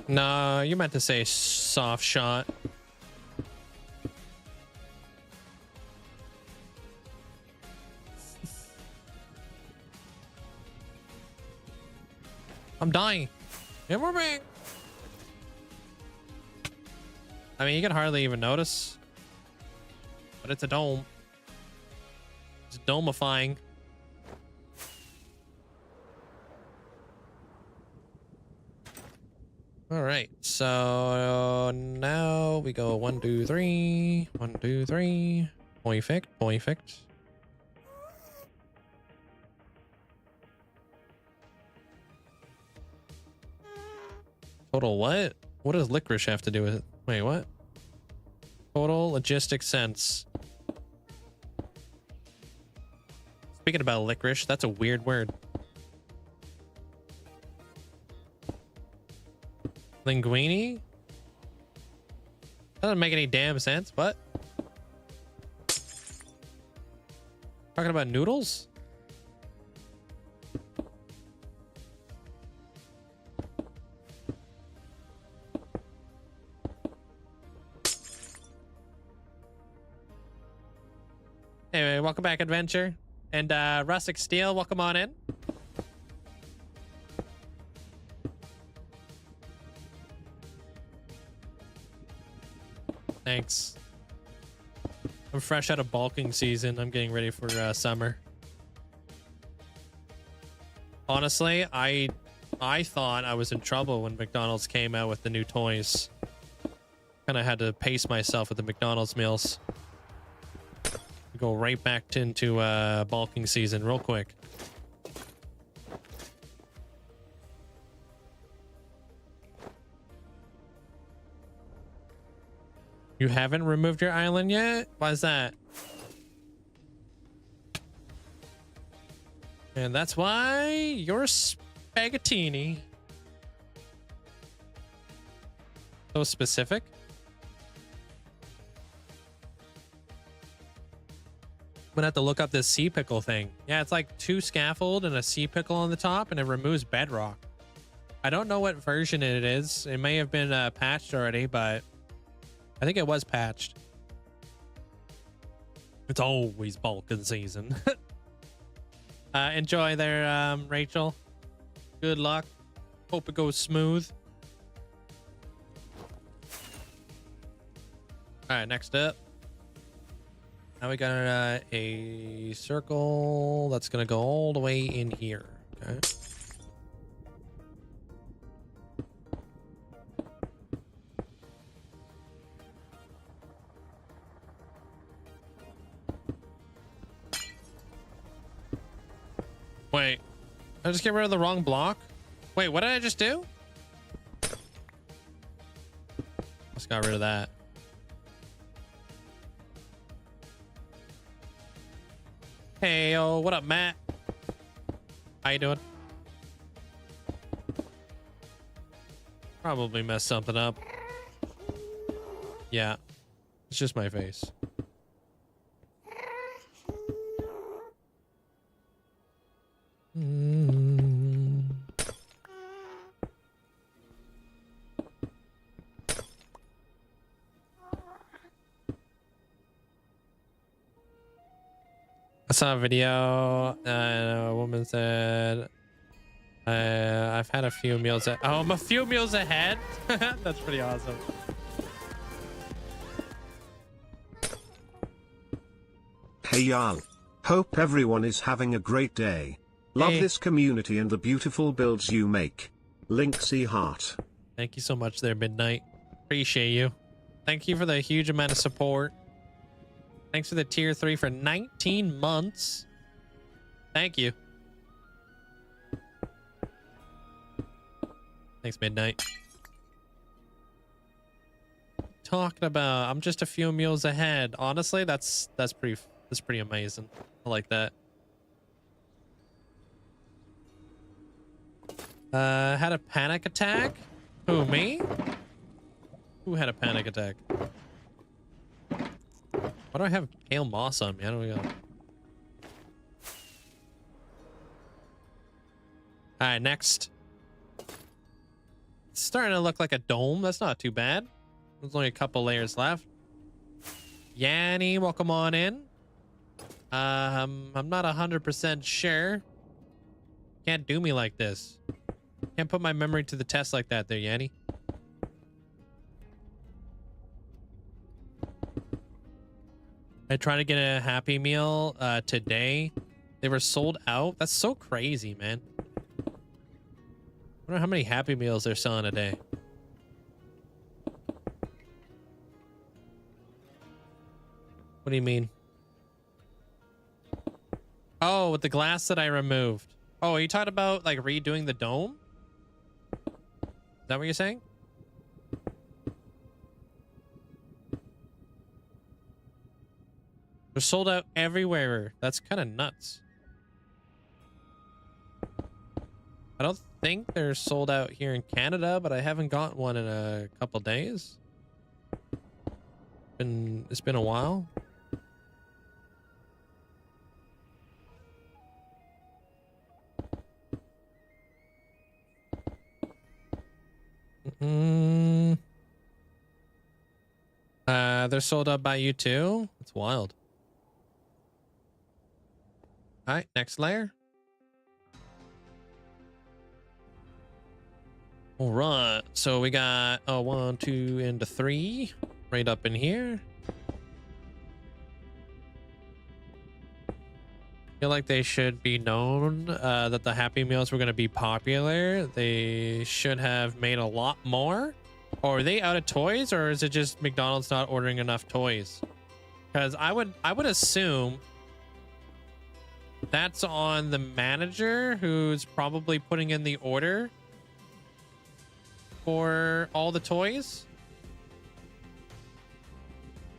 No, you meant to say soft shot. I'm dying. And we're back. I mean, you can hardly even notice. But it's a dome. It's domifying. All right, so now we go 1, 2, 3, 1, 2, 3. Perfect, perfect. Total what? What does licorice have to do with it? Wait, what? Total logistic sense. Speaking about licorice, that's a weird word. Linguini? Doesn't make any damn sense, but talking about noodles? Anyway, welcome back, Adventure. And Rustic Steel, welcome on in. Thanks. I'm fresh out of bulking season. I'm getting ready for summer. Honestly, I thought I was in trouble when McDonald's came out with the new toys. Kind of had to pace myself with the McDonald's meals. Go right back into bulking season real quick. You haven't removed your island yet? Why is that? And that's why you're spaghettini. So specific. I'm gonna have to look up this sea pickle thing. Yeah, it's like 2 scaffold and a sea pickle on the top, and it removes bedrock. I don't know what version it is. It may have been patched already, but I think it was patched. It's always Balkan season. Enjoy there, Rachel. Good luck. Hope it goes smooth. All right, next up. Now we got a circle that's gonna go all the way in here. Okay. Wait, I just get rid of the wrong block? Wait, what did I just do? Just got rid of that. Hey, yo, what up, Matt? How you doing? Probably messed something up. Yeah, it's just my face. I saw a video. A woman said, "I've had a few meals. Oh, I'm a few meals ahead." That's pretty awesome. Hey y'all. Hope everyone is having a great day. Love Hey. this community and the beautiful builds you make. Linkzzey heart. Thank you so much there, Midnight. Appreciate you. Thank you for the huge amount of support. Thanks for the tier 3 for 19 months. Thank you. Thanks, Midnight. Talking about, I'm just a few meals ahead. Honestly, that's pretty amazing. I like that. Had a panic attack? Who, me? Who had a panic attack? Why do I have pale moss on me? I don't know. Alright, next. It's starting to look like a dome. That's not too bad. There's only a couple layers left. Yanni, welcome on in. I'm not 100% sure. Can't do me like this. Can't put my memory to the test like that there, Yanni. I tried to get a Happy Meal today. They were sold out. That's so crazy, man. I wonder how many Happy Meals they're selling a day. What do you mean? Oh, with the glass that I removed. Oh, are you talking about like redoing the dome? Is that what you're saying? They're sold out everywhere. That's kind of nuts. I don't think they're sold out here in Canada, but I haven't got one in a couple days. It's been a while. They're sold out by you too? That's wild. All right, next layer. All right, so we got 1, 2, and 3 right up in here. Feel like they should be known that the Happy Meals were going to be popular. They should have made a lot more. Or are they out of toys, or is it just McDonald's not ordering enough toys? Because I would assume that's on the manager who's probably putting in the order for all the toys.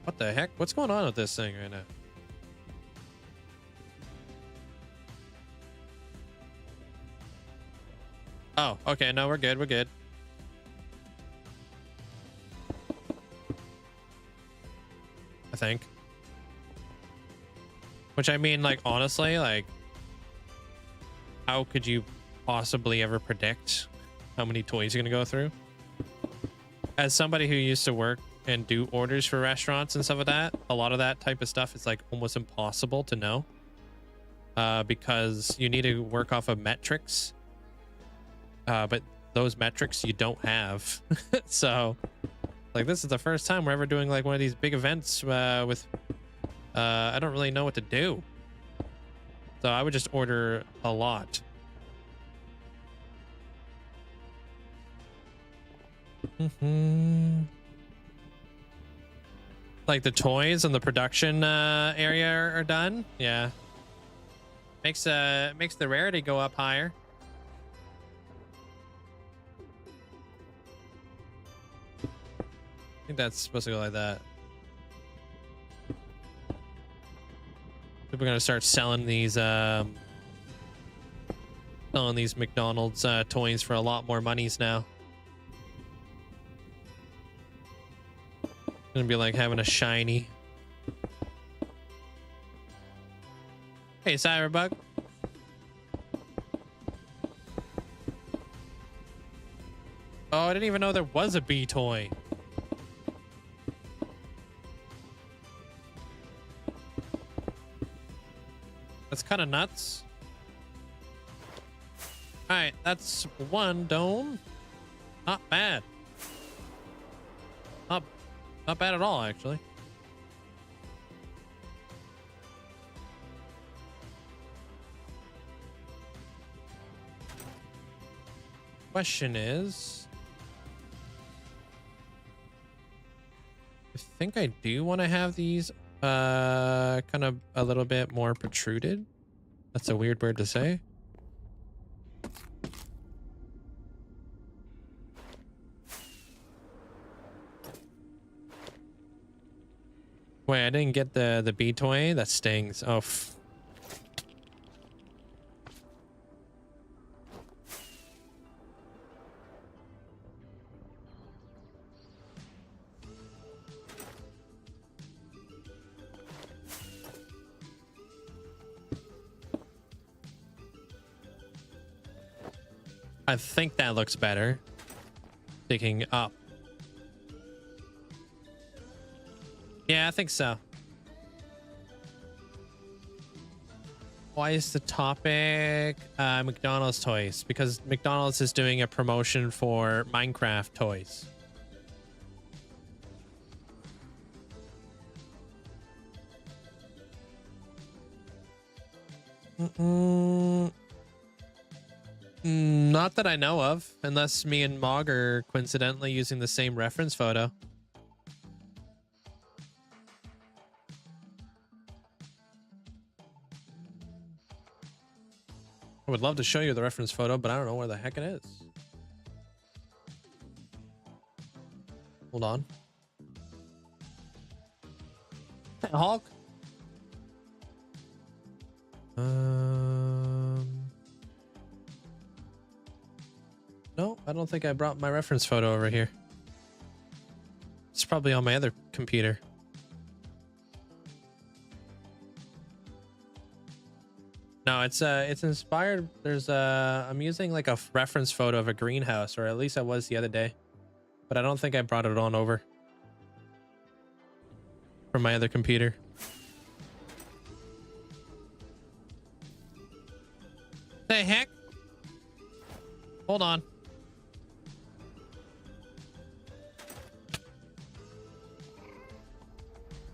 What the heck? What's going on with this thing right now? Oh, okay. No, we're good. We're good. I think. Which I mean, like, honestly, like, how could you possibly ever predict how many toys you're gonna go through. As somebody who used to work and do orders for restaurants and stuff like that, a lot of that type of stuff is like almost impossible to know, because you need to work off of metrics, but those metrics you don't have. So like this is the first time we're ever doing like one of these big events with I don't really know what to do, so I would just order a lot. Like the toys and the production area are done. Yeah, makes the rarity go up higher. I think that's supposed to go like that. We're gonna start selling these McDonald's toys for a lot more monies now. Gonna be like having a shiny. Hey, Cyberbug. Oh, I didn't even know there was a bee toy. That's kind of nuts. All right, that's one dome. Not bad. Not bad at all, actually. Question is, I think I do want to have these kind of a little bit more protruded. That's a weird word to say. Wait, I didn't get the bee toy. That stings. Oh. I think that looks better. Picking up. Yeah, I think so. Why is the topic McDonald's toys? Because McDonald's is doing a promotion for Minecraft toys. Not that I know of, unless me and Mog are coincidentally using the same reference photo. I would love to show you the reference photo, but I don't know where the heck it is. Hold on. Hulk? No, I don't think I brought my reference photo over here. It's probably on my other computer. No, it's inspired. There's I'm using like a reference photo of a greenhouse, or at least I was the other day, but I don't think I brought it on over from my other computer. The heck? Hold on.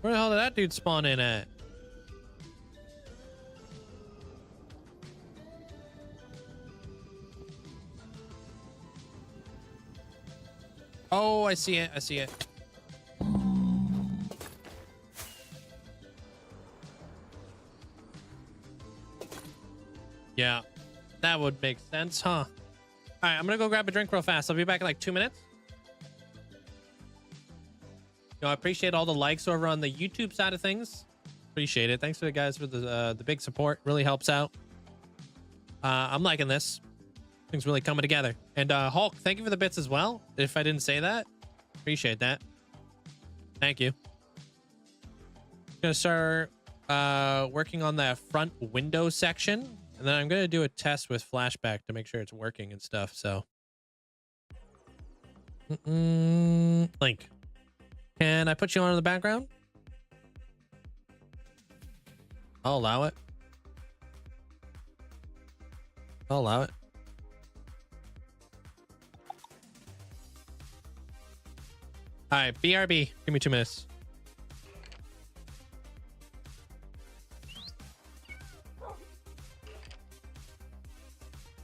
Where the hell did that dude spawn in at? Oh, I see it. I see it. Yeah, that would make sense, huh? All right, I'm gonna go grab a drink real fast. I'll be back in like 2 minutes. You know, I appreciate all the likes over on the YouTube side of things. Appreciate it. Thanks for the guys for the big support. Really helps out. I'm liking this. Things really coming together. And Hulk, thank you for the bits as well. If I didn't say that, appreciate that. Thank you. Gonna start working on that front window section, and then I'm gonna do a test with flashback to make sure it's working and stuff. So Link, can I put you on in the background? I'll allow it. I'll allow it. All right, BRB. Give me 2 minutes.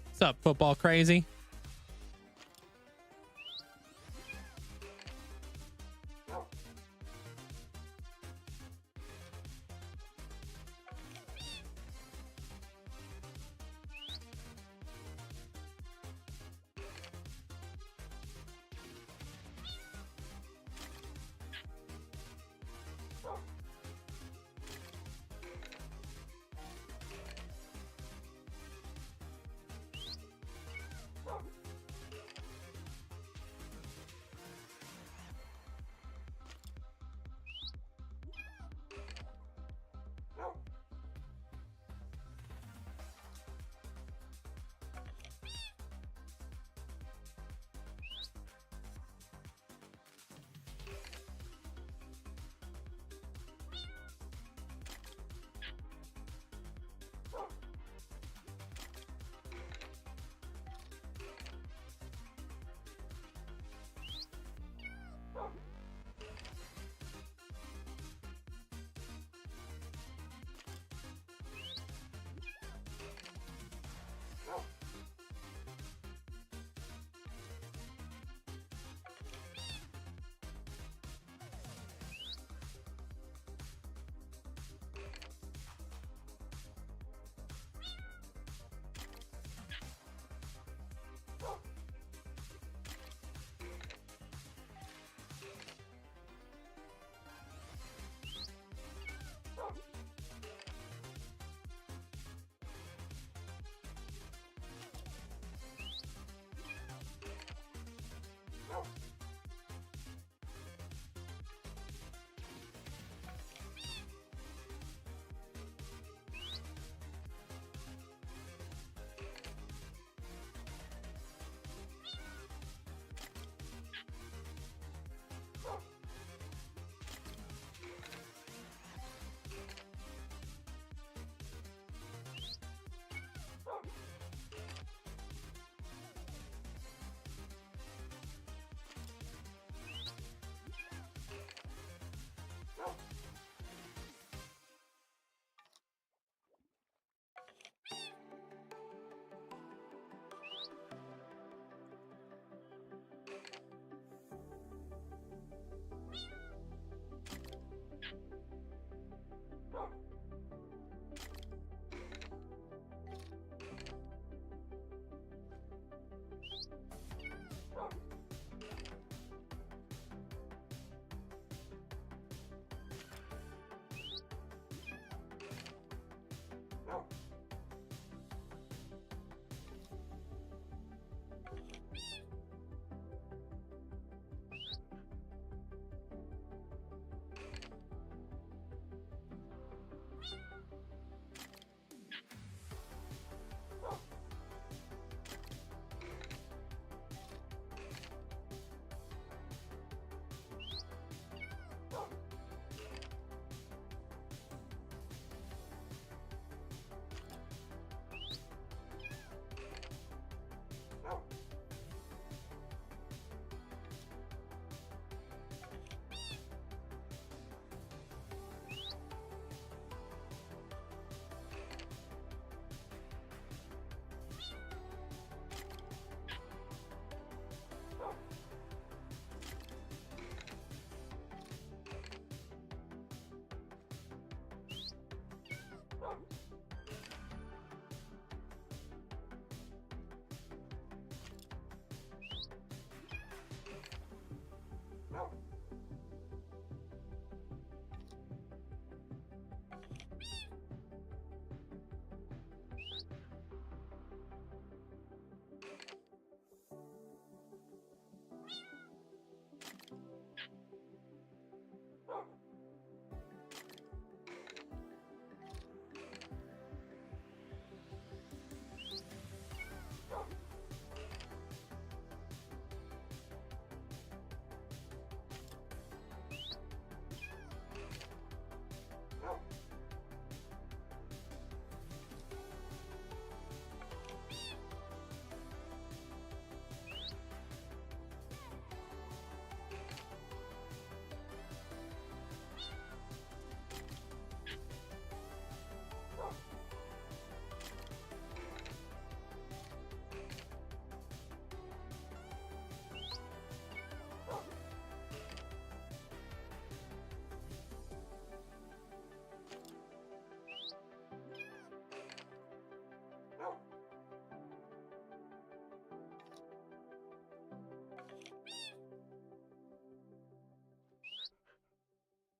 What's up, football crazy?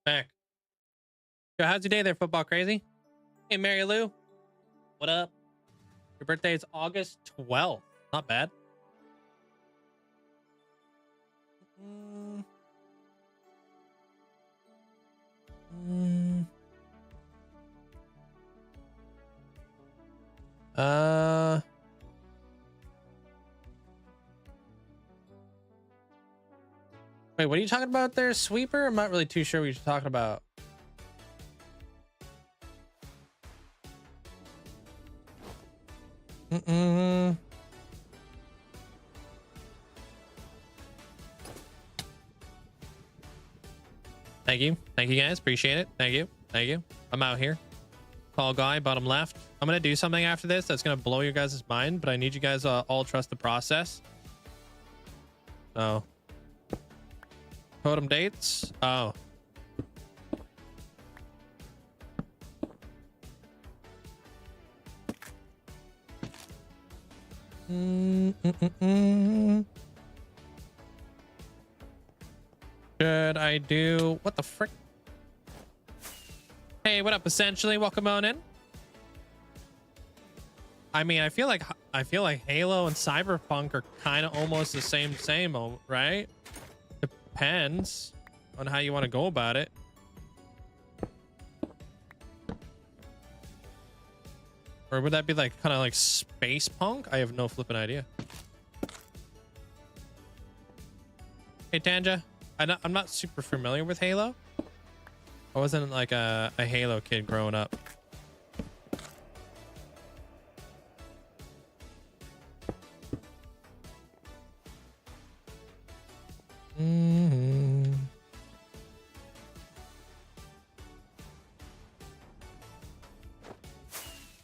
Back. Yo, how's your day there, football crazy? Hey, Mary Lou. What up? Your birthday is August 12th. Not bad. Wait, what are you talking about there, Sweeper? I'm not really too sure what you're talking about. Thank you. Thank you, guys. Appreciate it. Thank you. Thank you. I'm out here. Tall guy, bottom left. I'm going to do something after this that's going to blow your guys' mind, but I need you guys all trust the process. So, totem dates. Oh. Should I do what the frick? Hey, what up? Essentially, welcome on in. I mean, I feel like Halo and Cyberpunk are kind of almost the same, right? Depends on how you want to go about it. Or would that be like kind of like space punk? I have no flipping idea. Hey, Tanja. I'm not super familiar with Halo. I wasn't like a Halo kid growing up.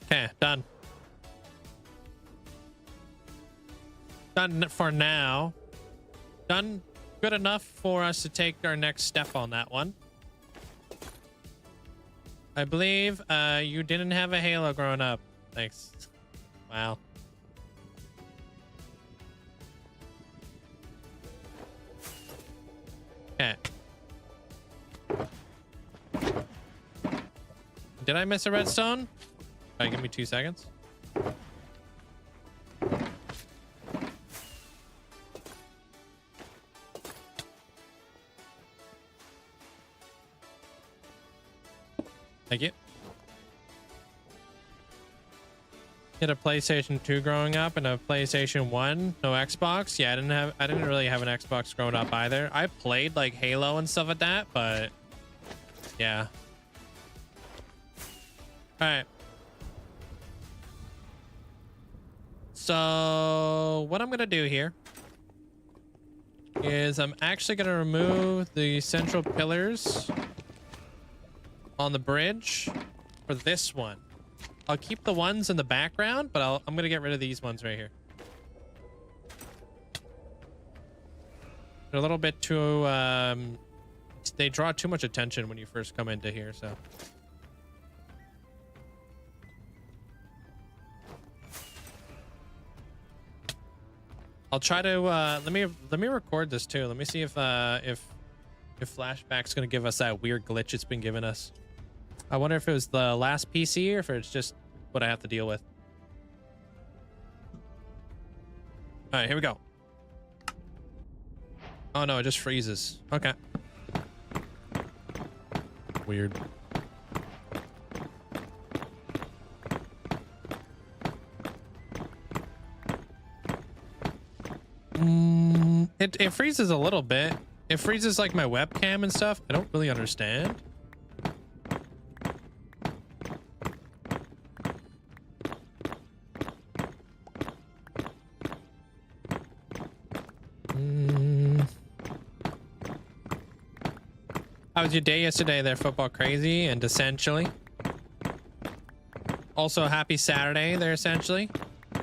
Okay, done. Done for now. Done good enough for us to take our next step on that one. I believe you didn't have a Halo growing up. Thanks. Wow. Okay. Did I miss a redstone? All right, give me 2 seconds. Thank you. Get a PlayStation 2 growing up and a PlayStation 1, no Xbox. Yeah, I didn't really have an Xbox growing up either. I played like Halo and stuff like that, but yeah. All right. So what I'm gonna do here is I'm actually gonna remove the central pillars on the bridge for this one. I'll keep the ones in the background, but I'm gonna get rid of these ones right here. They're a little bit too they draw too much attention when you first come into here, so I'll try to let me record this too. Let me see if Flashback's gonna give us that weird glitch it's been giving us. I wonder if it was the last PC or if it's just what I have to deal with. All right, here we go. Oh no, it just freezes. Okay. Weird. It freezes a little bit. It freezes like my webcam and stuff. I don't really understand. How was your day yesterday there, football crazy? And essentially also happy Saturday there, essentially. I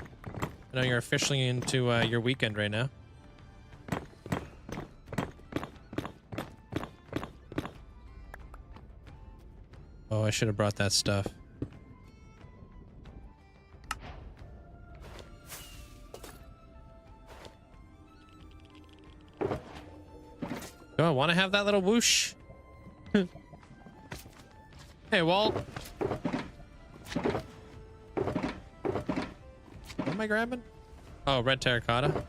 know you're officially into your weekend right now. Oh, I should have brought that stuff. Do I want to have that little whoosh? Hey, Walt. What am I grabbing? Oh, red terracotta.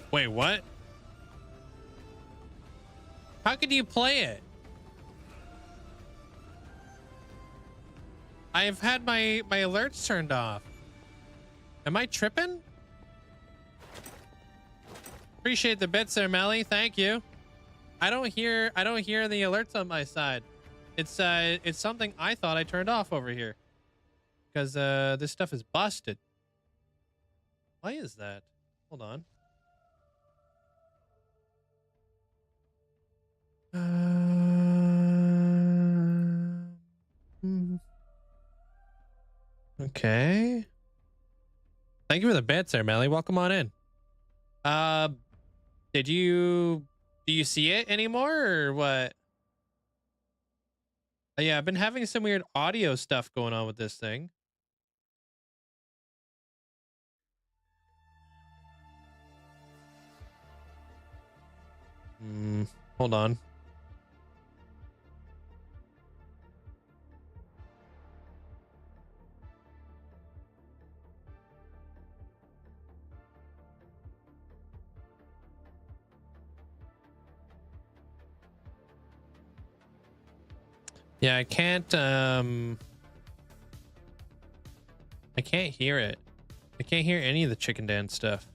Wait, what? How could you play it? I've had my alerts turned off. Am I tripping? Appreciate the bits there, Melly. Thank you. I don't hear the alerts on my side. It's something I thought I turned off over here. Because this stuff is busted. Why is that? Hold on. Okay. Thank you for the bits there, Melly. Welcome on in. Do you see it anymore or what? Yeah, I've been having some weird audio stuff going on with this thing. Hold on. Yeah, I can't hear it. I can't hear any of the chicken dance stuff.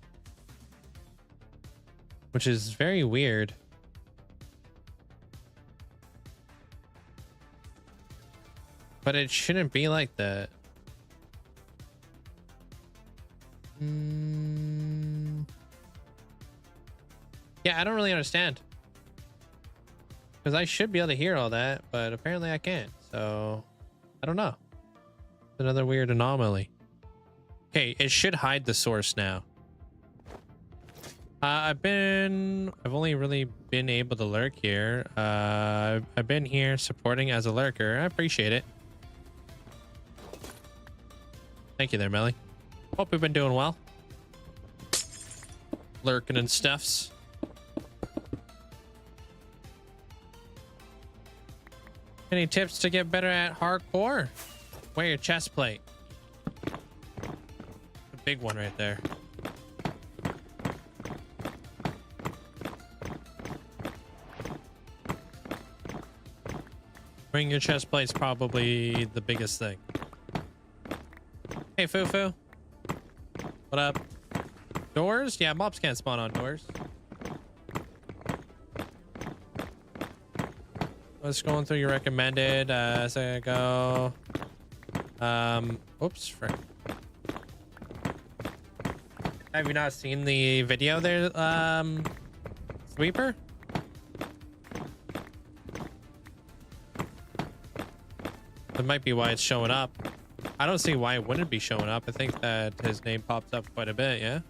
Which is very weird. But it shouldn't be like that. Yeah, I don't really understand. Because I should be able to hear all that, but apparently I can't. So, I don't know. It's another weird anomaly. Okay, it should hide the source now. I've only really been able to lurk here. I've been here supporting as a lurker. I appreciate it. Thank you there, Melly. Hope you've been doing well. Lurking and stuffs. Any tips to get better at hardcore? Wear your chest plate. A big one right there. Wearing your chest plate's probably the biggest thing. Hey, Fufu. What up? Doors? Yeah, mobs can't spawn on doors. Let's going through your recommended as I go. Oops, frick. Have you not seen the video there, Sweeper? That might be why it's showing up. I don't see why it wouldn't be showing up. I think that his name pops up quite a bit, yeah?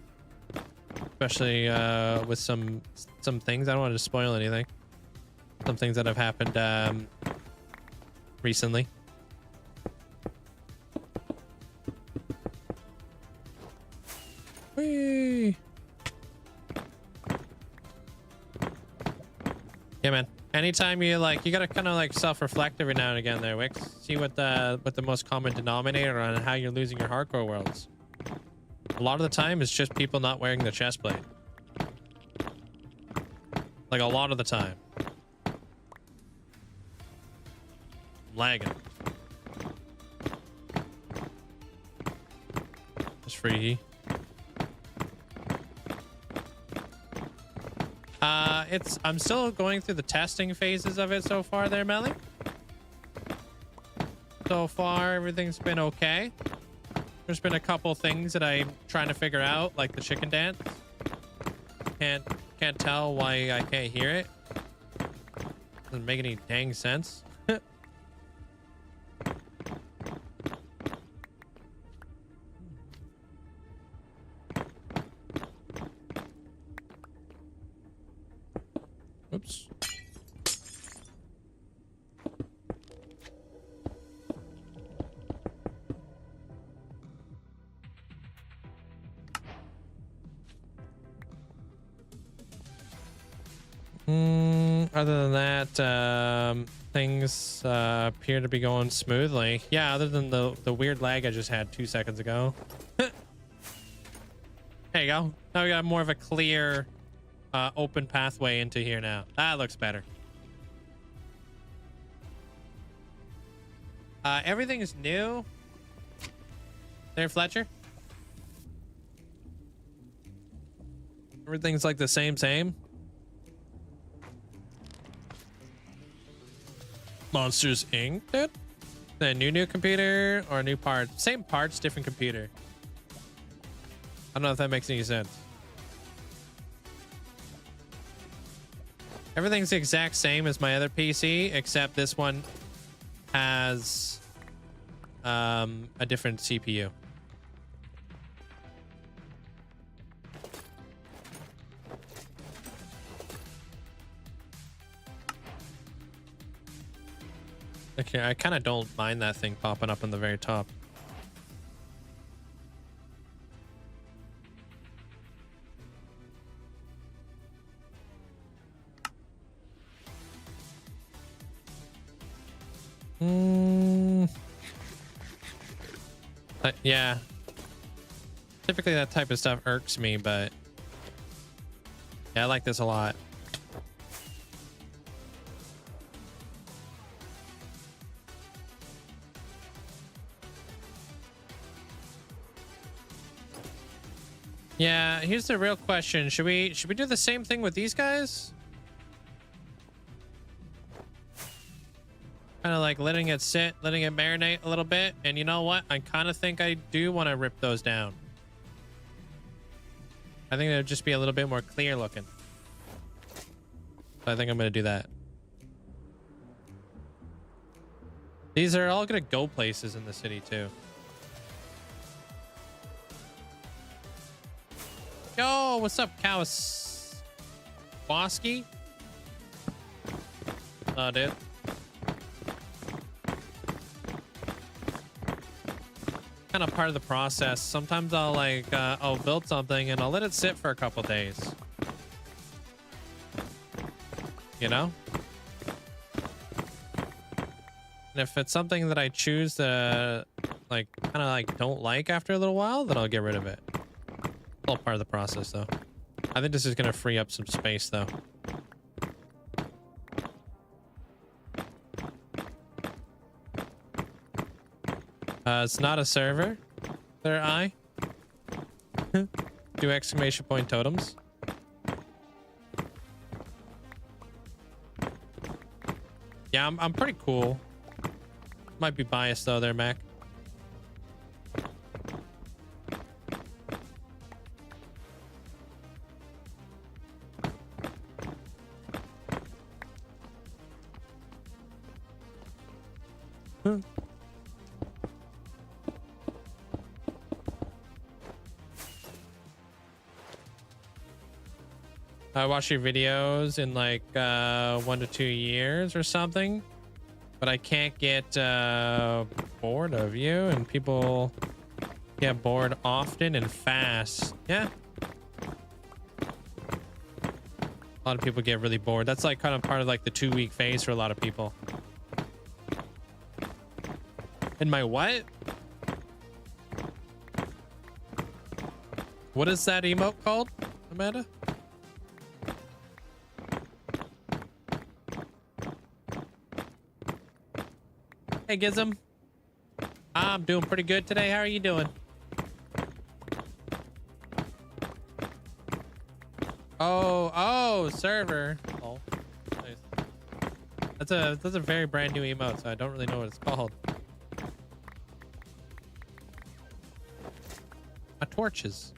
Especially with some things. I don't want to spoil anything. Some things that have happened recently. Whee! Yeah, man. Anytime you like, you gotta kind of like self-reflect every now and again there, Wix. See what the most common denominator on how you're losing your hardcore worlds. A lot of the time, it's just people not wearing the chest plate. Like a lot of the time. Lagging. It's free. I'm still going through the testing phases of it so far there, Melly. So far, everything's been okay. There's been a couple things that I'm trying to figure out, like the chicken dance. Can't tell why I can't hear it. Doesn't make any dang sense. Oops. Other than that, things appear to be going smoothly. Yeah, other than the weird lag I just had 2 seconds ago. There you go. Now we got more of a clear, open pathway into here now. That looks better. Everything is new. There, Fletcher. Everything's like the same. Monsters Inc. Dude. The new computer or new part? Same parts, different computer. I don't know if that makes any sense. Everything's the exact same as my other PC, except this one has a different CPU. Okay, I kind of don't mind that thing popping up on the very top. Yeah. Typically that type of stuff irks me, but yeah, I like this a lot. Yeah, here's the real question. Should we do the same thing with these guys? Kind of like letting it sit, letting it marinate a little bit. And you know what? I kind of think I do want to rip those down. I think they'll just be a little bit more clear looking. So I think I'm going to do that. These are all going to go places in the city too. Yo, what's up, Kawasaki? Oh, dude. Kind of part of the process. Sometimes I'll like, I'll build something and I'll let it sit for a couple days. You know? And if it's something that I choose to like, kind of like don't like after a little while, then I'll get rid of it. All part of the process though. I think this is going to free up some space though. It's not a server. There, I do exclamation point totems. Yeah, I'm pretty cool. Might be biased though there, Mac. I watch your videos in like 1 to 2 years or something, but I can't get bored of you, and people get bored often and fast. Yeah. A lot of people get really bored. That's like kind of part of like the 2-week phase for a lot of people. And my what? What is that emote called, Amanda? Hey, Gizm. I'm doing pretty good today. How are you doing? Oh, server. Oh, nice. That's a very brand new emote, so I don't really know what it's called. My torches.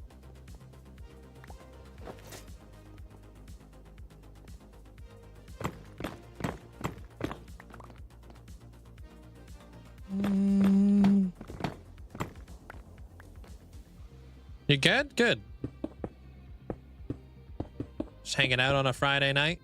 You good? Good. Just hanging out on a Friday night.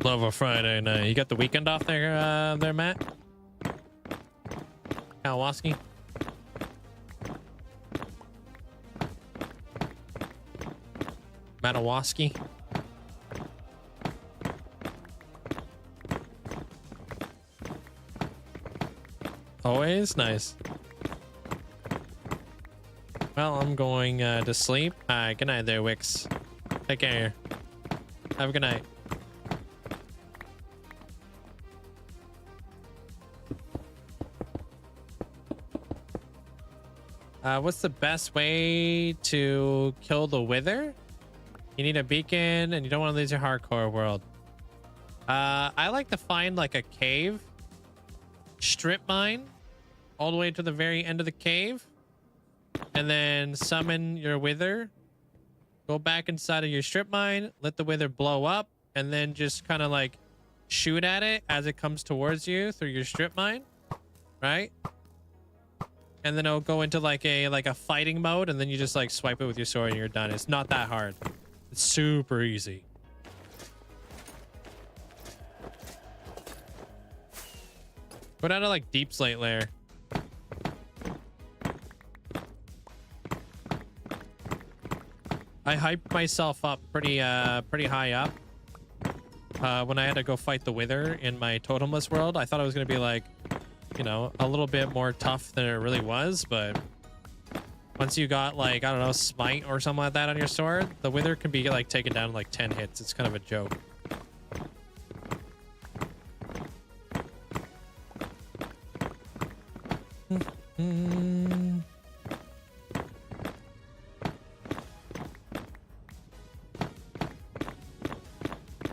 Love a Friday night. You got the weekend off there, there, Matt? Kawaski? Matawaski? Always nice. Well, I'm going to sleep. Good night there, Wix. Take care. Have a good night. What's the best way to kill the Wither? You need a beacon and you don't want to lose your hardcore world. I like to find like a cave, strip mine all the way to the very end of the cave, and then summon your Wither, go back inside of your strip mine, let the Wither blow up, and then just kind of like shoot at it as it comes towards you through your strip mine, right? And then it'll go into like a fighting mode, and then you just like swipe it with your sword and you're done. It's not that hard. It's super easy. Go down to like deep slate layer. I hyped myself up pretty high up when I had to go fight the Wither in my totemless world. I thought it was gonna be like, you know, a little bit more tough than it really was, but once you got like, I don't know, smite or something like that on your sword, the Wither can be like taken down in like 10 hits. It's kind of a joke.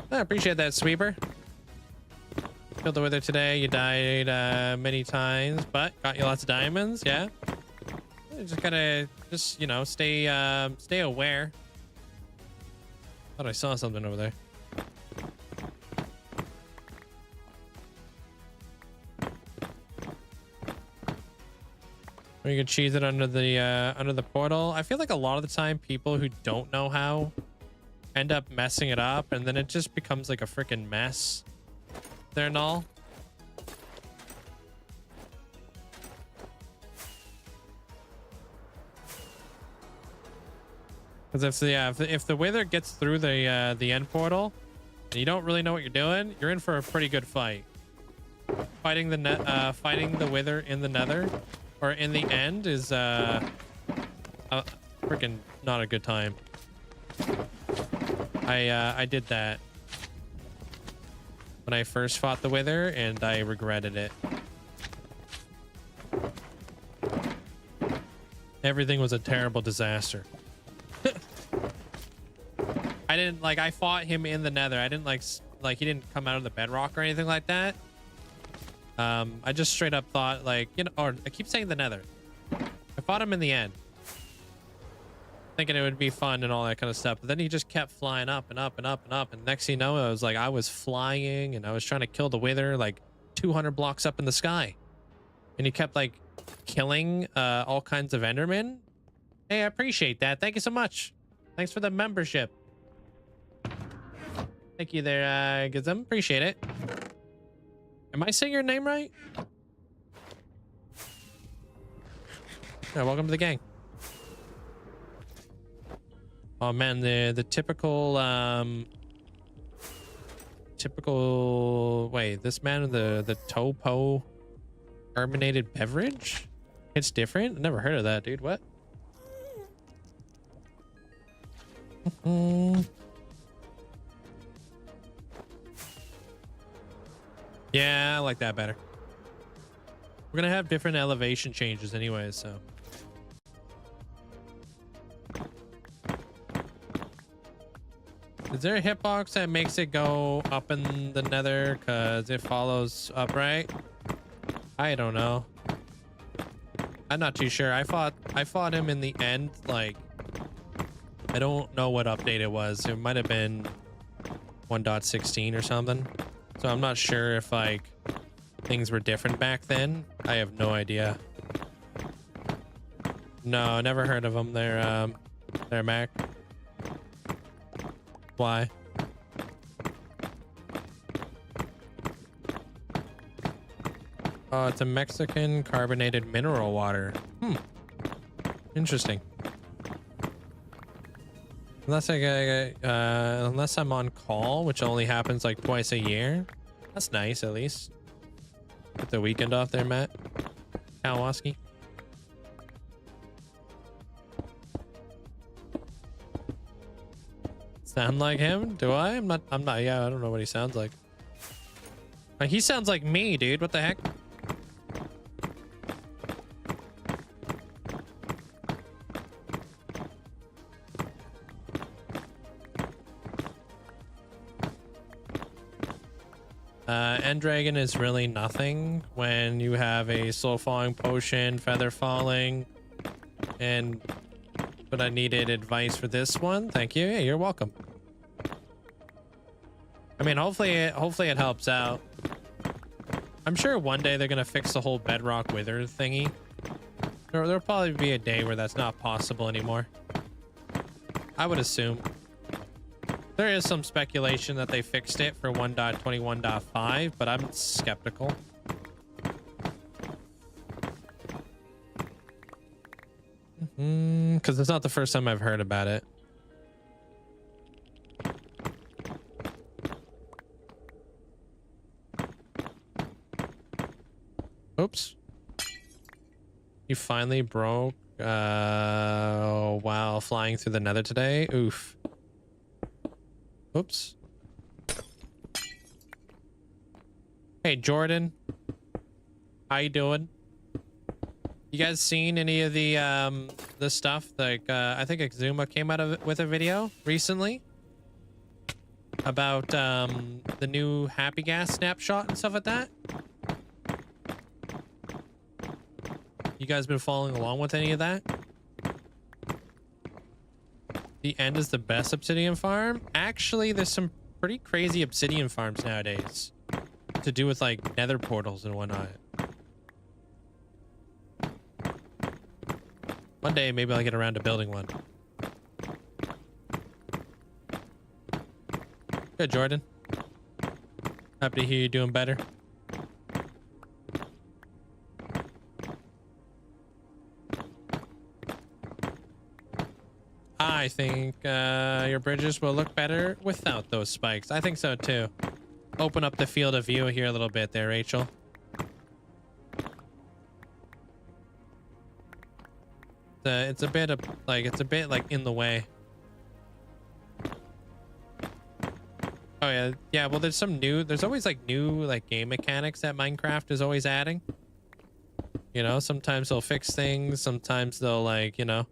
I appreciate that, Sweeper. Killed the Wither today. You died many times, but got you lots of diamonds. Yeah. You just gotta, you know, stay aware. Thought I saw something over there. Or you can cheese it under the portal. I feel like a lot of the time people who don't know how end up messing it up, and then it just becomes like a freaking mess there and all. Because if the Wither gets through the end portal and you don't really know what you're doing, you're in for a pretty good fight. Fighting the Wither in the Nether or in the end is freaking not a good time. I did that when I first fought the Wither, and I regretted it. Everything was a terrible disaster. I fought him in the Nether. I didn't like he didn't come out of the bedrock or anything like that. I just straight up thought like, you know, or I keep saying the Nether. I fought him in the end, thinking it would be fun and all that kind of stuff, but then he just kept flying up and up and up and up, and next thing you know, I was flying and I was trying to kill the Wither like 200 blocks up in the sky, and he kept like killing all kinds of Endermen. Hey, I appreciate that. Thank you so much. Thanks for the membership. Thank you there, Gizem. Appreciate it. Am I saying your name right? Yeah, welcome to the gang. Oh man, the typical wait, this man with the Topo carbonated beverage? It's different? I've never heard of that, dude. What? Yeah, I like that better. We're gonna have different elevation changes anyway, so. Is there a hitbox that makes it go up in the Nether because it follows upright? I don't know. I'm not too sure. I fought him in the end. Like, I don't know what update it was. It might have been 1.16 or something. So I'm not sure if like things were different back then. I have no idea. No, never heard of them. They're Mac. Why? Oh, it's a Mexican carbonated mineral water. Interesting. Unless unless I'm on call, which only happens like twice a year. That's nice, at least. Get the weekend off there, Matt. Kawaski. Sound like him? Do I? I'm not, yeah, I don't know what he sounds like. He sounds like me, dude. What the heck? End Dragon is really nothing when you have a slow falling potion, feather falling, but I needed advice for this one. Thank you. Yeah, you're welcome. I mean, hopefully it helps out. I'm sure one day they're gonna fix the whole bedrock wither thingy. There'll probably be a day where that's not possible anymore. I would assume. There is some speculation that they fixed it for 1.21.5, but I'm skeptical. Because it's not the first time I've heard about it. Oops. You finally broke while flying through the Nether today. Oof. Oops. Hey, Jordan. How you doing? You guys seen any of the stuff? Like, I think Exuma came out of it with a video recently about the new Happy Gas snapshot and stuff like that. You guys been following along with any of that? The end is the best obsidian farm. Actually, there's some pretty crazy obsidian farms nowadays to do with like nether portals and whatnot. One day, maybe I'll get around to building one. Good, Jordan. Happy to hear you doing better. I think your bridges will look better without those spikes. I think so too. Open up the field of view here a little bit there, Rachel. It's a bit of like in the way. Oh yeah. Well, there's always like new like game mechanics that Minecraft is always adding. You know, sometimes they'll fix things, sometimes they'll like, you know,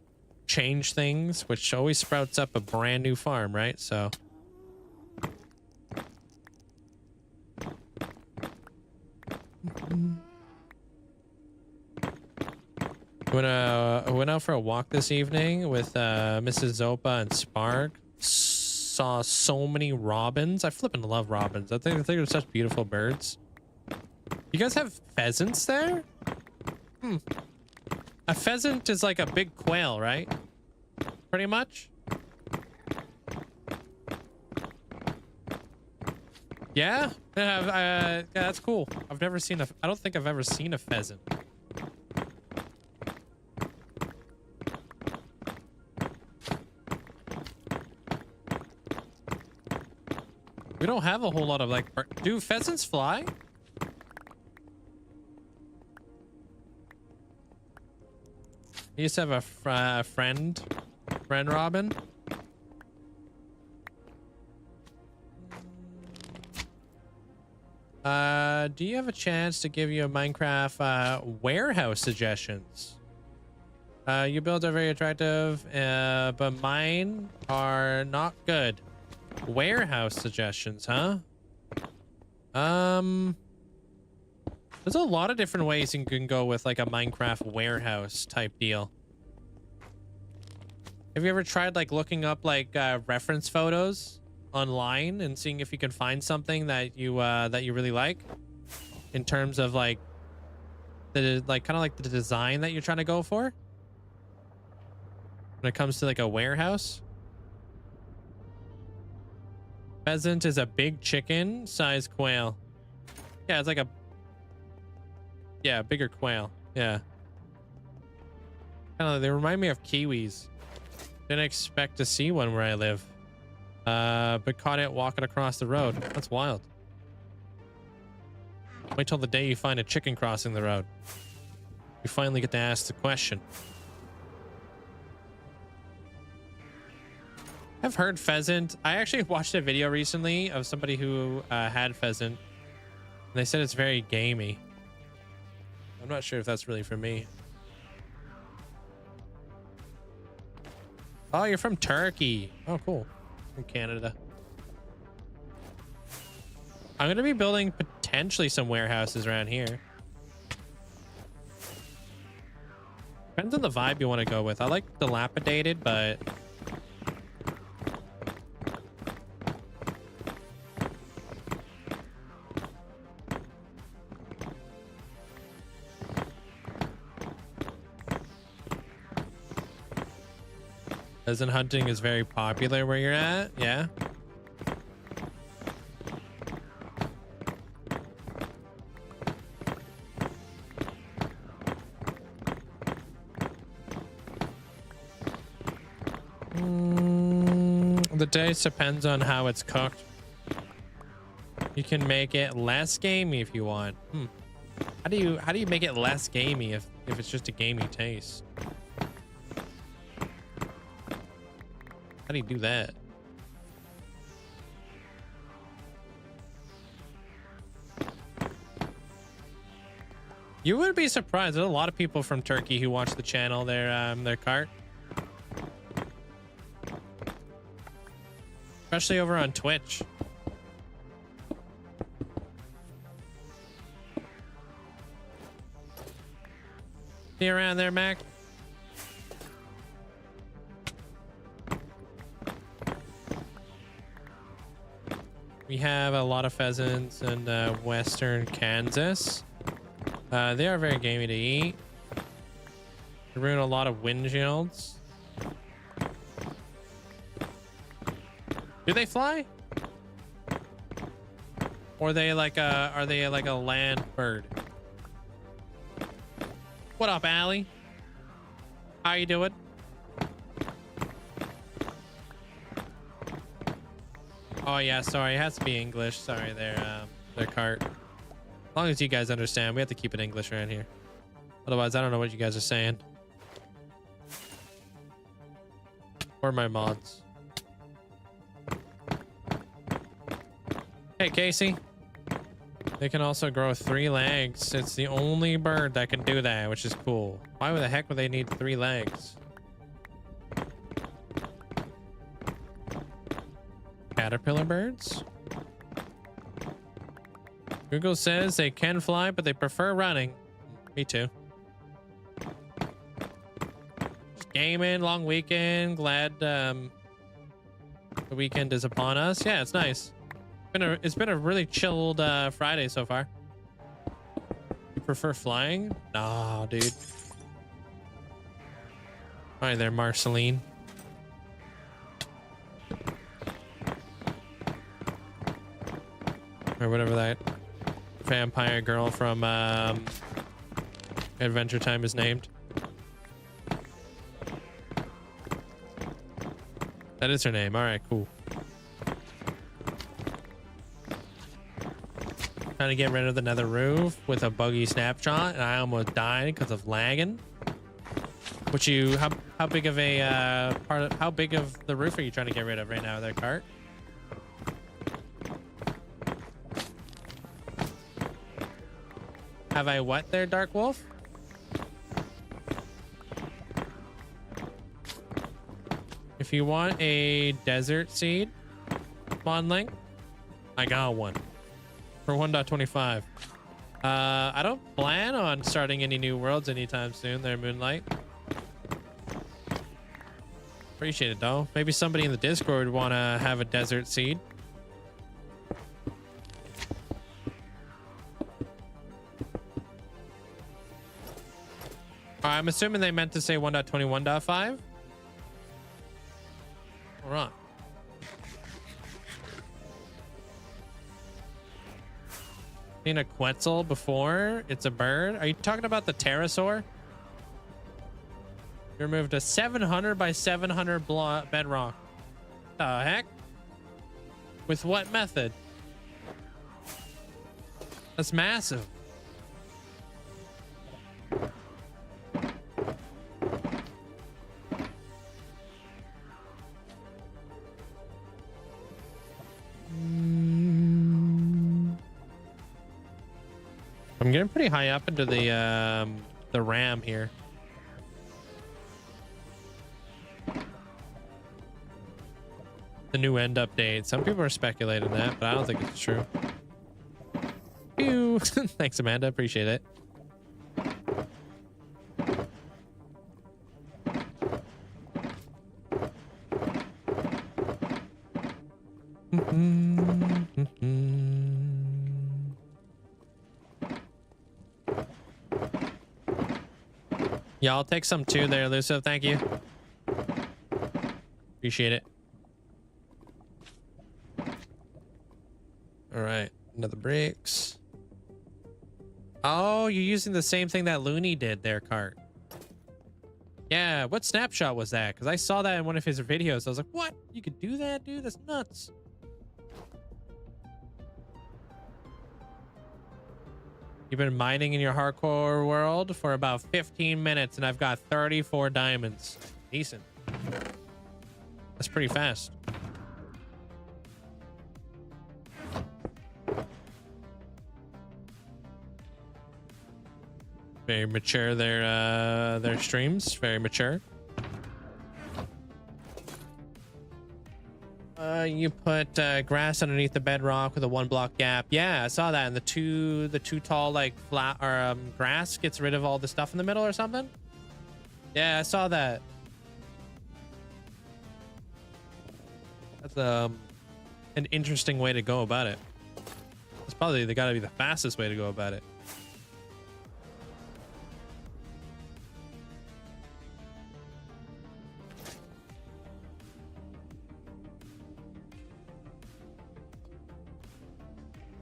change things, which always sprouts up a brand new farm, right? So I went out for a walk this evening with Mrs. Zopa and Spark. Saw so many robins. I flippin' love robins. I think they're such beautiful birds. You guys have pheasants there? A pheasant is like a big quail, right? Pretty much. Yeah? Yeah, that's cool. I don't think I've ever seen a pheasant. We don't have a whole lot of like, do pheasants fly? You used to have a friend Robin. Do you have a chance to give you a Minecraft warehouse suggestions? Your builds are very attractive, but mine are not good. Warehouse suggestions, huh? There's a lot of different ways you can go with like a Minecraft warehouse type deal. Have you ever tried like looking up like reference photos online and seeing if you can find something that you really like in terms of like the kind of like the design that you're trying to go for when it comes to like a warehouse? Pheasant is a big chicken sized quail. Yeah, it's like a Yeah, bigger quail. Yeah. Kind of, they remind me of kiwis. Didn't expect to see one where I live. But caught it walking across the road. That's wild. Wait till the day you find a chicken crossing the road. You finally get to ask the question. I've heard pheasant. I actually watched a video recently of somebody who had pheasant. And they said it's very gamey. I'm not sure if that's really for me. Oh, you're from Turkey. Oh, cool. From Canada. I'm going to be building potentially some warehouses around here. Depends on the vibe you want to go with. I like dilapidated, but... Pheasant hunting is very popular where you're at. Yeah. The taste depends on how it's cooked. You can make it less gamey if you want. How do you make it less gamey if it's just a gamey taste? How do you do that? You would be surprised. There's a lot of people from Turkey who watch the channel. Their cart, especially over on Twitch. See you around there, Mac? We have a lot of pheasants in western Kansas. They are very gamey to eat. They ruin a lot of windshields. Do they fly? Or are they like a land bird? What up, Allie? How you doing? Oh yeah, sorry, it has to be English. Sorry, their cart. As long as you guys understand, we have to keep it English around here. Otherwise, I don't know what you guys are saying. Where are my mods? Hey, Casey. They can also grow 3 legs. It's the only bird that can do that, which is cool. Why the heck would they need 3 legs? Caterpillar birds? Google says they can fly, but they prefer running. Me too. Just gaming, long weekend. Glad the weekend is upon us. Yeah, it's nice. It's been a really chilled Friday so far. You prefer flying? Nah, dude. Hi there, Marceline. Or whatever that vampire girl from Adventure Time is named. That is her name. All right, cool. Trying to get rid of the nether roof with a buggy snapshot, and I almost died because of lagging. Which how big of a how big of the roof are you trying to get rid of right now, that cart? Have I what there, Dark Wolf? If you want a desert seed mod link, I got one for 1.25. I don't plan on starting any new worlds anytime soon there, Moonlight. Appreciate it though. Maybe somebody in the Discord would want to have a desert seed. I'm assuming they meant to say 1.21.5. All right. Seen a Quetzal before. It's a bird. Are you talking about the pterosaur? You removed a 700 by 700 bedrock. The heck? With what method? That's massive. I'm getting pretty high up into the RAM here. The new end update. Some people are speculating that, but I don't think it's true. Pew. Thanks, Amanda. Appreciate it. Yeah, I'll take some too there, Lucio. Thank you. Appreciate it. All right, another bricks. Oh, you're using the same thing that Looney did there, Cart. Yeah, what snapshot was that? Because I saw that in one of his videos. I was like, what? You could do that, dude? That's nuts. You've been mining in your hardcore world for about 15 minutes, and I've got 34 diamonds. Decent. That's pretty fast. Very mature, their streams. Very mature. You put grass underneath the bedrock with a 1-block gap. Yeah, I saw that. And the too tall like flat or grass gets rid of all the stuff in the middle or something. Yeah, I saw that. That's an interesting way to go about it. It's probably gotta be the fastest way to go about it.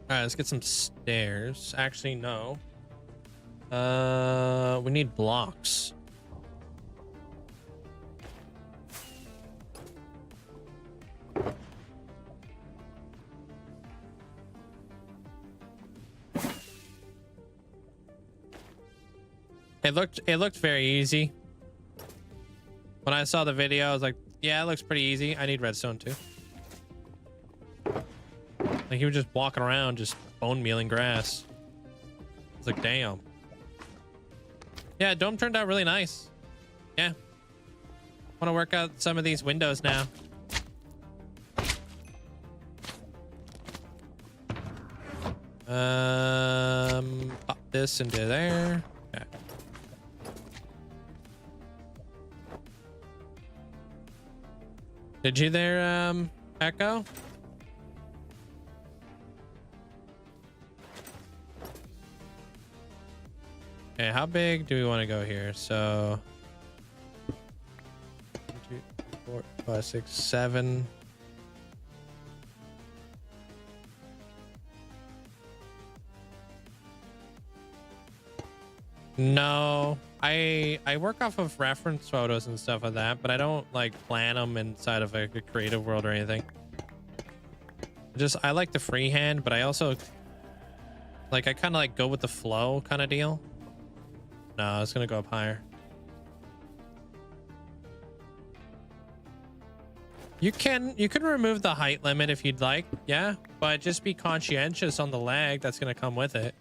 All right, let's get some stairs. Actually, no. We need blocks. It looked very easy. When I saw the video, I was like, yeah, it looks pretty easy. I need redstone too. Like he was just walking around, just bone mealing grass. It's like, damn. Yeah, dome turned out really nice. Yeah. Want to work out some of these windows now. Pop this into there. Okay. Did you there, Echo? Okay, how big do we want to go here? So 1, 2, 4, 5, 6, 7. No, I work off of reference photos and stuff like that, but I don't like plan them inside of a creative world or anything. I like the freehand, but I also like I kind of like go with the flow kind of deal. No, it's gonna go up higher. You can remove the height limit if you'd like, yeah, but just be conscientious on the lag that's gonna come with it,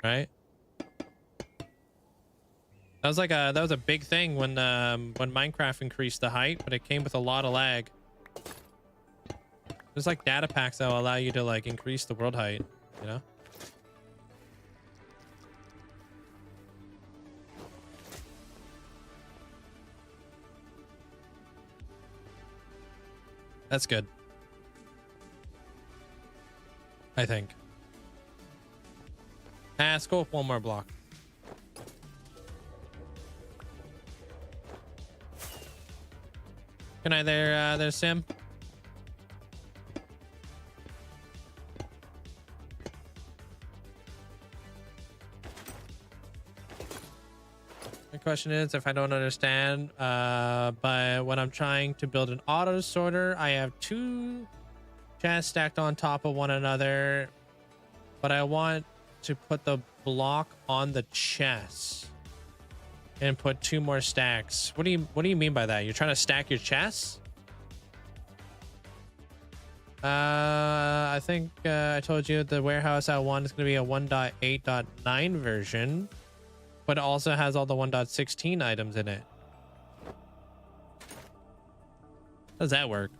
right? That was a big thing when Minecraft increased the height, but it came with a lot of lag. There's like data packs that will allow you to like increase the world height, you know? That's good. I think. Let's go up one more block. Good night there, Sim. question is if I don't understand. But when I'm trying to build an auto sorter, I have two chests stacked on top of one another, but I want to put the block on the chest and put two more stacks. What do you mean by that? You're trying to stack your chests? I think I told you the warehouse I want is going to be a 1.8.9 version, but it also has all the 1.16 items in it. How does that work?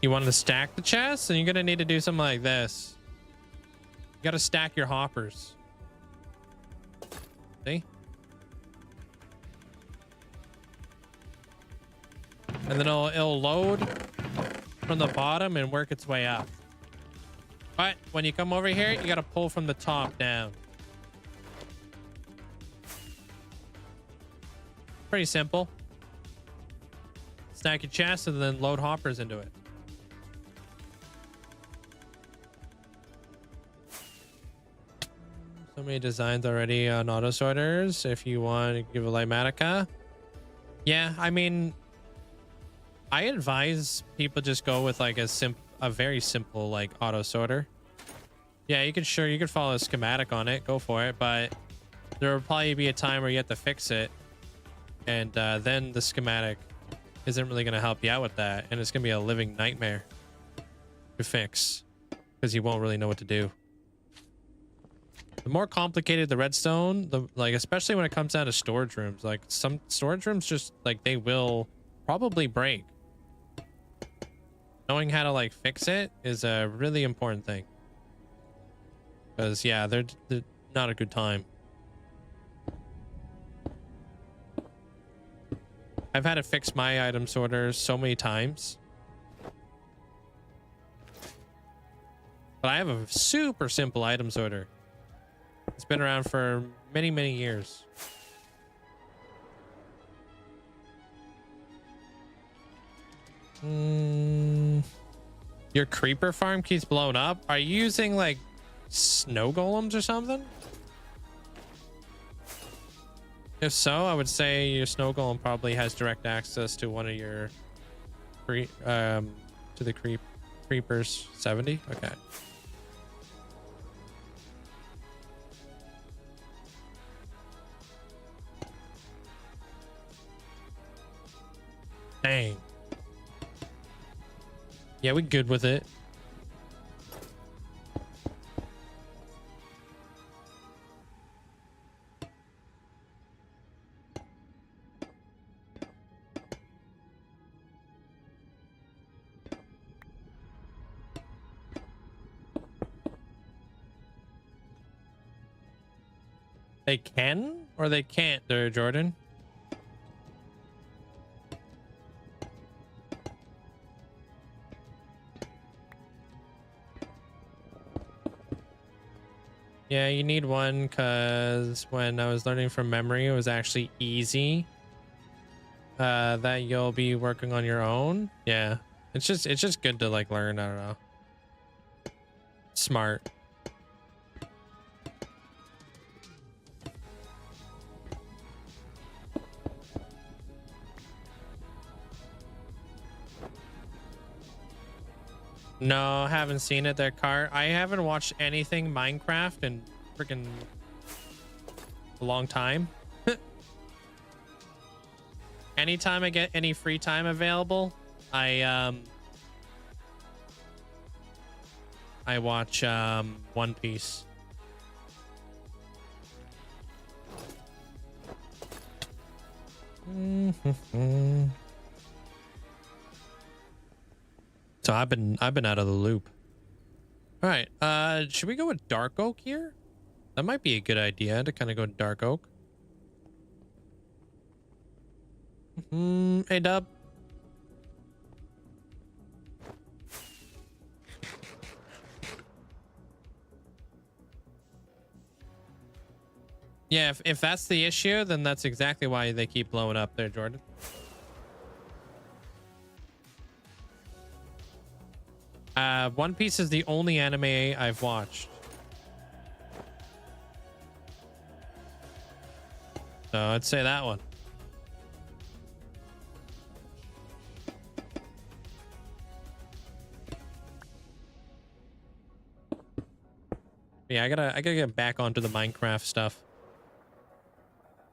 You want to stack the chests, and you're gonna need to do something like this. You gotta stack your hoppers. See? And then it'll load from the bottom and work its way up. But when you come over here, you gotta pull from the top down. Pretty simple. Stack your chests and then load hoppers into it. So many designs already on auto sorters. If you want to give a Limatica. Yeah, I mean, I advise people just go with like a very simple like auto sorter. Yeah, you could follow a schematic on it, go for it, but there will probably be a time where you have to fix it, and then the schematic isn't really going to help you out with that, and it's going to be a living nightmare to fix because you won't really know what to do. The more complicated the redstone, like especially when it comes down to storage rooms, like some storage rooms just like they will probably break. Knowing how to like fix it is a really important thing, because yeah, they're not a good time. I've had to fix my item sorters so many times, but I have a super simple item sorter. It's been around for many, many years. Your creeper farm keeps blowing up. Are you using like snow golems or something? If so, I would say your snow golem probably has direct access to one of your to the creepers. 70. Okay. Dang. Yeah, we good with it. They can or they can't there, Jordan? Yeah, you need one because when I was learning from memory, it was actually easy. That you'll be working on your own. Yeah, it's just good to like learn. I don't know. Smart. No, haven't seen it. Their car. I haven't watched anything Minecraft in freaking a long time. Anytime I get any free time available, I watch One Piece. So I've been out of the loop. All right, should we go with dark oak here? That might be a good idea to kind of go dark oak. Hey Dub. Yeah, if that's the issue, then that's exactly why they keep blowing up there, Jordan. One Piece is the only anime I've watched. So I'd say that one. Yeah, I gotta get back onto the Minecraft stuff.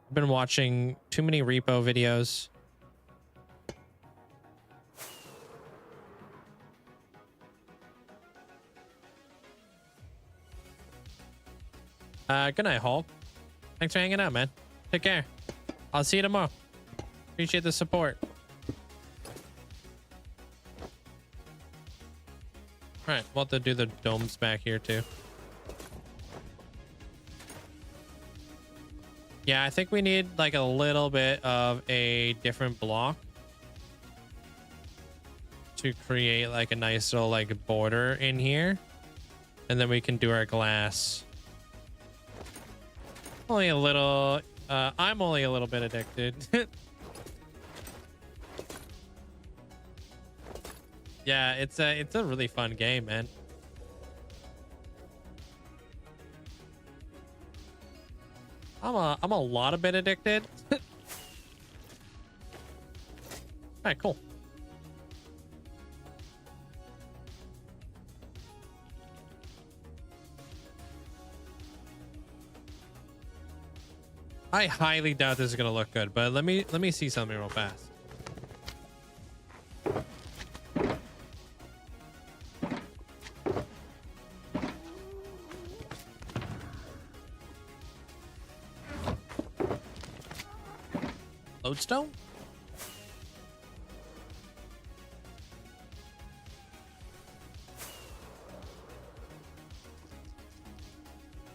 I've been watching too many repo videos. Good night, Hulk. Thanks for hanging out, man. Take care. I'll see you tomorrow. Appreciate the support. All right, we'll have to do the domes back here too. Yeah, I think we need like a little bit of a different block to create like a nice little like border in here. And then we can do our glass. Only a little, I'm only a little bit addicted. Yeah, it's a really fun game, man. I'm a lot of bit addicted. All right, cool. I highly doubt this is gonna look good, but let me see something real fast. Lodestone?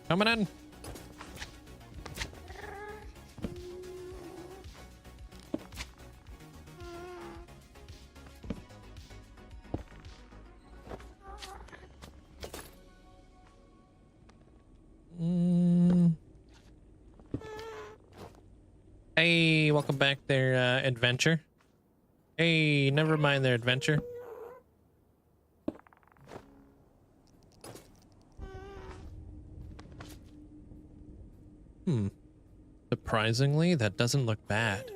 Coming in. Hey, welcome back there, adventure. Hey, never mind their adventure. Surprisingly, that doesn't look bad.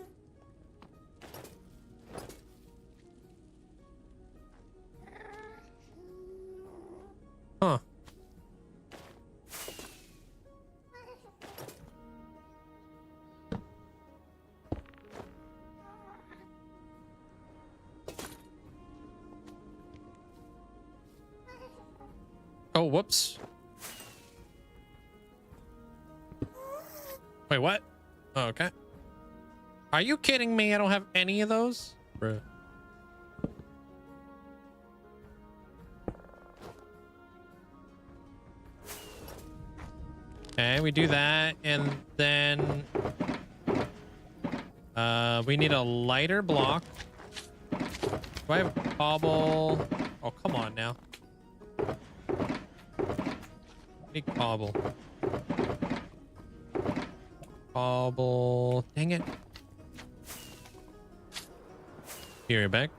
Huh. Oh, whoops. Wait, what? Oh, okay. Are you kidding me? I don't have any of those? Bruh. Okay, we do that, and then we need a lighter block. Do I have cobble? Oh, come on now. Big cobble. Cobble. Dang it. Here, you're back.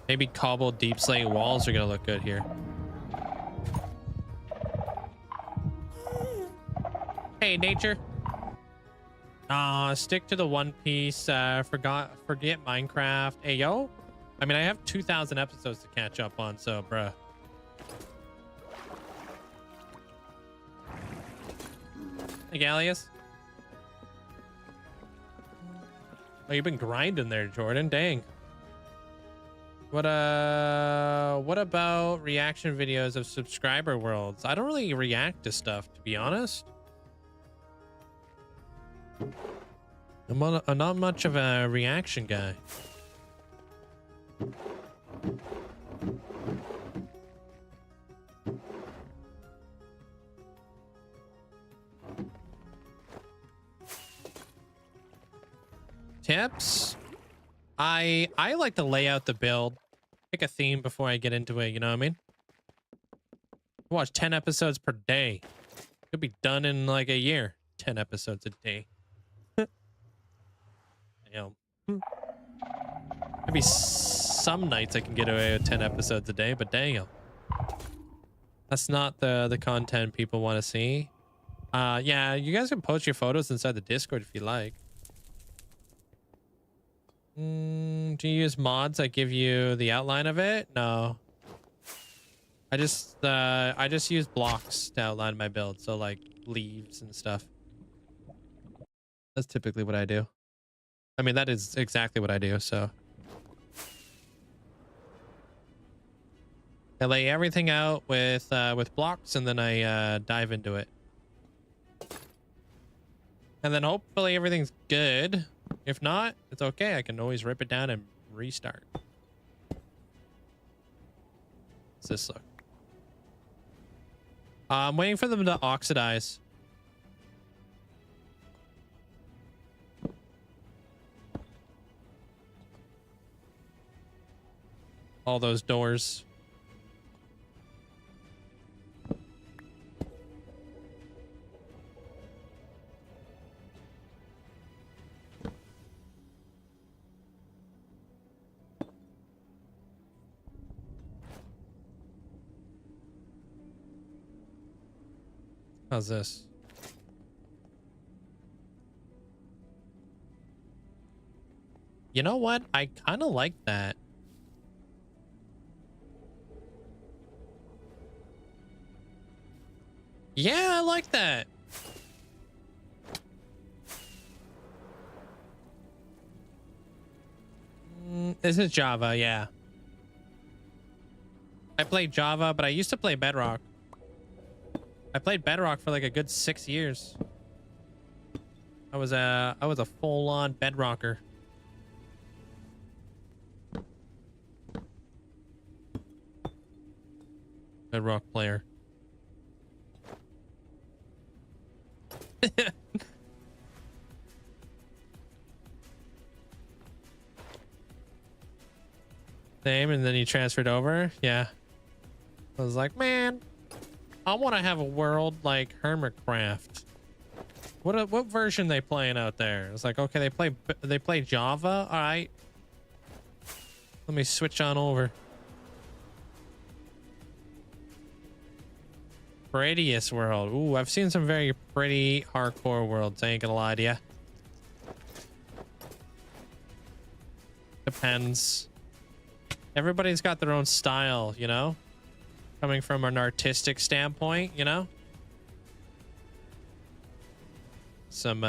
Maybe cobble deep slate walls are gonna look good here. Hey, nature. Stick to the One Piece. Forget Minecraft. Hey, yo. I mean, I have 2,000 episodes to catch up on, so, bruh. Hey, Gallius. Oh, you've been grinding there, Jordan. Dang. What about reaction videos of subscriber worlds? I don't really react to stuff, to be honest. I'm not much of a reaction guy. Tips? I like to lay out the build, pick a theme before I get into it, you know what I mean? Watch 10 episodes per day. Could be done in like a year. 10 episodes a day. You know, maybe some nights I can get away with 10 episodes a day, but damn. That's not the content people want to see. Yeah, you guys can post your photos inside the Discord if you like. Do you use mods that give you the outline of it? No. I just use blocks to outline my build, so like leaves and stuff. That's typically what I do. I mean, that is exactly what I do, so. I lay everything out with blocks, and then I dive into it. And then hopefully everything's good. If not, it's okay. I can always rip it down and restart. What's this look? I'm waiting for them to oxidize. All those doors. How's this? You know what? I kind of like that. Yeah, I like that. This is Java, yeah. I played Java, but I used to play Bedrock. I played Bedrock for like a good 6 years. I was a full-on Bedrocker. Bedrock player. Same, and then he transferred over. Yeah. I was like, man, I want to have a world like Hermitcraft. What version they playing out there? It's like, okay, they play Java. All right. Let me switch on over. Prettiest world. Ooh, I've seen some very pretty hardcore worlds. I ain't gonna lie to you. Depends. Everybody's got their own style, you know? Coming from an artistic standpoint, you know? Some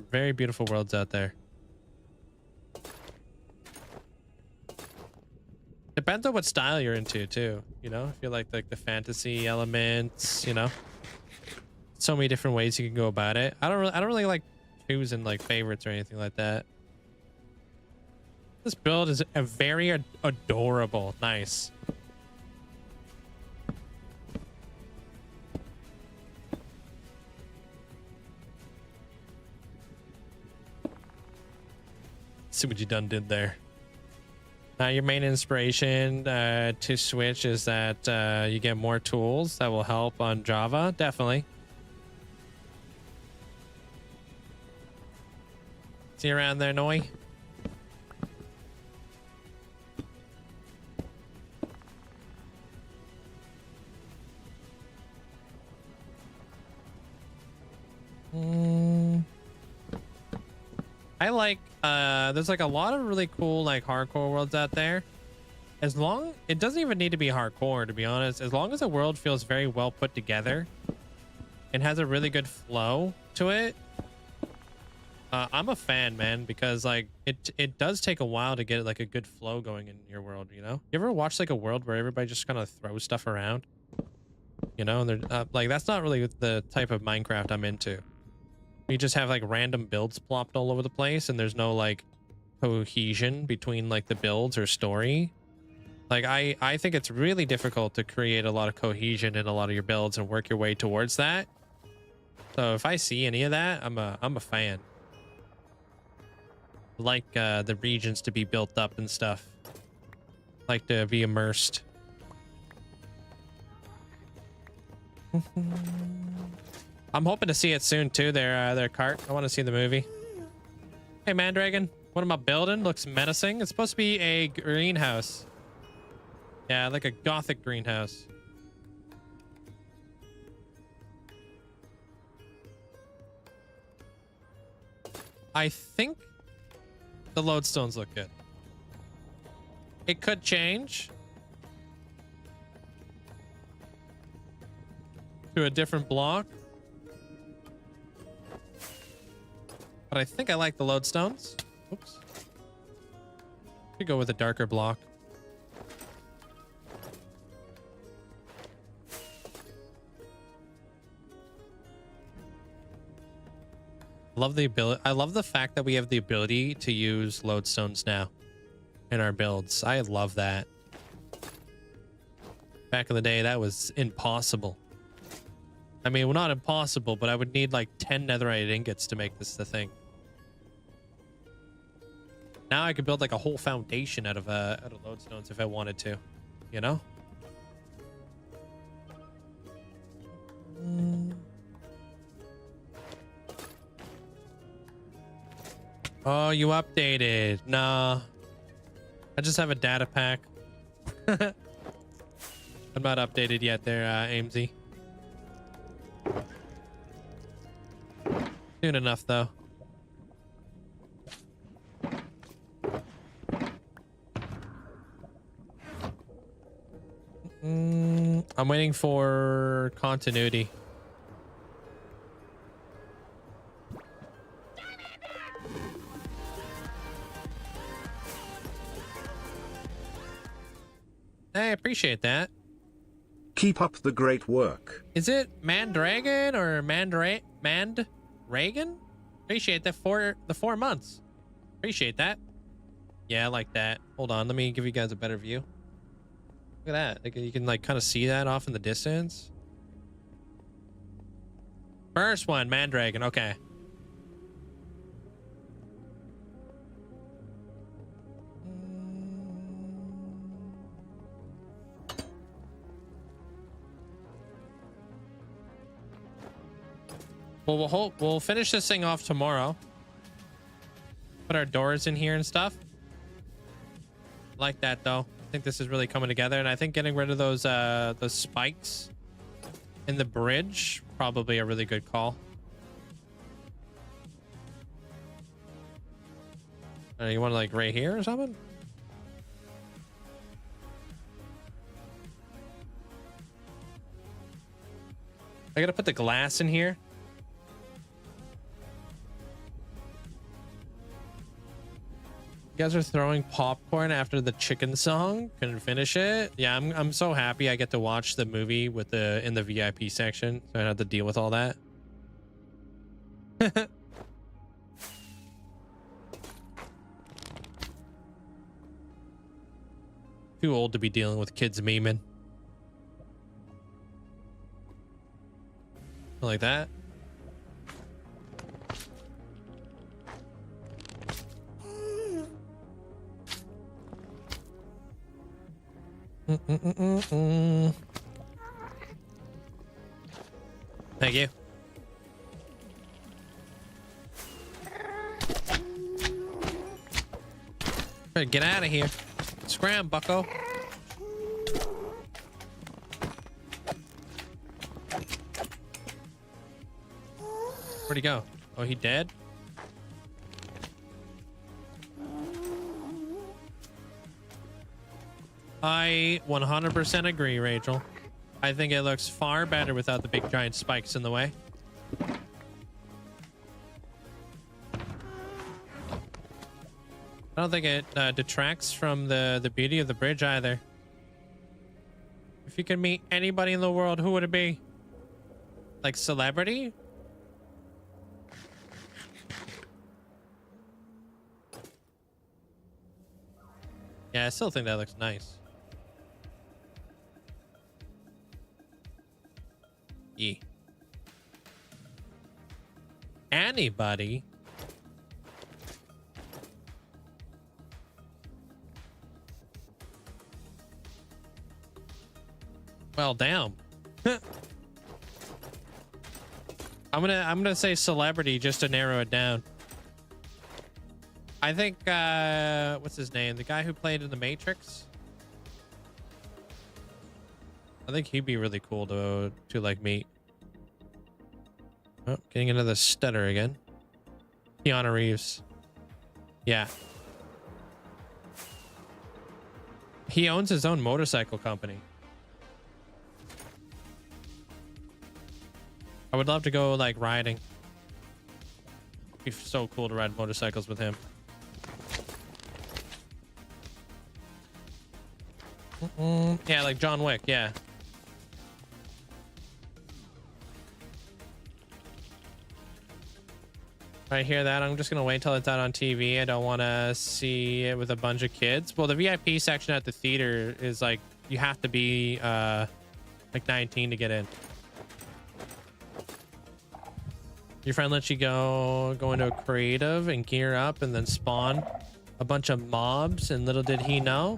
very beautiful worlds out there. Depends on what style you're into too, you know? If you like the fantasy elements, you know? So many different ways you can go about it. I don't really like choosing like favorites or anything like that. This build is a very adorable. Nice. See what you did there. Now your main inspiration to switch is that you get more tools that will help on Java. Definitely. See you around there, Noi. I like there's like a lot of really cool like hardcore worlds out there. It doesn't even need to be hardcore, to be honest. As long as the world feels very well put together and has a really good flow to it, I'm a fan, man, because like it does take a while to get like a good flow going in your world, you know? You ever watch like a world where everybody just kind of throws stuff around, you know? And they're like, that's not really the type of Minecraft I'm into. You just have like random builds plopped all over the place, and there's no like cohesion between like the builds or story. Like I think it's really difficult to create a lot of cohesion in a lot of your builds and work your way towards that. So if I see any of that, I'm a fan. I like the regions to be built up and stuff. I like to be immersed. I'm hoping to see it soon too. Their cart. I want to see the movie. Hey, Mandragon. What am I building? Looks menacing. It's supposed to be a greenhouse. Yeah, like a gothic greenhouse. I think the lodestones look good. It could change to a different block. But I think I like the lodestones. Oops. Could go with a darker block. Love the ability. I love the fact that we have the ability to use lodestones now in our builds. I love that. Back in the day, that was impossible. I mean, well, not impossible, but I would need like 10 netherite ingots to make this the thing. Now I could build like a whole foundation out of lodestones if I wanted to, you know? Oh, you updated. Nah. I just have a data pack. I'm not updated yet there, Aimsy. Soon enough, though. I'm waiting for continuity. I appreciate that. Keep up the great work. Is it Mandragon or Mandragon? Appreciate that for the 4 months. Appreciate that. Yeah, I like that. Hold on, let me give you guys a better view. Look at that. Like, you can like kind of see that off in the distance. First one, Mandragon. Okay. Well, we'll finish this thing off tomorrow. Put our doors in here and stuff. Like that, though. I think this is really coming together, and I think getting rid of those spikes in the bridge probably a really good call. You want to like right here or something? I gotta put the glass in here. You guys are throwing popcorn after the chicken song. Couldn't finish it. Yeah, I'm so happy I get to watch the movie with in the VIP section, so I don't have to deal with all that. Too old to be dealing with kids memeing. Like that. Thank you. Better get out of here. Scram, bucko. Where'd he go? Oh, he dead? I 100% agree, Rachel. I think it looks far better without the big giant spikes in the way. I don't think it detracts from the beauty of the bridge either. If you could meet anybody in the world, who would it be? Like celebrity? Yeah, I still think that looks nice. Yeah. Anybody? Well, damn. I'm gonna say celebrity just to narrow it down. I think what's his name? The guy who played in the Matrix. I think he'd be really cool to like meet. Oh, getting into the stutter again. Keanu Reeves. Yeah. He owns his own motorcycle company. I would love to go like riding. It'd be so cool to ride motorcycles with him. Yeah, like John Wick, yeah. I hear that. I'm just gonna wait till it's out on TV. I don't want to see it with a bunch of kids. Well, the VIP section at the theater is like you have to be like 19 to get in. Your friend lets you go into a creative and gear up and then spawn a bunch of mobs, and little did he know,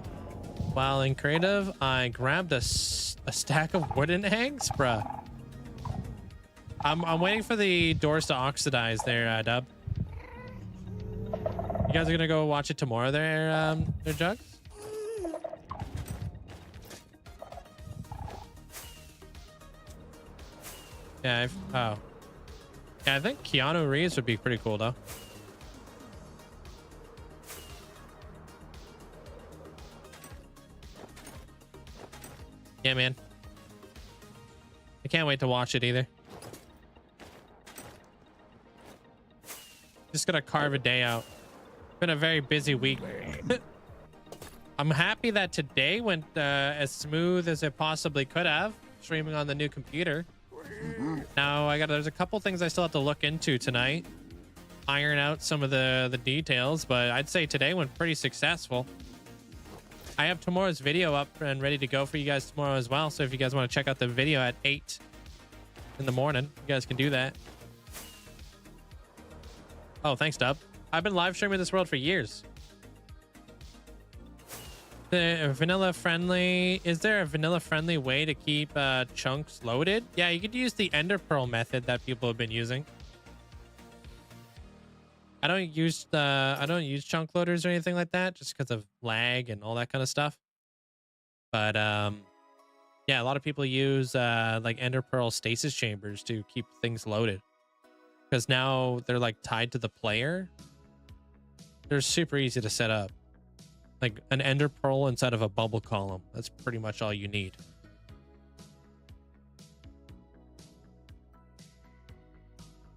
while in creative I grabbed a stack of wooden eggs, bruh. I'm waiting for the doors to oxidize there, Dub. You guys are gonna go watch it tomorrow there, Jugs? Yeah, oh. Yeah, I think Keanu Reeves would be pretty cool, though. Yeah, man. I can't wait to watch it either. Just gonna carve a day out. Been a very busy week. I'm happy that today went as smooth as it possibly could have, streaming on the new computer. Now there's a couple things I still have to look into tonight, iron out some of the details, but I'd say today went pretty successful. I have tomorrow's video up and ready to go for you guys tomorrow as well, so if you guys want to check out the video at 8 in the morning, you guys can do that. Oh, thanks, Dub. I've been live streaming this world for years. Is there a vanilla friendly way to keep chunks loaded? Yeah, you could use the ender pearl method that people have been using. I don't use chunk loaders or anything like that just because of lag and all that kind of stuff. But yeah, a lot of people use like ender pearl stasis chambers to keep things loaded, because now they're like tied to the player. They're super easy to set up. Like an ender pearl inside of a bubble column. That's pretty much all you need.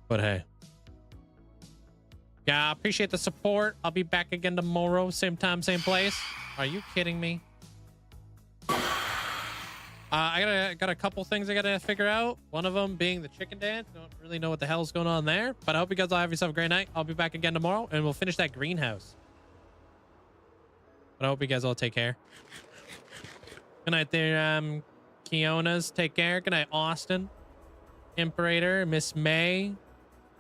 But hey. Yeah, I appreciate the support. I'll be back again tomorrow. Same time, same place. Are you kidding me? I got a couple things I gotta figure out. One of them being the chicken dance. Don't really know what the hell's going on there. But I hope you guys all have yourself a great night. I'll be back again tomorrow and we'll finish that greenhouse. But I hope you guys all take care. Good night there, Kionas. Take care. Good night, Austin. Imperator, Miss May,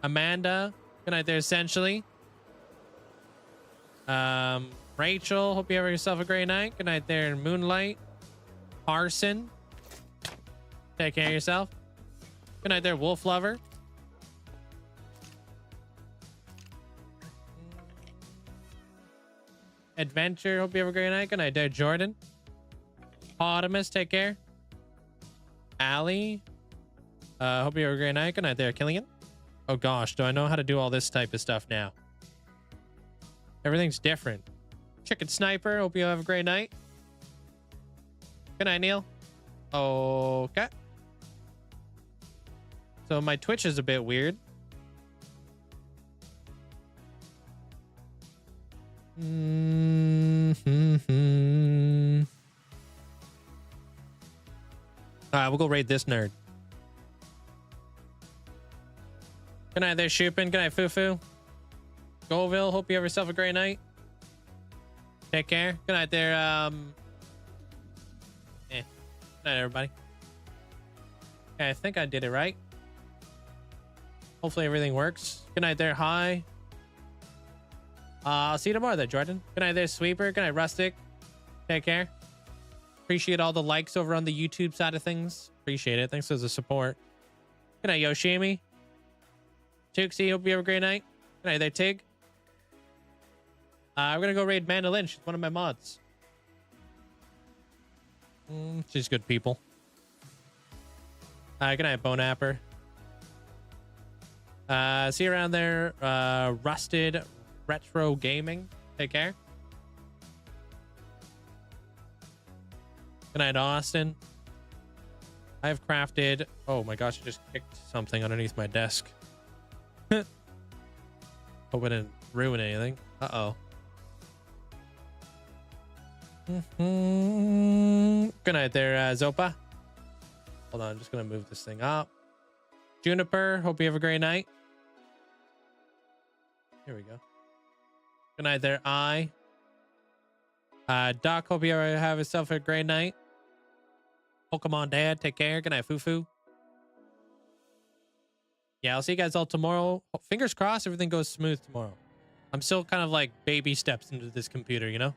Amanda. Good night there, Essentially. Rachel, hope you have yourself a great night. Good night there, Moonlight. Parson. Take care of yourself. Good night there, Wolf Lover. Adventure, hope you have a great night. Good night there, Jordan. Audimus, take care. Allie, hope you have a great night. Good night there, Killian. Oh gosh, do I know how to do all this type of stuff now? Everything's different. Chicken Sniper, hope you have a great night. Good night, Neil. Okay. So my Twitch is a bit weird. All right, we'll go raid this nerd. Good night there, Shupin. Good night, Fufu. Goville, hope you have yourself a great night. Take care. Good night there, Good night, everybody. Okay, I think I did it right. Hopefully everything works. Good night there, Hi. I'll see you tomorrow there, Jordan. Good night there, Sweeper. Good night, Rustic. Take care. Appreciate all the likes over on the YouTube side of things. Appreciate it. Thanks for the support. Good night, Yoshimi. Tooksy, hope you have a great night. Good night there, Tig. We're gonna go raid Mandolin. She's one of my mods. She's good people. Good night, Bonapper. See you around there. Rusted Retro Gaming. Take care. Good night, Austin. I have crafted... Oh my gosh, I just kicked something underneath my desk. Hope I didn't ruin anything. Uh-oh. Good night there, Zopa. Hold on, I'm just gonna move this thing up. Juniper, hope you have a great night. Here we go. Good night there, Doc, hope you have yourself a great night. Pokemon Dad, take care. Good night, Fufu. Yeah, I'll see you guys all tomorrow. Fingers crossed everything goes smooth tomorrow. I'm still kind of like baby steps into this computer, you know?